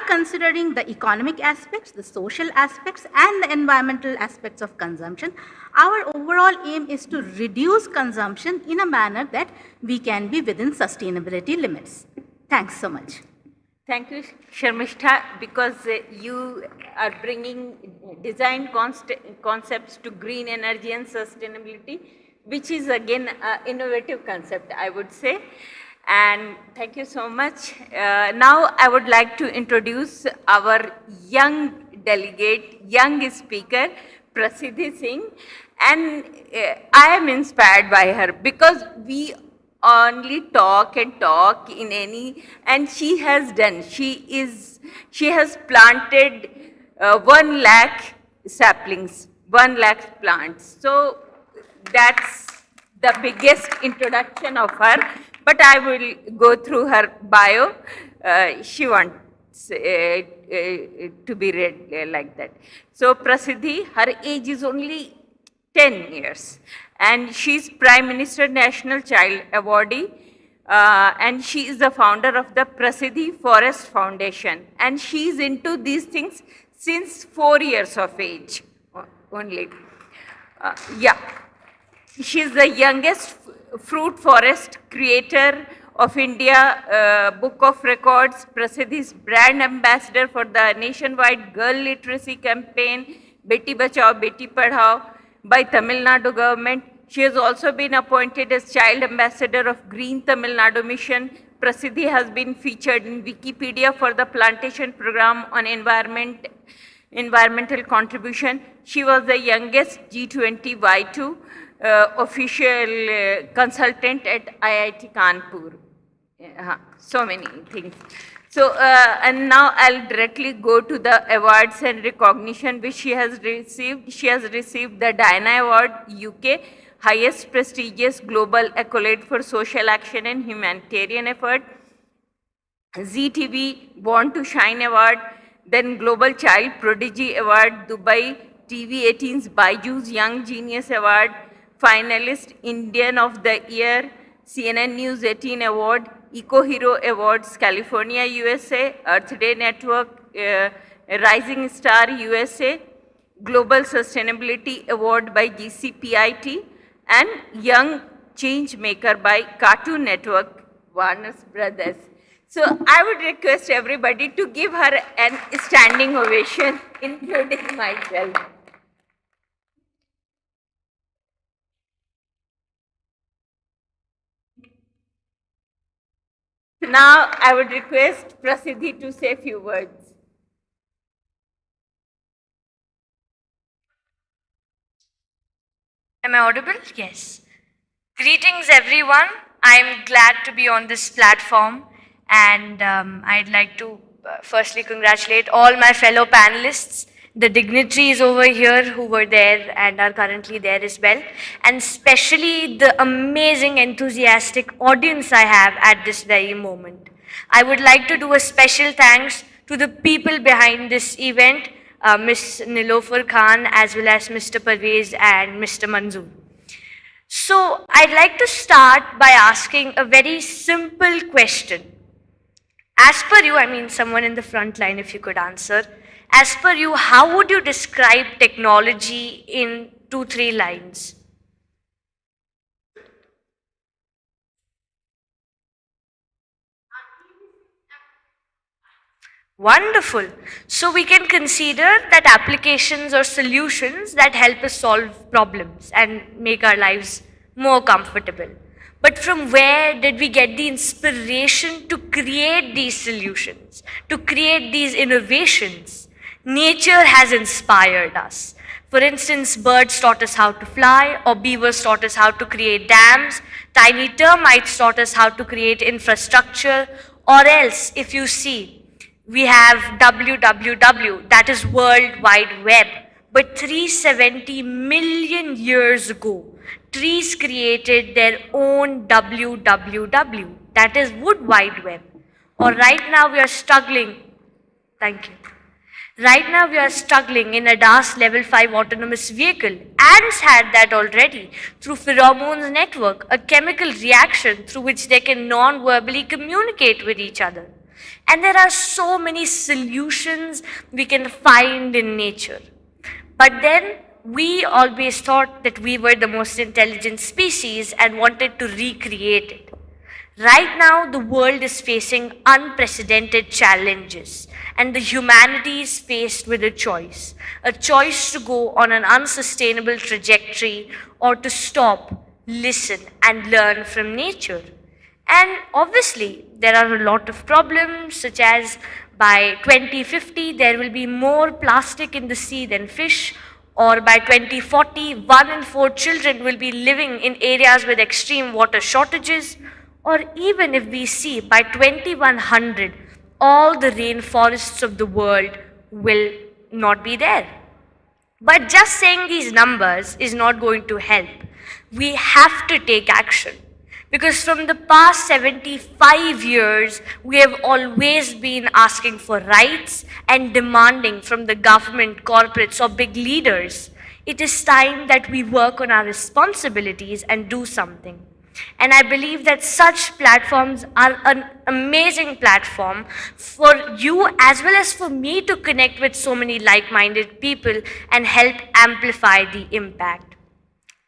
considering the economic aspects, the social aspects, and the environmental aspects of consumption, our overall aim is to reduce consumption in a manner that we can be within sustainability limits. Thanks so much. Thank you, Sharmishta, because you are bringing design concepts to green energy and sustainability, which is again an innovative concept, I would say. And thank you so much. Now I would like to introduce our young delegate, young speaker, Prasidhi Singh. And I am inspired by her because we only talk and talk in any, and she has done. She has planted 1 lakh saplings, 1 lakh plants. So that's the biggest introduction of her. But I will go through her bio. She wants to be read like that. So Prasidhi, her age is only 10 years. And she's Prime Minister National Child Awardee. And she is the founder of the Prasidhi Forest Foundation. And she's into these things since 4 years of age only. Yeah. She's the youngest fruit forest creator of India, Book of Records, Prasidhi's brand ambassador for the nationwide girl literacy campaign, Beti Bachao, Beti Padhao by Tamil Nadu government. She has also been appointed as child ambassador of Green Tamil Nadu Mission. Prasidhi has been featured in Wikipedia for the plantation program on environmental contribution. She was the youngest G20 Y2 official consultant at IIT Kanpur. So many things. So, and now I'll directly go to the awards and recognition which she has received. She has received the Diana Award, UK, highest prestigious global accolade for social action and humanitarian effort. ZTV Born to Shine Award, then Global Child Prodigy Award, Dubai TV 18's Byju's Young Genius Award, finalist Indian of the Year, CNN News 18 Award, Eco Hero Awards, California, USA, Earth Day Network, Rising Star, USA, Global Sustainability Award by GCPIT, and Young Change Maker by Cartoon Network, Warner Brothers. So I would request everybody to give her an standing ovation, including myself. Now I would request Prasiddhi to say a few words. Am I audible? Yes. Greetings, everyone. I'm glad to be on this platform, and I'd like to firstly congratulate all my fellow panelists, the dignitaries over here who were there and are currently there as well, and especially the amazing, enthusiastic audience I have at this very moment. I would like to do a special thanks to the people behind this event, Ms. Nilofer Khan, as well as Mr. Parvez and Mr. Manzoor. So I'd like to start by asking a very simple question. As per you, I mean someone in the front line if you could answer, as per you, how would you describe technology in 2-3 lines? Wonderful. So we can consider that applications or solutions that help us solve problems and make our lives more comfortable. But from where did we get the inspiration to create these solutions, to create these innovations? Nature has inspired us. For instance, birds taught us how to fly, or beavers taught us how to create dams, tiny termites taught us how to create infrastructure, or else, if you see, we have www, that is World Wide Web. But 370 million years ago, trees created their own www, that is Wood Wide Web. Or right now we are struggling, thank you. Right now we are struggling in a DAS level 5 autonomous vehicle. Ants had that already through pheromones network, a chemical reaction through which they can non-verbally communicate with each other. And there are so many solutions we can find in nature. But then we always thought that we were the most intelligent species and wanted to recreate it. Right now, the world is facing unprecedented challenges, and the humanity is faced with a choice to go on an unsustainable trajectory or to stop, listen, and learn from nature. And obviously, there are a lot of problems, such as by 2050, there will be more plastic in the sea than fish, or by 2040, 1 in 4 children will be living in areas with extreme water shortages, or even if we see by 2100, all the rainforests of the world will not be there. But just saying these numbers is not going to help. We have to take action. Because from the past 75 years, we have always been asking for rights and demanding from the government, corporates, or big leaders. It is time that we work on our responsibilities and do something. And I believe that such platforms are an amazing platform for you as well as for me to connect with so many like-minded people and help amplify the impact.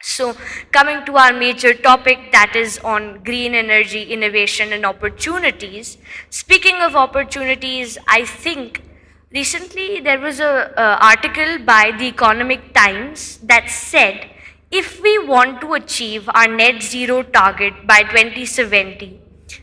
So coming to our major topic, that is on green energy, innovation and opportunities. Speaking of opportunities, I think recently there was an article by the Economic Times that said if we want to achieve our net zero target by 2070,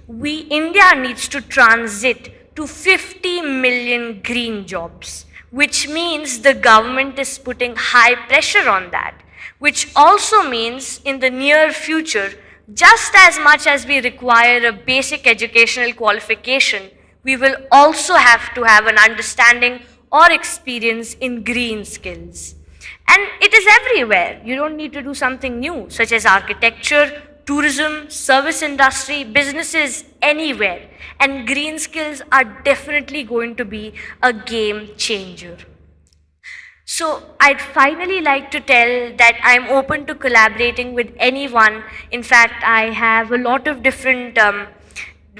India needs to transit to 50 million green jobs, which means the government is putting high pressure on that. Which also means in the near future, just as much as we require a basic educational qualification, we will also have to have an understanding or experience in green skills. And it is everywhere. You don't need to do something new, such as architecture, tourism, service industry, businesses, anywhere. And green skills are definitely going to be a game changer. So I'd finally like to tell that I'm open to collaborating with anyone. In fact, I have a lot of different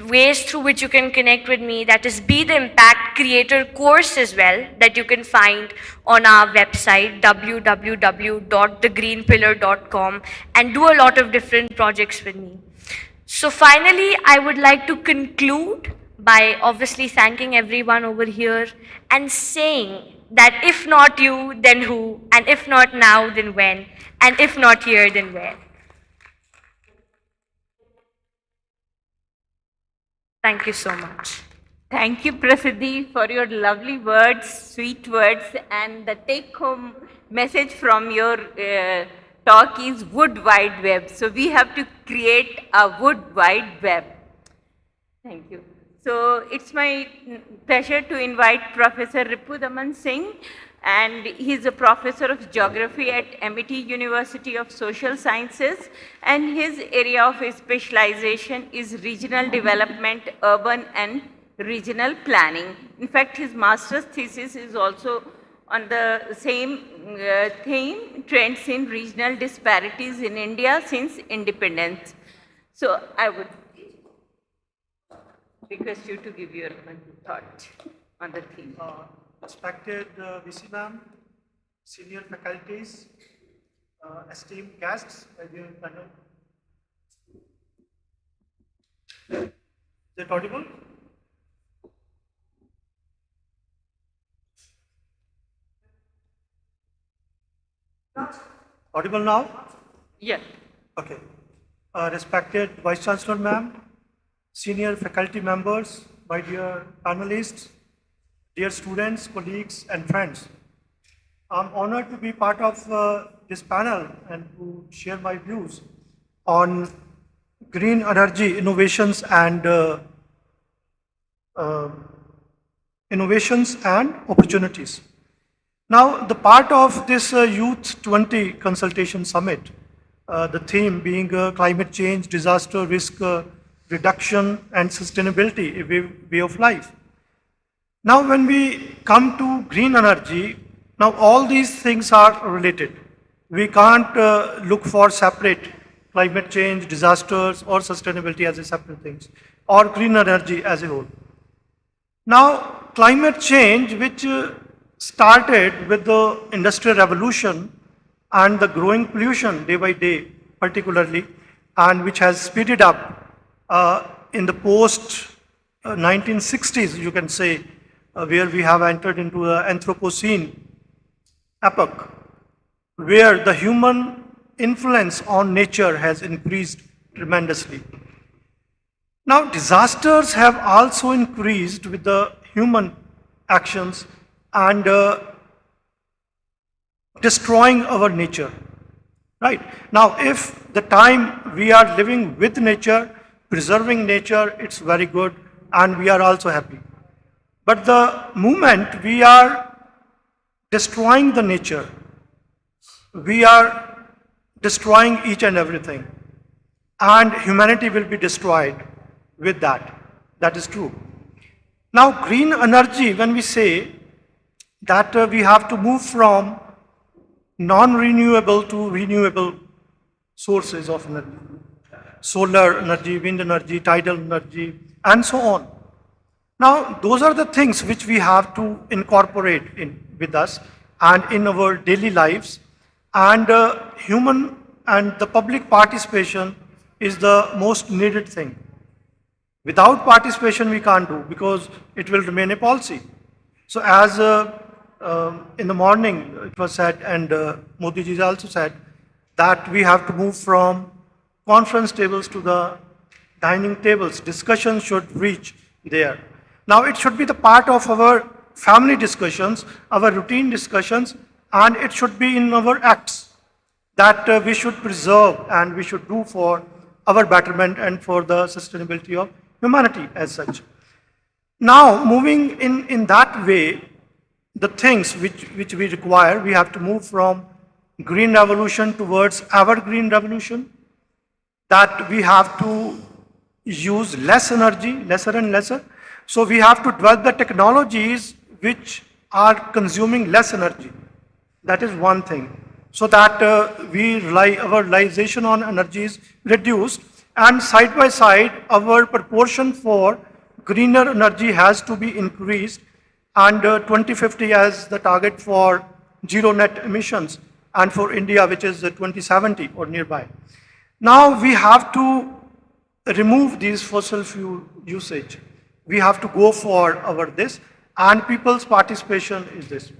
ways through which you can connect with me, that is Be the Impact Creator course as well, that you can find on our website www.thegreenpillar.com, and do a lot of different projects with me. So finally, I would like to conclude by obviously thanking everyone over here and saying that if not you, then who? And if not now, then when? And if not here, then where? Thank you so much. Thank you, Prasiddhi, for your lovely words, sweet words, and the take-home message from your talk is Wood Wide Web. So we have to create a Wood Wide Web. Thank you. So it's my pleasure to invite Professor Ripudaman Singh, and he's a professor of geography at MIT University of Social Sciences, and his area of specialization is regional development, urban and regional planning. In fact, his master's thesis is also on the same theme, trends in regional disparities in India since independence. So I would request you to give your thought on the theme. Respected VC ma'am, senior faculties, esteemed guests, my dear panel. Is it audible? Audible now? Yes. Okay. Respected Vice Chancellor ma'am, senior faculty members, my dear panelists, dear students, colleagues, and friends. I'm honored to be part of this panel and to share my views on green energy innovations and opportunities. Now, the part of this Y20 consultation summit, the theme being climate change, disaster risk reduction, and sustainability, a way of life. Now, when we come to green energy, now all these things are related. We can't look for separate climate change, disasters, or sustainability as a separate things, or green energy as a whole. Now, climate change, which started with the Industrial Revolution and the growing pollution day by day, particularly, and which has speeded up in the post 1960s, you can say, where we have entered into the Anthropocene epoch, where the human influence on nature has increased tremendously. Now, disasters have also increased with the human actions and destroying our nature. Right? Now, if the time we are living with nature, preserving nature, it's very good, and we are also happy. But the moment we are destroying the nature, we are destroying each and everything, and humanity will be destroyed with that. That is true. Now, green energy, when we say that we have to move from non-renewable to renewable sources of energy, solar energy, wind energy, tidal energy, and so on. Now, those are the things which we have to incorporate in with us and in our daily lives, and human and the public participation is the most needed thing. Without participation, we can't do, because it will remain a policy. So as in the morning it was said, and Modi ji also said, that we have to move from conference tables to the dining tables. Discussion should reach there. Now it should be the part of our family discussions, our routine discussions, and it should be in our acts that we should preserve and we should do for our betterment and for the sustainability of humanity as such. Now, moving in that way, the things which we require, we have to move from green revolution towards evergreen revolution, that we have to use less energy, lesser and lesser. So we have to develop the technologies which are consuming less energy. That is one thing. So that our realization on energy is reduced, And side by side, our proportion for greener energy has to be increased, and 2050 as the target for zero net emissions, and for India, which is 2070 or nearby. Now we have to remove these fossil fuel usage. We have to go for our this, and people's participation is this.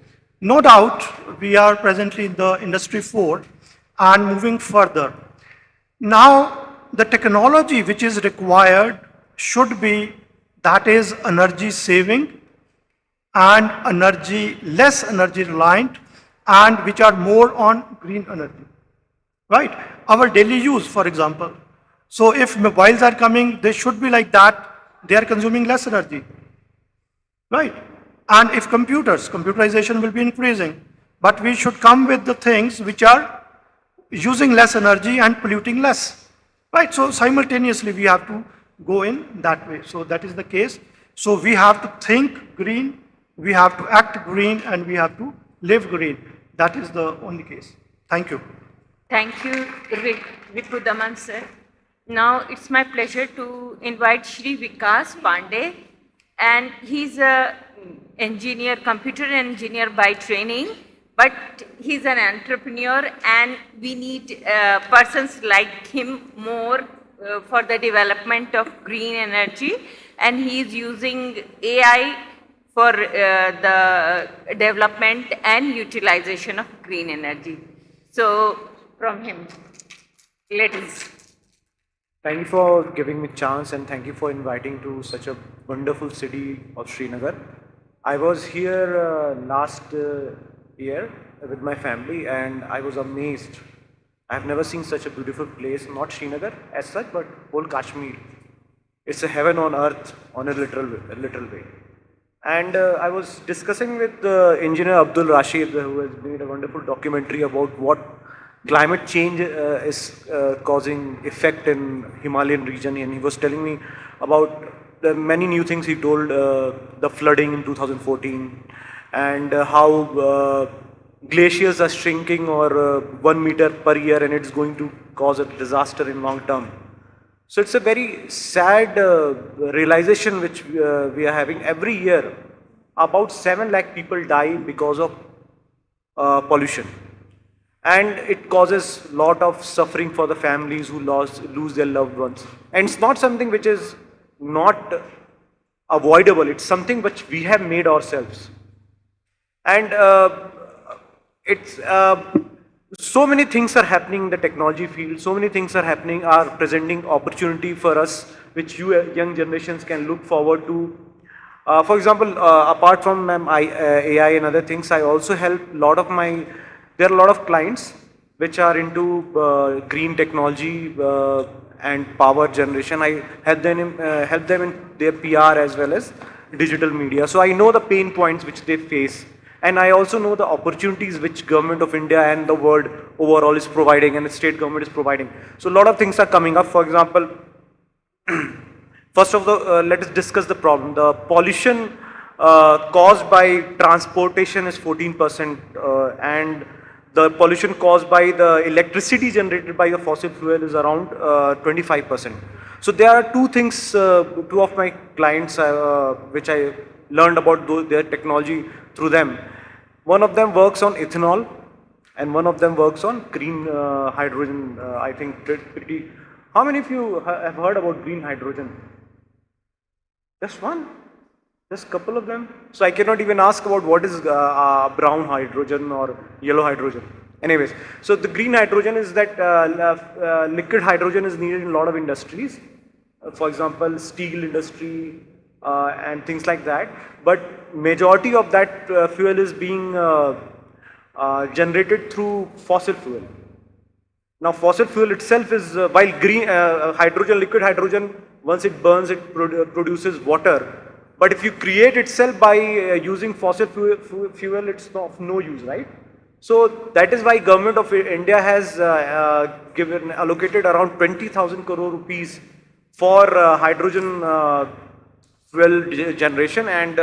No doubt, we are presently in the industry 4 and moving further. Now, the technology which is required should be, that is energy saving and less energy reliant, and which are more on green energy, right? Our daily use, for example. So if mobiles are coming, they should be like that. They are consuming less energy, right? And if computerization will be increasing, but we should come with the things which are using less energy and polluting less, right? So simultaneously we have to go in that way. So that is the case. So we have to think green, we have to act green, and we have to live green. That is the only case. Thank you. Thank you, Ripudaman sir. Now it's my pleasure to invite Shri Vikas Pandey, and he's a engineer, computer engineer by training, but he's an entrepreneur, and we need persons like him more for the development of green energy, and he's using AI for the development and utilization of green energy. So from him, ladies. Thank you for giving me chance, and thank you for inviting to such a wonderful city of Srinagar. I was here last year with my family, and I was amazed. I've never seen such a beautiful place, not Srinagar as such, but whole Kashmir. It's a heaven on earth on a literal way. And I was discussing with engineer Abdul Rashid, who has made a wonderful documentary about what climate change is causing effect in Himalayan region, and he was telling me about the many new things. He told the flooding in 2014, and how glaciers are shrinking, or 1 meter per year, and it's going to cause a disaster in long term. So it's a very sad realization which we are having. Every year, about 7 lakh people die because of pollution. And it causes a lot of suffering for the families who lose their loved ones. And it's not something which is not avoidable, it's something which we have made ourselves. And it's so many things are happening in the technology field, so many things are happening, are presenting opportunity for us, which you young generations can look forward to. For example, apart from AI and other things, I also help there are a lot of clients which are into green technology and power generation. I help them in their PR as well as digital media. So I know the pain points which they face. And I also know the opportunities which government of India and the world overall is providing, and the state government is providing. So a lot of things are coming up. For example, first of all, let us discuss the problem. The pollution caused by transportation is 14%, and the pollution caused by the electricity generated by the fossil fuel is around 25%. So there are two things, two of my clients which I learned about their technology through them. One of them works on ethanol, and one of them works on green hydrogen. I think pretty. How many of you have heard about green hydrogen? Just one? Just a couple of them? So I cannot even ask about what is brown hydrogen or yellow hydrogen. Anyways, so the green hydrogen is that liquid hydrogen is needed in a lot of industries. For example, steel industry, and things like that, but majority of that fuel is being generated through fossil fuel. Now fossil fuel itself is, while green hydrogen, liquid hydrogen, once it burns it produces water, but if you create itself by using fossil fuel, it's of no use, right? So that is why government of India has allocated around 20,000 crore rupees for hydrogen fuel generation, and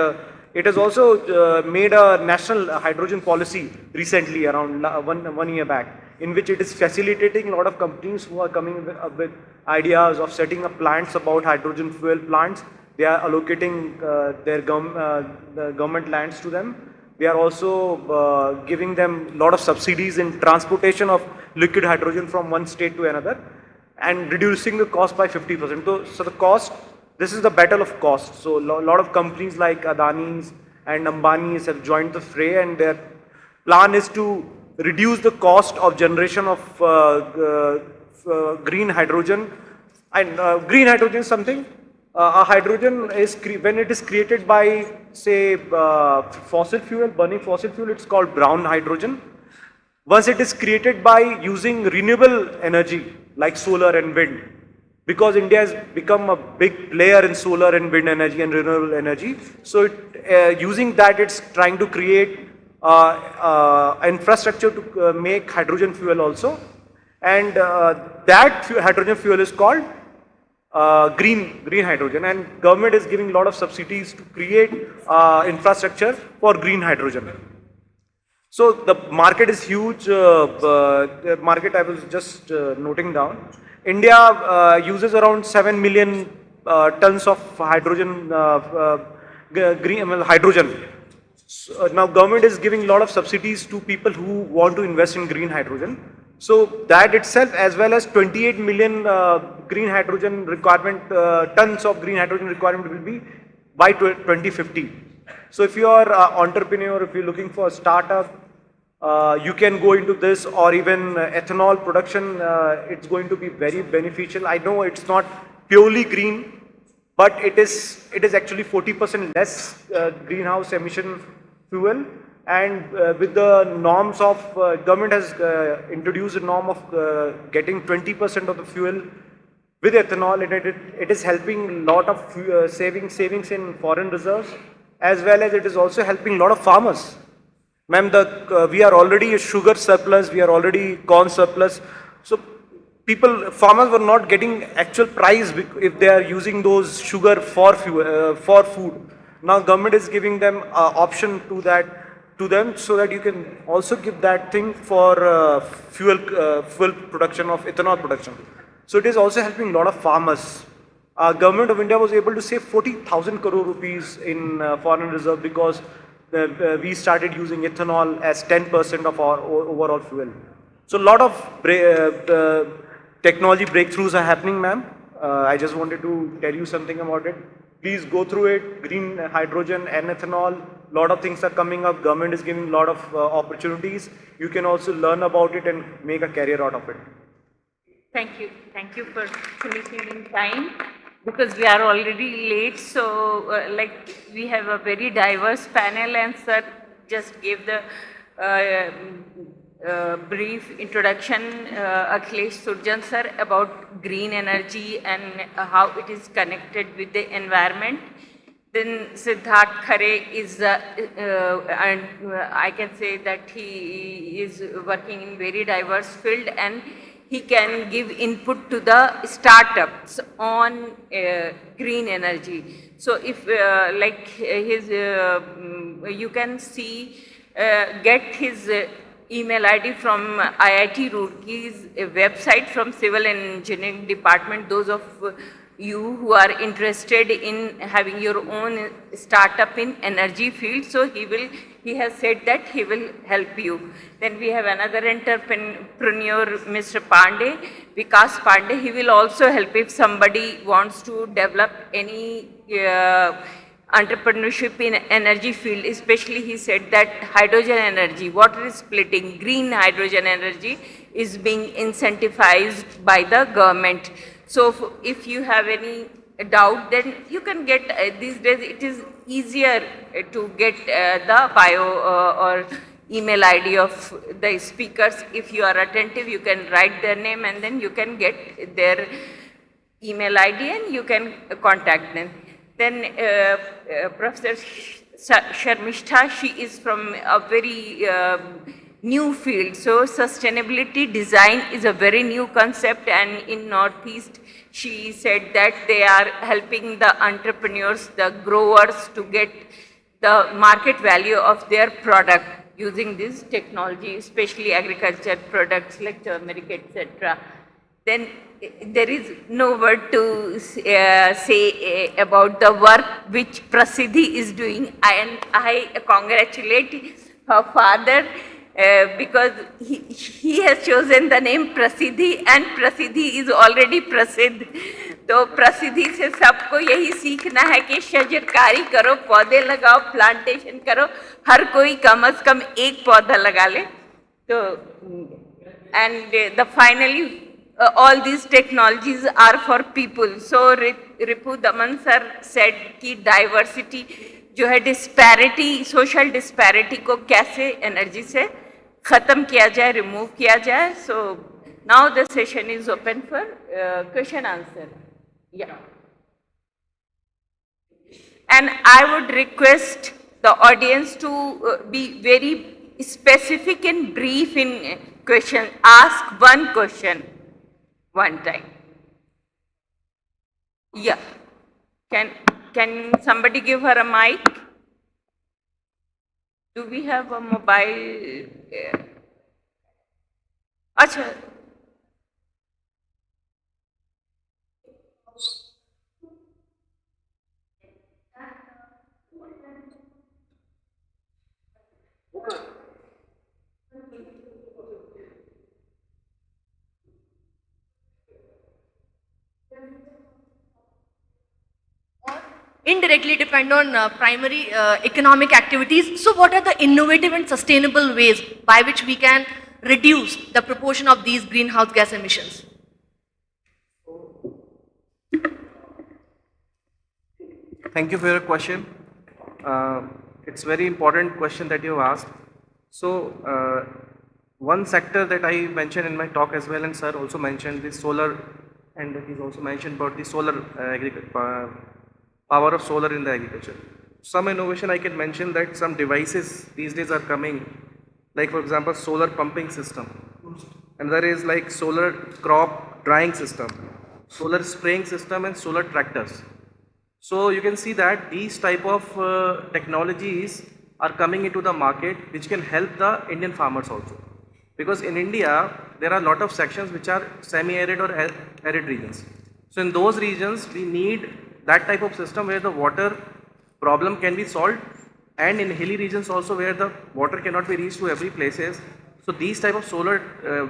it has also made a national hydrogen policy recently, around one year back, in which it is facilitating a lot of companies who are coming up with ideas of setting up plants about hydrogen fuel plants. They are allocating the government lands to them. We are also giving them a lot of subsidies in transportation of liquid hydrogen from one state to another and reducing the cost by 50%. So the cost, this is the battle of cost. So a lot of companies like Adani's and Ambani's have joined the fray, and their plan is to reduce the cost of generation of green hydrogen. And green hydrogen is something, a hydrogen is, when it is created by, say, fossil fuel, burning fossil fuel, it's called brown hydrogen. Once it is created by using renewable energy like solar and wind, because India has become a big player in solar and wind energy and renewable energy, so using that, it's trying to create infrastructure to make hydrogen fuel also, and that hydrogen fuel is called green hydrogen, and government is giving a lot of subsidies to create infrastructure for green hydrogen. So the market is huge. The market, I was just noting down. India uses around 7 million tons of hydrogen, hydrogen. So now government is giving a lot of subsidies to people who want to invest in green hydrogen. So that itself, as well as 28 million green hydrogen requirement, tons of green hydrogen requirement will be by 2050. So if you are an entrepreneur, if you're looking for a startup, you can go into this, or even ethanol production, it's going to be very beneficial. I know it's not purely green, but it is actually 40% less greenhouse emission fuel. And with the norms of, government has introduced a norm of getting 20% of the fuel with ethanol, and it is helping a lot of savings in foreign reserves, as well as it is also helping a lot of farmers. Ma'am, we are already a sugar surplus, we are already corn surplus. So farmers were not getting actual price if they are using those sugar for food. Now government is giving them option to them, so that you can also give that thing for fuel production of ethanol production. So it is also helping a lot of farmers. Government of India was able to save 40,000 crore rupees in foreign reserve because we started using ethanol as 10% of our overall fuel. So a lot of technology breakthroughs are happening, ma'am. I just wanted to tell you something about it. Please go through it. Green hydrogen and ethanol, a lot of things are coming up. Government is giving a lot of opportunities. You can also learn about it and make a career out of it. Thank you. Thank you for finishing in time, because we are already late. So we have a very diverse panel, and sir just gave the brief introduction, Akhilesh Surjan sir, about green energy and how it is connected with the environment. Then Siddharth Khare is, and I can say that he is working in very diverse field, and he can give input to the startups on green energy. So if you can see, get his email ID from IIT Roorkee's website from Civil Engineering Department. Those of you who are interested in having your own startup in energy field, so he has said that he will help you. Then we have another entrepreneur, Mr. Pandey, Vikas Pandey. He will also help if somebody wants to develop any entrepreneurship in energy field. Especially he said that hydrogen energy, water splitting, green hydrogen energy is being incentivized by the government. So if you have any doubt, then you can get, these days it is easier to get the bio or email ID of the speakers. If you are attentive, you can write their name and then you can get their email ID and you can contact them. Then Professor Sharmishta, she is from a very new field. So sustainability design is a very new concept, and in Northeast, she said that they are helping the entrepreneurs, the growers to get the market value of their product. using this technology, especially agriculture products like turmeric, etc., then there is no word to say about the work which Prasiddhi is doing. And I congratulate her father because he has chosen the name Prasiddhi, and Prasiddhi is already Prasidh. तो प्रसिद्धि से सबको यही सीखना है कि शजरकारी करो, पौधे लगाओ, प्लांटेशन करो, हर कोई कम से कम एक पौधा लगा ले. तो and the finally all these technologies are for people. So Ripu Daman sir said कि diversity जो है disparity, social disparity को कैसे energy से खत्म किया जाए, remove किया जाए. So now the session is open for question answer. Yeah. And I would request the audience to be very specific and brief in question. Ask one question one time. Yeah. Can somebody give her a mic? Do we have a mobile? Acha. Indirectly depend on primary economic activities. So what are the innovative and sustainable ways by which we can reduce the proportion of these greenhouse gas emissions? Thank you for your question. It's very important question that you asked. So one sector that I mentioned in my talk as well, and sir also mentioned, the solar, and he's also mentioned about the solar power of solar in the agriculture. Some innovation I can mention that some devices these days are coming, like for example solar pumping system, and there is like solar crop drying system, solar spraying system, and solar tractors. So you can see that these type of technologies are coming into the market which can help the Indian farmers also. Because in India, there are a lot of sections which are semi-arid or arid regions. So in those regions, we need that type of system where the water problem can be solved, and in hilly regions also where the water cannot be reached to every places. So these type of solar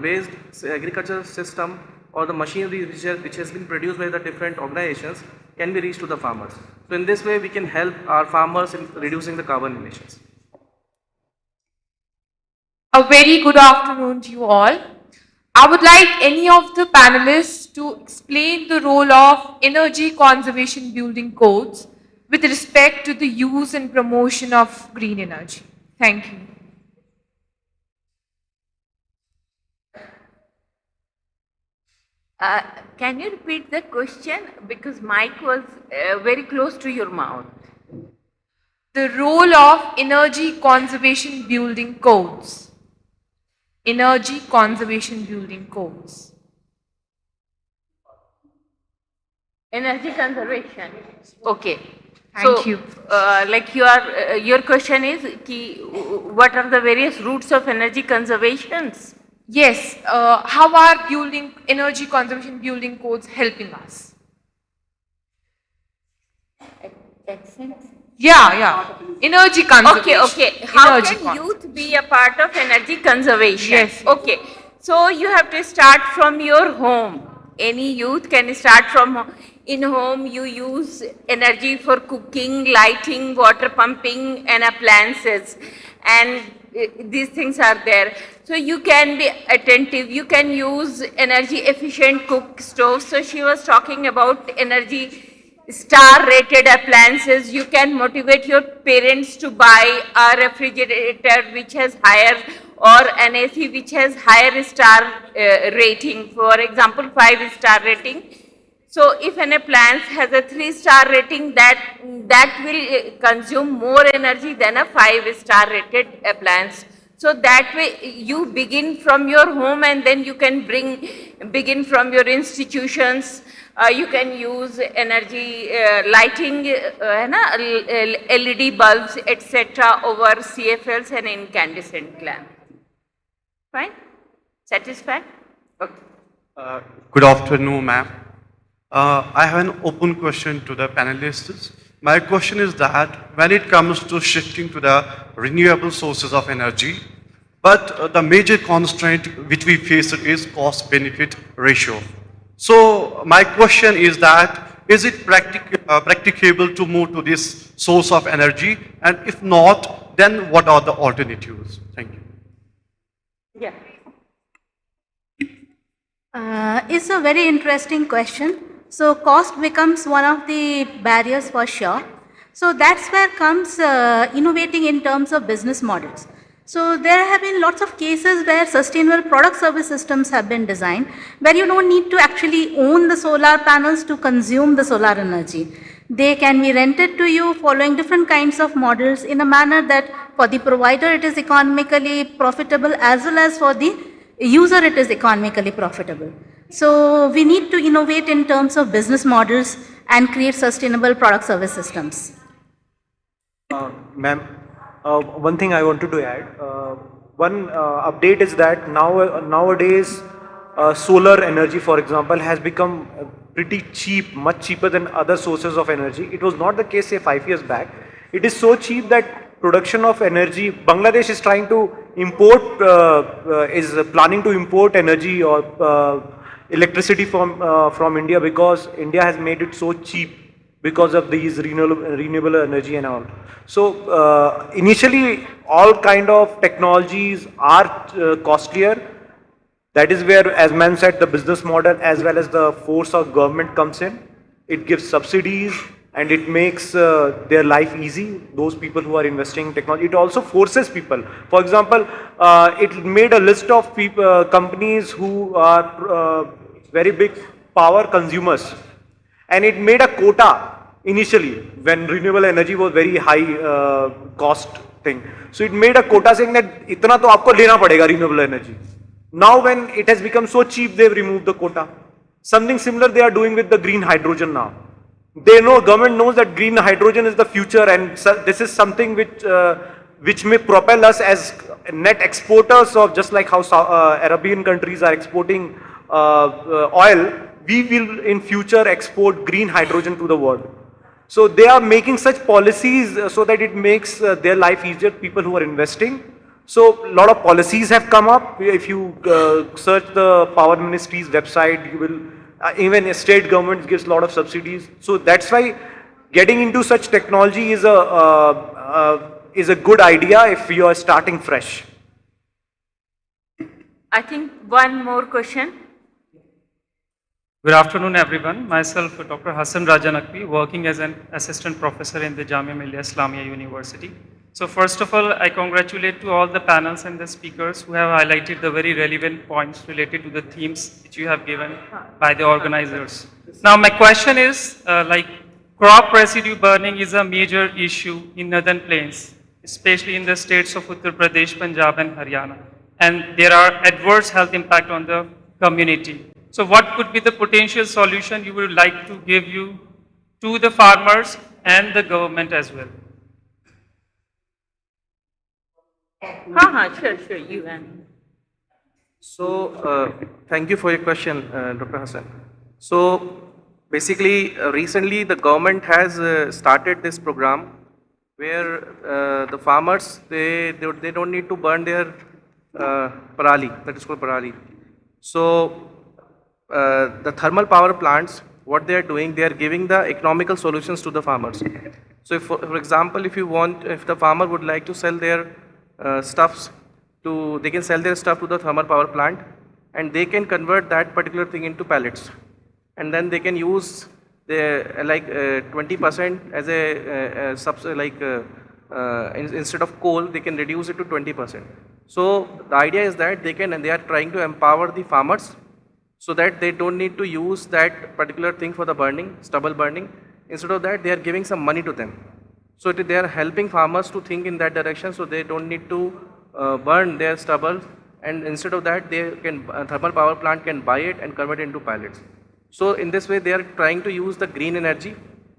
based agriculture system or the machinery which has been produced by the different organizations can be reached to the farmers. So in this way we can help our farmers in reducing the carbon emissions. A very good afternoon to you all. I would like any of the panelists to explain the role of energy conservation building codes with respect to the use and promotion of green energy. Thank you. Can you repeat the question? Because mic was very close to your mouth. The role of energy conservation building codes. Energy conservation building codes. Energy conservation. Okay. Thank you. Like your question is, what are the various routes of energy conservations? Yes. How are energy conservation building codes helping us? Accents? Yeah. Energy conservation. Okay. How can youth be a part of energy conservation? Yes. Okay. So you have to start from your home. Any youth can start from home. In home, you use energy for cooking, lighting, water pumping, and appliances. And these things are there. So you can be attentive. You can use energy efficient cook stoves. So she was talking about energy star rated appliances. You can motivate your parents to buy a refrigerator which has higher, or an AC which has higher star rating, for example 5-star rating. So if an appliance has a 3-star rating, that will consume more energy than a 5-star rated appliance. So that way you begin from your home, and then you can begin from your institutions, you can use energy lighting, LED bulbs, etc. over CFLs and incandescent lamp. Fine? Satisfied? Okay. Good afternoon, ma'am. I have an open question to the panelists. My question is that when it comes to shifting to the renewable sources of energy, but the major constraint which we face is cost-benefit ratio. So my question is that, is it practicable to move to this source of energy? And if not, then what are the alternatives? Thank you. Yeah. It's a very interesting question. So cost becomes one of the barriers for sure. So that's where comes innovating in terms of business models. So there have been lots of cases where sustainable product service systems have been designed, where you don't need to actually own the solar panels to consume the solar energy. They can be rented to you following different kinds of models in a manner that for the provider it is economically profitable, as well as for the user it is economically profitable. So we need to innovate in terms of business models and create sustainable product service systems. Ma'am, one thing I wanted to add. One update is that nowadays solar energy, for example, has become pretty cheap, much cheaper than other sources of energy. It was not the case, say, 5 years back. It is so cheap that production of energy, Bangladesh is trying to import, is planning to import energy or electricity from India, because India has made it so cheap because of these renewable energy and all. So initially all kind of technologies are costlier. That is where, as ma'am said, the business model as well as the force of government comes in. It gives subsidies and it makes their life easy, those people who are investing in technology. It also forces people. For example, it made a list of people, companies who are very big power consumers, and it made a quota initially when renewable energy was very high cost thing. So it made a quota saying that itna to aapko lena padega renewable energy. Now when it has become so cheap, they've removed the quota. Something similar they are doing with the green hydrogen now. They know, government knows that green hydrogen is the future, and this is something which may propel us as net exporters of, just like how Arabian countries are exporting oil, we will in future export green hydrogen to the world. So they are making such policies so that it makes their life easier, people who are investing. So a lot of policies have come up. If you search the Power Ministry's website, you will, even state government gives a lot of subsidies. So that's why getting into such technology is a good idea if you are starting fresh. I think one more question. Good afternoon, everyone. Myself, Dr. Hassan Raja Naqvi, working as an assistant professor in the Jamia Millia Islamia University. So first of all, I congratulate to all the panels and the speakers who have highlighted the very relevant points related to the themes which you have given by the organizers. Now, my question is, crop residue burning is a major issue in northern plains, especially in the states of Uttar Pradesh, Punjab, and Haryana. And there are adverse health impact on the community. So what could be the potential solution you would like to give to the farmers and the government as well? Sure, you and. So, thank you for your question, Dr. Hassan. So, basically, recently the government has started this program where the farmers, they don't need to burn their parali, that is called parali. So, the thermal power plants, what they are doing, they are giving the economical solutions to the farmers. So, if, for example, if the farmer would like to sell their stuffs they can sell their stuff to the thermal power plant, and they can convert that particular thing into pellets, and then they can use the 20% as instead of coal, they can reduce it to 20%. So the idea is that they are trying to empower the farmers so that they don't need to use that particular thing for the burning, stubble burning. Instead of that, they are giving some money to them. So they are helping farmers to think in that direction, so they don't need to burn their stubble, and instead of that, they can thermal power plant can buy it and convert it into pellets. So in this way, they are trying to use the green energy,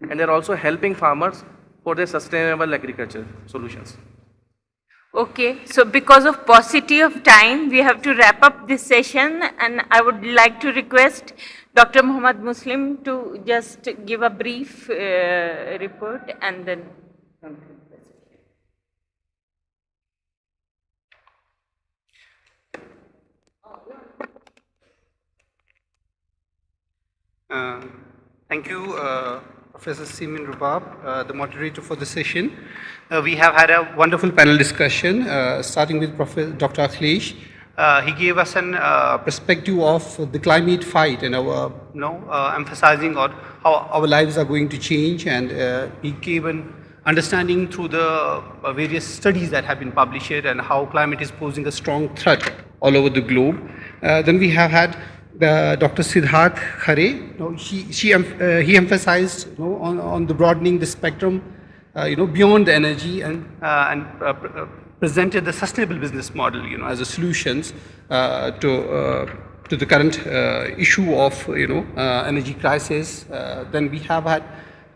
and they're also helping farmers for their sustainable agriculture solutions. Okay, so because of paucity of time, we have to wrap up this session, and I would like to request Dr. Muhammad Muslim to just give a brief report and then conclude. Thank you, Professor Seemin Rubab, the moderator for the session. We have had a wonderful panel discussion, starting with Dr. Akhilesh. He gave us an perspective of the climate fight and our, emphasizing on how our lives are going to change, and he gave an understanding through the various studies that have been published and how climate is posing a strong threat all over the globe. Then we have had Dr. Siddharth Khare. He emphasized on the broadening the spectrum, beyond the energy, and presented the sustainable business model, as a solutions to the current issue of energy crisis. Then we have had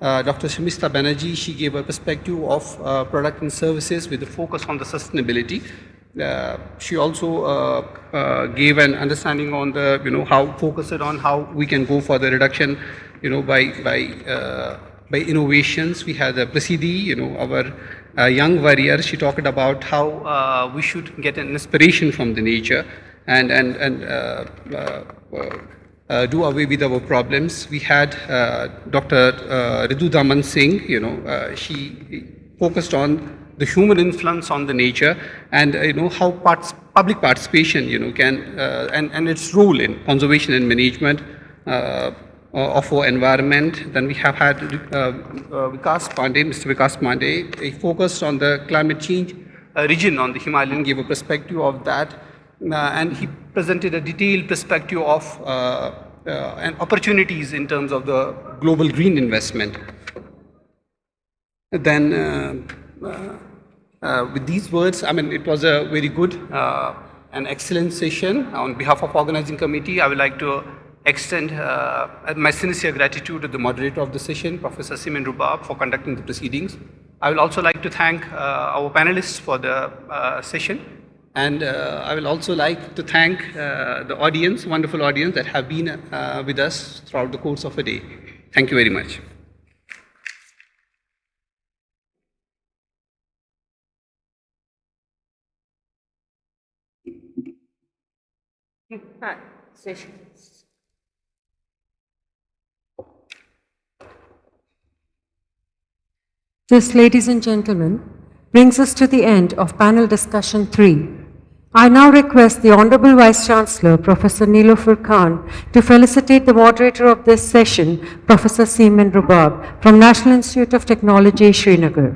Dr. Shamista Banerjee. She gave a perspective of product and services with a focus on the sustainability. She also gave an understanding on the, how focused on how we can go for the reduction, by innovations. We had Prasidi, our young warrior. She talked about how we should get an inspiration from the nature and do away with our problems. We had Dr. Ritu Daman Singh. She focused on the human influence on the nature, and how public participation can and its role in conservation and management of our environment. Then we have had Vikas Pandey, Mr. Vikas Pandey. He focused on the climate change region on the Himalayan, gave a perspective of that, and he presented a detailed perspective of and opportunities in terms of the global green investment. Then with these words, it was a very good and excellent session. On behalf of organizing committee, I would like to extend my sincere gratitude to the moderator of the session, Professor Seemin Rubab, for conducting the proceedings. I will also like to thank our panelists for the session, and I will also like to thank the audience, wonderful audience that have been with us throughout the course of a day. Thank you very much. Sessions. This, ladies and gentlemen, brings us to the end of panel discussion 3. I now request the Honorable Vice Chancellor, Professor Nilofer Khan, to felicitate the moderator of this session, Professor Seemin Rubab, from National Institute of Technology, Srinagar.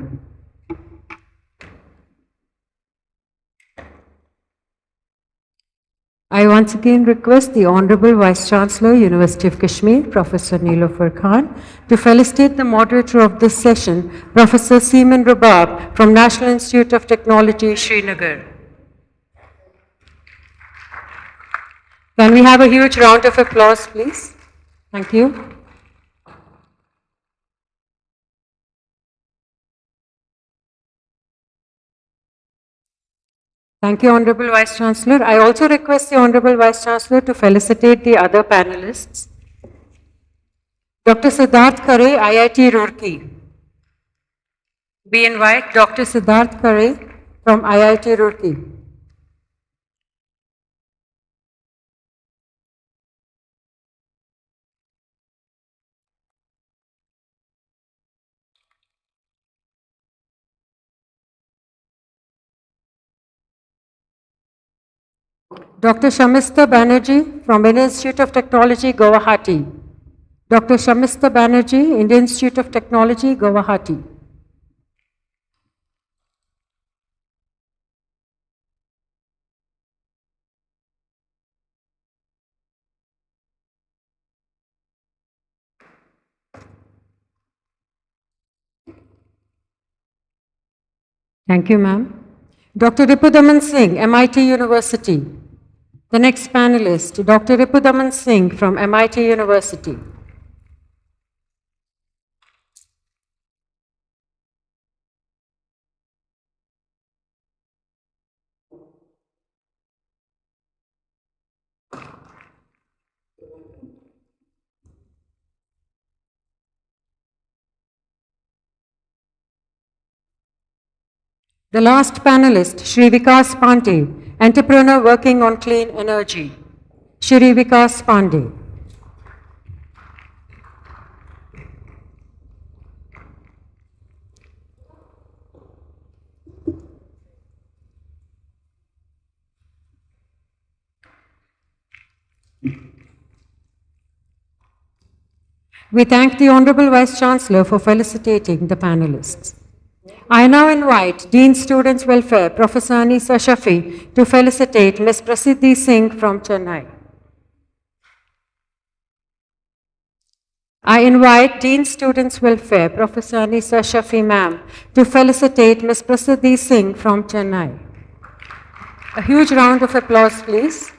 I once again request the Honorable Vice Chancellor, University of Kashmir, Professor Nilofer Khan, to felicitate the moderator of this session, Professor Seemin Rubab, from National Institute of Technology, Srinagar. Can we have a huge round of applause, please? Thank you. Thank you, Honorable Vice Chancellor. I also request the Honorable Vice Chancellor to felicitate the other panelists. Dr. Siddharth Khare, IIT Roorkee. We invite Dr. Siddharth Khare from IIT Roorkee. Dr. Shamista Banerjee from Indian Institute of Technology, Guwahati. Dr. Shamista Banerjee, Indian Institute of Technology, Guwahati. Thank you, ma'am. Dr. Ripudaman Singh, MIT University. The next panelist, Dr. Ripudaman Singh from MIT University. The last panelist, Shri Vikas Pandey, entrepreneur working on clean energy. Shri Vikas Pandey. We thank the Honorable Vice Chancellor for felicitating the panelists. I now invite Dean Students Welfare, Professor Anisa Shafi, to felicitate Ms. Prasiddhi Singh from Chennai. I invite Dean Students Welfare, Professor Anisa Shafi, ma'am, to felicitate Ms. Prasiddhi Singh from Chennai. A huge round of applause, please.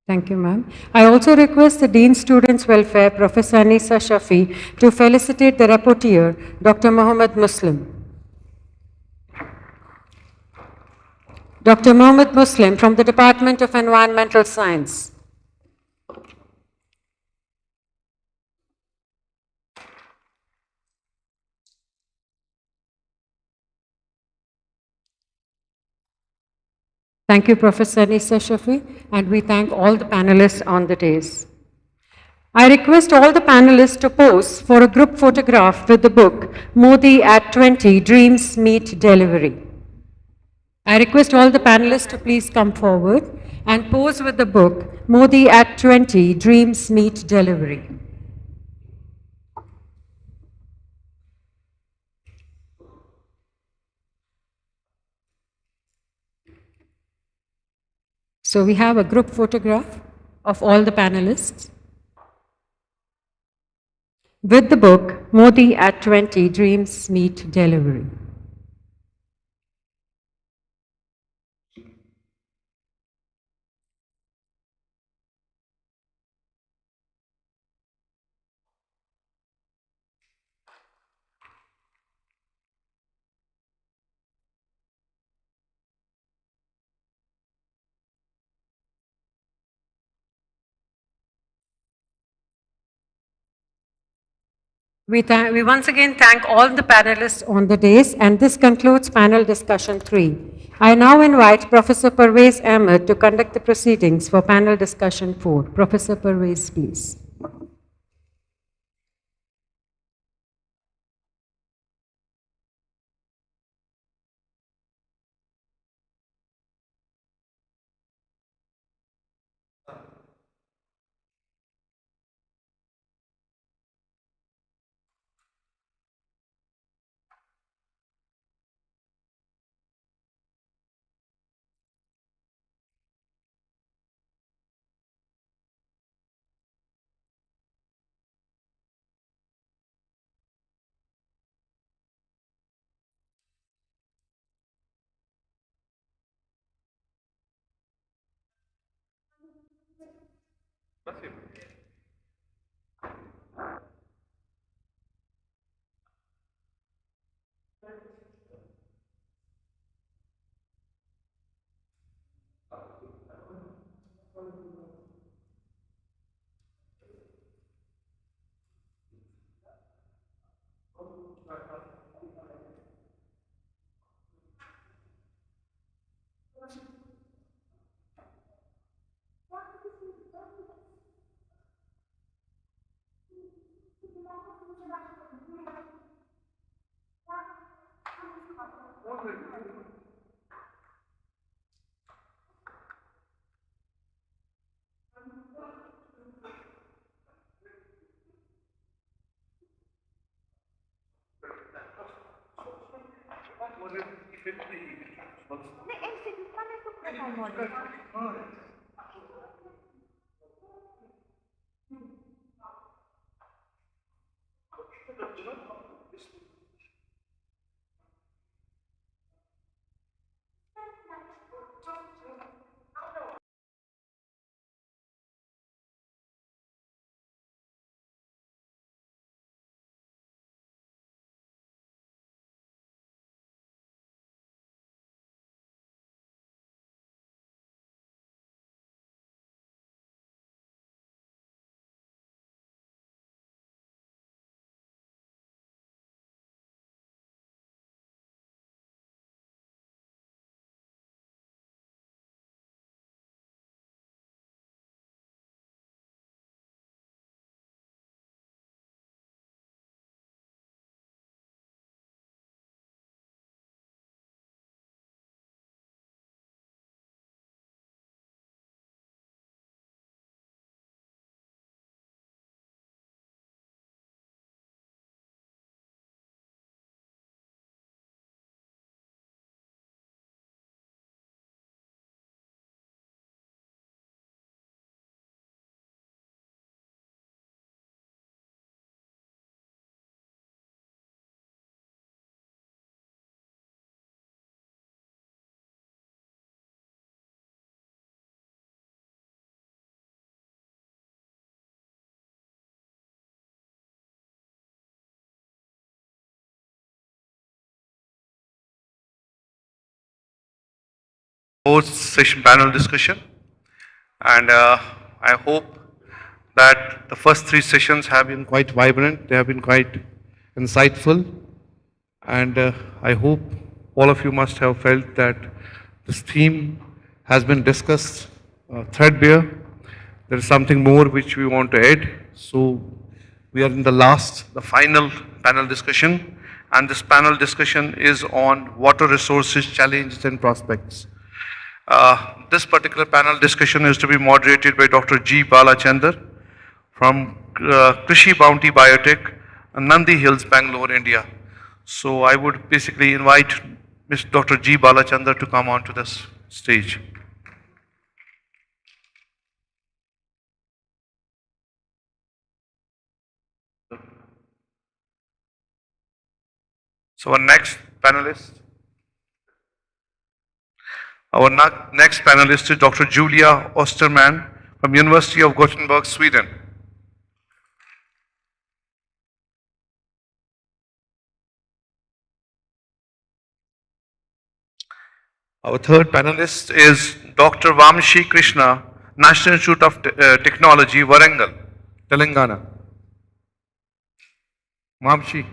Thank you, ma'am. I also request the Dean Students Welfare, Professor Anisa Shafi, to felicitate the rapporteur, Dr. Mohammed Muslim. Dr. Mohammed Muslim from the Department of Environmental Science. Thank you, Professor Anisa Shafi, and we thank all the panelists on the dais. I request all the panelists to pose for a group photograph with the book Modi at 20 Dreams Meet Delivery. I request all the panelists to please come forward and pose with the book Modi at 20 Dreams Meet Delivery. So we have a group photograph of all the panelists with the book Modi at 20 Dreams Meet Delivery. We once again thank all the panelists on the dais, and this concludes panel discussion 3. I now invite Professor Parvez Ahmed to conduct the proceedings for panel discussion 4. Professor Parvez, please. fourth session panel discussion. And I hope that the first three sessions have been quite vibrant, they have been quite insightful. And I hope all of you must have felt that this theme has been discussed threadbare. There is something more which we want to add. So we are in the final panel discussion. And this panel discussion is on water resources, challenges and prospects. This particular panel discussion is to be moderated by Dr. G. Balachandar from Krishi Bounty Biotech, Nandi Hills, Bangalore, India. So I would basically invite Dr. G. Balachandar to come onto this stage. So our next panelist is Dr. Julia Osterman from University of Gothenburg, Sweden. Our third panelist is Dr. Vamshi Krishna, National Institute of Technology, Warangal, Telangana. Vamshi.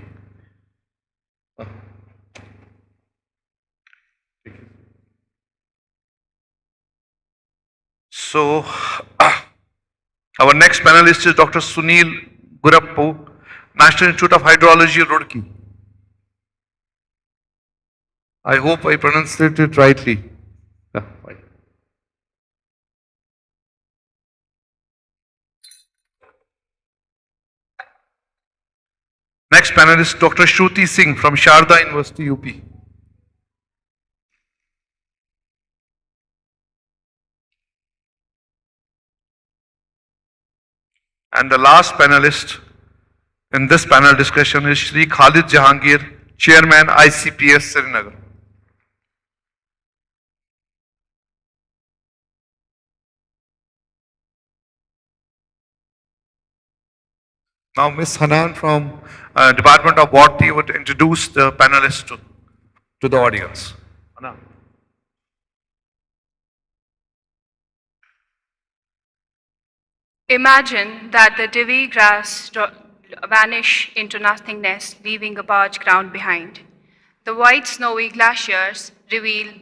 So, our next panelist is Dr. Sunil Gurappu, National Institute of Hydrology, Roorkee. I hope I pronounced it rightly. Next panelist, Dr. Shruti Singh from Sharda University, UP. And the last panelist in this panel discussion is Shri Khalid Jahangir, Chairman, ICPS, Srinagar. Now, Ms. Hanan from Department of Botany would introduce the panelists to the audience. Hanan. Imagine that the Divi grass vanish into nothingness, leaving a barge ground behind. The white snowy glaciers reveal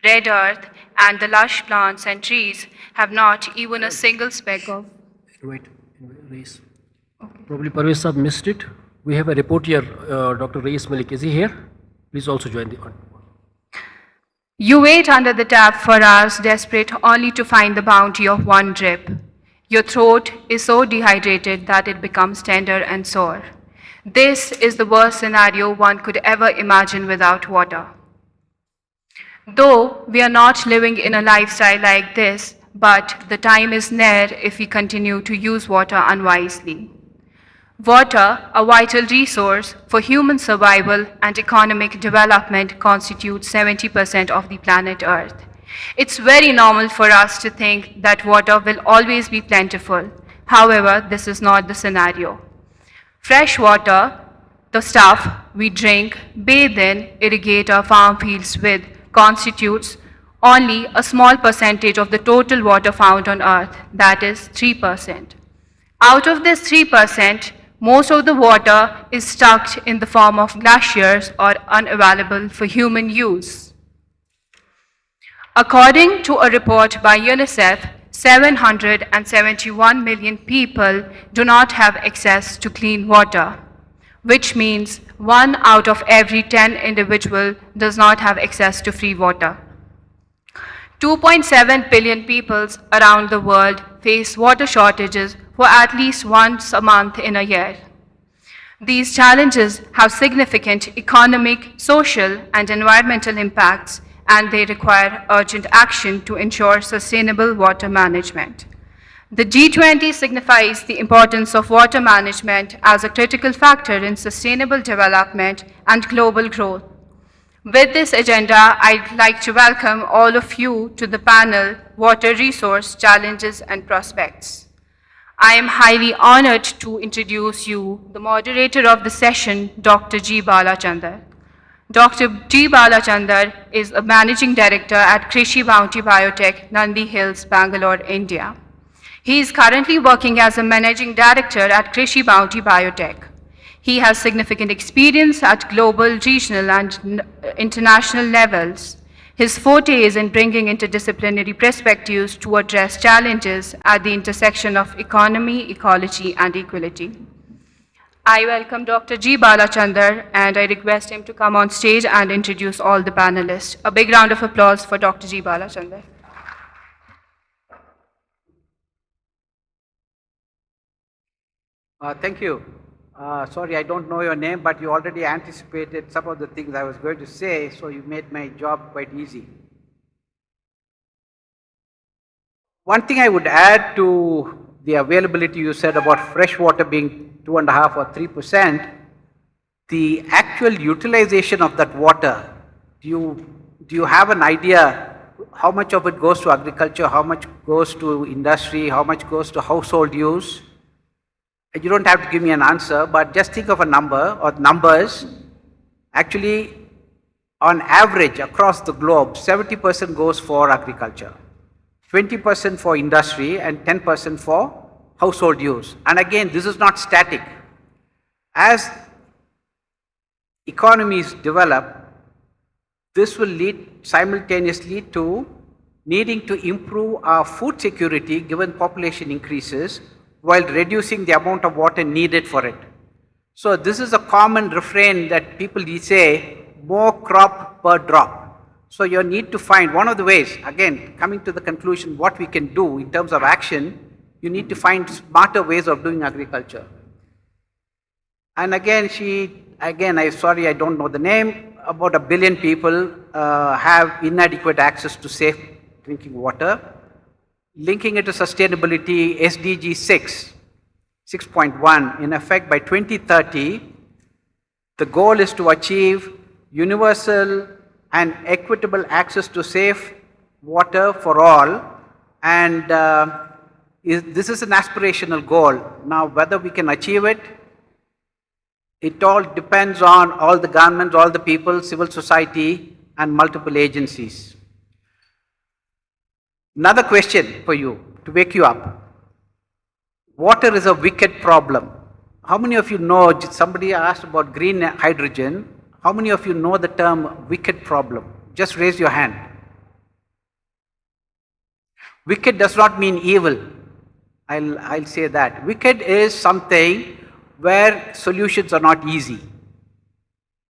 red earth, and the lush plants and trees have not even a single speck of... Wait, Reis. Probably Parvez Sahab missed it. We have a report here, Dr. Reis Malik. Is he here? Please also join the audience. You wait under the tap for hours, desperate only to find the bounty of one drip. Your throat is so dehydrated that it becomes tender and sore. This is the worst scenario one could ever imagine without water. Though we are not living in a lifestyle like this, but the time is near if we continue to use water unwisely. Water, a vital resource for human survival and economic development, constitutes 70% of the planet Earth. It's very normal for us to think that water will always be plentiful. However, this is not the scenario. Fresh water, the stuff we drink, bathe in, irrigate our farm fields with, constitutes only a small percentage of the total water found on Earth, that is 3%. Out of this 3%, most of the water is stuck in the form of glaciers or unavailable for human use. According to a report by UNICEF, 771 million people do not have access to clean water, which means 1 out of every 10 individuals does not have access to free water. 2.7 billion people around the world face water shortages for at least once a month in a year. These challenges have significant economic, social, and environmental impacts, and they require urgent action to ensure sustainable water management. The G20 signifies the importance of water management as a critical factor in sustainable development and global growth. With this agenda, I'd like to welcome all of you to the panel, Water Resource Challenges and Prospects. I am highly honored to introduce you the moderator of the session, Dr. G. Balachandar. Dr. G. Balachandar is a Managing Director at Krishi Bounty Biotech, Nandi Hills, Bangalore, India. He is currently working as a Managing Director at Krishi Bounty Biotech. He has significant experience at global, regional, and international levels. His forte is in bringing interdisciplinary perspectives to address challenges at the intersection of economy, ecology, and equality. I welcome Dr. G. Balachandar and I request him to come on stage and introduce all the panelists. A big round of applause for Dr. G. Balachandar. Thank you. Sorry, I don't know your name, but you already anticipated some of the things I was going to say, so you made my job quite easy. One thing I would add to the availability you said about fresh water being 2.5 or 3%, the actual utilization of that water, do you have an idea how much of it goes to agriculture, how much goes to industry, how much goes to household use? You don't have to give me an answer, but just think of a number or numbers. Actually, on average across the globe, 70% goes for agriculture, 20% for industry, and 10% for household use. And again, this is not static. As economies develop, this will lead simultaneously to needing to improve our food security given population increases, while reducing the amount of water needed for it. So this is a common refrain that people say, more crop per drop. So you need to find one of the ways, again, coming to the conclusion what we can do in terms of action, you need to find smarter ways of doing agriculture. And again, I'm sorry, I don't know the name, about 1 billion people have inadequate access to safe drinking water. Linking it to sustainability, SDG 6.1, in effect by 2030, the goal is to achieve universal and equitable access to safe water for all, and this is an aspirational goal. Now, whether we can achieve it, it all depends on all the governments, all the people, civil society, and multiple agencies. Another question for you, to wake you up. Water is a wicked problem. How many of you know, somebody asked about green hydrogen, how many of you know the term wicked problem? Just raise your hand. Wicked does not mean evil. I'll say that. Wicked is something where solutions are not easy.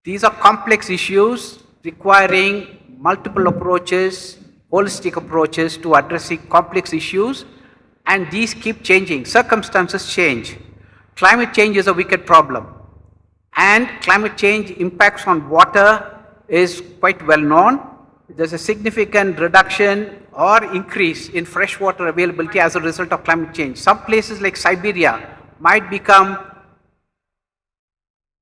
These are complex issues requiring multiple approaches, holistic approaches to addressing complex issues, and these keep changing. Circumstances change. Climate change is a wicked problem, and climate change impacts on water is quite well known. There's a significant reduction or increase in freshwater availability as a result of climate change. Some places like Siberia might become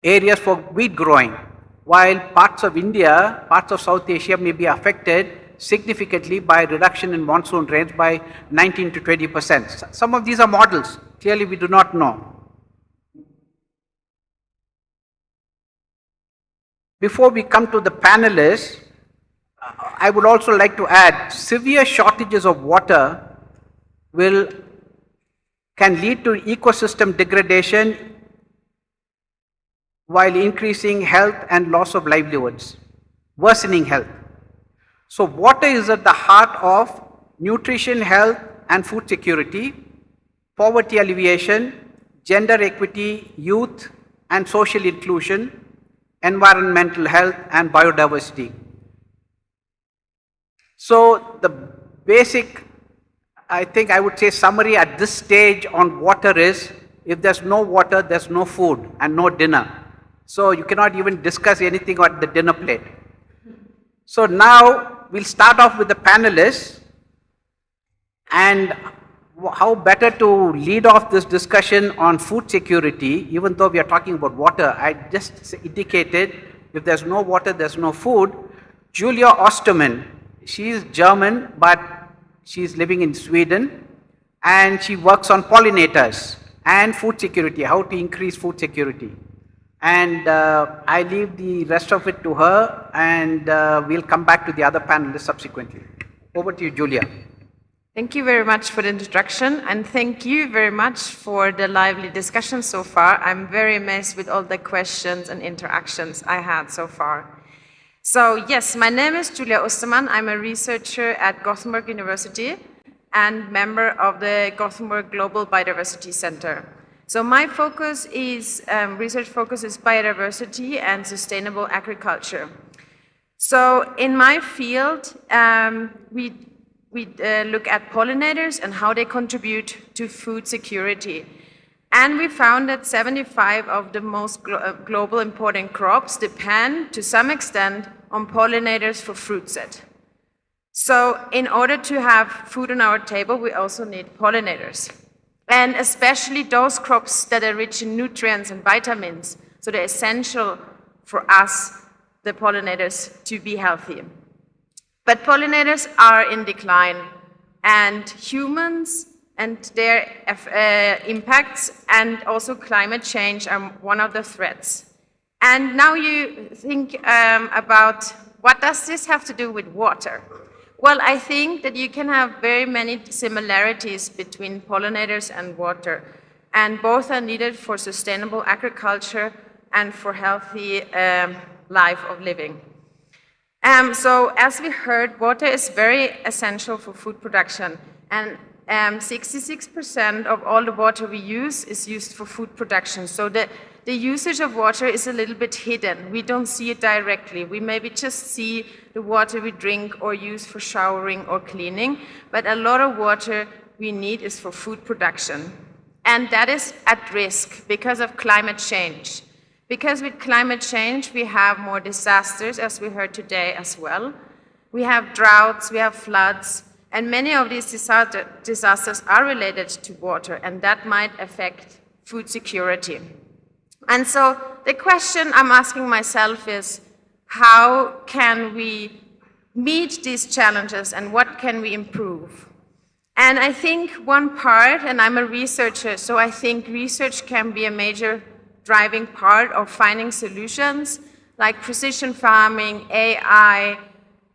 areas for wheat growing, while parts of India, parts of South Asia may be affected significantly by reduction in monsoon rains by 19 to 20%. Some of these are models. Clearly, we do not know. Before we come to the panelists, I would also like to add, severe shortages of water can lead to ecosystem degradation while increasing health and loss of livelihoods, worsening health. So water is at the heart of nutrition, health, and food security, poverty alleviation, gender equity, youth and social inclusion, environmental health, and biodiversity. So the basic, I think I would say, summary at this stage on water is, if there's no water, there's no food and no dinner. So you cannot even discuss anything at the dinner plate. So now we'll start off with the panelists, and how better to lead off this discussion on food security, even though we are talking about water. I just indicated, if there's no water, there's no food. Julia Osterman, she is German, but she's living in Sweden, and she works on pollinators and food security, how to increase food security. And I leave the rest of it to her, and we'll come back to the other panelists subsequently. Over to you, Julia. Thank you very much for the introduction, and thank you very much for the lively discussion so far. I'm very amazed with all the questions and interactions I had so far. So yes, my name is Julia Ostermann. I'm a researcher at Gothenburg University and member of the Gothenburg Global Biodiversity Center. So my focus is, research focus is biodiversity and sustainable agriculture. So in my field, we look at pollinators and how they contribute to food security. And we found that 75 of the most global important crops depend to some extent on pollinators for fruit set. So in order to have food on our table, we also need pollinators. And especially those crops that are rich in nutrients and vitamins. So they're essential for us, the pollinators, to be healthy. But pollinators are in decline, and humans and their impacts and also climate change are one of the threats. And now you think about what does this have to do with water? Well, I think that you can have very many similarities between pollinators and water, and both are needed for sustainable agriculture and for healthy life of living. So as we heard, water is very essential for food production, and 66% of all the water we use is used for food production. So the usage of water is a little bit hidden. We don't see it directly. We maybe just see the water we drink or use for showering or cleaning, but a lot of water we need is for food production. And that is at risk because of climate change. Because with climate change, we have more disasters, as we heard today as well. We have droughts, we have floods, and many of these disasters are related to water, and that might affect food security. And so the question I'm asking myself is, how can we meet these challenges and what can we improve? And I think one part, and I'm a researcher, so I think research can be a major driving part of finding solutions like precision farming, AI,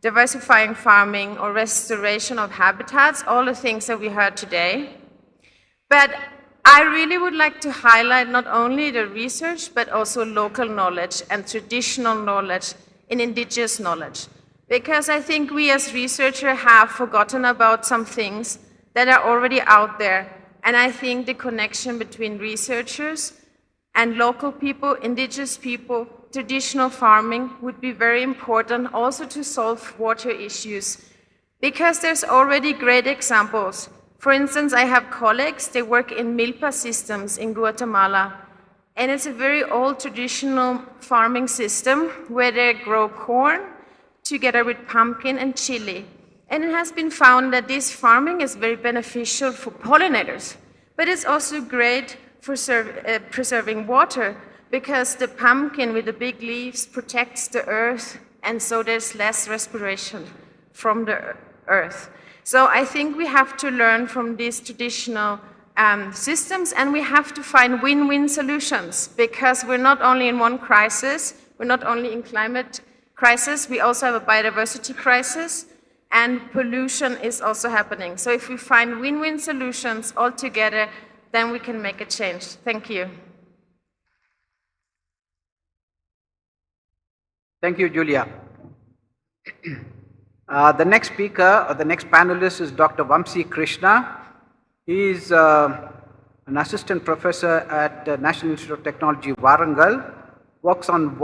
diversifying farming, or restoration of habitats, all the things that we heard today. But I really would like to highlight not only the research, but also local knowledge and traditional knowledge and indigenous knowledge. Because I think we as researchers have forgotten about some things that are already out there. And I think the connection between researchers and local people, indigenous people, traditional farming would be very important also to solve water issues, because there's already great examples. For instance, I have colleagues, they work in milpa systems in Guatemala, and it's a very old traditional farming system where they grow corn together with pumpkin and chili. And it has been found that this farming is very beneficial for pollinators, but it's also great for preserving water, because the pumpkin with the big leaves protects the earth, and so there's less respiration from the earth. So I think we have to learn from these traditional systems, and we have to find win-win solutions, because we're not only in one crisis, we're not only in climate crisis, we also have a biodiversity crisis, and pollution is also happening. So if we find win-win solutions all together, then we can make a change. Thank you. Thank you, Julia. The next speaker, or the next panelist, is Dr. Vamsi Krishna. He is an assistant professor at the National Institute of Technology, Warangal, works on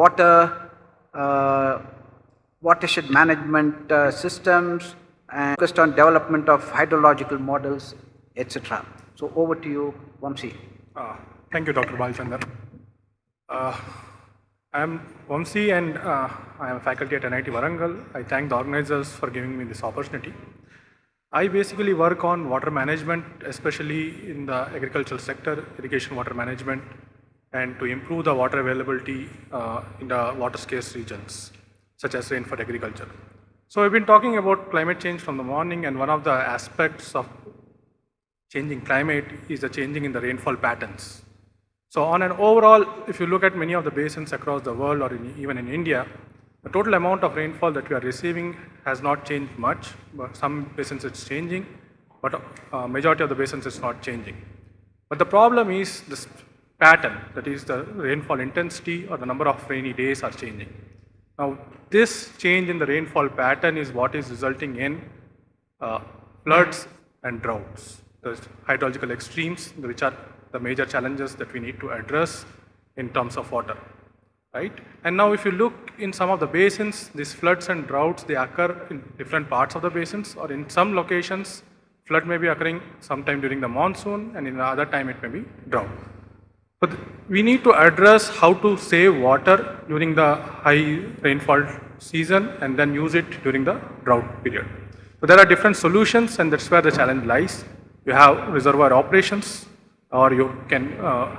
watershed management systems, and focused on development of hydrological models, etc. So over to you, Vamsi. Thank you, Dr. Balchandar. I am Vamsi, and I am faculty at NIT Warangal. I thank the organizers for giving me this opportunity. I basically work on water management, especially in the agricultural sector, irrigation water management, and to improve the water availability in the water scarce regions, such as rain for agriculture. So we've been talking about climate change from the morning, and one of the aspects of changing climate is the changing in the rainfall patterns. So on an overall, if you look at many of the basins across the world or even in India, the total amount of rainfall that we are receiving has not changed much. But some basins it's changing, but majority of the basins it's not changing. But the problem is this pattern, that is the rainfall intensity or the number of rainy days are changing. Now, this change in the rainfall pattern is what is resulting in floods and droughts, the hydrological extremes, which are the major challenges that we need to address in terms of water, right? And now if you look in some of the basins, these floods and droughts, they occur in different parts of the basins, or in some locations, flood may be occurring sometime during the monsoon, and in the other time it may be drought. But we need to address how to save water during the high rainfall season and then use it during the drought period. So there are different solutions, and that's where the challenge lies. You have reservoir operations, or you can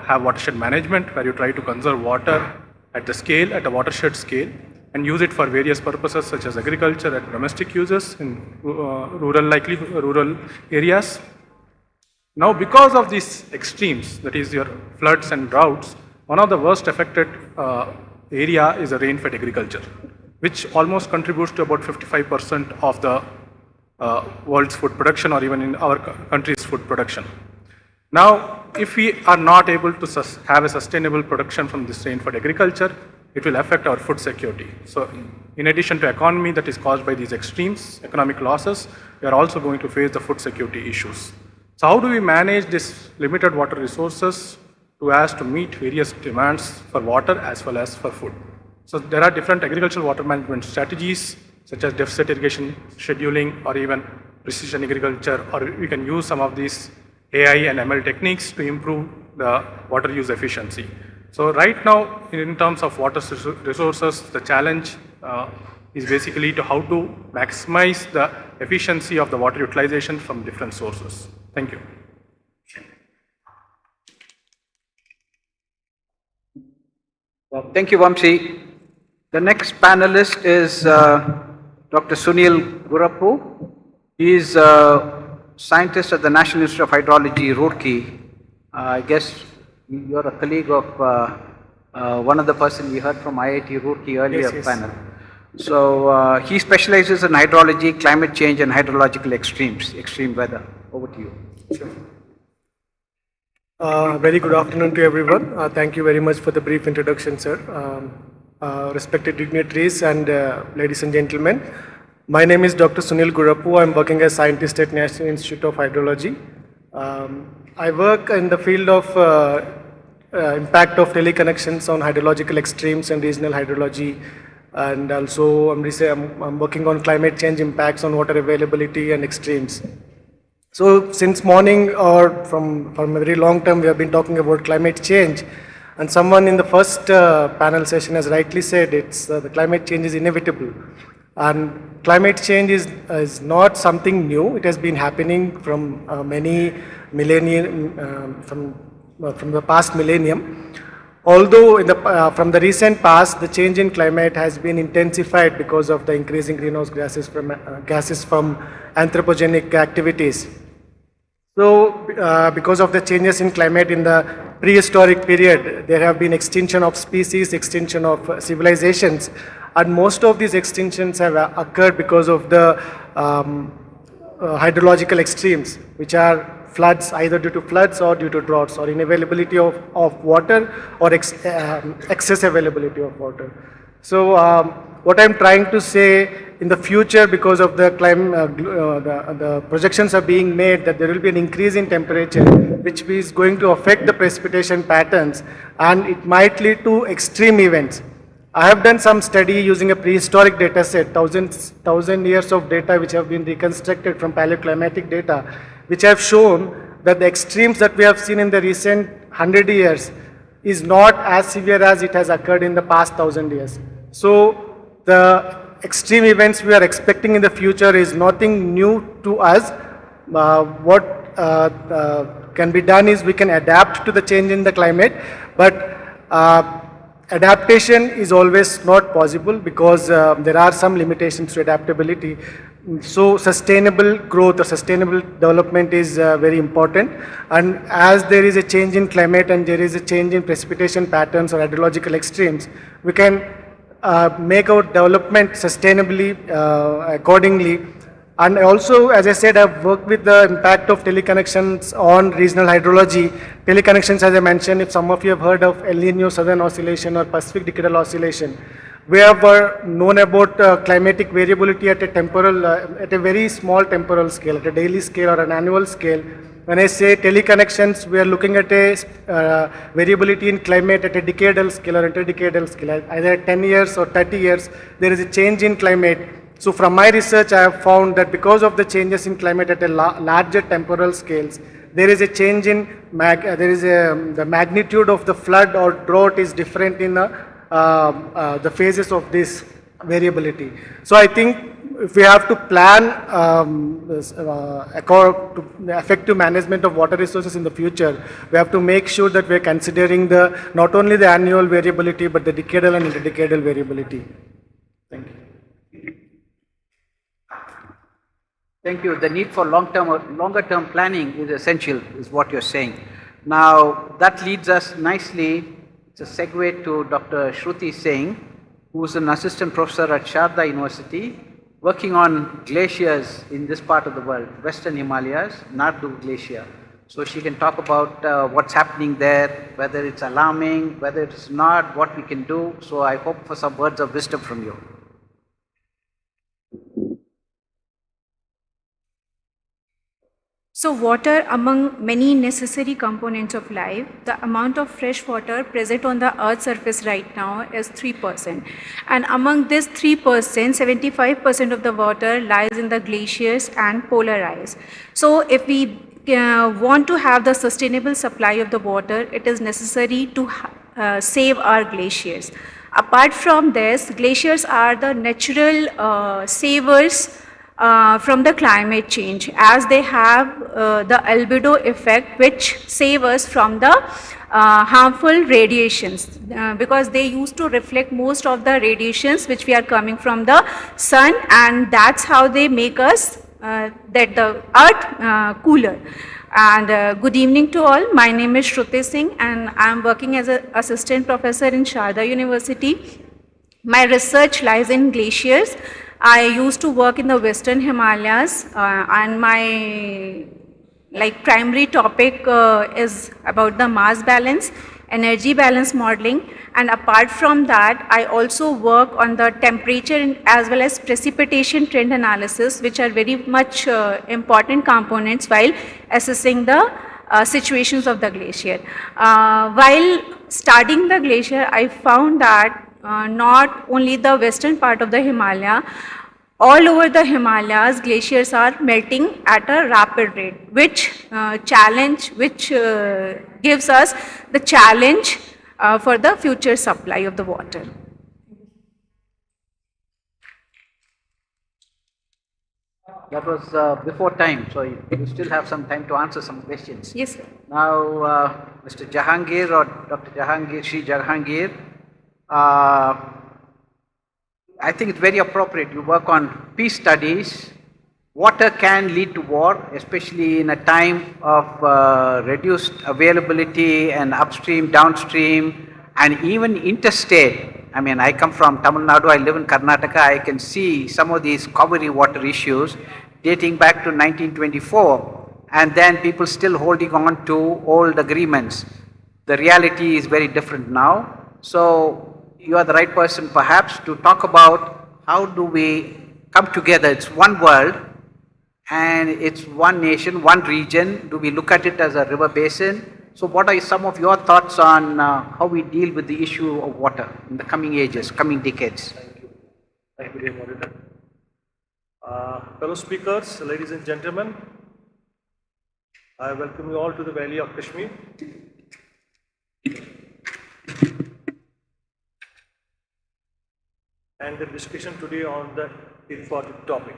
have watershed management, where you try to conserve water at the scale, at a watershed scale, and use it for various purposes such as agriculture and domestic uses in rural areas. Now, because of these extremes, that is your floods and droughts, one of the worst affected area is the rain-fed agriculture, which almost contributes to about 55% of the world's food production, or even in our country's food production. Now, if we are not able to have a sustainable production from this rain-fed agriculture, it will affect our food security. So, in addition to economy that is caused by these extremes, economic losses, we are also going to face the food security issues. So how do we manage this limited water resources to meet various demands for water as well as for food? So there are different agricultural water management strategies such as deficit irrigation, scheduling, or even precision agriculture, or we can use some of these AI and ML techniques to improve the water use efficiency. So right now, in terms of water resources, the challenge is basically to how to maximize the efficiency of the water utilization from different sources. Thank you. Well, thank you, Vamsi. The next panelist is Dr. Sunil Gurappu. He is a scientist at the National Institute of Hydrology, Roorkee. I guess you're a colleague of one of the person we heard from IIT Roorkee earlier panel. So he specializes in hydrology, climate change, and hydrological extreme weather. Over to you. Sure. Very good afternoon to everyone. Thank you very much for the brief introduction, sir. Respected dignitaries and ladies and gentlemen, my name is Dr. Sunil Gurappu. I'm working as scientist at National Institute of Hydrology. I work in the field of impact of teleconnections on hydrological extremes and regional hydrology, and also I'm working on climate change impacts on water availability and extremes. So since morning, or from a very long time, we have been talking about climate change, and someone in the first panel session has rightly said it's the climate change is inevitable, and climate change is not something new. It has been happening from many millennia, from the past millennium. Although from the recent past, the change in climate has been intensified because of the increasing greenhouse gases from anthropogenic activities. So, because of the changes in climate in the prehistoric period, there have been extinction of species, extinction of civilizations, and most of these extinctions have occurred because of the hydrological extremes, which are floods, either due to floods or due to droughts, or inavailability of water, or excess availability of water. So what I'm trying to say, in the future, because of the climate, the projections are being made that there will be an increase in temperature, which is going to affect the precipitation patterns, and it might lead to extreme events. I have done some study using a prehistoric data set, thousand years of data which have been reconstructed from paleoclimatic data, which have shown that the extremes that we have seen in the recent 100 years is not as severe as it has occurred in the past 1,000 years. So the extreme events we are expecting in the future is nothing new to us. What can be done is we can adapt to the change in the climate, but adaptation is always not possible because there are some limitations to adaptability. So sustainable growth or sustainable development is very important. And as there is a change in climate and there is a change in precipitation patterns or hydrological extremes, we can make our development sustainably accordingly. And also, as I said, I've worked with the impact of teleconnections on regional hydrology. Teleconnections, as I mentioned, if some of you have heard of El Nino Southern Oscillation or Pacific Decadal Oscillation, we have known about climatic variability at a temporal, at a very small temporal scale, at a daily scale or an annual scale. When I say teleconnections, we are looking at a variability in climate at a decadal scale or interdecadal scale. Either 10 years or 30 years, there is a change in climate. So from my research, I have found that because of the changes in climate at a larger temporal scales, there is a change in, the magnitude of the flood or drought is different in the phases of this variability. So I think if we have to plan the effective management of water resources in the future, we have to make sure that we are considering not only the annual variability, but the decadal and interdecadal variability. Thank you. Thank you. The need for long-term or longer-term planning is essential, is what you're saying. Now, that leads us nicely, it's a segue to Dr. Shruti Singh, who is an assistant professor at Sharda University, working on glaciers in this part of the world, Western Himalayas, Nardu Glacier. So she can talk about what's happening there, whether it's alarming, whether it's not, what we can do. So I hope for some words of wisdom from you. So water, among many necessary components of life, the amount of fresh water present on the Earth's surface right now is 3%. And among this 3%, 75% of the water lies in the glaciers and polar ice. So if we want to have the sustainable supply of the water, it is necessary to save our glaciers. Apart from this, glaciers are the natural savers from the climate change, as they have the albedo effect, which save us from the harmful radiations, because they used to reflect most of the radiations which we are coming from the sun, and that's how they make us that the earth cooler. And good evening to all. My name is Shruti Singh and I am working as an assistant professor in Sharda University. My research lies in glaciers. I used to work in the Western Himalayas and my primary topic is about the mass balance, energy balance modeling, and apart from that I also work on the temperature as well as precipitation trend analysis, which are very much important components while assessing the situations of the glacier. While studying the glacier, I found that not only the western part of the Himalaya, all over the Himalayas, glaciers are melting at a rapid rate, which gives us the challenge for the future supply of the water. That was before time, so you still have some time to answer some questions. Yes, sir. Now, Mr. Jahangir or Dr. Jahangir, Shri Jahangir, I think it's very appropriate. You work on peace studies. Water can lead to war, especially in a time of reduced availability and upstream, downstream, and even interstate. I mean, I come from Tamil Nadu, I live in Karnataka, I can see some of these Kaveri water issues dating back to 1924, and then people still holding on to old agreements. The reality is very different now. So you are the right person perhaps to talk about how do we come together. It's one world and it's one nation, one region. Do we look at it as a river basin? So what are some of your thoughts on how we deal with the issue of water in the coming ages, coming decades? Thank you. Thank you, dear moderator. Fellow speakers, ladies and gentlemen, I welcome you all to the Valley of Kashmir. And the discussion today on the important topic.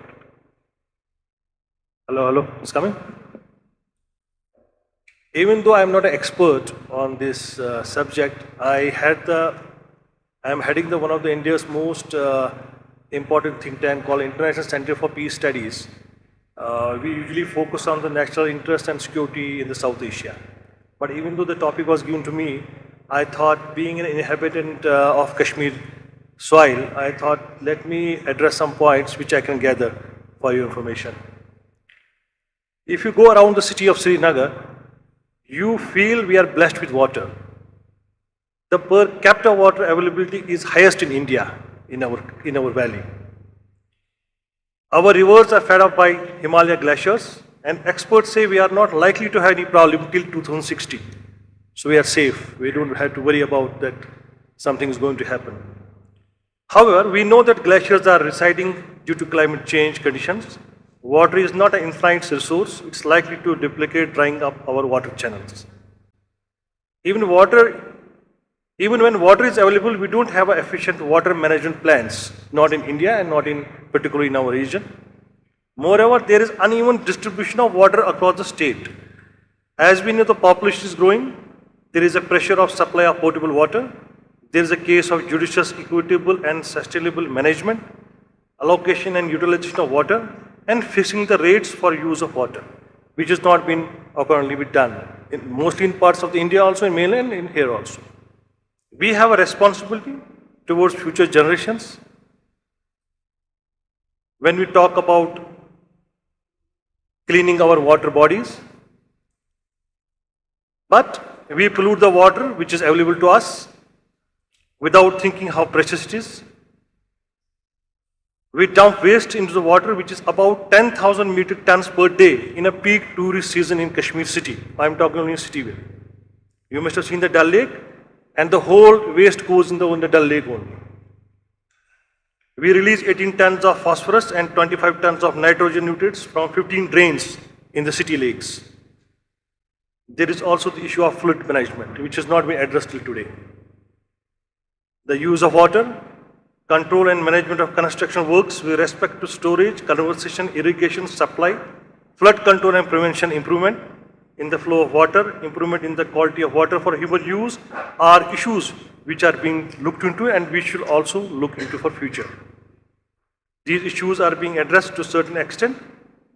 Hello, it's coming? Even though I am not an expert on this subject, I am heading one of the India's most important think tank called International Center for Peace Studies, we usually focus on the national interest and security in the South Asia. But even though the topic was given to me, I thought, being an inhabitant of Kashmir soil, I thought, let me address some points which I can gather for your information. If you go around the city of Srinagar, you feel we are blessed with water. The per capita water availability is highest in India, in our valley. Our rivers are fed up by Himalaya glaciers, and experts say we are not likely to have any problem till 2060. So we are safe. We don't have to worry about that something is going to happen. However, we know that glaciers are receding due to climate change conditions. Water is not an infinite resource. It's likely to duplicate, drying up our water channels. Even when water is available, we don't have efficient water management plans, not in India and not in particularly in our region. Moreover, there is uneven distribution of water across the state. As we know, the population is growing. There is a pressure of supply of potable water. There is a case of judicious, equitable and sustainable management, allocation and utilization of water, and fixing the rates for use of water, which has not been currently done, mostly in parts of India also, in mainland, in here also. We have a responsibility towards future generations. When we talk about cleaning our water bodies, but we pollute the water which is available to us without thinking how precious it is. We dump waste into the water which is about 10,000 metric tons per day in a peak tourist season in Kashmir city. I am talking only in city way. You must have seen the Dal Lake, and the whole waste goes in the Dal Lake only. We release 18 tons of phosphorus and 25 tons of nitrogen nutrients from 15 drains in the city lakes. There is also the issue of fluid management, which has not been addressed till today. The use of water, control and management of construction works with respect to storage, conservation, irrigation, supply, flood control and prevention, improvement in the flow of water, improvement in the quality of water for human use are issues which are being looked into and we should also look into for future. These issues are being addressed to a certain extent,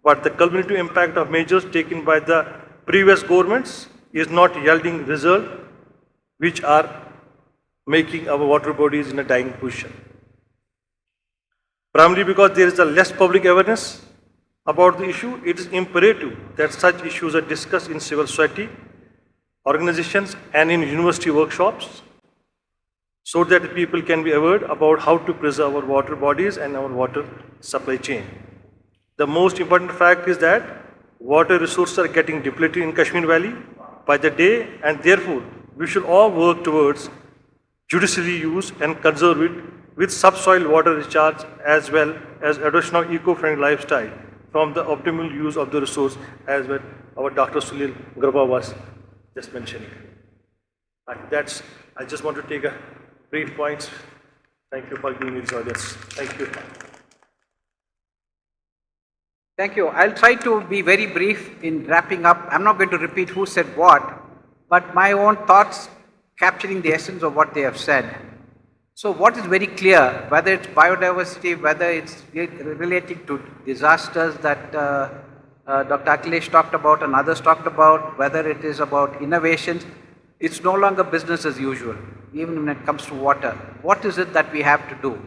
but the cumulative impact of measures taken by the previous governments is not yielding result, which are making our water bodies in a dying position. Primarily because there is a less public awareness about the issue, it is imperative that such issues are discussed in civil society, organizations and in university workshops so that people can be aware about how to preserve our water bodies and our water supply chain. The most important fact is that water resources are getting depleted in Kashmir Valley by the day, and therefore we should all work towards judiciously use and conserve it with subsoil water recharge as well as adoption of eco-friendly lifestyle from the optimal use of the resource as well our Dr. Sunil Gurba was just mentioning. I just want to take a brief points. Thank you for giving me this audience. Thank you. Thank you. I'll try to be very brief in wrapping up. I'm not going to repeat who said what, but my own thoughts capturing the essence of what they have said. So what is very clear, whether it's biodiversity, whether it's relating to disasters that Dr. Akhilesh talked about and others talked about, whether it is about innovations, it's no longer business as usual, even when it comes to water. What is it that we have to do?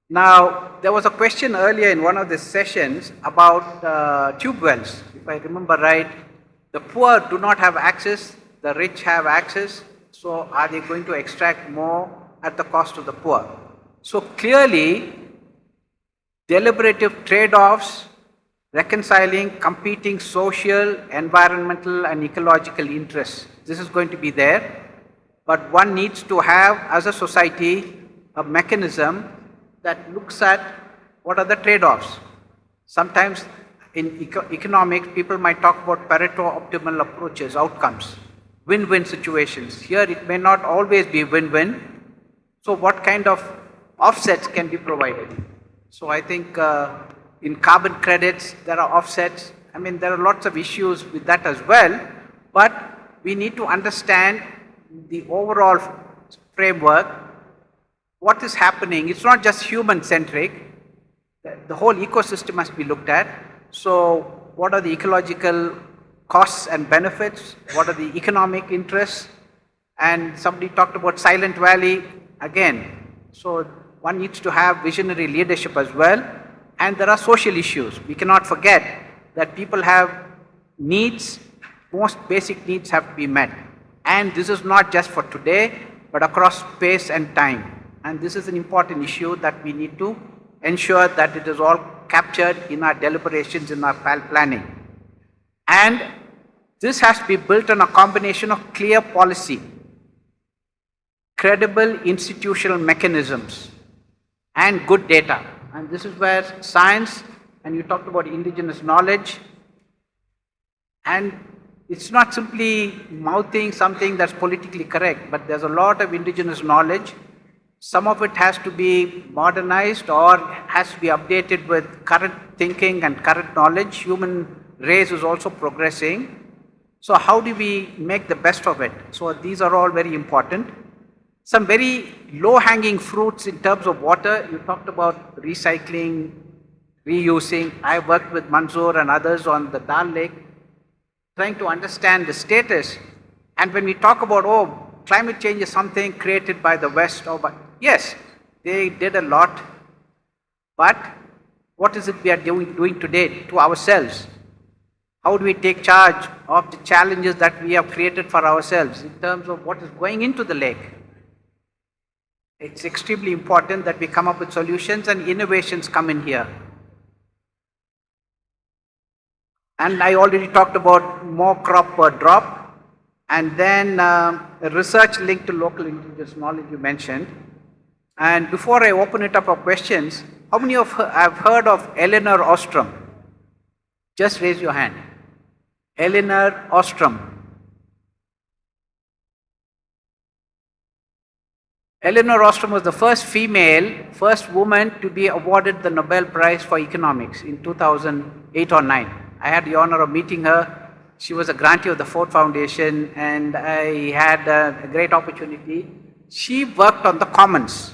Now, there was a question earlier in one of the sessions about tube wells. If I remember right, the poor do not have access, the rich have access, so are they going to extract more at the cost of the poor? So clearly, deliberative trade-offs, reconciling competing social, environmental and ecological interests. This is going to be there, but one needs to have, as a society, a mechanism that looks at what are the trade-offs. Sometimes in economics, people might talk about Pareto optimal approaches, outcomes, win-win situations. Here it may not always be win-win. So what kind of offsets can be provided? So I think in carbon credits, there are offsets. I mean, there are lots of issues with that as well, but we need to understand the overall framework. what is happening, it's not just human-centric. The whole ecosystem must be looked at. So what are the ecological costs and benefits? What are the economic interests? And somebody talked about Silent Valley again. So one needs to have visionary leadership as well. And there are social issues. We cannot forget that people have needs, most basic needs have to be met. And this is not just for today, but across space and time. And this is an important issue that we need to ensure that it is all captured in our deliberations, in our planning. And this has to be built on a combination of clear policy, credible institutional mechanisms, and good data. And this is where science, and you talked about indigenous knowledge, and it's not simply mouthing something that's politically correct, but there's a lot of indigenous knowledge. Some of it has to be modernized or has to be updated with current thinking and current knowledge. Human race is also progressing. So how do we make the best of it? So these are all very important. Some very low-hanging fruits in terms of water. You talked about recycling, reusing. I worked with Manzoor and others on the Dal Lake, trying to understand the status. And when we talk about, oh, climate change is something created by the West, or by, yes, they did a lot. But what is it we are doing today to ourselves? How do we take charge of the challenges that we have created for ourselves in terms of what is going into the lake? It's extremely important that we come up with solutions and innovations come in here. And I already talked about more crop per drop, and then research linked to local indigenous knowledge you mentioned. And before I open it up for questions, how many of you have heard of Elinor Ostrom? Just raise your hand. Elinor Ostrom. Elinor Ostrom was the first first woman to be awarded the Nobel Prize for Economics in 2008 or 9. I had the honor of meeting her. She was a grantee of the Ford Foundation, and I had a great opportunity. She worked on the commons,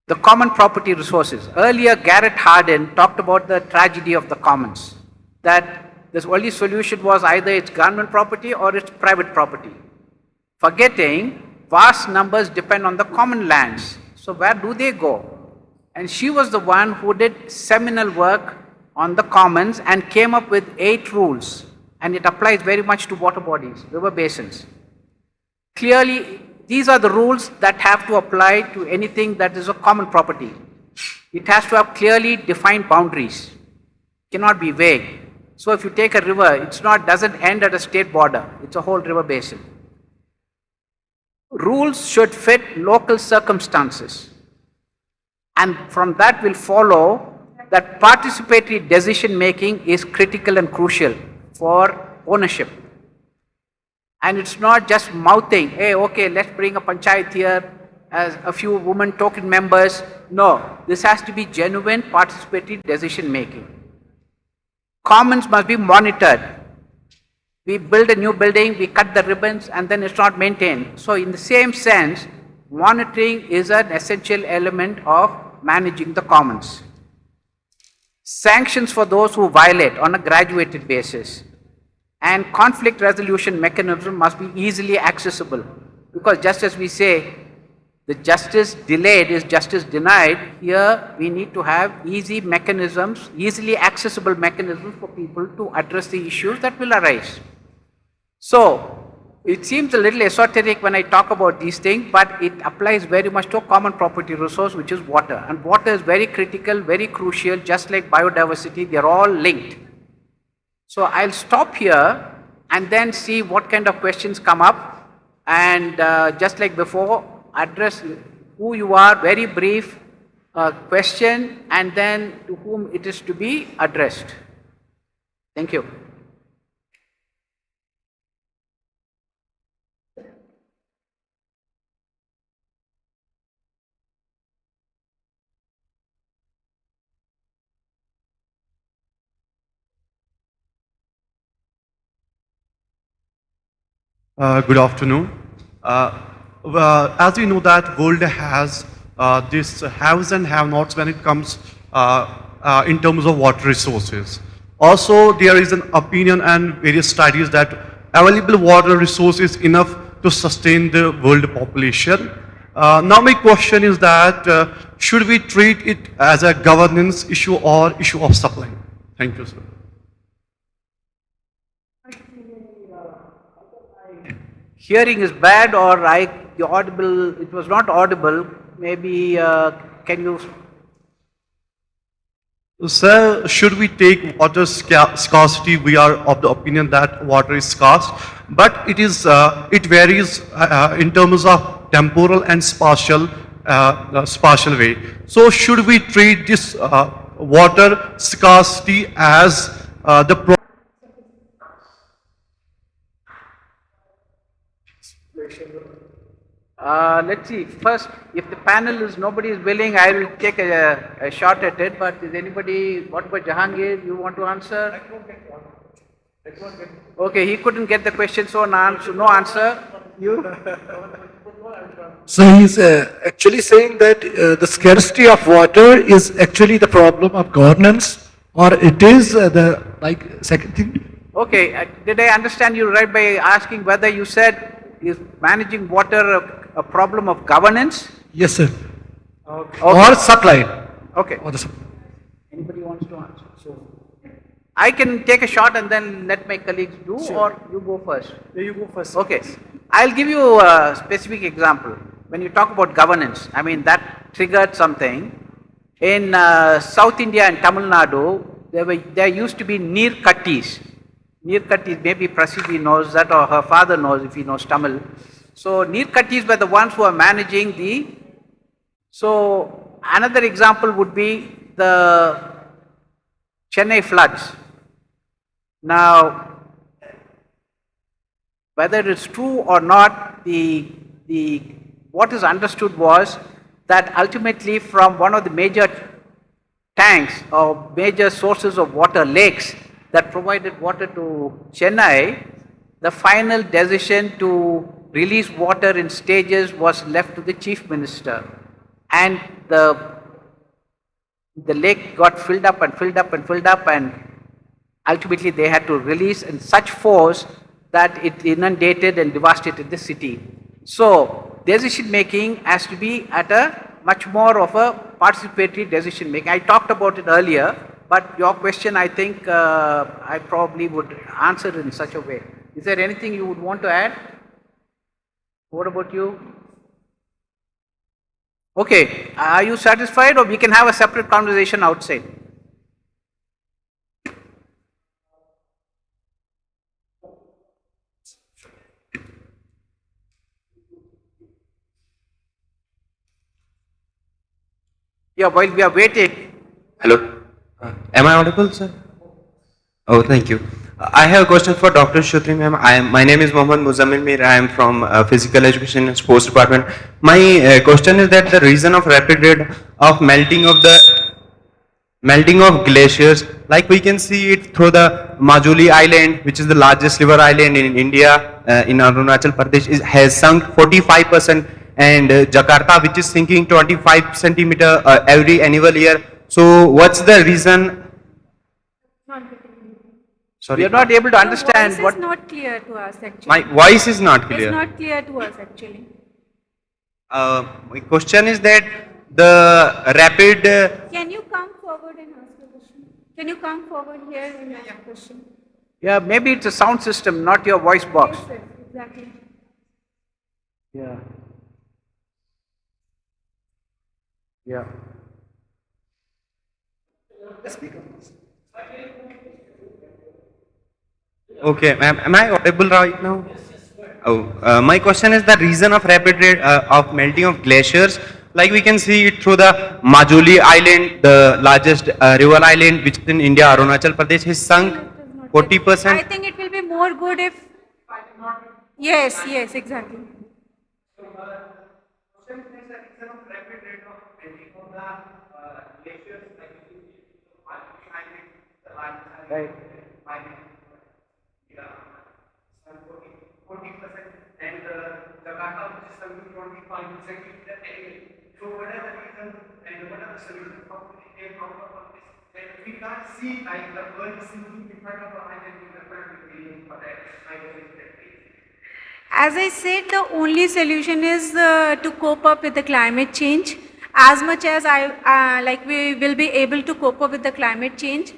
the common property resources. Earlier, Garrett Hardin talked about the tragedy of the commons, that the only solution was either it's government property or it's private property, forgetting vast numbers depend on the common lands. So where do they go? And she was the one who did seminal work on the commons and came up with 8 rules. And it applies very much to water bodies, river basins. Clearly, these are the rules that have to apply to anything that is a common property. It has to have clearly defined boundaries. It cannot be vague. So if you take a river, it's not, doesn't end at a state border. It's a whole river basin. Rules should fit local circumstances. And from that will follow that participatory decision making is critical and crucial for ownership. And it's not just mouthing, hey, okay, let's bring a panchayat here as a few women token members. No, this has to be genuine participatory decision making. Commons must be monitored. We build a new building, we cut the ribbons, and then it's not maintained. So in the same sense, monitoring is an essential element of managing the commons. Sanctions for those who violate on a graduated basis. And conflict resolution mechanism must be easily accessible. Because just as we say, the justice delayed is justice denied, here we need to have easy mechanisms, easily accessible mechanisms for people to address the issues that will arise. So, it seems a little esoteric when I talk about these things, but it applies very much to a common property resource, which is water. And water is very critical, very crucial, just like biodiversity, they're all linked. So I'll stop here and then see what kind of questions come up, and just like before, address who you are, very brief question, and then to whom it is to be addressed. Thank you. Good afternoon. as we know that world has this haves and have-nots when it comes in terms of water resources. Also, there is an opinion and various studies that available water resource is enough to sustain the world population. Now my question is that should we treat it as a governance issue or issue of supply? Thank you, sir. Hearing is bad, or the audible, it was not audible. Maybe can you? Sir, should we take water scarcity? We are of the opinion that water is scarce, but it varies in terms of temporal and spatial way. So should we treat this water scarcity as the problem? Let's see. First, if the panel is nobody is willing, I will take a shot at it. But is anybody? What about Jahangir? You want to answer? Okay, he couldn't get the question, so no answer. You? So he's actually saying that the scarcity of water is actually the problem of governance, or it is the second thing. Okay, did I understand you right by asking whether you said is managing water a problem of governance? Yes, sir. Okay. Or supply. Okay. Or the supply. Anybody wants to answer? So I can take a shot and then let my colleagues do, or you go first? Yeah, you go first. Okay. I'll give you a specific example. When you talk about governance, I mean, that triggered something. In South India and Tamil Nadu, there used to be neer kattis. Neer kattis, maybe Prasiddhi knows that, or her father knows if he knows Tamil. So neer kattis were the ones who are managing the. So another example would be the Chennai floods. Now, whether it's true or not, what is understood was that ultimately from one of the major tanks or major sources of water, lakes, that provided water to Chennai, the final decision to release water in stages was left to the chief minister. And the lake got filled up and filled up and filled up, and ultimately they had to release in such force that it inundated and devastated the city. So decision making has to be at a much more of a participatory decision making. I talked about it earlier, but your question, I think I probably would answer in such a way. Is there anything you would want to add? What about you? Okay, are you satisfied, or we can have a separate conversation outside? Yeah, while we are waiting. Hello. Am I audible, sir? Oh, thank you. I have a question for Dr. Shutri ma'am. My name is Mohammad Muzammil Mir. I am from Physical Education and Sports Department. My question is that the reason of rapid rate of melting of glaciers, like we can see it through the Majuli Island, which is the largest river island in India, in Arunachal Pradesh, has sunk 45%, and Jakarta, which is sinking 25 centimeter every annual year. So what's the reason? Sorry. We are not able to understand Your voice is not clear to us actually. My voice is not clear. It's not clear to us actually. My question is that the rapid. Can you come forward and ask a question? Can you come forward here and ask a question? Yeah, maybe it's a sound system, not your voice box. Yes, sir, exactly. Yeah. Yeah. Okay, ma'am, am I audible right now? Oh, my question is the reason of rapid rate of melting of glaciers. Like we can see it through the Majuli Island, the largest river island, which is in India, Arunachal Pradesh, has sunk 40%. I think it will be more good if. Yes, yes, exactly. Right. Jakarta, which is 75% anyway. So what are the reasons and what are the solutions for came out of this? And we can't see like the world sinking in front of our eyes and we are feeling for that. As I said, the only solution is to cope up with the climate change. As much as we will be able to cope up with the climate change,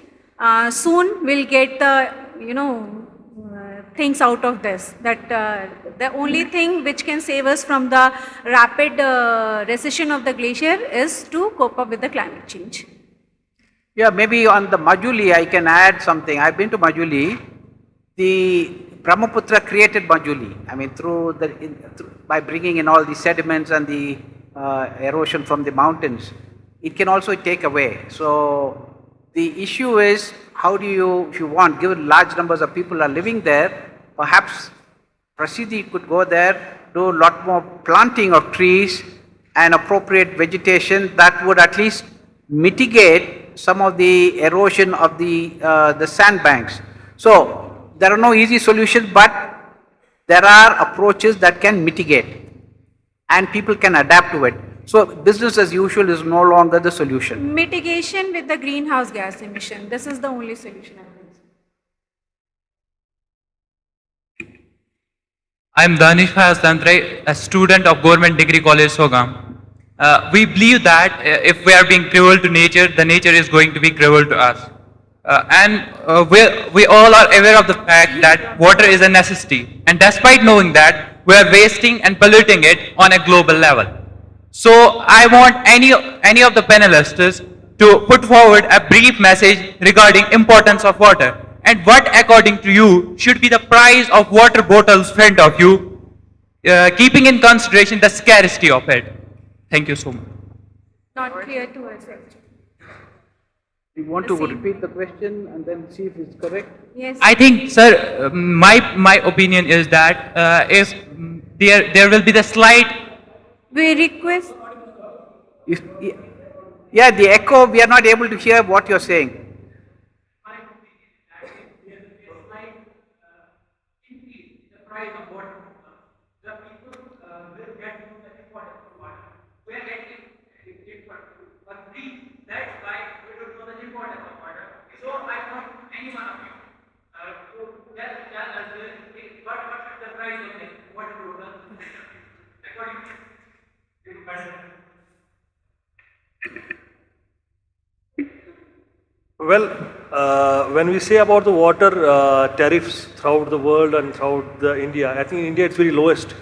soon we'll get the things out of this. That the only thing which can save us from the rapid recession of the glacier is to cope up with the climate change. Yeah, maybe on the Majuli I can add something. I've been to Majuli. The Brahmaputra created Majuli. I mean, by bringing in all the sediments and the erosion from the mountains, it can also take away. So the issue is, how do you, if you want, given large numbers of people are living there, perhaps Prasidi could go there, do a lot more planting of trees and appropriate vegetation that would at least mitigate some of the erosion of the sandbanks. So there are no easy solutions, but there are approaches that can mitigate and people can adapt to it. So business as usual is no longer the solution. Mitigation with the greenhouse gas emission. This is the only solution, I think. I'm Danish Hasantre, a student of Government Degree College, Sogam. We believe that if we are being cruel to nature, the nature is going to be cruel to us. We all are aware of the fact that water is a necessity, and despite knowing that, we are wasting and polluting it on a global level. So I want any of the panelists to put forward a brief message regarding importance of water and what, according to you, should be the price of water bottles in front of you, keeping in consideration the scarcity of it. Thank you so much. Not clear to us. You want to repeat the question and then see if it's correct? Yes. I think, sir, my opinion is that if there will be the slight. We request. Yeah, the echo, we are not able to hear what you're saying. Well, when we say about the water tariffs throughout the world and throughout India, I think in India it's very lowest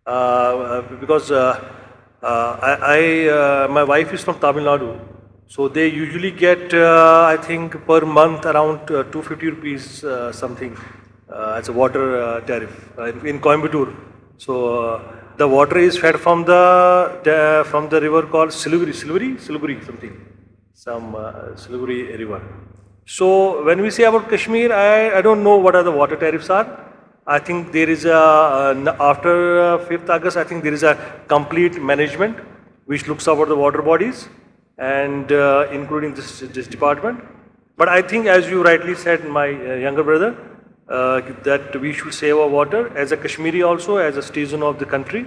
because my wife is from Tamil Nadu, so they usually get I think per month around 250 rupees something as a water tariff in Coimbatore. So the water is fed from the river called Siliguri something. Some Siliguri river. So when we say about Kashmir, I don't know what are the water tariffs are. I think there is after 5th August, I think there is a complete management which looks over the water bodies and including this department. But I think, as you rightly said, my younger brother, that we should save our water as a Kashmiri also, as a citizen of the country.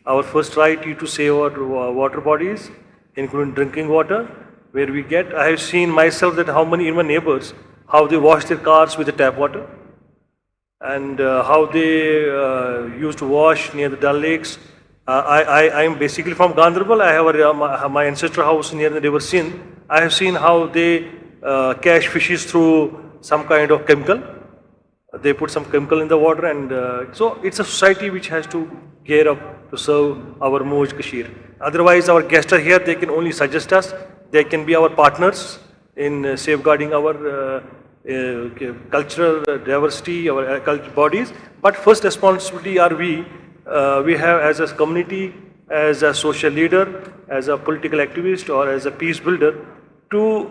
Our first right is to save our water bodies, including drinking water. Where we get, I have seen myself that how many even neighbors, how they wash their cars with the tap water and how they used to wash near the Dal lakes. I am basically from Gandharbal. I have my ancestor house near the river Sindh. I have seen how they catch fishes through some kind of chemical. They put some chemical in the water, and so it's a society which has to gear up to serve our Moj Kashmir. Otherwise, our guests are here, they can only suggest us. They can be our partners in safeguarding our cultural diversity, our cultural bodies. But first responsibility are we have as a community, as a social leader, as a political activist or as a peace builder to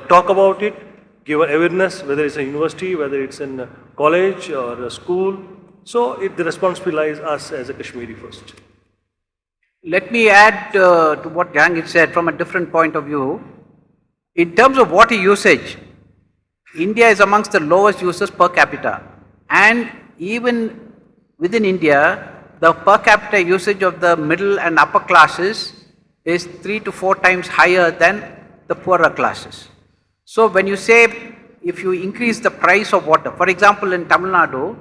talk about it, give awareness, whether it's a university, whether it's in a college or a school. So the responsibility lies us as a Kashmiri first. Let me add to what Jahangir said from a different point of view. In terms of water usage, India is amongst the lowest users per capita. And even within India, the per capita usage of the middle and upper classes is 3 to 4 times higher than the poorer classes. So when you say if you increase the price of water, for example in Tamil Nadu,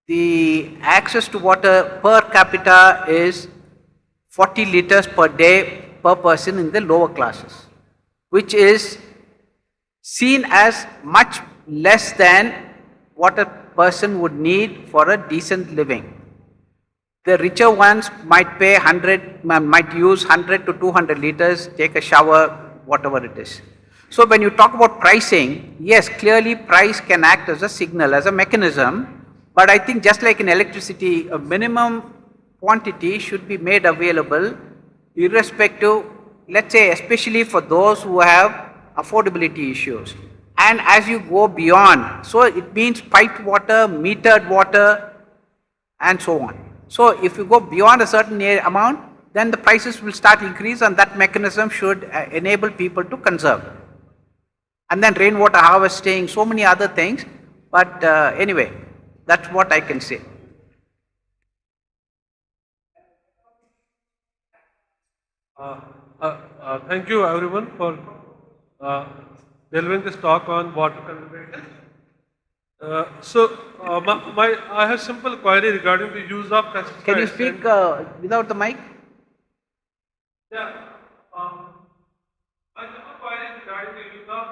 the access to water per capita is 40 liters per day per person in the lower classes, which is seen as much less than what a person would need for a decent living. The richer ones might pay 100, might use 100 to 200 liters, take a shower, whatever it is. So when you talk about pricing, yes, clearly price can act as a signal, as a mechanism, but I think just like in electricity, a minimum quantity should be made available irrespective, let's say especially for those who have affordability issues. And as you go beyond, so it means piped water, metered water, and so on. So if you go beyond a certain amount, then the prices will start increase, and that mechanism should enable people to conserve. And then rainwater harvesting, so many other things. But anyway, that's what I can say. Thank you everyone for delivering this talk on water conservation. I have simple query regarding the use of pesticides. Can you speak without the mic? Yeah. I have a query regarding the use of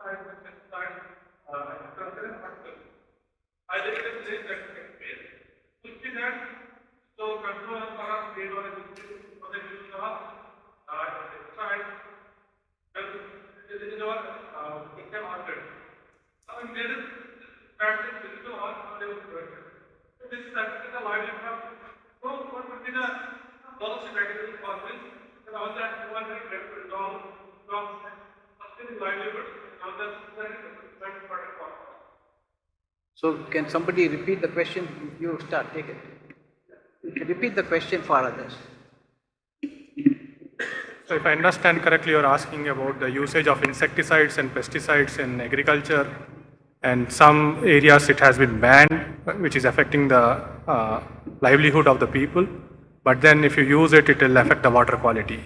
pesticides. I live in a place that Kashmir, which is that so control of trade or for the use of pesticides in our Indian market. There is practice digital or production. So this is affecting the livelihood. So what would be the policy mechanism for this? And how that one will get resolved from sustaining livelihood and how that's very important for us. So can somebody repeat the question? You start, take it. Repeat the question for others. So if I understand correctly, you're asking about the usage of insecticides and pesticides in agriculture, and some areas it has been banned, which is affecting the livelihood of the people. But then if you use it, it will affect the water quality.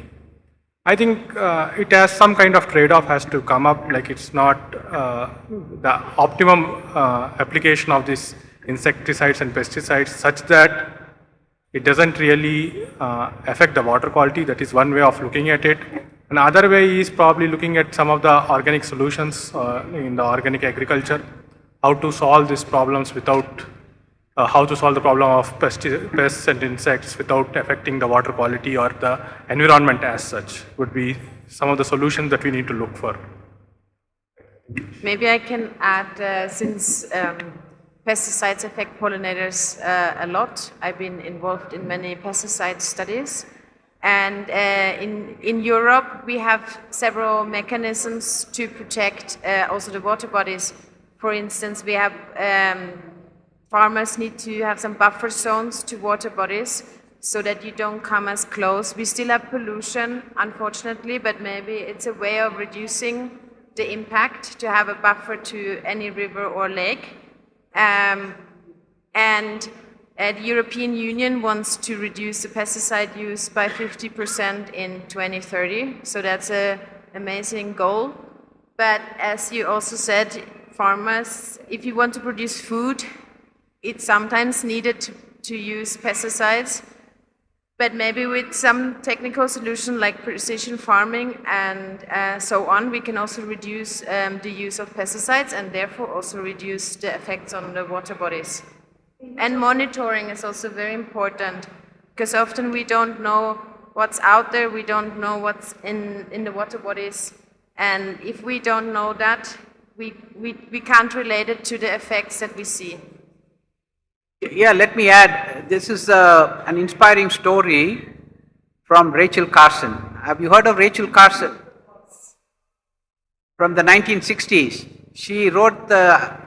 I think it has some kind of trade-off has to come up, like it's not the optimum application of these insecticides and pesticides such that it doesn't really affect the water quality. That is one way of looking at it. Another way is probably looking at some of the organic solutions in the organic agriculture, how to solve these problems without, how to solve the problem of pests and insects without affecting the water quality or the environment as such would be some of the solutions that we need to look for. Maybe I can add, since pesticides affect pollinators a lot. I've been involved in many pesticide studies. And in Europe, we have several mechanisms to protect also the water bodies. For instance, we have farmers need to have some buffer zones to water bodies so that you don't come as close. We still have pollution, unfortunately, but maybe it's a way of reducing the impact to have a buffer to any river or lake. The European Union wants to reduce the pesticide use by 50% in 2030, so that's an amazing goal. But as you also said, farmers, if you want to produce food, it's sometimes needed to use pesticides, but maybe with some technical solution like precision farming and so on, we can also reduce the use of pesticides and therefore also reduce the effects on the water bodies. And monitoring is also very important, because often we don't know what's out there, we don't know what's in the water bodies, and if we don't know that, we can't relate it to the effects that we see. Yeah, let me add, this is an inspiring story from Rachel Carson. Have you heard of Rachel Carson? From the 1960s. She wrote the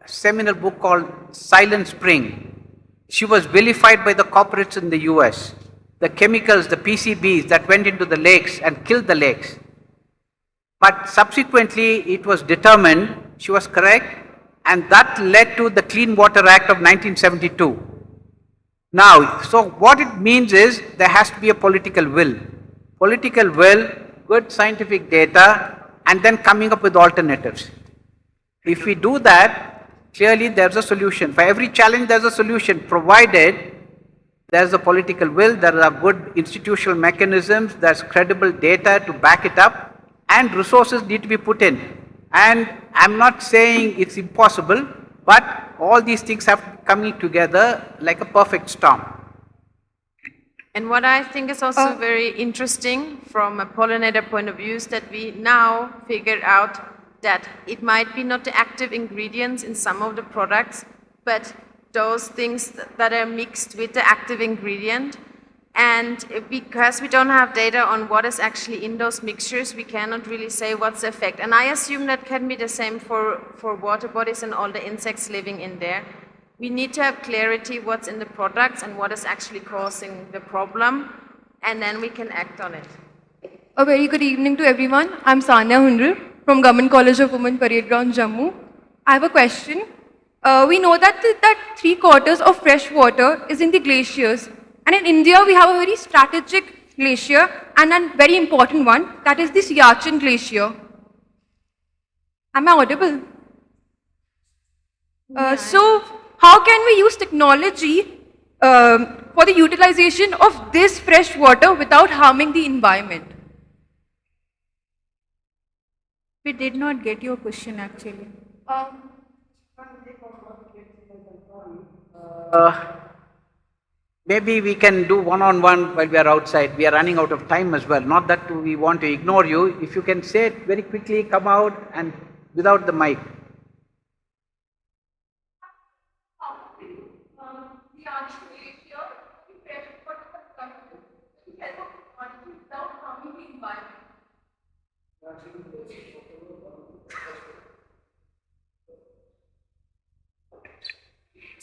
seminal book called Silent Spring. She was vilified by the corporates in the US. The chemicals, the PCBs that went into the lakes and killed the lakes. But subsequently it was determined she was correct, and that led to the Clean Water Act of 1972, Now, so what it means is there has to be a political will. Political will, good scientific data, and then coming up with alternatives. If we do that, clearly there's a solution. For every challenge, there's a solution, provided there's a political will, there are good institutional mechanisms, there's credible data to back it up, and resources need to be put in. And I'm not saying it's impossible, but all these things have to be coming together like a perfect storm. And what I think is also very interesting from a pollinator point of view is that we now figured out that it might be not the active ingredients in some of the products, but those things that are mixed with the active ingredient. And because we don't have data on what is actually in those mixtures, we cannot really say what's the effect. And I assume that can be the same for water bodies and all the insects living in there. We need to have clarity what's in the products and what is actually causing the problem, and then we can act on it. A very good evening to everyone. I'm Sanya Hundar from Government College of Women, Parade Ground, Jammu. I have a question. We know that 3/4 of fresh water is in the glaciers. And in India, we have a very strategic glacier and a very important one, that is the Siachen Glacier. Am I audible? So, how can we use technology for the utilization of this fresh water without harming the environment? We did not get your question actually. Maybe we can do one-on-one while we are outside. We are running out of time as well. Not that we want to ignore you. If you can say it very quickly, come out and without the mic.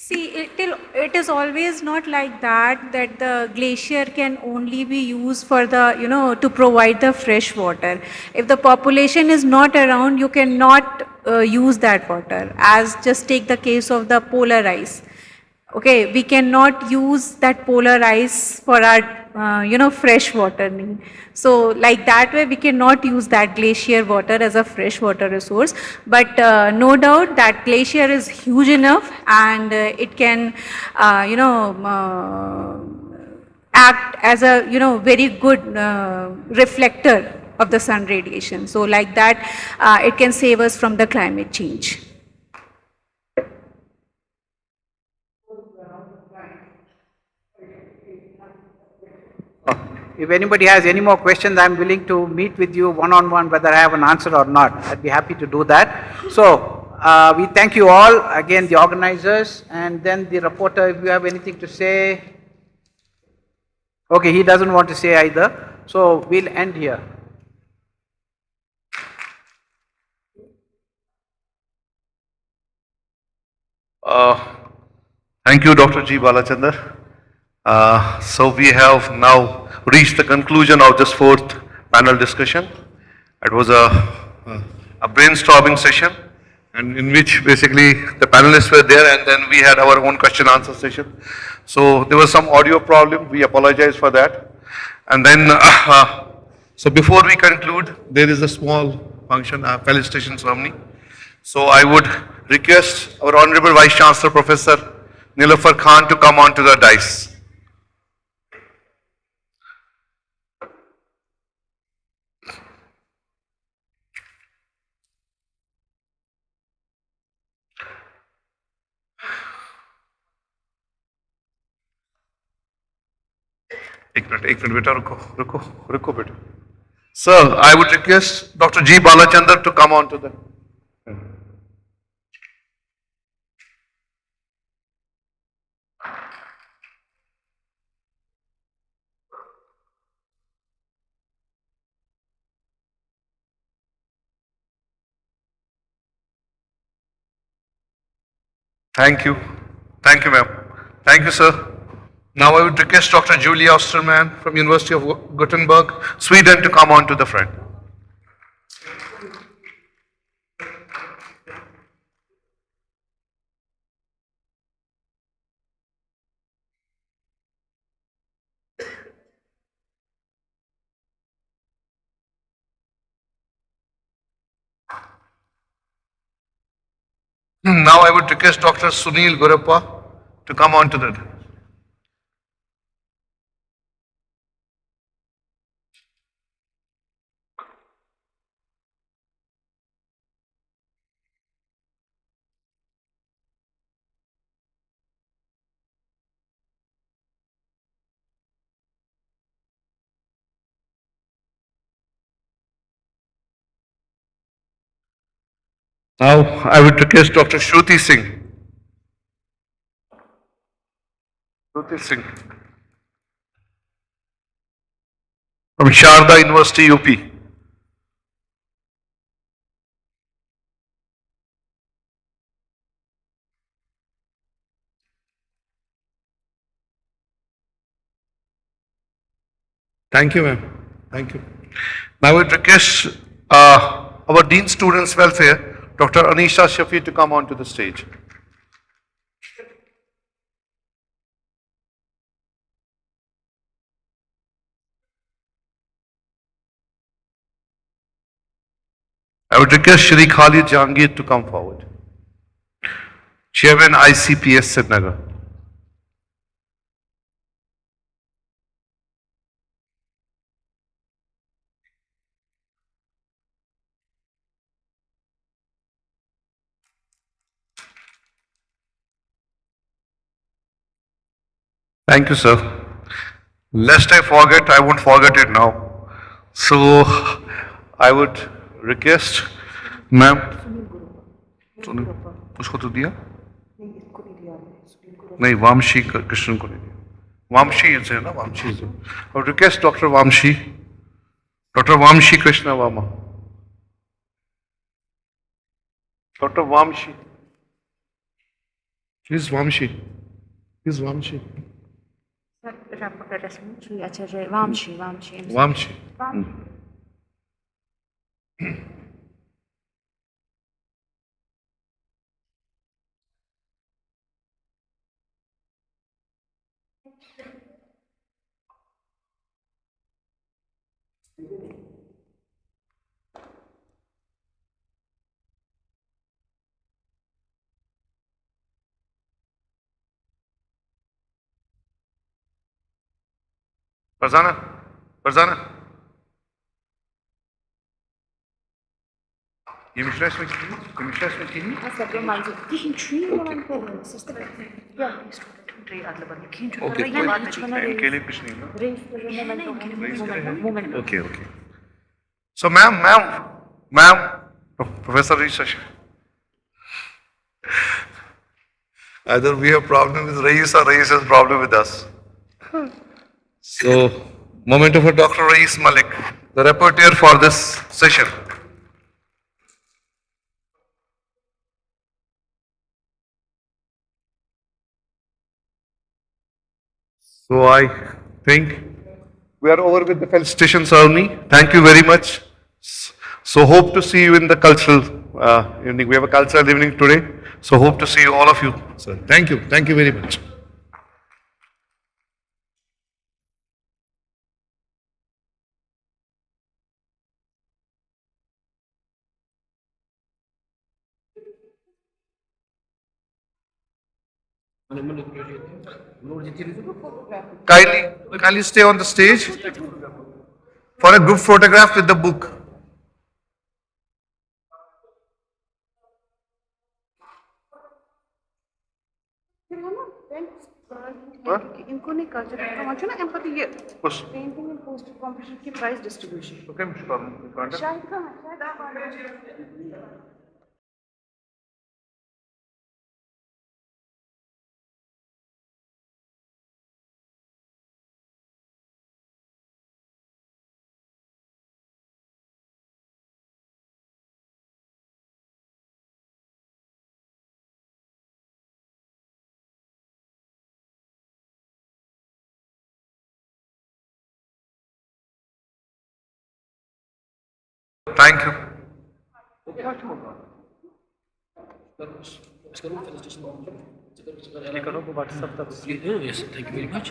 See, it is always not like that the glacier can only be used for the, to provide the fresh water. If the population is not around, you cannot use that water. As just take the case of the polar ice. Okay, we cannot use that polar ice for our, fresh water need. So, like that way, we cannot use that glacier water as a fresh water resource. But no doubt that glacier is huge enough and it can, act as a, very good reflector of the sun radiation. So, like that, it can save us from the climate change. If anybody has any more questions, I'm willing to meet with you one-on-one, whether I have an answer or not. I'd be happy to do that. So, we thank you all, again the organizers, and then the reporter, if you have anything to say. Okay, he doesn't want to say either. So, we'll end here. Thank you, Dr. G. Balachandar. So we have now reached the conclusion of this fourth panel discussion. It was a brainstorming session, and in which basically the panelists were there, and then we had our own question answer session. So there was some audio problem. We apologize for that. And then, so before we conclude, there is a small function, a felicitation ceremony. So I would request our Honorable Vice Chancellor, Professor Nilofar Khan, to come on to the dais. एक minute बेटा रुको बेटा. Sir, I would request Dr. G. Balachandar to come on to the. Thank you. Thank you, ma'am. Thank you, sir. Now I would request Dr. Julia Osterman from University of Gothenburg, Sweden, to come on to the front. Now I would request Dr. Sunil Gurappa to come on to the. Now I would request Dr. Shruti Singh. Shruti Singh from Sharda University, UP. Thank you, ma'am. Thank you. Now I would request our Dean Students Welfare, Dr. Anisha Shafi, to come onto the stage. I would request Shri Khalid Jahangir to come forward. Chairman ICPS Srinagar. Thank you, sir. Lest I forget, I won't forget it now. So, I would request, ma'am. उसको तो दिया? नहीं, वामशी कृष्ण को नहीं दिया. Vamshi is there, na? Vamshi is there. I would request Dr. Vamshi, Dr. Vamshi Krishna Vama. Dr. Vamshi. He's Vamshi. He's Vamshi. Vamshi. Farzana? Farzana? Yemişler mi kimin? Yemişler mi kimin? Okay, इनके लिए कुछ नहीं ना? Okay, okay. So, ma'am, Professor Research. Either we have problem with Rais or Rais has problem with us. So, moment of Dr. Rais Malik, the rapporteur for this session. So I think we are over with the felicitation ceremony. Thank you very much. So hope to see you in the cultural evening. We have a cultural evening today. So hope to see all of you. So thank you. Thank you very much. Kindly stay on the stage for a group photograph with the book. इनको नहीं culture promotion ना empathy ये painting and poster competition की price distribution okay शायद आप आ रहे हैं Thank you. Yes, thank you very much.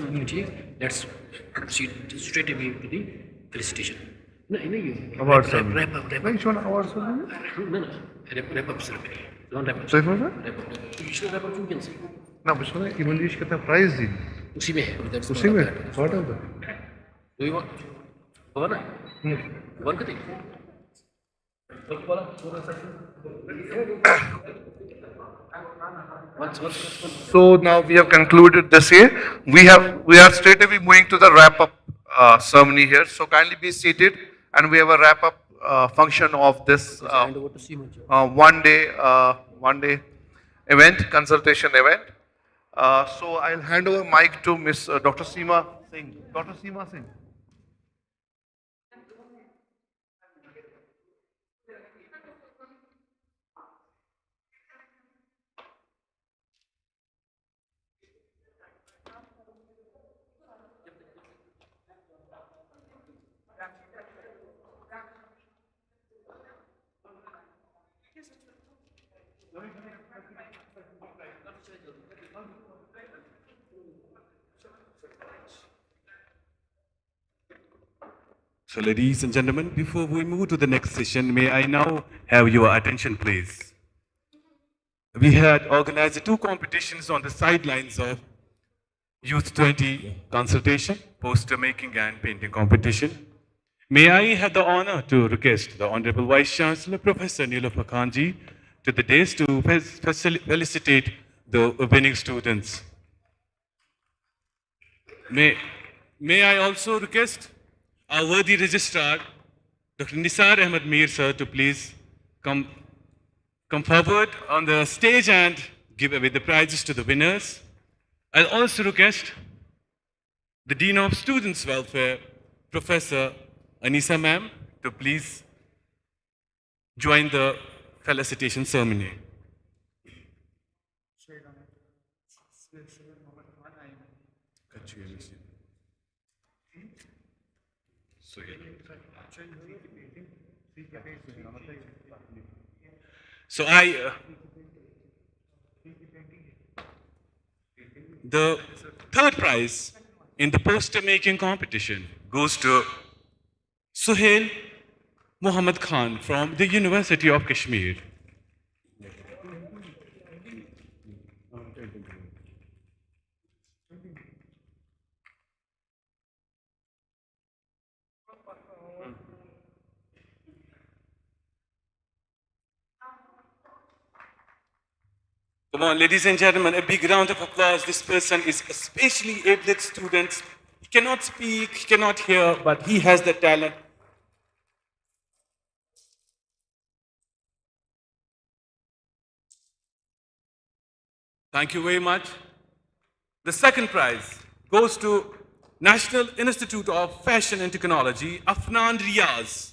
Let's proceed straight away to the felicitation. No, you. Awards wrap up. Wrap up ceremony. Wrap up ceremony. One rapper. Sorry for that? Rapper. Traditional rapper you can say. ना मुझे ना evolution कितना price दी उसी में है. That's उसी part में of that. part of that. Do you want? One. One का देखो. So now we have concluded this year. We are straight away moving to the wrap up ceremony here. So kindly be seated, and we have a wrap up function of this one day event, consultation event. So I'll hand over mic to Miss Dr. Seema Singh. Dr. Seema Singh. So ladies and gentlemen, before we move to the next session, may I now have your attention please. We had organized 2 competitions on the sidelines of Y20 consultation, poster making and painting competition. May I have the honor to request the Honorable Vice Chancellor, Professor Nilofer Khanji, to the dais to felicitate the winning students. May I also request our worthy registrar, Dr. Nisar Ahmed Mir sir, to please come forward on the stage and give away the prizes to the winners. I'll also request the Dean of Students Welfare, Professor Anisa ma'am, to please join the felicitation ceremony. So the third prize in the poster making competition goes to Suhail Muhammad Khan from the University of Kashmir. Come on, ladies and gentlemen, a big round of applause. This person is a specially abled student. He cannot speak, he cannot hear, but he has the talent. Thank you very much. The second prize goes to National Institute of Fashion and Technology, Afnan Riaz.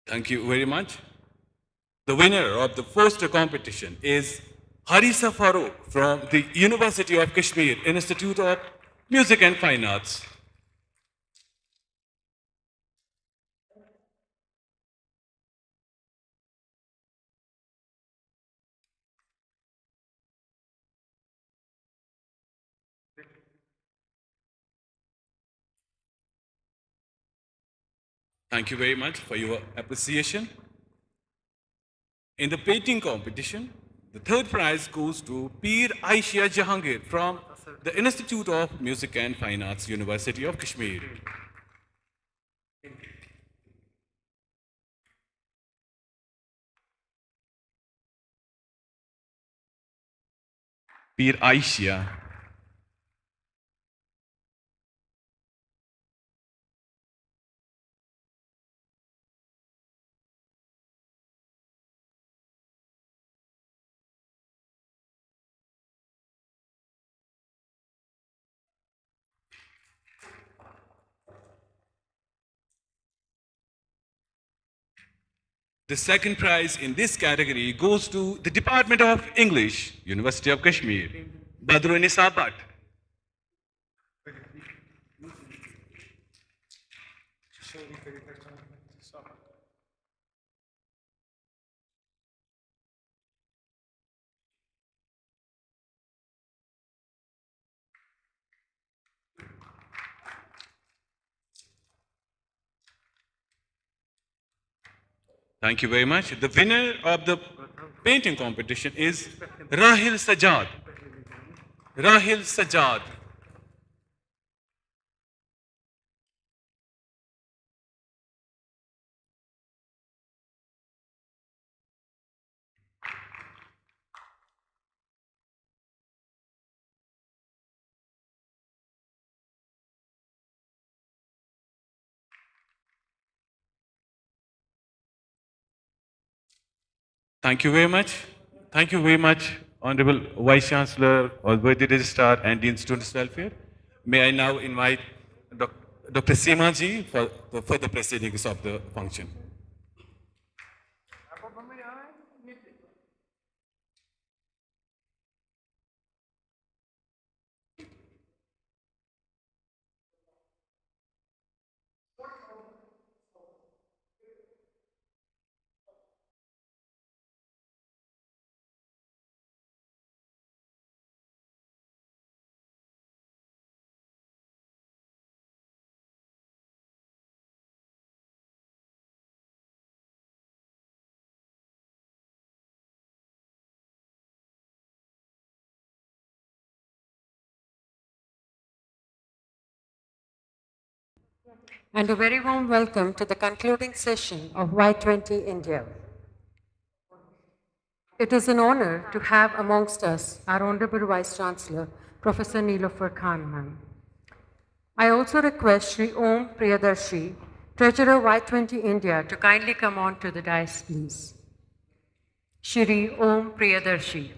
Thank you very much. The winner of the poster competition is Harisa Farooq from the University of Kashmir Institute of Music and Fine Arts. Thank you very much for your appreciation. In the painting competition, the third prize goes to Peer Aisha Jahangir from the Institute of Music and Fine Arts, University of Kashmir. Peer Aisha. The second prize in this category goes to the Department of English, University of Kashmir, Badrunisa Bhatt. Thank you very much. The winner of the painting competition is Rahil Sajjad. Rahil Sajjad. Thank you very much. Thank you very much, Honorable Vice Chancellor, All-Worthy Registrar and Dean Students Welfare. May I now invite Dr. Seema ji for the further proceedings of the function. And a very warm welcome to the concluding session of Y20 India. It is an honor to have amongst us our Honorable Vice Chancellor, Professor Nilofer Khan, ma'am. I also request Shri Om Priyadarshi, Treasurer Y20 India, to kindly come on to the dais, please. Shri Om Priyadarshi.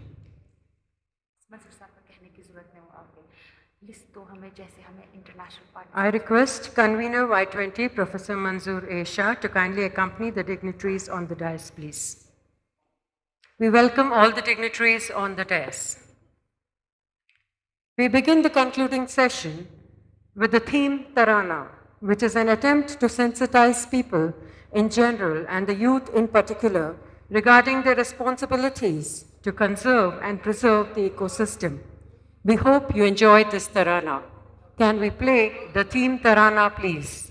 I request Convener Y20, Professor Manzoor A. Shah, to kindly accompany the dignitaries on the dais, please. We welcome all the dignitaries on the dais. We begin the concluding session with the theme Tarana, which is an attempt to sensitize people in general and the youth in particular regarding their responsibilities to conserve and preserve the ecosystem. We hope you enjoyed this Tarana. Can we play the theme Tarana, please?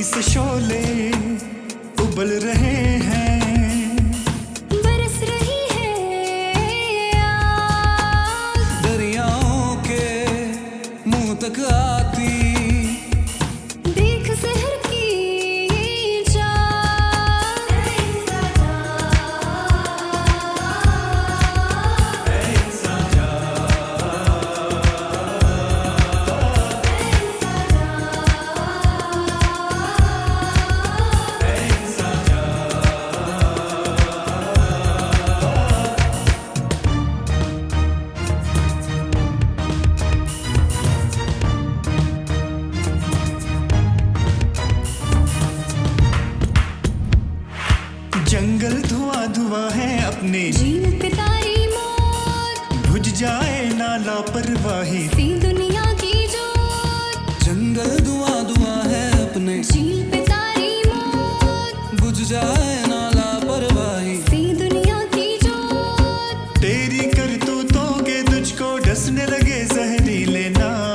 से शोले उबल रहे हैं, बरस रही है आग, दरियाओं के मुंह तक आती देख शहर की चाल। जंगल धुआं धुआं है अपने झील पे तारी मौत, बुझ जाए ना लापरवाही सी दुनिया की जोत। जंगल धुआं धुआं है अपने झील पे तारी मौत, बुझ जाए ना लापरवाही सी दुनिया की जोत। तेरी करतूतों के तुझको डसने लगे जहरीले नाग।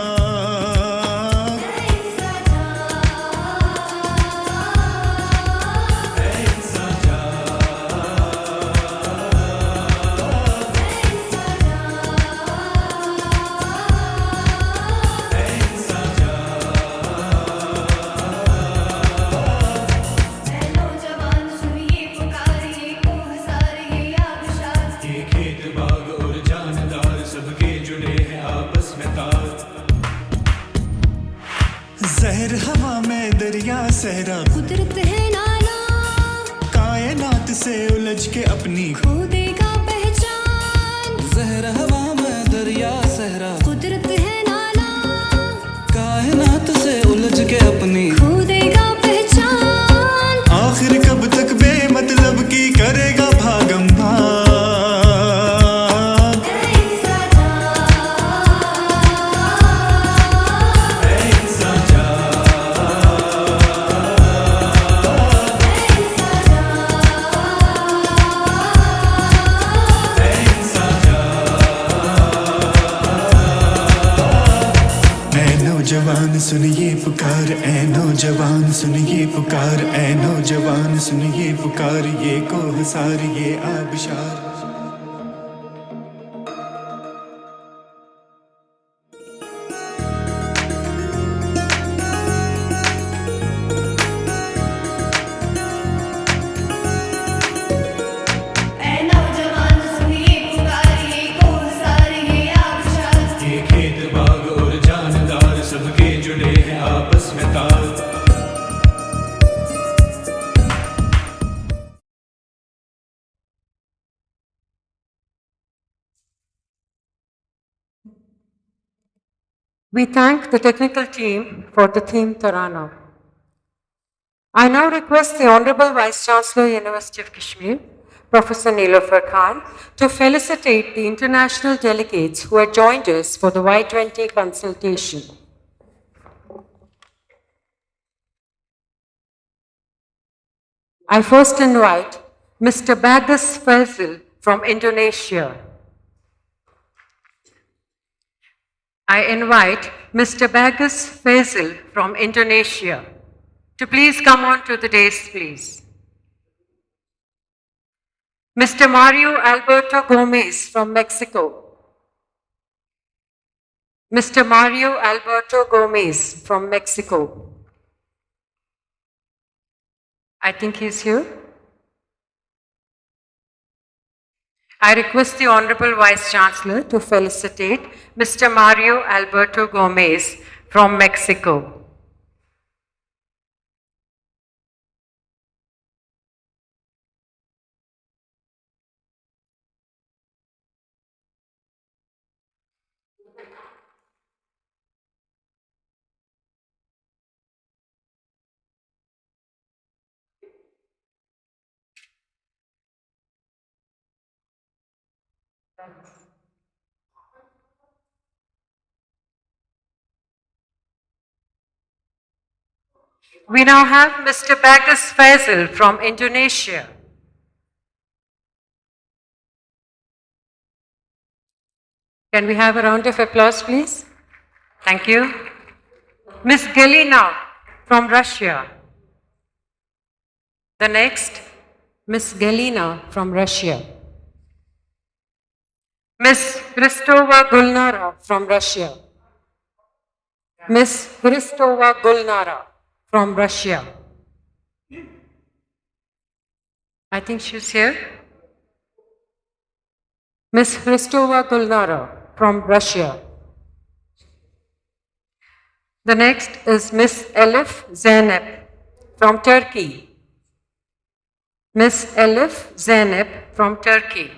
जहर हवा में दरिया सहरा कुदरत है नाना, कायनात से उलझ के अपनी खो देगा पहचान। जहर हवा में दरिया सहरा नौजवान सुन ये पुकार, ऐ नौजवान सुन ये पुकार, ये कोहसार ये आबशार। ये खेत बाग और जानदार सबके जुड़े हैं आपस में तार। We thank the technical team for the theme Tarana. I now request the Honorable Vice Chancellor, University of Kashmir, Professor Nilofer Khan, to felicitate the international delegates who have joined us for the Y20 consultation. I first invite Mr. Bagus Faisal from Indonesia. I invite Mr. Bagus Faisal from Indonesia to please come on to the dais, please. Mr. Mario Alberto Gomez from Mexico. Mr. Mario Alberto Gomez from Mexico. I think he's here. I request the Honorable Vice Chancellor to felicitate Mr. Mario Alberto Gomez from Mexico. We now have Mr. Bagus Faisal from Indonesia. Can we have a round of applause, please? Thank you. Ms. Galina from Russia. The next, Ms. Galina from Russia. Ms. Hristova Gulnara from Russia. Ms. Hristova Gulnara from Russia. I think she's here. Ms. Hristova Gulnara from Russia. The next is Ms. Elif Zeynep from Turkey. Ms. Elif Zeynep from Turkey.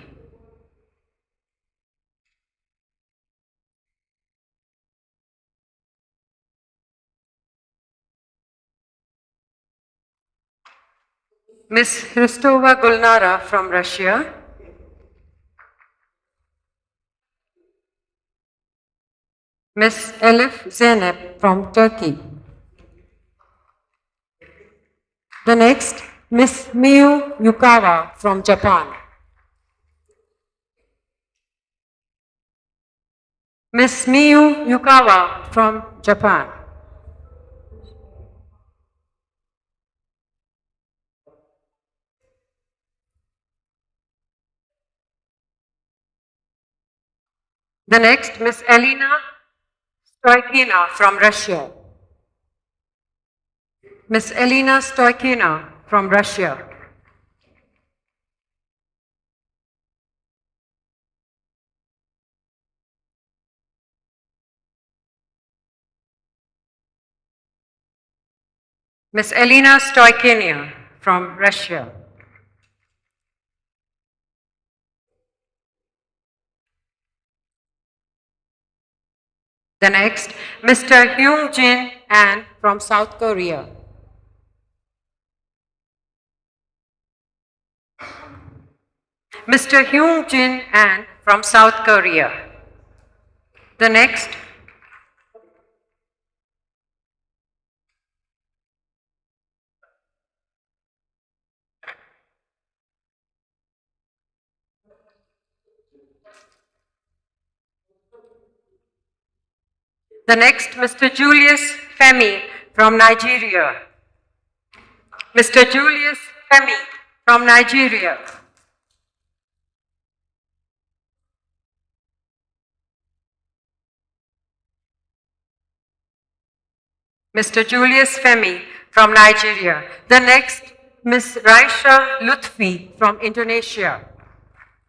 Ms. Hristova Gulnara from Russia. Ms. Elif Zeynep from Turkey. The next, Ms. Miyu Yukawa from Japan. Ms. Miyu Yukawa from Japan. The next, Ms. Elena Stoykina from Russia. Ms. Elena Stoykina from Russia. Ms. Elena Stoykina from Russia. The next, Mr. Hyung Jin An from South Korea. Mr. Hyung Jin An from South Korea. The next, Mr. Julius Femi from Nigeria. Mr. Julius Femi from Nigeria. Mr. Julius Femi from Nigeria. The next, Ms. Raisha Lutfi from Indonesia.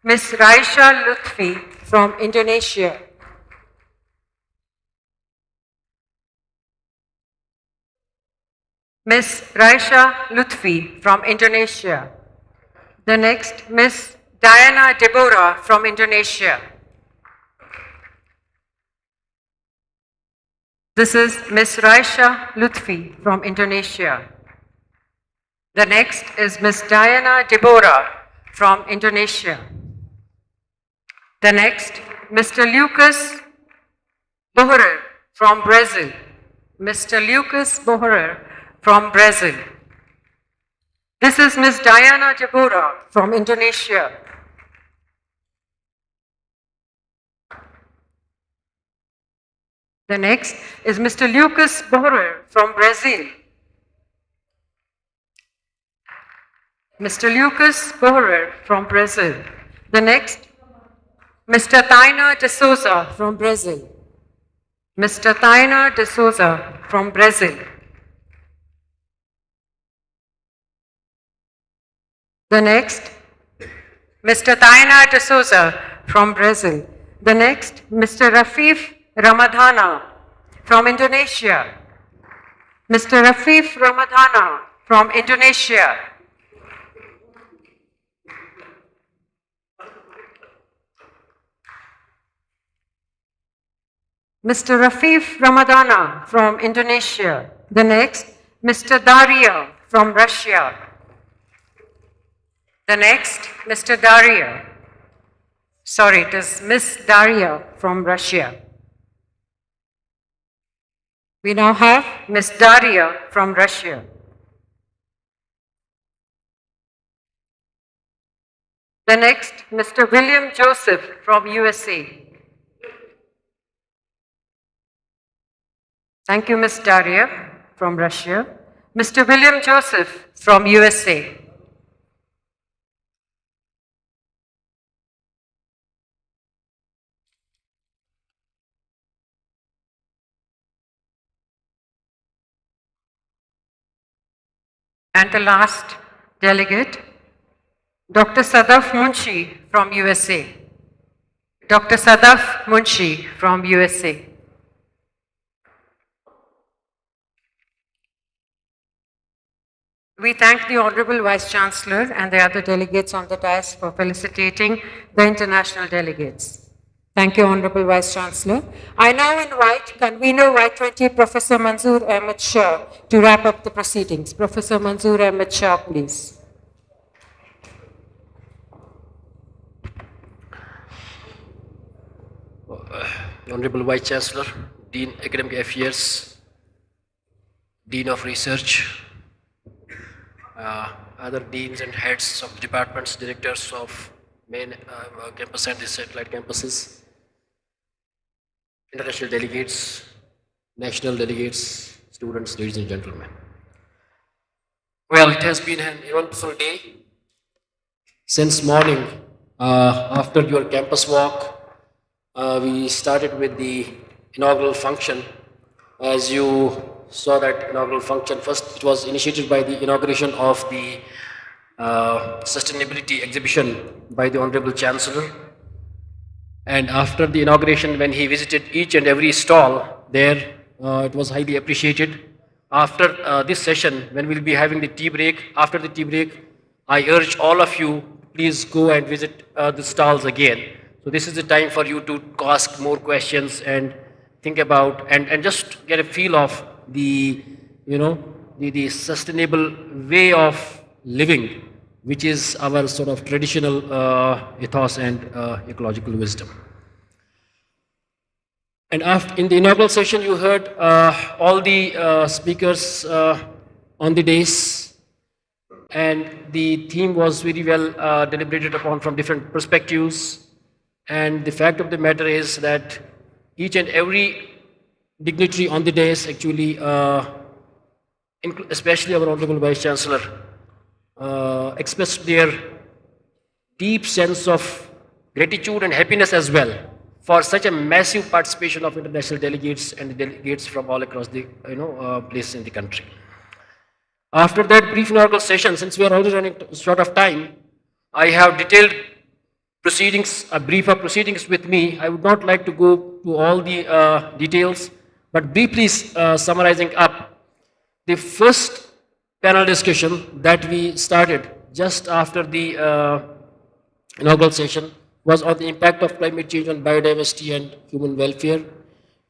Ms. Raisha Lutfi from Indonesia. Ms. Raisha Lutfi from Indonesia. The next, Ms. Diana Deborah from Indonesia. This is Ms. Raisha Lutfi from Indonesia. The next is Ms. Diana Deborah from Indonesia. The next, Mr. Lucas Bohrer from Brazil. Mr. Lucas Bohrer from Brazil. This is Ms. Diana Deborah from Indonesia. The next is Mr. Lucas Bohrer from Brazil. Mr. Lucas Bohrer from Brazil. The next, Mr. Taina de Souza from Brazil. Mr. Taina de Souza from Brazil. The next, Mr. Taina de Souza from Brazil. The next, Mr. Rafif Ramadhana from Indonesia. Mr. Rafif Ramadhana from Indonesia. Mr. Rafif Ramadhana from Indonesia. The next, Mr. Daria from Russia. The next, Mr. Daria. Sorry, it is Miss Daria from Russia. We now have Miss Daria from Russia. The next, Mr. William Joseph from USA. Thank you, Miss Daria from Russia. Mr. William Joseph from USA. And the last delegate, Dr. Sadaf Munshi from USA. Dr. Sadaf Munshi from USA. We thank the Honorable Vice Chancellor and the other delegates on the dais for felicitating the international delegates. Thank you, Honorable Vice Chancellor. I now invite Convener Y20, Professor Manzoor Ahmed Shah, to wrap up the proceedings. Professor Manzoor Ahmed Shah, please. Honorable Vice Chancellor, Dean Academic Affairs, Dean of Research, other deans and heads of departments, directors of main campus and the satellite campuses, international delegates, national delegates, students, ladies and gentlemen. Well, it has been an eventful day. Since morning, after your campus walk, we started with the inaugural function. As you saw that inaugural function, first it was initiated by the inauguration of the sustainability exhibition by the Honorable Chancellor. And after the inauguration, when he visited each and every stall there, it was highly appreciated. After this session, when we'll be having the tea break, after the tea break, I urge all of you, please go and visit the stalls again. So this is the time for you to ask more questions and think about and just get a feel of the, the sustainable way of living, which is our sort of traditional ethos and ecological wisdom. And after, in the inaugural session, you heard all the speakers on the days, and the theme was very well deliberated upon from different perspectives. And the fact of the matter is that each and every dignitary on the days actually especially our Honorable Vice Chancellor, expressed their deep sense of gratitude and happiness as well for such a massive participation of international delegates and delegates from all across the places in the country. After that brief inaugural session, since we are already running short of time, I have detailed proceedings, a brief of proceedings with me. I would not like to go to all the details, but briefly summarizing up, the first panel discussion that we started just after the inaugural session was on the impact of climate change on biodiversity and human welfare,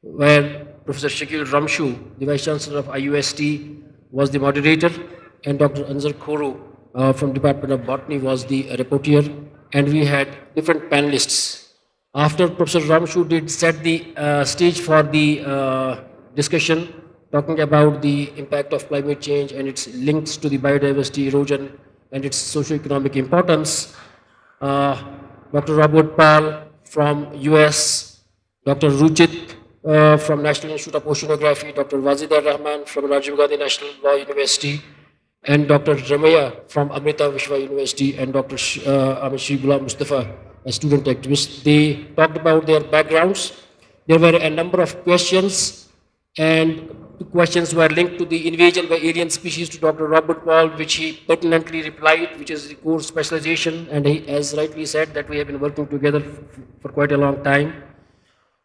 where Professor Shakil Ramshu, the Vice Chancellor of IUST, was the moderator, and Dr. Anzar Khoro from Department of Botany was the rapporteur, and we had different panelists. After Professor Ramshu did set the stage for the discussion, talking about the impact of climate change and its links to the biodiversity erosion and its socio-economic importance, Dr. Robert Paul from US, Dr. Ruchit from National Institute of Oceanography, Dr. Wazida Rahman from Rajiv Gandhi National Law University, and Dr. Ramaya from Amrita Vishwa University, and Dr. Shri Ghulam Mustafa, a student activist. They talked about their backgrounds. There were a number of questions, and the questions were linked to the invasion by alien species to Dr. Robert Paul, which he pertinently replied, which is the core specialization, and he has rightly said that we have been working together for quite a long time.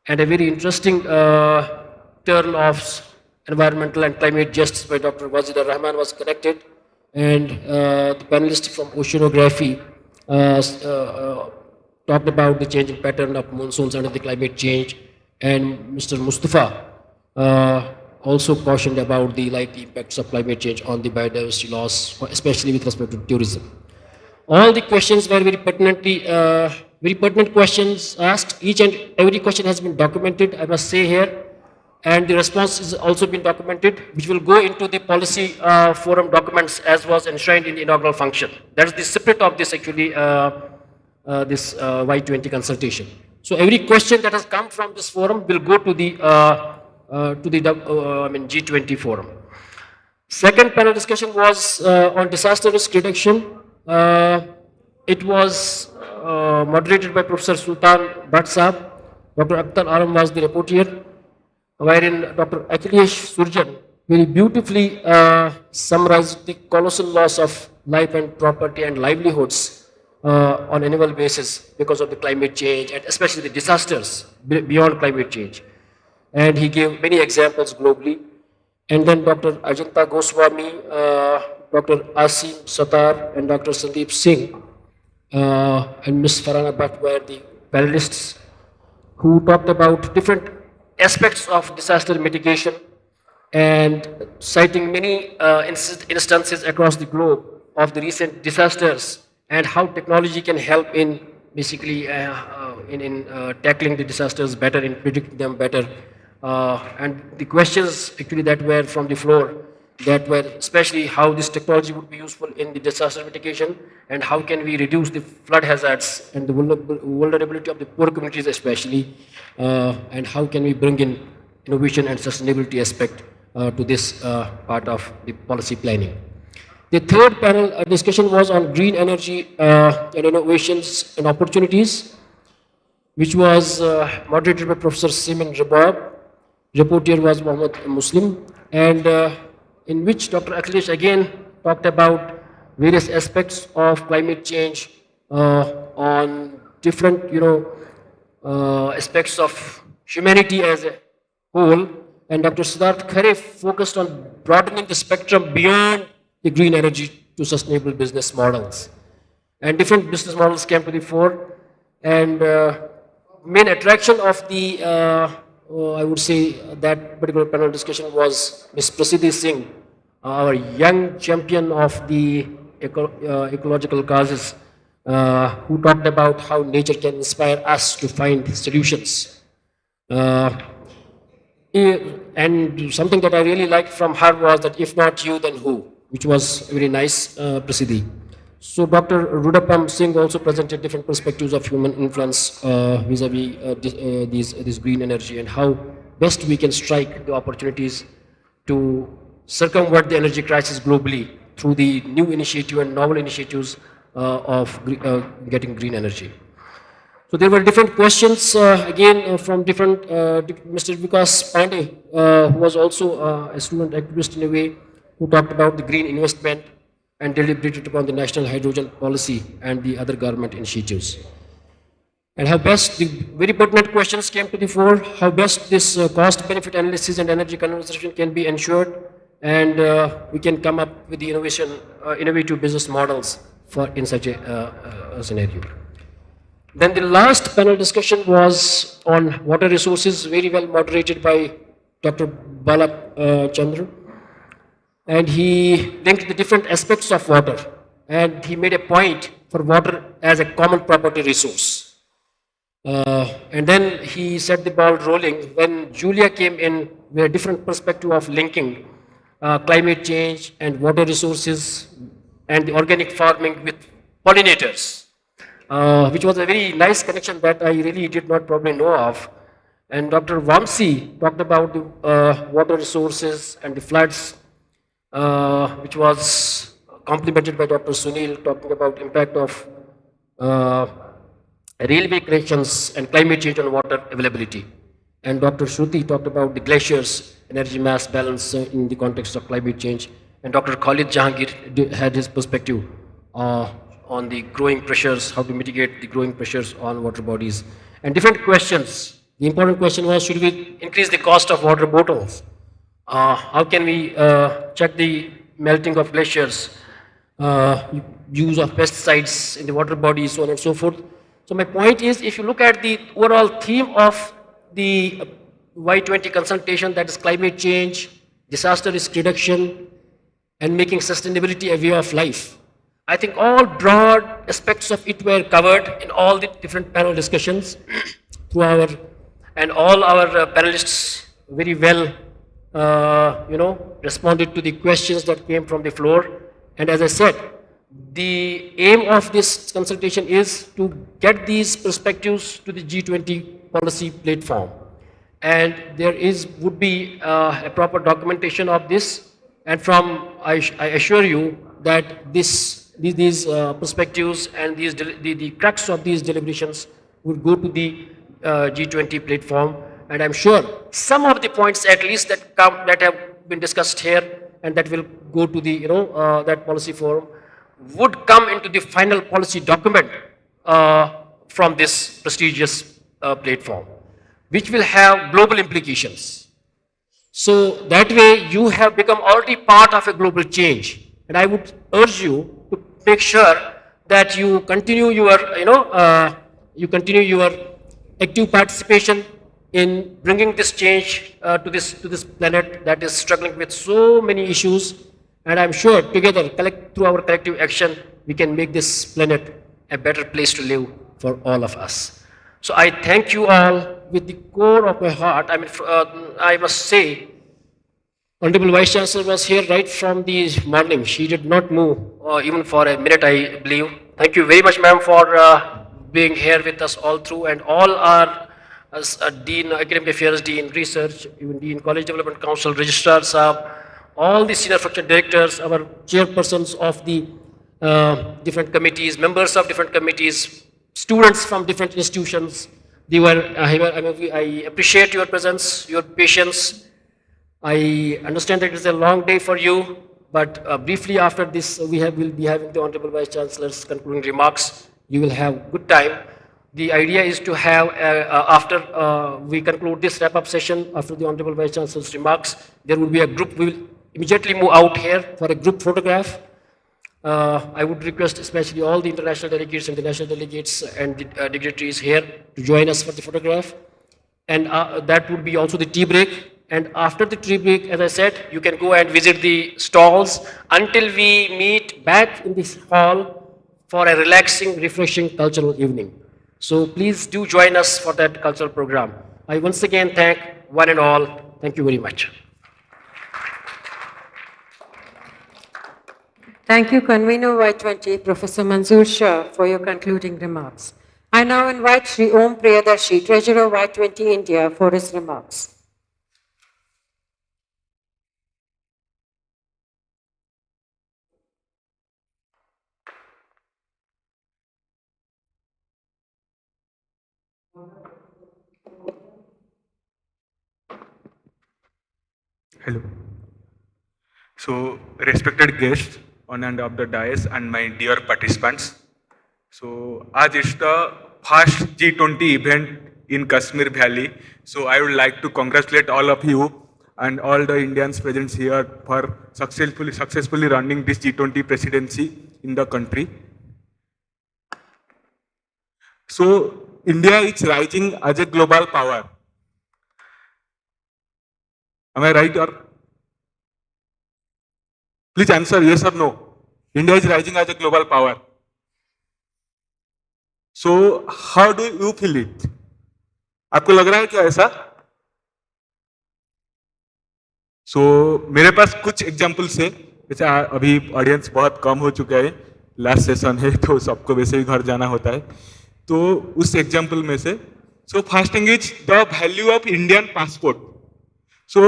And a very interesting turn of environmental and climate justice by Dr. Wazida Rahman was connected, and the panelist from oceanography talked about the changing pattern of monsoons under the climate change, and Mr. Mustafa also cautioned about the likely impacts of climate change on the biodiversity loss, especially with respect to tourism. All the questions were very pertinent questions asked. Each and every question has been documented, I must say here, and the response has also been documented, which will go into the policy forum documents as was enshrined in the inaugural function. That is the spirit of this actually, this Y20 consultation. So every question that has come from this forum will go to the G20 forum. Second panel discussion was on disaster risk reduction. It was moderated by Professor Sultan Bhatt Saab. Dr. Akhtar Alam was the rapporteur, wherein Dr. Akhilesh Surjan very beautifully summarized the colossal loss of life and property and livelihoods on annual basis because of the climate change, and especially the disasters beyond climate change. And he gave many examples globally. And then Dr. Ajanta Goswami, Dr. Asim Satar, and Dr. Sandeep Singh and Ms. Farhana Bhatt were the panelists who talked about different aspects of disaster mitigation, and citing many instances across the globe of the recent disasters and how technology can help in basically in tackling the disasters better, in predicting them better. And the questions actually that were from the floor, that were especially how this technology would be useful in the disaster mitigation, and how can we reduce the flood hazards and the vulnerability of the poor communities especially, and how can we bring in innovation and sustainability aspect to this part of the policy planning. The third panel discussion was on green energy and innovations and opportunities, which was moderated by Professor Simin Rabab. Rapporteur was Mohammed Muslim, and in which Dr. Akhilesh again talked about various aspects of climate change on different, aspects of humanity as a whole. And Dr. Siddharth Khare focused on broadening the spectrum beyond the green energy to sustainable business models. And different business models came to the fore. And main attraction of the, I would say, that particular panel discussion was Ms. Prasiddhi Singh, our young champion of the ecological causes, who talked about how nature can inspire us to find solutions. And something that I really liked from her was that if not you, then who, which was very nice, Prasiddhi. So Dr. Rudapam Singh also presented different perspectives of human influence vis-a-vis this green energy, and how best we can strike the opportunities to circumvent the energy crisis globally through the new initiative and novel initiatives of getting green energy. So there were different questions again from different, Mr. Vikas Pandey, who was also a student activist in a way, who talked about the green investment and deliberated upon the national hydrogen policy and the other government initiatives. And how best, the very pertinent questions came to the fore, how best this cost-benefit analysis and energy conservation can be ensured, and we can come up with the innovative business models for in such a scenario. Then the last panel discussion was on water resources, very well moderated by Dr. Bala Chandra. And he linked the different aspects of water. And he made a point for water as a common property resource. And then he set the ball rolling when Julia came in with a different perspective of linking climate change and water resources and the organic farming with pollinators. Which was a very nice connection that I really did not probably know of. And Dr. Vamsi talked about the water resources and the floods, which was complemented by Dr. Sunil talking about impact of railway connections and climate change on water availability. And Dr. Shruti talked about the glaciers, energy mass balance in the context of climate change. And Dr. Khalid Jahangir had his perspective on the growing pressures, how to mitigate the growing pressures on water bodies. And different questions. The important question was, should we increase the cost of water bottles? How can we check the melting of glaciers, use of pesticides in the water bodies, so on and so forth. So my point is, if you look at the overall theme of the Y20 consultation, that is climate change, disaster risk reduction, and making sustainability a way of life, I think all broad aspects of it were covered in all the different panel discussions through and all our panelists very well, responded to the questions that came from the floor. And as I said, the aim of this consultation is to get these perspectives to the G20 policy platform. And there would be a proper documentation of this. And I assure you that these perspectives and the crux of these deliberations would go to the G20 platform. And I'm sure some of the points, at least that have been discussed here and that will go to the that policy forum, would come into the final policy document from this prestigious platform, which will have global implications. So that way you have become already part of a global change. And I would urge you to make sure that you continue your, active participation in bringing this change to this planet that is struggling with so many issues. And I'm sure together, through our collective action, we can make this planet a better place to live for all of us. So I thank you all with the core of my heart. I mean, I must say, Honorable Vice Chancellor was here right from the morning. She did not move even for a minute, I believe. Thank you very much, ma'am, for being here with us all through, and all our Dean, Academic Affairs, Dean, Research, even Dean, College Development Council, Registrars, all the senior function directors, our chairpersons of the different committees, members of different committees, students from different institutions. I appreciate your presence, your patience. I understand that it is a long day for you, but briefly after this, we'll be having the Honorable Vice Chancellor's concluding remarks. You will have good time. The idea is to have, after we conclude this wrap-up session, after the Honorable Vice Chancellor's remarks, there will be a group. We will immediately move out here for a group photograph. I would request especially all the international delegates and the national delegates and the dignitaries here to join us for the photograph. And that would be also the tea break. And after the tea break, as I said, you can go and visit the stalls until we meet back in this hall for a relaxing, refreshing cultural evening. So please do join us for that cultural program. I once again thank one and all. Thank you very much. Thank you, Convener Y20, Professor Manzoor Shah, for your concluding remarks. I now invite Sri Om Priyadarshi, Treasurer Y20 India, for his remarks. Hello. So, respected guests on and of the dais and my dear participants. So, as it's the first G20 event in Kashmir Valley. So, I would like to congratulate all of you and all the Indians present here for successfully running this G20 presidency in the country. So, India is rising as a global power. Am I right or? Please answer yes or no. India is rising as a global power. So, how do you feel it? आपको लग रहा है क्या ऐसा? So, मेरे पास कुछ examples है. जैसे अभी ऑडियंस बहुत कम हो चुका है, लास्ट सेशन है तो सबको वैसे ही घर जाना होता है. तो उस एग्जाम्पल में से so first thing is the value of Indian passport. So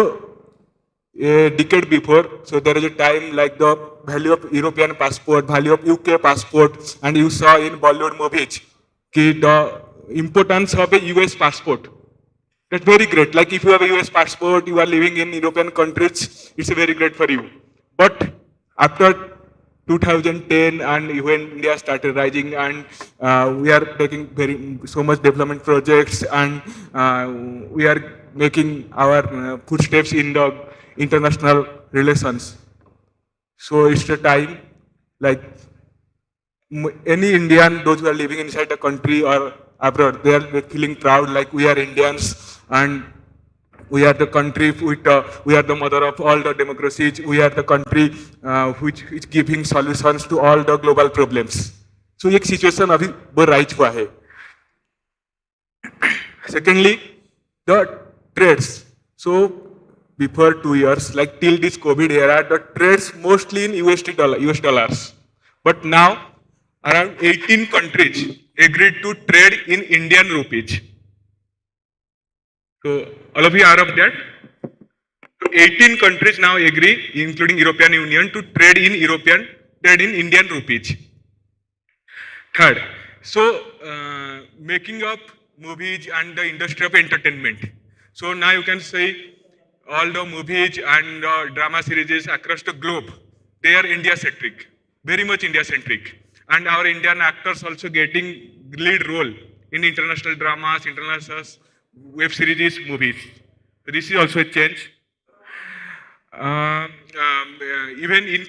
a decade before, so there is a time like the value of European passport, value of UK passport, and you saw in Bollywood movies the importance of a US passport. That's very great. Like if you have a US passport, you are living in European countries, it's very great for you. But after 2010 and when India started rising and we are taking so much development projects and we are making our footsteps in the international relations. So it's the time like any Indian, those who are living inside the country or abroad, they are feeling proud like we are Indians and we are the country with, we are the mother of all the democracies, we are the country which is giving solutions to all the global problems. So एक situation अभी वो rise हुआ है. Secondly, the trades. So before 2 years, like till this COVID era, the trades mostly in US dollars. But now around 18 countries agreed to trade in Indian rupees. So all of you are of that? So 18 countries now agree, including European Union, to trade in Indian rupees. Third, so making up movies and the industry of entertainment. So now you can say all the movies and drama series across the globe, they are India-centric, very much India-centric. And our Indian actors also getting lead role in international dramas, international web series, movies. So this is also a change. Even in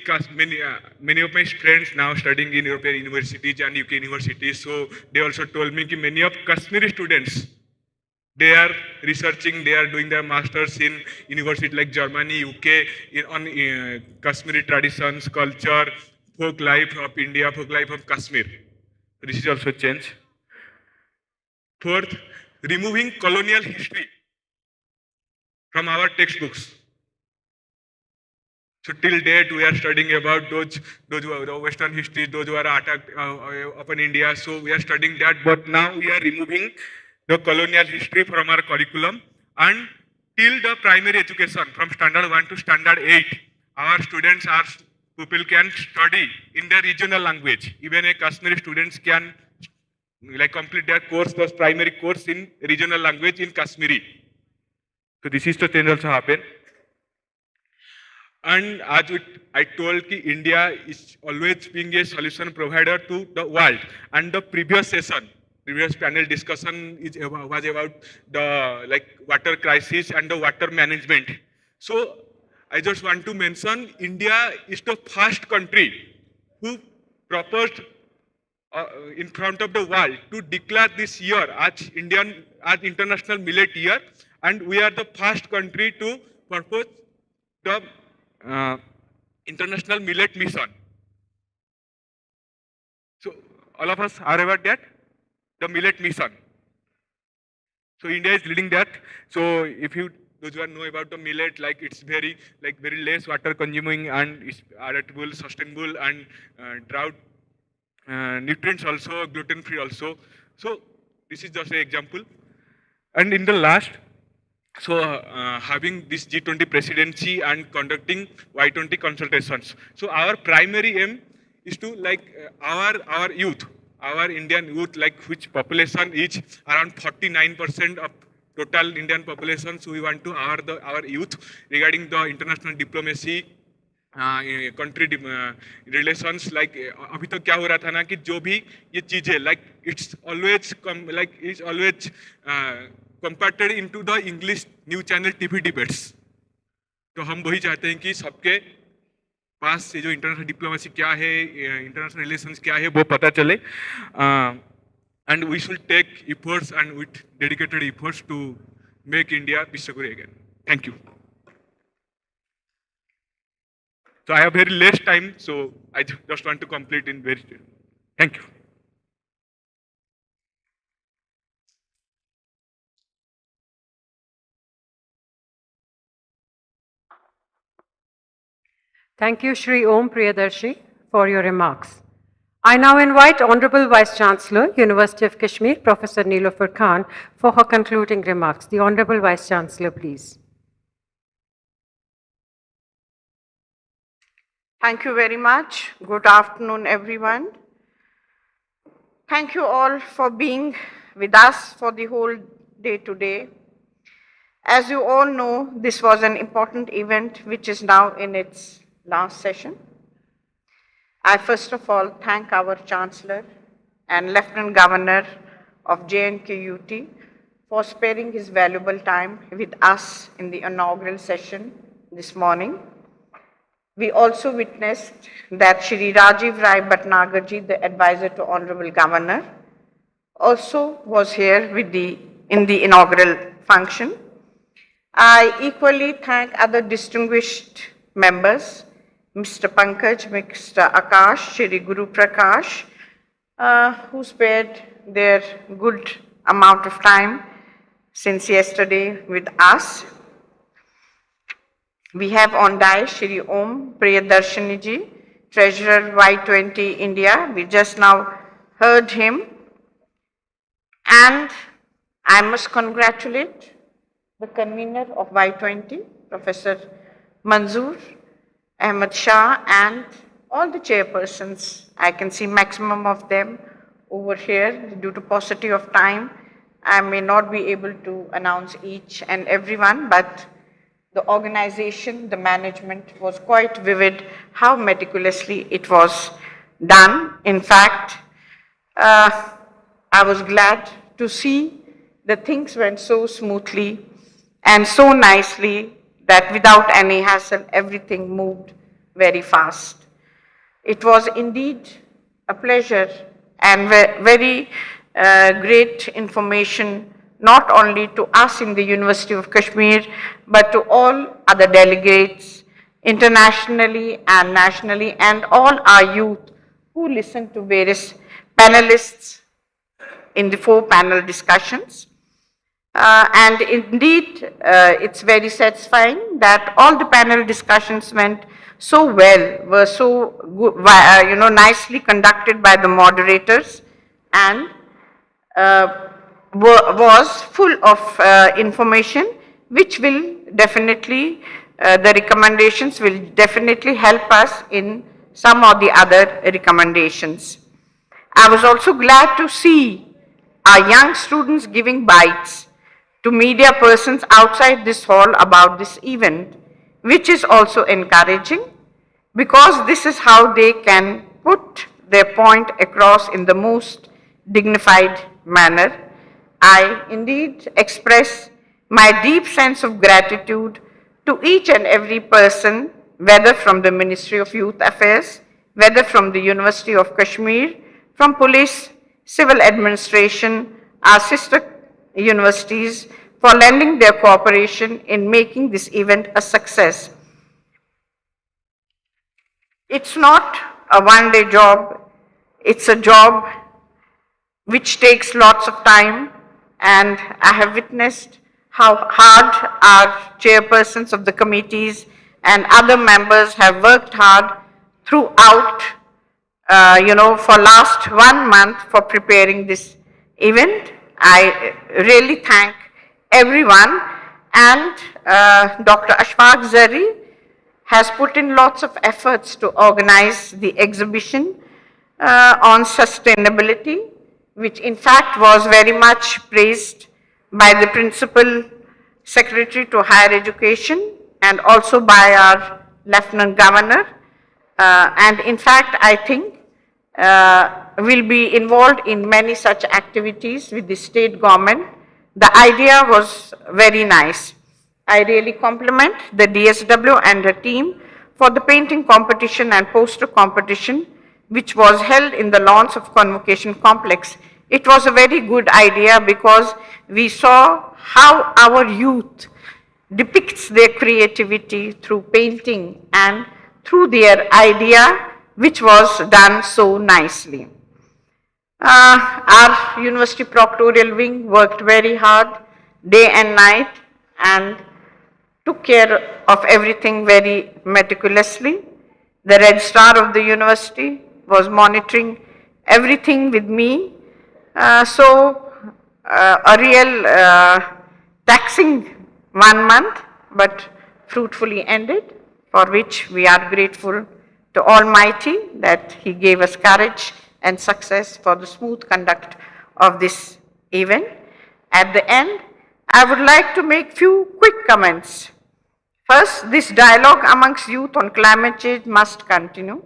many of my friends now studying in European universities and UK universities, so they also told me that many of Kashmiri students, they are researching, they are doing their masters in universities like Germany, UK, on Kashmiri traditions, culture, folk life of India, folk life of Kashmir. This is also a change. Fourth, removing colonial history from our textbooks. So till date, we are studying about those who are the Western history, those who are attacked upon India. So we are studying that, but now we are removing the colonial history from our curriculum. And till the primary education, from standard 1 to standard 8, our students people can study in their regional language. Even a Kashmiri students can complete their course, the primary course in regional language in Kashmiri. So this is the change also happened. And as I told that India is always being a solution provider to the world. And the previous panel discussion was about the water crisis and the water management. So I just want to mention India is the first country who proposed in front of the world to declare this year as International Millet Year, and we are the first country to propose the International Millet Mission. So all of us are aware that the Millet Mission. So India is leading that. So if those who know about the millet, it's very less water consuming and it's adaptable, sustainable, and drought nutrients also, gluten free also. So this is just an example. And in the last, so having this G20 presidency and conducting Y20 consultations. So our primary aim is to our youth, our Indian youth, like which population is around 49% of total Indian population. So we want to our youth regarding the international diplomacy, country relations like अभी तो क्या हो रहा था ना कि जो भी ये चीज़ें like it's always compacted into the English news channel TV debates. तो हम वही चाहते हैं कि सबके पास ये जो इंटरनेशनल डिप्लोमेसी क्या है, इंटरनेशनल रिलेशंस क्या है, वो पता चले. And we should take efforts and with dedicated efforts to make India विश्वगुरु again. Thank you. So I have very less time, so I just want to complete in very. Thank you. Thank you, Shri Om Priyadarshi, for your remarks. I now invite Honorable Vice Chancellor, University of Kashmir, Professor Nilofer Khan, for her concluding remarks. The Honorable Vice Chancellor, please. Thank you very much. Good afternoon, everyone. Thank you all for being with us for the whole day today. As you all know, this was an important event which is now in its last session. I first of all thank our Chancellor and Lieutenant Governor of JNKUT for sparing his valuable time with us in the inaugural session this morning. We also witnessed that Shri Rajiv Rai Bhatnagarji, the advisor to Honorable Governor, also was here in the inaugural function. I equally thank other distinguished members, Mr. Pankaj, Mr. Akash, Shri Guru Prakash, who spared their good amount of time since yesterday with us. We have on dais Shri Om Priyadarshini ji, Treasurer Y20 India. We just now heard him. And I must congratulate the convener of Y20, Professor Manzoor Ahmed Shah, and all the chairpersons. I can see maximum of them over here. Due to paucity of time, I may not be able to announce each and everyone, but the organization, the management was quite vivid how meticulously it was done. In fact, I was glad to see that things went so smoothly and so nicely that without any hassle, everything moved very fast. It was indeed a pleasure and very great information, not only to us in the University of Kashmir, but to all other delegates internationally and nationally, and all our youth who listened to various panelists in the 4 panel discussions. And indeed, it's very satisfying that all the panel discussions went so well, were so good, nicely conducted by the moderators, and was full of information, which will definitely, the recommendations will definitely help us in some of the other recommendations. I was also glad to see our young students giving bites to media persons outside this hall about this event, which is also encouraging, because this is how they can put their point across in the most dignified manner. I indeed express my deep sense of gratitude to each and every person, whether from the Ministry of Youth Affairs, whether from the University of Kashmir, from police, civil administration, our sister universities, for lending their cooperation in making this event a success. It's not a one-day job, it's a job which takes lots of time, and I have witnessed how hard our chairpersons of the committees and other members have worked hard throughout, for last 1 month for preparing this event. I really thank everyone, and Dr. Ashfaq Zari has put in lots of efforts to organize the exhibition on sustainability, which in fact was very much praised by the Principal Secretary to Higher Education and also by our Lieutenant Governor. And in fact, I think will be involved in many such activities with the state government. The idea was very nice. I really compliment the DSW and the team for the painting competition and poster competition which was held in the lawns of Convocation Complex. It was a very good idea because we saw how our youth depicts their creativity through painting and through their idea which was done so nicely. Our university proctorial wing worked very hard day and night and took care of everything very meticulously. The registrar of the university was monitoring everything with me. A real taxing 1 month, but fruitfully ended, for which we are grateful to Almighty that He gave us courage and success for the smooth conduct of this event. At the end, I would like to make few quick comments. First, this dialogue amongst youth on climate change must continue.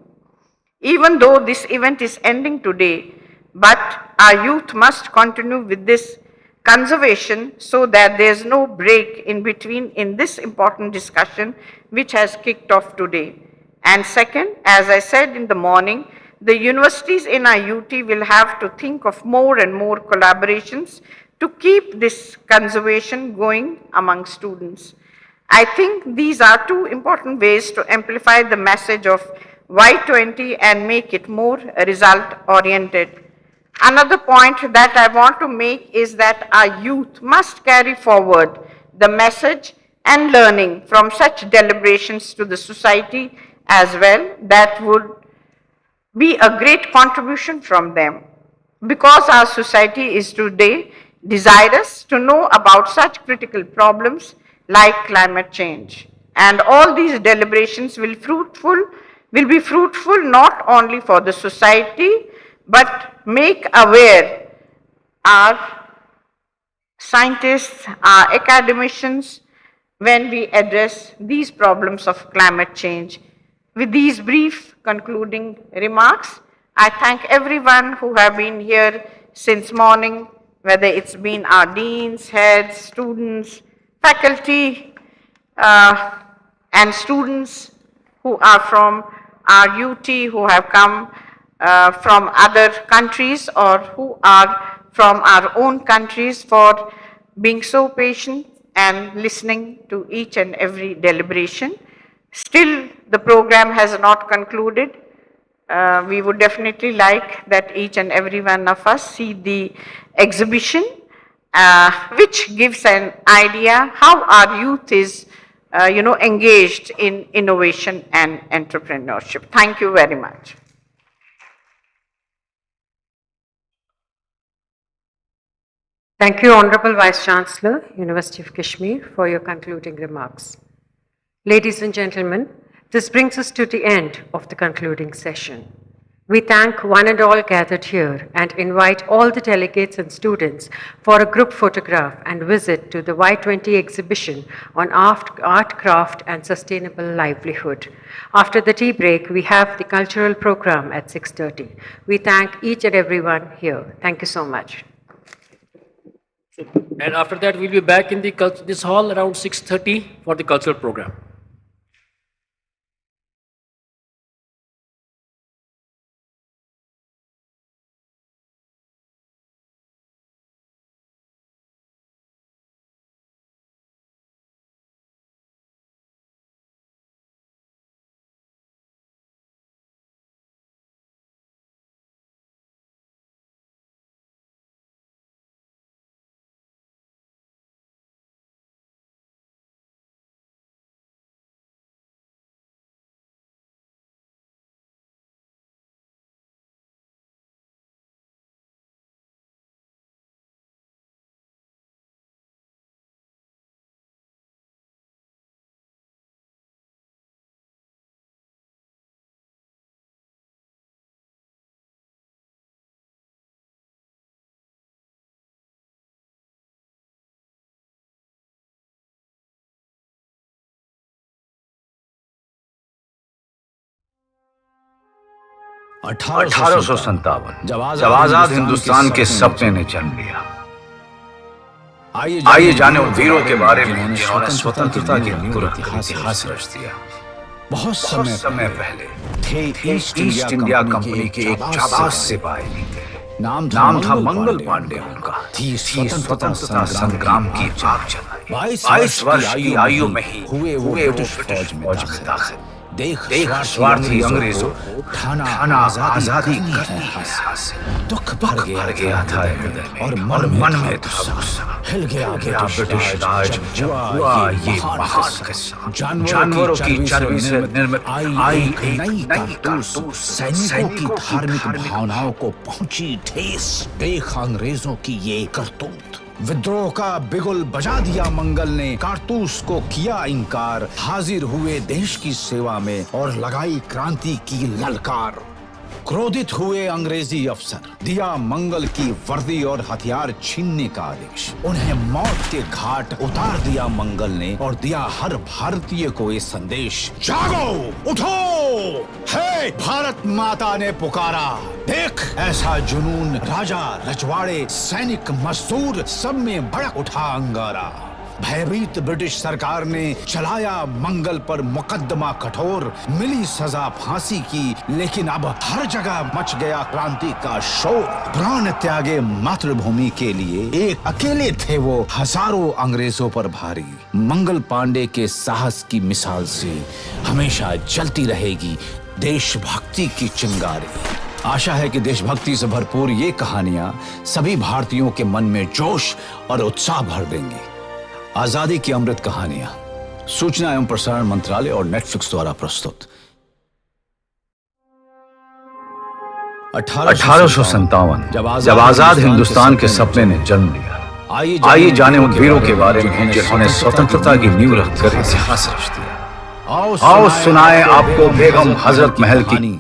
Even though this event is ending today, but our youth must continue with this conservation so that there is no break in between in this important discussion which has kicked off today. And second, as I said in the morning, the universities in our UT will have to think of more and more collaborations to keep this conservation going among students. I think these are two important ways to amplify the message of Y20 and make it more result oriented. Another point that I want to make is that our youth must carry forward the message and learning from such deliberations to the society as well. That would be a great contribution from them. Because our society is today desirous to know about such critical problems like climate change. And all these deliberations will be fruitful not only for the society, but make aware our scientists, our academicians, when we address these problems of climate change. With these brief concluding remarks, I thank everyone who have been here since morning, whether it's been our deans, heads, students, faculty, and students who are from our UT, who have come from other countries or who are from our own countries, for being so patient and listening to each and every deliberation. Still, the program has not concluded. We would definitely like that each and every one of us see the exhibition, which gives an idea how our youth is engaged in innovation and entrepreneurship. Thank you very much. Thank you, Honorable Vice Chancellor, University of Kashmir, for your concluding remarks. Ladies and gentlemen, this brings us to the end of the concluding session. We thank one and all gathered here and invite all the delegates and students for a group photograph and visit to the Y20 exhibition on art, craft and sustainable livelihood. After the tea break, we have the cultural program at 6:30. We thank each and everyone here. Thank you so much. And after that, we'll be back in this hall around 6:30 for the cultural program. 1857 जब आजाद हिंदुस्तान के सपने ने जन्म लिया। आइए जाने उन वीरों के बारे में जिन्होंने स्वतंत्रता की नींव रखकर इतिहास रच दिया। बहुत समय पहले थे ईस्ट इंडिया कंपनी के एक जाबाज सिपाही थे। नाम था मंगल पांडे उनका। थी स्वतंत्रता संग्राम की आग जलाई। 22 वर्ष की आयु में ही हुए वो ब्रिटिश फौज में दाखिल। देख स्वार्थी अंग्रेजों को ठाना आजादी करनी है हासिल। दुख भर गया था हृदय में और मन में था गुस्सा। हिल गया ब्रिटिश राज जब हुआ ये महान किस्सा। जानवरों की चर्बी से निर्मित आई एक नई कारतूस सैनिकों की धार्मिक भावनाओं को पहुंची ठेस। देख अंग्रेजों की ये करतूत। विद्रोह का बिगुल बजा दिया मंगल ने। कारतूस को किया इनकार। हाजिर हुए देश की सेवा में और लगाई क्रांति की ललकार। क्रोधित हुए अंग्रेजी अफसर। दिया मंगल की वर्दी और हथियार छीनने का आदेश। उन्हें मौत के घाट उतार दिया मंगल ने और दिया हर भारतीय को ये संदेश, जागो उठो, है भारत माता ने पुकारा। देख ऐसा जुनून, राजा रजवाड़े सैनिक मजदूर सब में भड़क उठा अंगारा। भयभीत ब्रिटिश सरकार ने चलाया मंगल पर मुकदमा कठोर। मिली सजा फांसी की, लेकिन अब हर जगह मच गया क्रांति का शोर। प्राण त्यागे मातृभूमि के लिए, एक अकेले थे वो हजारों अंग्रेजों पर भारी। मंगल पांडे के साहस की मिसाल से हमेशा जलती रहेगी देशभक्ति की चिंगारी। आशा है कि देशभक्ति से भरपूर ये कहानियां सभी भारतीयों के मन में जोश और उत्साह भर देंगी। आजादी की अमृत कहानियां, सूचना एवं प्रसारण मंत्रालय और नेटफ्लिक्स द्वारा प्रस्तुत। 1857 जब आजाद हिंदुस्तान के सपने ने जन्म लिया। आइए जाने उन वीरों के बारे में जिन्होंने स्वतंत्रता की नींव रखकर इतिहास रच दिया। आओ सुनाए आपको बेगम हजरत महल की।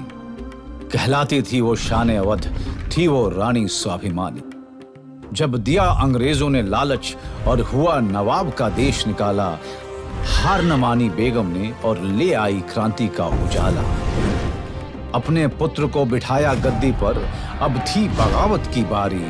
कहलाती थी वो शान अवध, थी वो रानी स्वाभिमानी। जब दिया अंग्रेजों ने लालच और हुआ नवाब का देश निकाला, हार न मानी बेगम ने और ले आई क्रांति का उजाला। अपने पुत्र को बिठाया गद्दी पर, अब थी बगावत की बारी।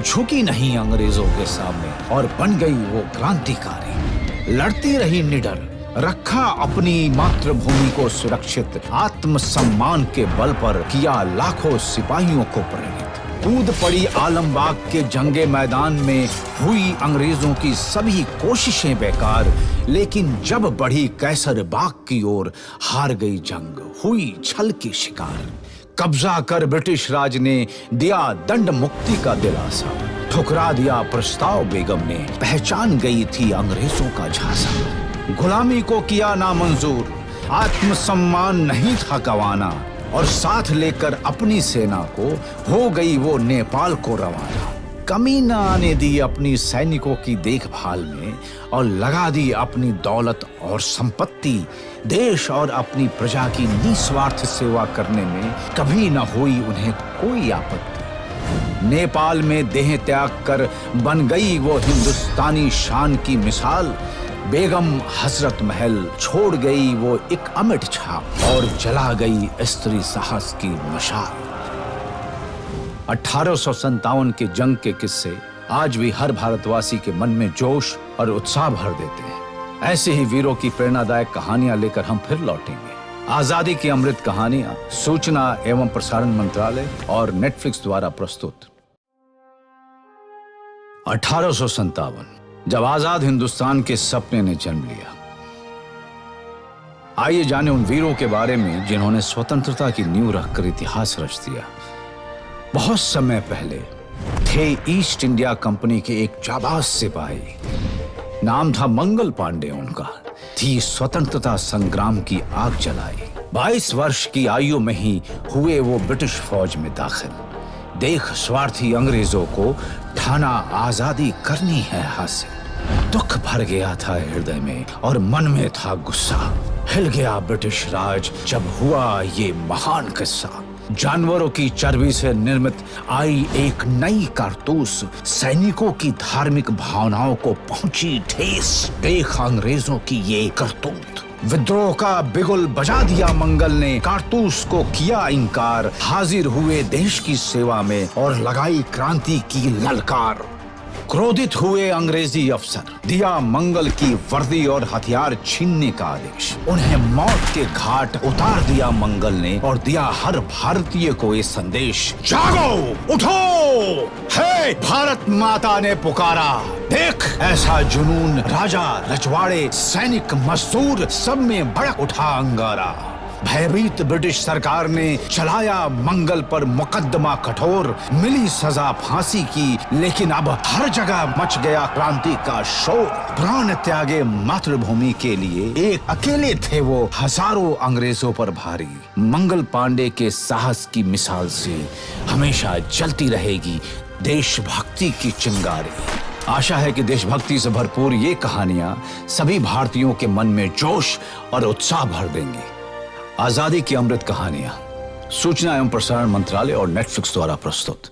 झुकी नहीं अंग्रेजों के सामने और बन गई वो क्रांतिकारी। लड़ती रही निडर, रखा अपनी मातृभूमि को सुरक्षित। आत्मसम्मान के बल पर किया लाखों सिपाहियों को प्रेरित। कूद पड़ी आलमबाग के जंगे मैदान में, हुई अंग्रेजों की सभी कोशिशें बेकार। लेकिन जब बढ़ी कैसर बाग की ओर, हार गई जंग, हुई छल की शिकार। कब्जा कर ब्रिटिश राज ने दिया दंड मुक्ति का दिलासा। ठुकरा दिया प्रस्ताव बेगम ने, पहचान गई थी अंग्रेजों का झांसा। गुलामी को किया नामंजूर, आत्मसम्मान नहीं था गंवाना। और साथ लेकर अपनी सेना को हो गई वो नेपाल को रवाना। कमी न आने दी अपनी सैनिकों की देखभाल में और लगा दी अपनी दौलत और संपत्ति। देश और अपनी प्रजा की निस्वार्थ सेवा करने में कभी न हुई उन्हें कोई आपत्ति। नेपाल में देह त्याग कर बन गई वो हिंदुस्तानी शान की मिसाल। बेगम हजरत महल छोड़ गई वो एक अमिट छाप और जला गई स्त्री साहस की मशाल। 1857 के जंग के किस्से आज भी हर भारतवासी के मन में जोश और उत्साह भर देते हैं। ऐसे ही वीरों की प्रेरणादायक कहानियां लेकर हम फिर लौटेंगे। आजादी की अमृत कहानियां, सूचना एवं प्रसारण मंत्रालय और नेटफ्लिक्स द्वारा प्रस्तुत। 1857 जब आजाद हिंदुस्तान के सपने ने जन्म लिया। आइए जाने उन वीरों के बारे में जिन्होंने स्वतंत्रता की नींव रखकर इतिहास रच दिया। बहुत समय पहले थे ईस्ट इंडिया कंपनी के एक जाबाज सिपाही। नाम था मंगल पांडे उनका। थी स्वतंत्रता संग्राम की आग जलाई। 22 वर्ष की आयु में ही हुए वो ब्रिटिश फौज में दाखिल। देख स्वार्थी अंग्रेजों को ठाना आजादी करनी है हासिल। दुख भर गया था हृदय में और मन में था गुस्सा। हिल गया ब्रिटिश राज जब हुआ ये महान किस्सा। जानवरों की चर्बी से निर्मित आई एक नई कारतूस सैनिकों की धार्मिक भावनाओं को पहुंची ठेस। देख अंग्रेजों की ये करतूत। विद्रोह का बिगुल बजा दिया मंगल ने, कारतूस को किया इनकार, हाजिर हुए देश की सेवा में और लगाई क्रांति की ललकार। क्रोधित हुए अंग्रेजी अफसर, दिया मंगल की वर्दी और हथियार छीनने का आदेश। उन्हें मौत के घाट उतार दिया मंगल ने और दिया हर भारतीय को ये संदेश, जागो उठो, हे भारत माता ने पुकारा। देख ऐसा जुनून, राजा रजवाड़े सैनिक मजदूर सब में भड़क उठा अंगारा। भयभीत ब्रिटिश सरकार ने चलाया मंगल पर मुकदमा कठोर, मिली सजा फांसी की, लेकिन अब हर जगह मच गया क्रांति का शोर। प्राण त्यागे मातृभूमि के लिए, एक अकेले थे वो हजारों अंग्रेजों पर भारी। मंगल पांडे के साहस की मिसाल से हमेशा जलती रहेगी देशभक्ति की चिंगारी। आशा है कि देशभक्ति से भरपूर ये कहानियां सभी भारतीयों के मन में जोश और उत्साह भर देंगी। आजादी की अमृत कहानियां, सूचना एवं प्रसारण मंत्रालय और नेटफ्लिक्स द्वारा प्रस्तुत।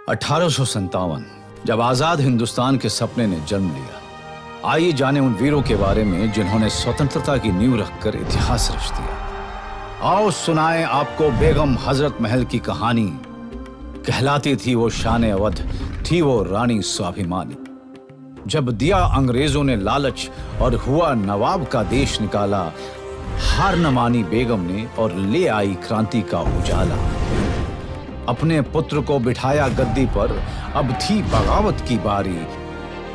1857 जब आजाद हिंदुस्तान के सपने ने जन्म लिया। आइए जाने उन वीरों के बारे में जिन्होंने स्वतंत्रता की नींव रखकर इतिहास रच दिया। आओ सुनाएं आपको बेगम हजरत महल की कहानी। कहलाती थी वो शान अवध, थी वो रानी स्वाभिमानी। जब दिया अंग्रेजों ने लालच और हुआ नवाब का देश निकाला, हार न मानी बेगम ने और ले आई क्रांति का उजाला। अपने पुत्र को बिठाया गद्दी पर, अब थी बगावत की बारी।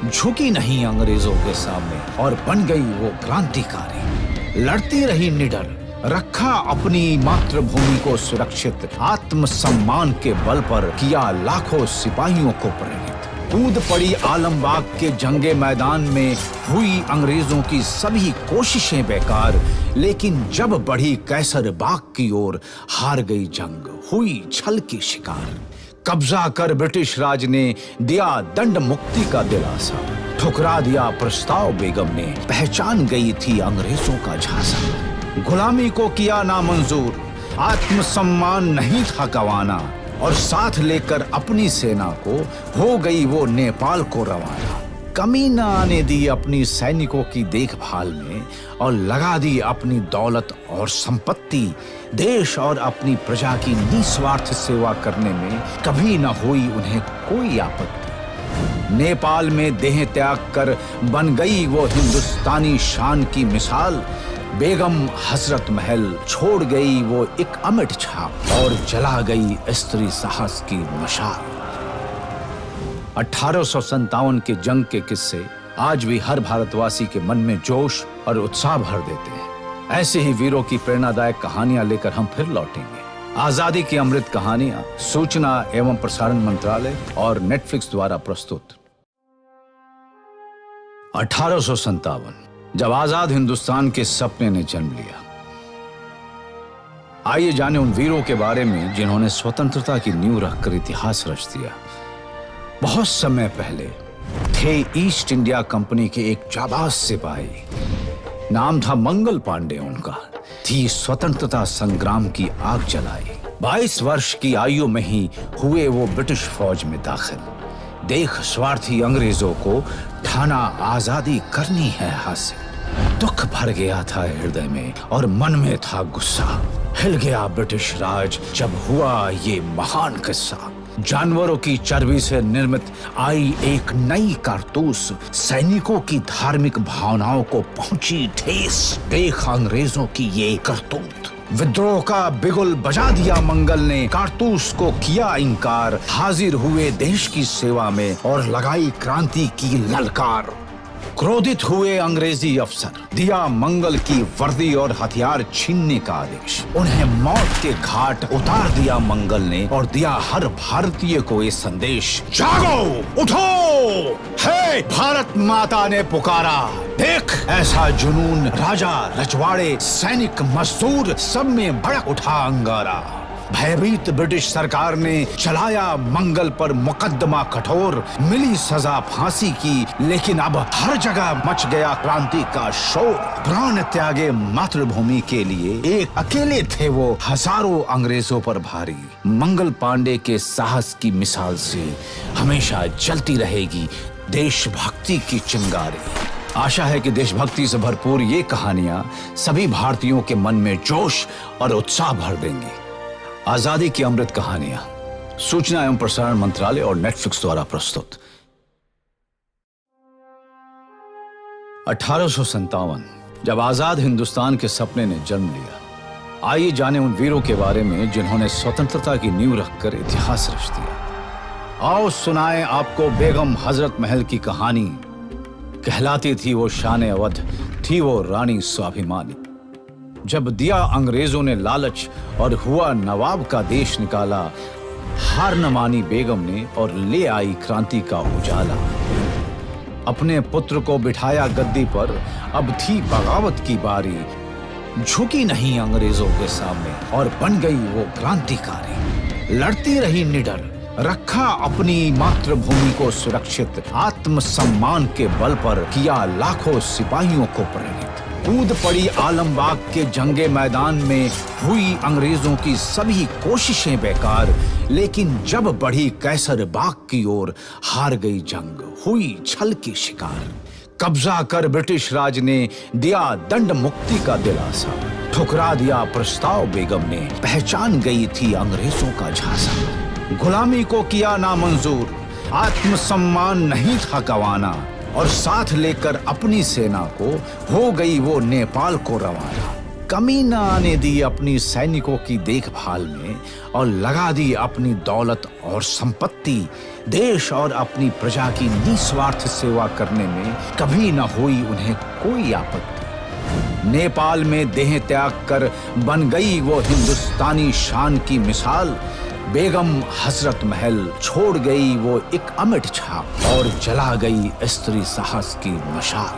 झुकी नहीं अंग्रेजों के सामने और बन गई वो क्रांतिकारी। लड़ती रही निडर, रखा अपनी मातृभूमि को सुरक्षित। आत्मसम्मान के बल पर किया लाखों सिपाहियों को प्रेरित। कूद पड़ी आलमबाग के जंगे मैदान में, हुई अंग्रेजों की सभी कोशिशें बेकार। लेकिन जब बढ़ी कैसर बाग की ओर, हार गई जंग, हुई छल की शिकार। कब्जा कर ब्रिटिश राज ने दिया दंड मुक्ति का दिलासा। ठुकरा दिया प्रस्ताव बेगम ने, पहचान गई थी अंग्रेजों का झांसा। गुलामी को किया नामंजूर, आत्मसम्मान नहीं था गंवाना, और साथ लेकर अपनी सेना को हो गई वो नेपाल को रवाना। कमी न आने दी अपनी सैनिकों की देखभाल में और लगा दी अपनी दौलत और संपत्ति। देश और अपनी प्रजा की निस्वार्थ सेवा करने में कभी न हुई उन्हें कोई आपत्ति। नेपाल में देह त्याग कर बन गई वो हिंदुस्तानी शान की मिसाल। बेगम हजरत महल छोड़ गई वो एक अमिट छाप और जला गई स्त्री साहस की मशाल। 1857 के जंग के किस्से आज भी हर भारतवासी के मन में जोश और उत्साह भर देते हैं। ऐसे ही वीरों की प्रेरणादायक कहानियां लेकर हम फिर लौटेंगे। आजादी की अमृत कहानियां, सूचना एवं प्रसारण मंत्रालय और नेटफ्लिक्स द्वारा प्रस्तुत। 1857 जब आजाद हिंदुस्तान के सपने ने जन्म लिया। आइए जाने उन वीरों के बारे में जिन्होंने स्वतंत्रता की नींव रखकर इतिहास रच दिया। बहुत समय पहले थे ईस्ट इंडिया कंपनी के एक जाबाज सिपाही। नाम था मंगल पांडे उनका। थी स्वतंत्रता संग्राम की आग जलाई। 22 वर्ष की आयु में ही हुए वो ब्रिटिश फौज में दाखिल। देख स्वार्थी अंग्रेजों को ठाना आजादी करनी है हासिल। दुख भर गया था हृदय में और मन में था गुस्सा। हिल गया ब्रिटिश राज जब हुआ ये महान किस्सा। जानवरों की चर्बी से निर्मित आई एक नई कारतूस, सैनिकों की धार्मिक भावनाओं को पहुंची ठेस। देख अंग्रेजों की ये करतूत। विद्रोह का बिगुल बजा दिया मंगल ने, कारतूस को किया इनकार। हाजिर हुए देश की सेवा में और लगाई क्रांति की ललकार। क्रोधित हुए अंग्रेजी अफसर, दिया मंगल की वर्दी और हथियार छीनने का आदेश। उन्हें मौत के घाट उतार दिया मंगल ने और दिया हर भारतीय को ये संदेश, जागो उठो, हे भारत माता ने पुकारा। देख ऐसा जुनून, राजा रजवाड़े सैनिक मजदूर सब में भड़क उठा अंगारा। भयभीत ब्रिटिश सरकार ने चलाया मंगल पर मुकदमा कठोर। मिली सजा फांसी की, लेकिन अब हर जगह मच गया क्रांति का शोर। प्राण त्यागे मातृभूमि के लिए, एक अकेले थे वो हजारों अंग्रेजों पर भारी। मंगल पांडे के साहस की मिसाल से हमेशा जलती रहेगी देशभक्ति की चिंगारी। आशा है कि देशभक्ति से भरपूर ये कहानियां सभी भारतीयों के मन में जोश और उत्साह भर देंगी। आजादी की अमृत कहानियां, सूचना एवं प्रसारण मंत्रालय और नेटफ्लिक्स द्वारा प्रस्तुत। 1857 जब आजाद हिंदुस्तान के सपने ने जन्म लिया, आइए जाने उन वीरों के बारे में जिन्होंने स्वतंत्रता की नींव रखकर इतिहास रच दिया। आओ सुनाएं आपको बेगम हजरत महल की कहानी। कहलाती थी वो शान अवध, थी वो रानी स्वाभिमानी। जब दिया अंग्रेजों ने लालच और हुआ नवाब का देश निकाला, हार न मानी बेगम ने और ले आई क्रांति का उजाला। अपने पुत्र को बिठाया गद्दी पर, अब थी बगावत की बारी। झुकी नहीं अंग्रेजों के सामने और बन गई वो क्रांतिकारी। लड़ती रही निडर, रखा अपनी मातृभूमि को सुरक्षित। आत्मसम्मान के बल पर किया लाखों सिपाहियों को प्रेरित। कूद पड़ी आलमबाग के जंगे मैदान में, हुई अंग्रेजों की सभी कोशिशें बेकार। लेकिन जब बढ़ी कैसर बाग की ओर, हार गई जंग, हुई छल की शिकार। कब्जा कर ब्रिटिश राज ने दिया दंड मुक्ति का दिलासा। ठुकरा दिया प्रस्ताव बेगम ने, पहचान गई थी अंग्रेजों का झांसा। गुलामी को किया नामंजूर, आत्मसम्मान नहीं था गंवाना। और साथ लेकर अपनी सेना को हो गई वो नेपाल को रवाना। कमी न आने दी अपनी सैनिकों की देखभाल में और लगा दी अपनी दौलत और संपत्ति। देश और अपनी प्रजा की निस्वार्थ सेवा करने में कभी न हुई उन्हें कोई आपत्ति। नेपाल में देह त्याग कर बन गई वो हिंदुस्तानी शान की मिसाल। बेगम हजरत महल छोड़ गई वो एक अमिट छाप और जला गई स्त्री साहस की मशाल।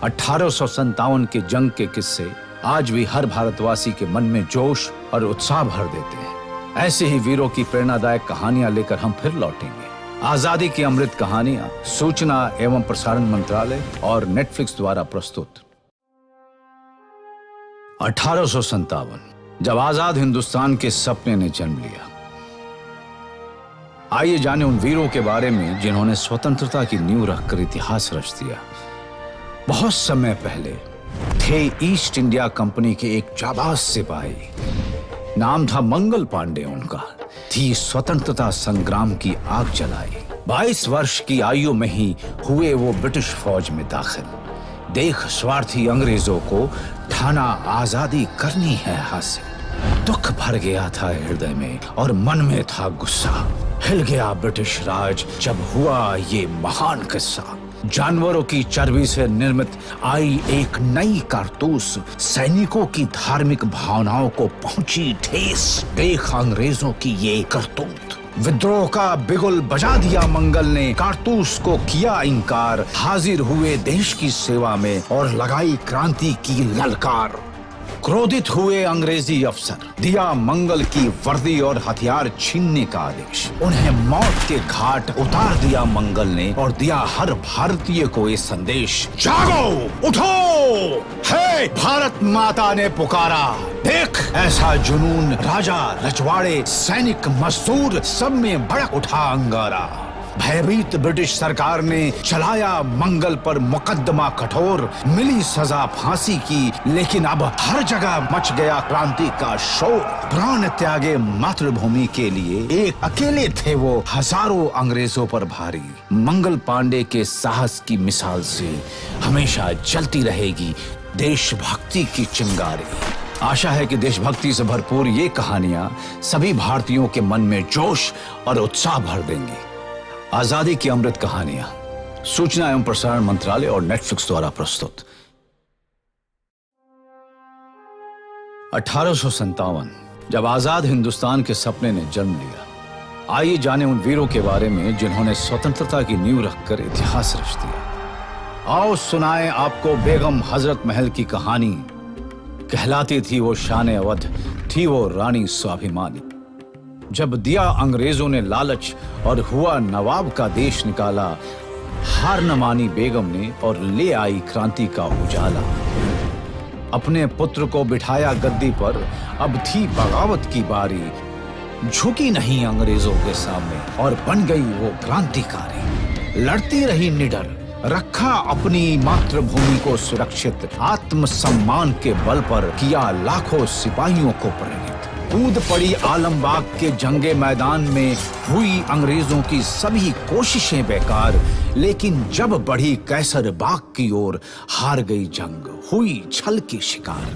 1857 के जंग के किस्से आज भी हर भारतवासी के मन में जोश और उत्साह भर देते हैं। ऐसे ही वीरों की प्रेरणादायक कहानियां लेकर हम फिर लौटेंगे। आजादी की अमृत कहानियां, सूचना एवं प्रसारण मंत्रालय और नेटफ्लिक्स द्वारा प्रस्तुत। 1857 जब आजाद हिंदुस्तान के सपने ने जन्म लिया, आइए जाने उन वीरों के बारे में जिन्होंने स्वतंत्रता की नींव रखकर इतिहास रच दिया। बहुत समय पहले थे ईस्ट इंडिया कंपनी के एक जाबाज सिपाही, नाम था मंगल पांडे उनका। थी स्वतंत्रता संग्राम की आग जलाई। 22 वर्ष की आयु में ही हुए वो ब्रिटिश फौज में दाखिल। देख स्वार्थी अंग्रेजों को ठाना आजादी करनी है हासिल। दुख भर गया था हृदय में और मन में था गुस्सा। हिल गया ब्रिटिश राज जब हुआ ये महान किस्सा। जानवरों की चर्बी से निर्मित आई एक नई कारतूस, सैनिकों की धार्मिक भावनाओं को पहुंची ठेस। देख अंग्रेजों की ये करतूत। विद्रोह का बिगुल बजा दिया मंगल ने, कारतूस को किया इनकार। हाजिर हुए देश की सेवा में और लगाई क्रांति की ललकार। क्रोधित हुए अंग्रेजी अफसर, दिया मंगल की वर्दी और हथियार छीनने का आदेश। उन्हें मौत के घाट उतार दिया मंगल ने और दिया हर भारतीय को ये संदेश, जागो, उठो, है भारत माता ने पुकारा। देख ऐसा जुनून, राजा, रजवाड़े, सैनिक, मजदूर सब में भड़क उठा अंगारा। भयभीत ब्रिटिश सरकार ने चलाया मंगल पर मुकदमा कठोर। मिली सजा फांसी की, लेकिन अब हर जगह मच गया क्रांति का शोर। प्राण त्यागे मातृभूमि के लिए, एक अकेले थे वो हजारों अंग्रेजों पर भारी। मंगल पांडे के साहस की मिसाल से हमेशा जलती रहेगी देशभक्ति की चिंगारी। आशा है कि देशभक्ति से भरपूर ये कहानियां सभी भारतीयों के मन में जोश और उत्साह भर देंगी। आजादी की अमृत कहानियां, सूचना एवं प्रसारण मंत्रालय और नेटफ्लिक्स द्वारा प्रस्तुत। 1857 जब आजाद हिंदुस्तान के सपने ने जन्म लिया, आइए जाने उन वीरों के बारे में जिन्होंने स्वतंत्रता की नींव रखकर इतिहास रच दिया। आओ सुनाएं आपको बेगम हजरत महल की कहानी। कहलाती थी वो शान अवध, थी वो रानी स्वाभिमानी। जब दिया अंग्रेजों ने लालच और हुआ नवाब का देश निकाला, हार न मानी बेगम ने और ले आई क्रांति का उजाला। अपने पुत्र को बिठाया गद्दी पर, अब थी बगावत की बारी। झुकी नहीं अंग्रेजों के सामने और बन गई वो क्रांतिकारी। लड़ती रही निडर, रखा अपनी मातृभूमि को सुरक्षित, आत्मसम्मान के बल पर किया लाखों सिपाहियों को प्रेरित। कूद पड़ी आलमबाग के जंगे मैदान में, हुई अंग्रेजों की सभी कोशिशें बेकार, लेकिन जब बढ़ी कैसर बाग की ओर, हार गई जंग, हुई छल की शिकार।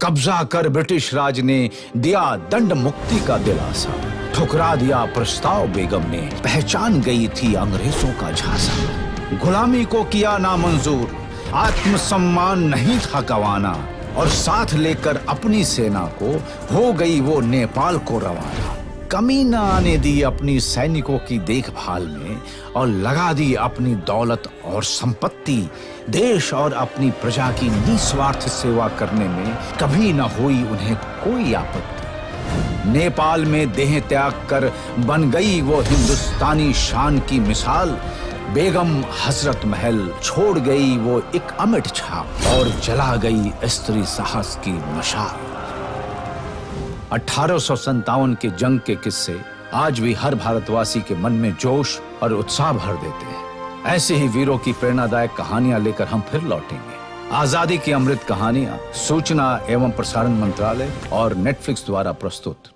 कब्जा कर ब्रिटिश राज ने दिया दंड मुक्ति का दिलासा, ठुकरा दिया प्रस्ताव बेगम ने, पहचान गई थी अंग्रेजों का झांसा। गुलामी को किया नामंजूर, आत्मसम्मान नहीं था गंवाना, और साथ लेकर अपनी सेना को हो गई वो नेपाल को रवाना। कमी न आने दी अपनी सैनिकों की देखभाल में, और लगा दी अपनी दौलत और संपत्ति, देश और अपनी प्रजा की निस्वार्थ सेवा करने में कभी न हुई उन्हें कोई आपत्ति। नेपाल में देह त्याग कर बन गई वो हिंदुस्तानी शान की मिसाल, बेगम हजरत महल छोड़ गई वो एक अमिट छाप, और जला गई स्त्री साहस की मशाल। 1857 के जंग के किस्से आज भी हर भारतवासी के मन में जोश और उत्साह भर देते हैं। ऐसे ही वीरों की प्रेरणादायक कहानियां लेकर हम फिर लौटेंगे। आजादी की अमृत कहानियां सूचना एवं प्रसारण मंत्रालय और नेटफ्लिक्स द्वारा प्रस्तुत।